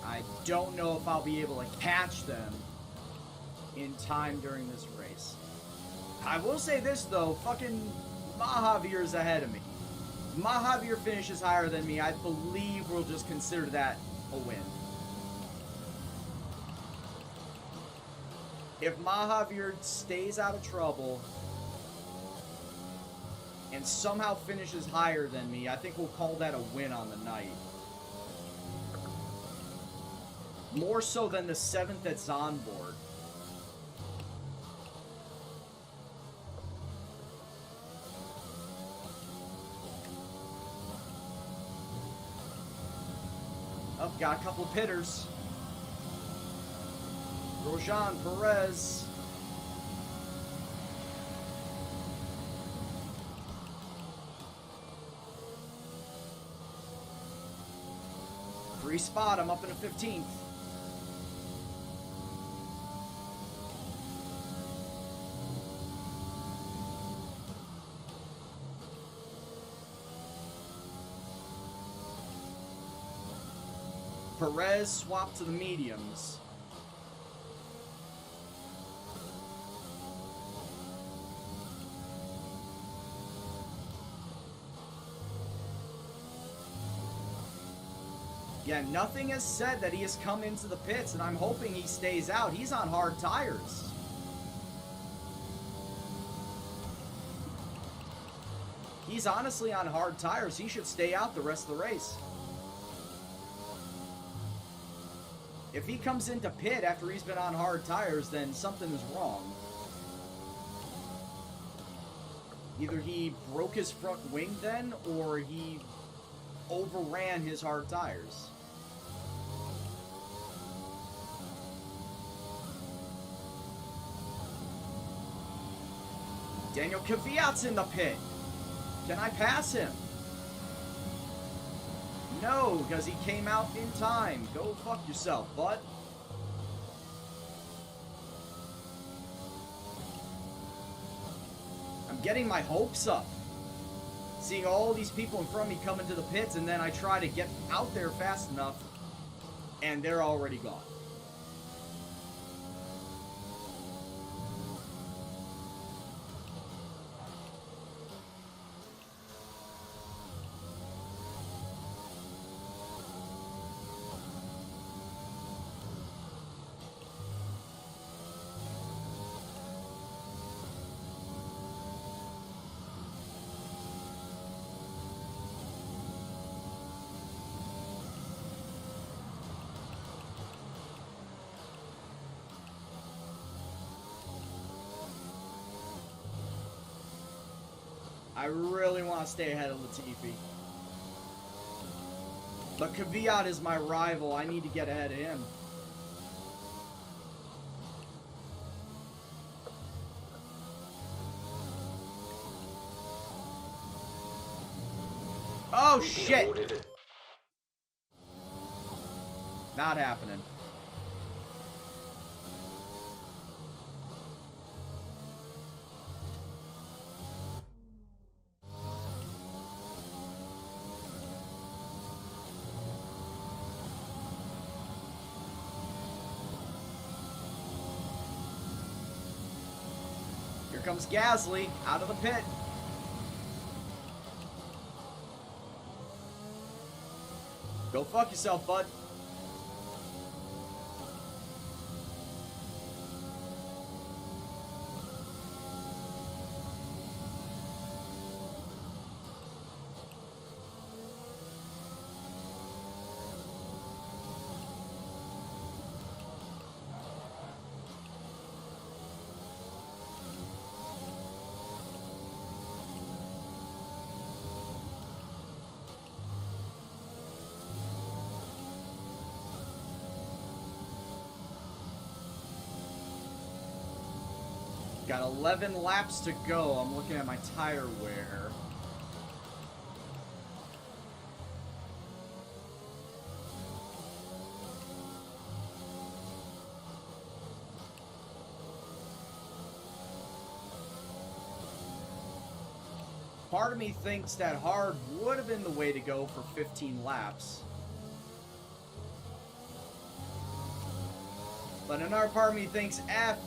I don't know if I'll be able to catch them in time during this race. I will say this though, fucking Mahavir's ahead of me. Mahavir finishes higher than me, I believe we'll just consider that a win. If Mahavir stays out of trouble and somehow finishes higher than me, I think we'll call that a win on the night. More so than the 7th that's on board. Oh, got a couple of pitters. Grosjean, Perez. Free spot, I'm up in a 15th. Perez swapped to the mediums. Yeah, nothing has said that he has come into the pits, and I'm hoping he stays out. He's on hard tires. He's honestly on hard tires. He should stay out the rest of the race. If he comes into pit after he's been on hard tires, then something is wrong. Either he broke his front wing then, or he overran his hard tires. Daniel Kvyat's in the pit. Can I pass him? No, because he came out in time. Go fuck yourself, bud. I'm getting my hopes up. Seeing all these people in front of me come into the pits, and then I try to get out there fast enough, and they're already gone. I really want to stay ahead of Latifi. But Kvyat is my rival. I need to get ahead of him. Oh, shit! Not happening. Here comes Gasly out of the pit. Go fuck yourself, bud. Got 11 laps to go. I'm looking at my tire wear. Part of me thinks that hard would have been the way to go for 15 laps. But another part of me thinks,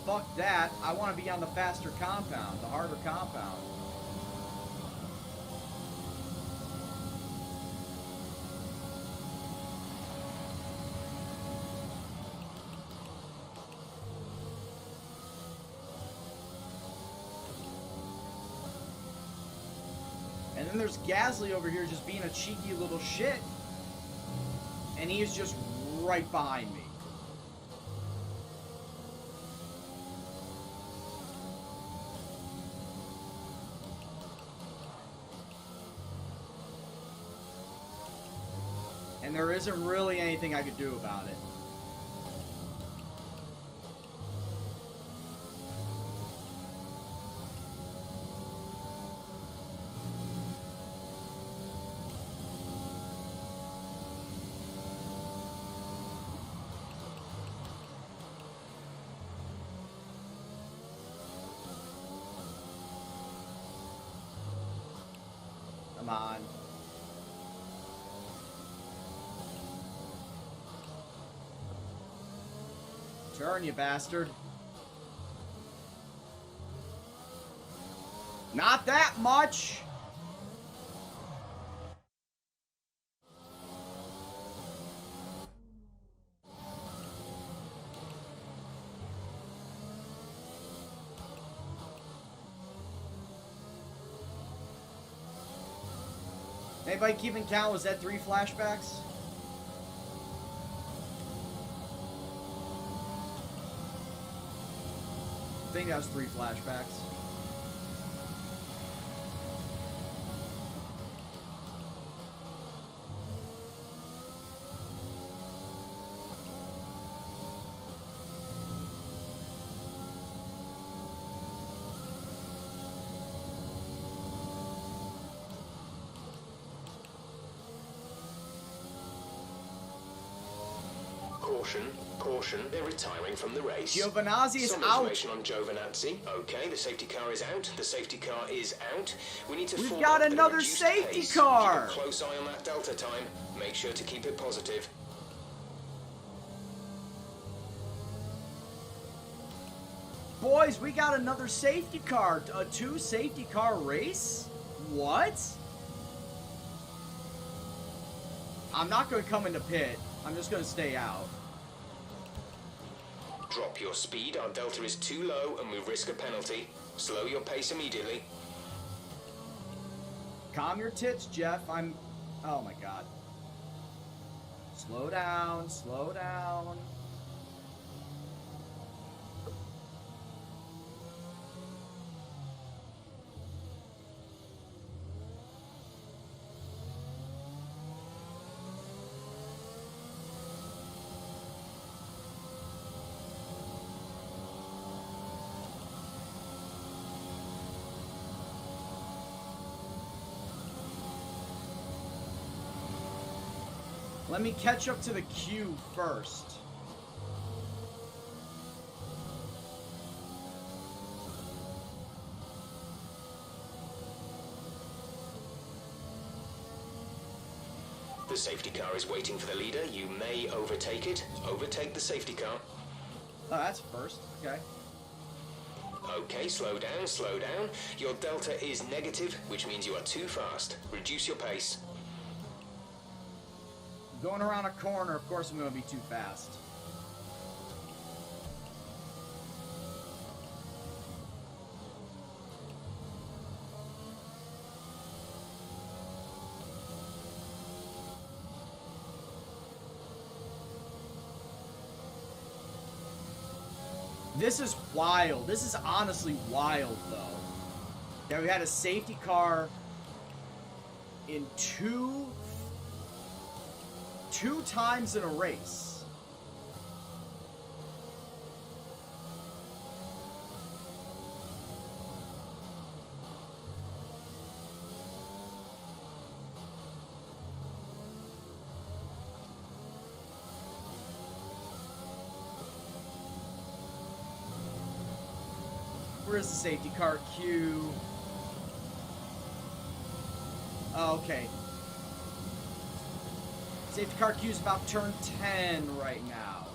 fuck that. I want to be on the faster compound, the harder compound. And then there's Gasly over here just being a cheeky little shit. And he is just right behind me. And there isn't really anything I could do about it. Come on. Turn, you bastard. Not that much! Anybody keeping count? Was that 3 flashbacks? I think that was 3 flashbacks. Caution, they're retiring from the race. Giovinazzi is Some out. information on Giovinazzi. Okay, the safety car is out. The safety car is out. We need to We've form got up at a another reduced safety pace. car. Keep a close eye on that delta time. Make sure to keep it positive. Boys, we got another safety car. A 2 safety car race? What? I'm not going to come into pit. I'm just going to stay out. Drop your speed. Our delta is too low and we risk a penalty. Slow your pace immediately. Calm your tits, Jeff. Oh my god. Slow down, slow down. Let me catch up to the queue first. The safety car is waiting for the leader. You may overtake it. Overtake the safety car. Oh, that's first. Okay. Okay, slow down, slow down. Your delta is negative, which means you are too fast. Reduce your pace. Going around a corner, of course I'm going to be too fast. This is wild. This is honestly wild, though. Yeah, we had a safety car in two times in a race. Where's the safety car queue? Oh, okay. Safety car queue is about turn 10 right now.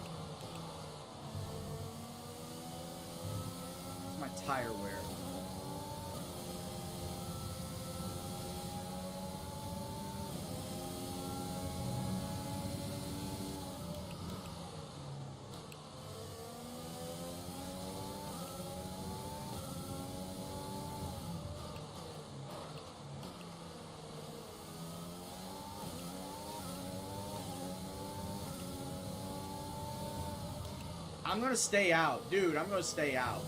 Where's my tire wear? I'm gonna stay out. Dude, I'm gonna stay out.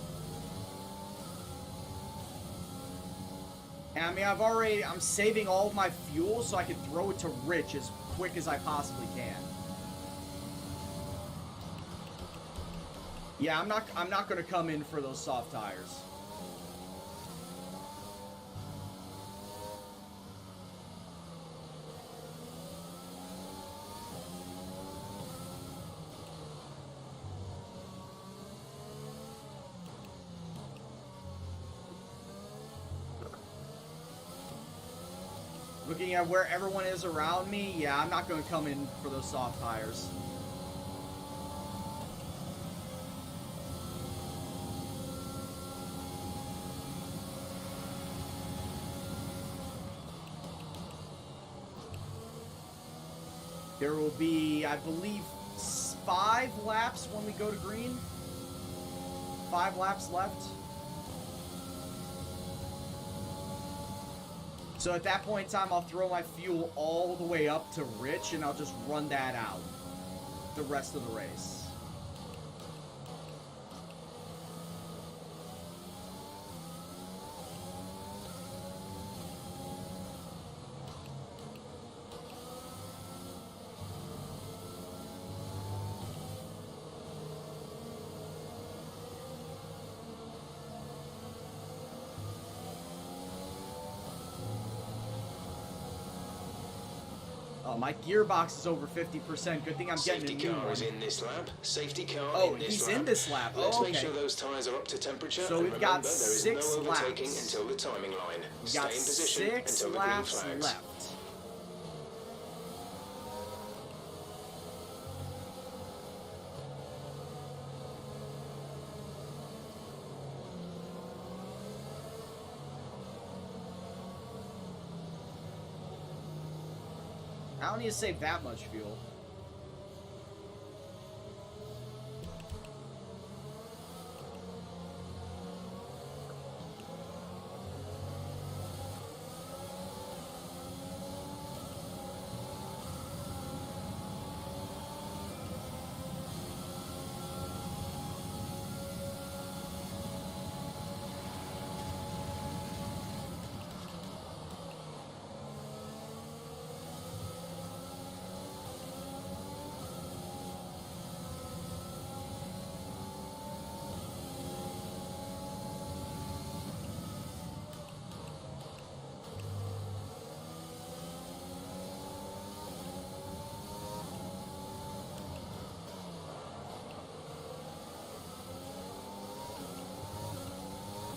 And I mean, I'm saving all of my fuel so I can throw it to Rich as quick as I possibly can. Yeah, I'm not gonna come in for those soft tires. Looking at where everyone is around me, yeah, I'm not going to come in for those soft tires. There will be, I believe, 5 laps when we go to green. 5 laps left. So at that point in time, I'll throw my fuel all the way up to rich, and I'll just run that out the rest of the race. Oh, my gearbox is over 50%. Good thing I'm getting a new one. Safety car is in this lap. Safety car oh, in this he's lap. in this lap. Let's Oh, okay. make sure those tyres are up to temperature. So and we've remember, got there is 6 no overtaking laps. until the timing line. We've Stay got in position 6 until the laps green flags. left. I don't need to save that much fuel.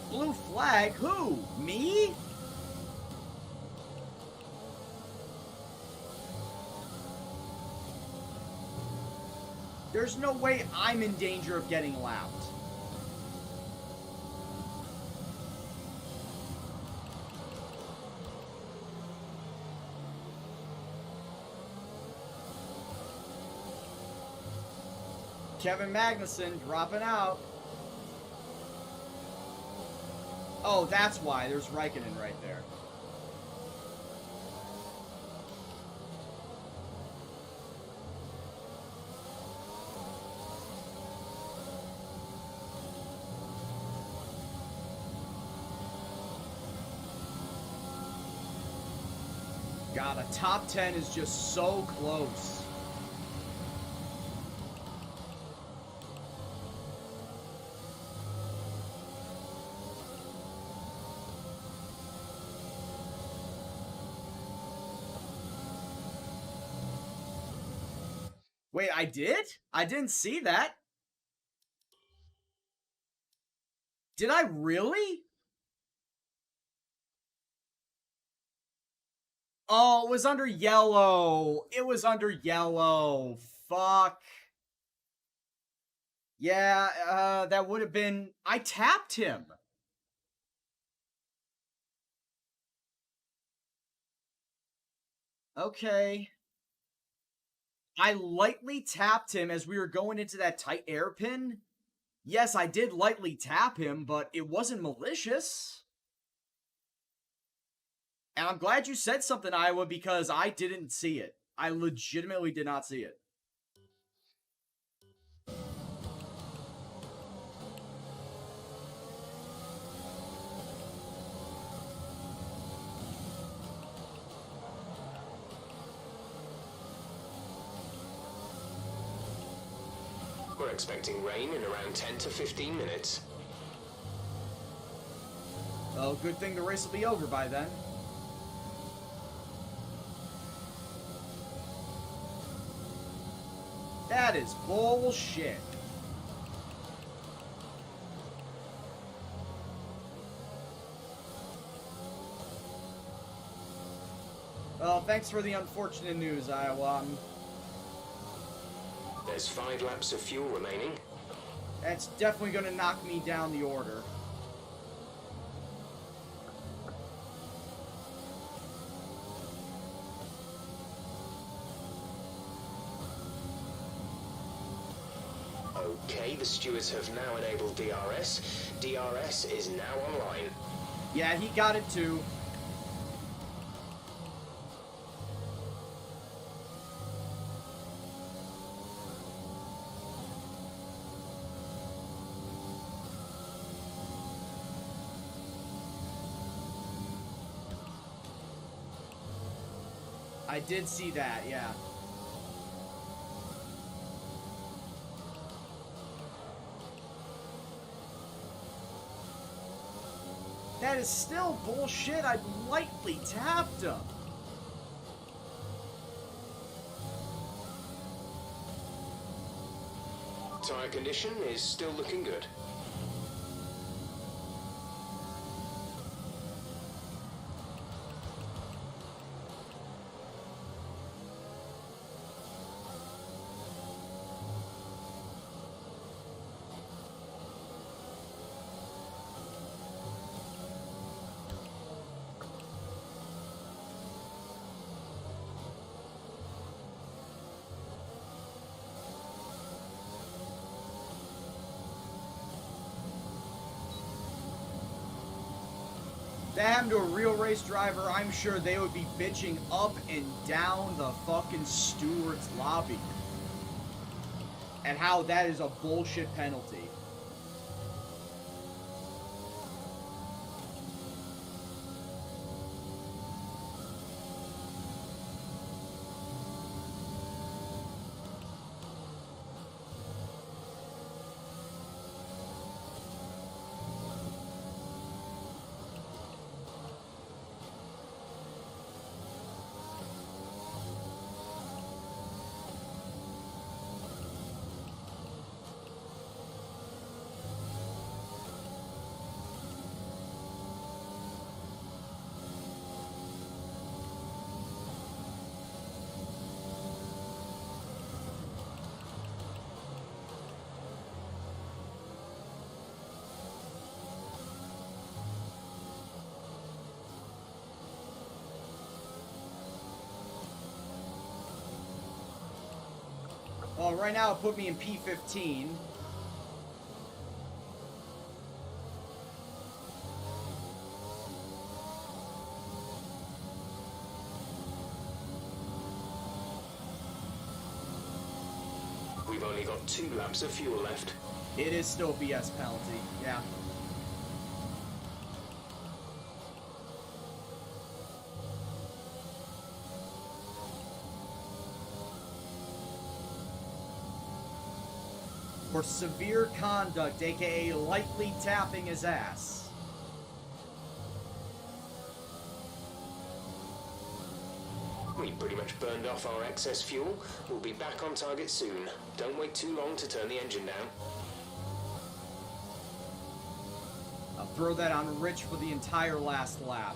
Blue flag? Who? Me? There's no way I'm in danger of getting lapped. Kevin Magnussen dropping out. Oh, that's why. There's Raikkonen right there. God, a top 10 is just so close. Wait, I did? I didn't see that. Did I really? Oh, it was under yellow. It was under yellow. Fuck. Yeah, that would have been... I tapped him. Okay. I lightly tapped him as we were going into that tight airpin. Yes, I did lightly tap him, but it wasn't malicious. And I'm glad you said something, Iowa, because I didn't see it. I legitimately did not see it. We're expecting rain in around 10 to 15 minutes. Oh, good thing the race will be over by then. That is bullshit. Well, thanks for the unfortunate news, Iowa. There's 5 laps of fuel remaining. That's definitely going to knock me down the order. Okay, the stewards have now enabled DRS. DRS is now online. Yeah, he got it too. I did see that, yeah. That is still bullshit. I lightly tapped him. Tire condition is still looking good. If that happened to a real race driver, I'm sure they would be bitching up and down the fucking steward's lobby and how that is a bullshit penalty. Well, right now it put me in P15. We've only got 2 laps of fuel left. It is still BS penalty, yeah. For severe conduct, aka lightly tapping his ass. We pretty much burned off our excess fuel. We'll be back on target soon. Don't wait too long to turn the engine down. I'll throw that on Rich for the entire last lap.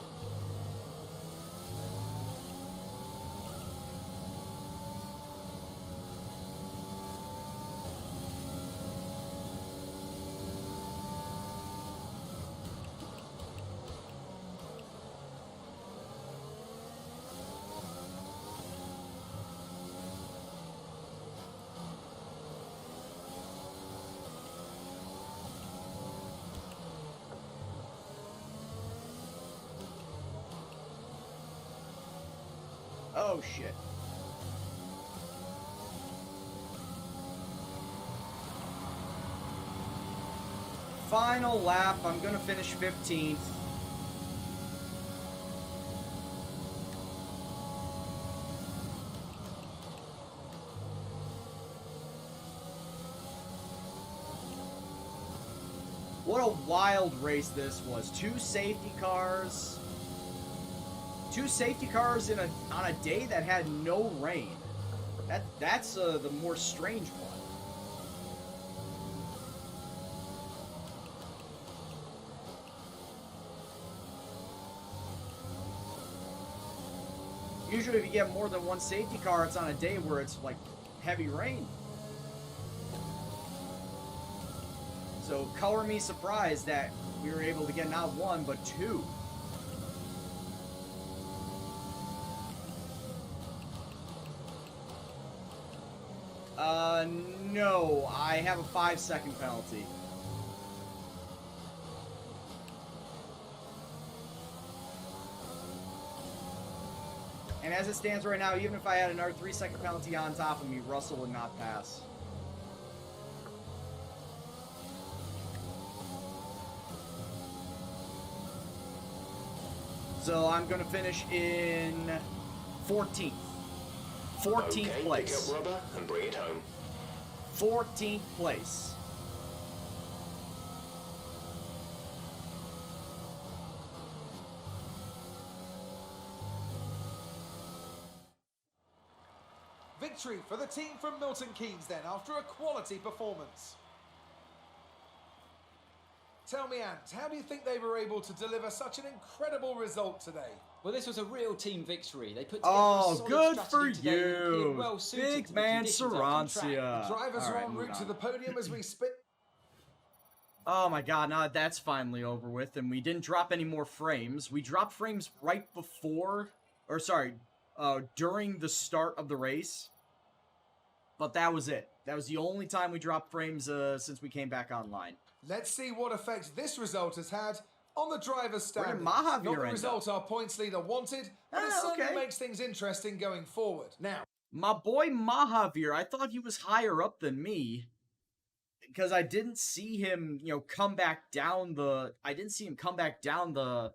Oh shit. Final lap, I'm gonna finish 15th. What a wild race this was. 2 safety cars. 2 safety cars on a day that had no rain. That's the more strange one. Usually if you get more than 1 safety car, it's on a day where it's like heavy rain. So color me surprised that we were able to get not 1, but 2. No. I have a 5-second penalty. And as it stands right now, even if I had another 3-second penalty on top of me, Russell would not pass. So I'm going to finish in 14th. 14th place. Pick up rubber and bring it home. 14th place. Victory for the team from Milton Keynes then, after a quality performance. Tell me, Ant, how do you think they were able to deliver such an incredible result today? Well, this was a real team victory. They put together a solid good for strategy today and appeared you. well suited Big to the man conditions out on track. Sarancia. Drivers are All right, en route moving to on. the podium as we spit. Oh my god, now that's finally over with, and we didn't drop any more frames. We dropped frames right before, or sorry, during the start of the race. But that was it. That was the only time we dropped frames since we came back online. Let's see what effect this result has had on the driver's standings. Mahavir Not the end up? result our points leader wanted, but it certainly makes things interesting going forward. Now, My boy Mahavir, I thought he was higher up than me. Because I didn't see him, come back down the... I didn't see him come back down the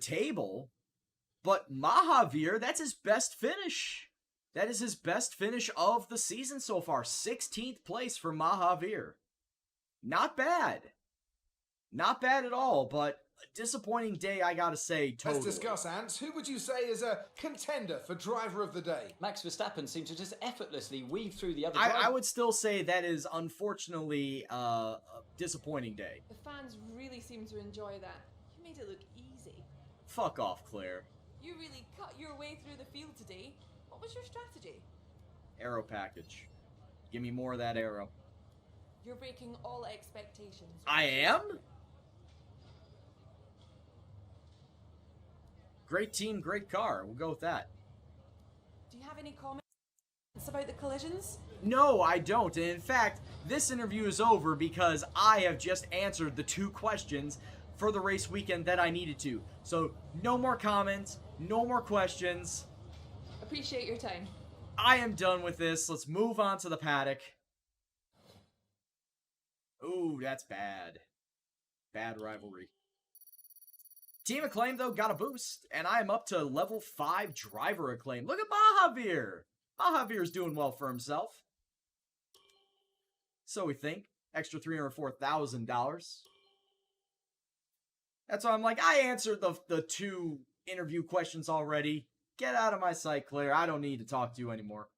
table. But Mahavir, that's his best finish. That is his best finish of the season so far. 16th place for Mahavir. Not bad. Not bad at all, but a disappointing day, I gotta say, totally. let's discuss, Ant. Who would you say is a contender for driver of the day? Max Verstappen seemed to just effortlessly weave through the other drivers. I would still say that is, unfortunately, a disappointing day. The fans really seem to enjoy that. You made it look easy. Fuck off, Claire. You really cut your way through the field today. What was your strategy? Aero package. Give me more of that aero. You're breaking all expectations. I am? Great team, great car. We'll go with that. Do you have any comments about the collisions? No, I don't. And in fact, this interview is over because I have just answered the 2 questions for the race weekend that I needed to. So, no more comments, no more questions. Appreciate your time. I am done with this. Let's move on to the paddock. Ooh, that's bad. Bad rivalry. Team Acclaim, though, got a boost, and I am up to level 5 driver acclaim. Look at Mahavir. Mahavir's doing well for himself. So we think. Extra $304,000. That's why I'm like, I answered the 2 interview questions already. Get out of my sight, Claire. I don't need to talk to you anymore.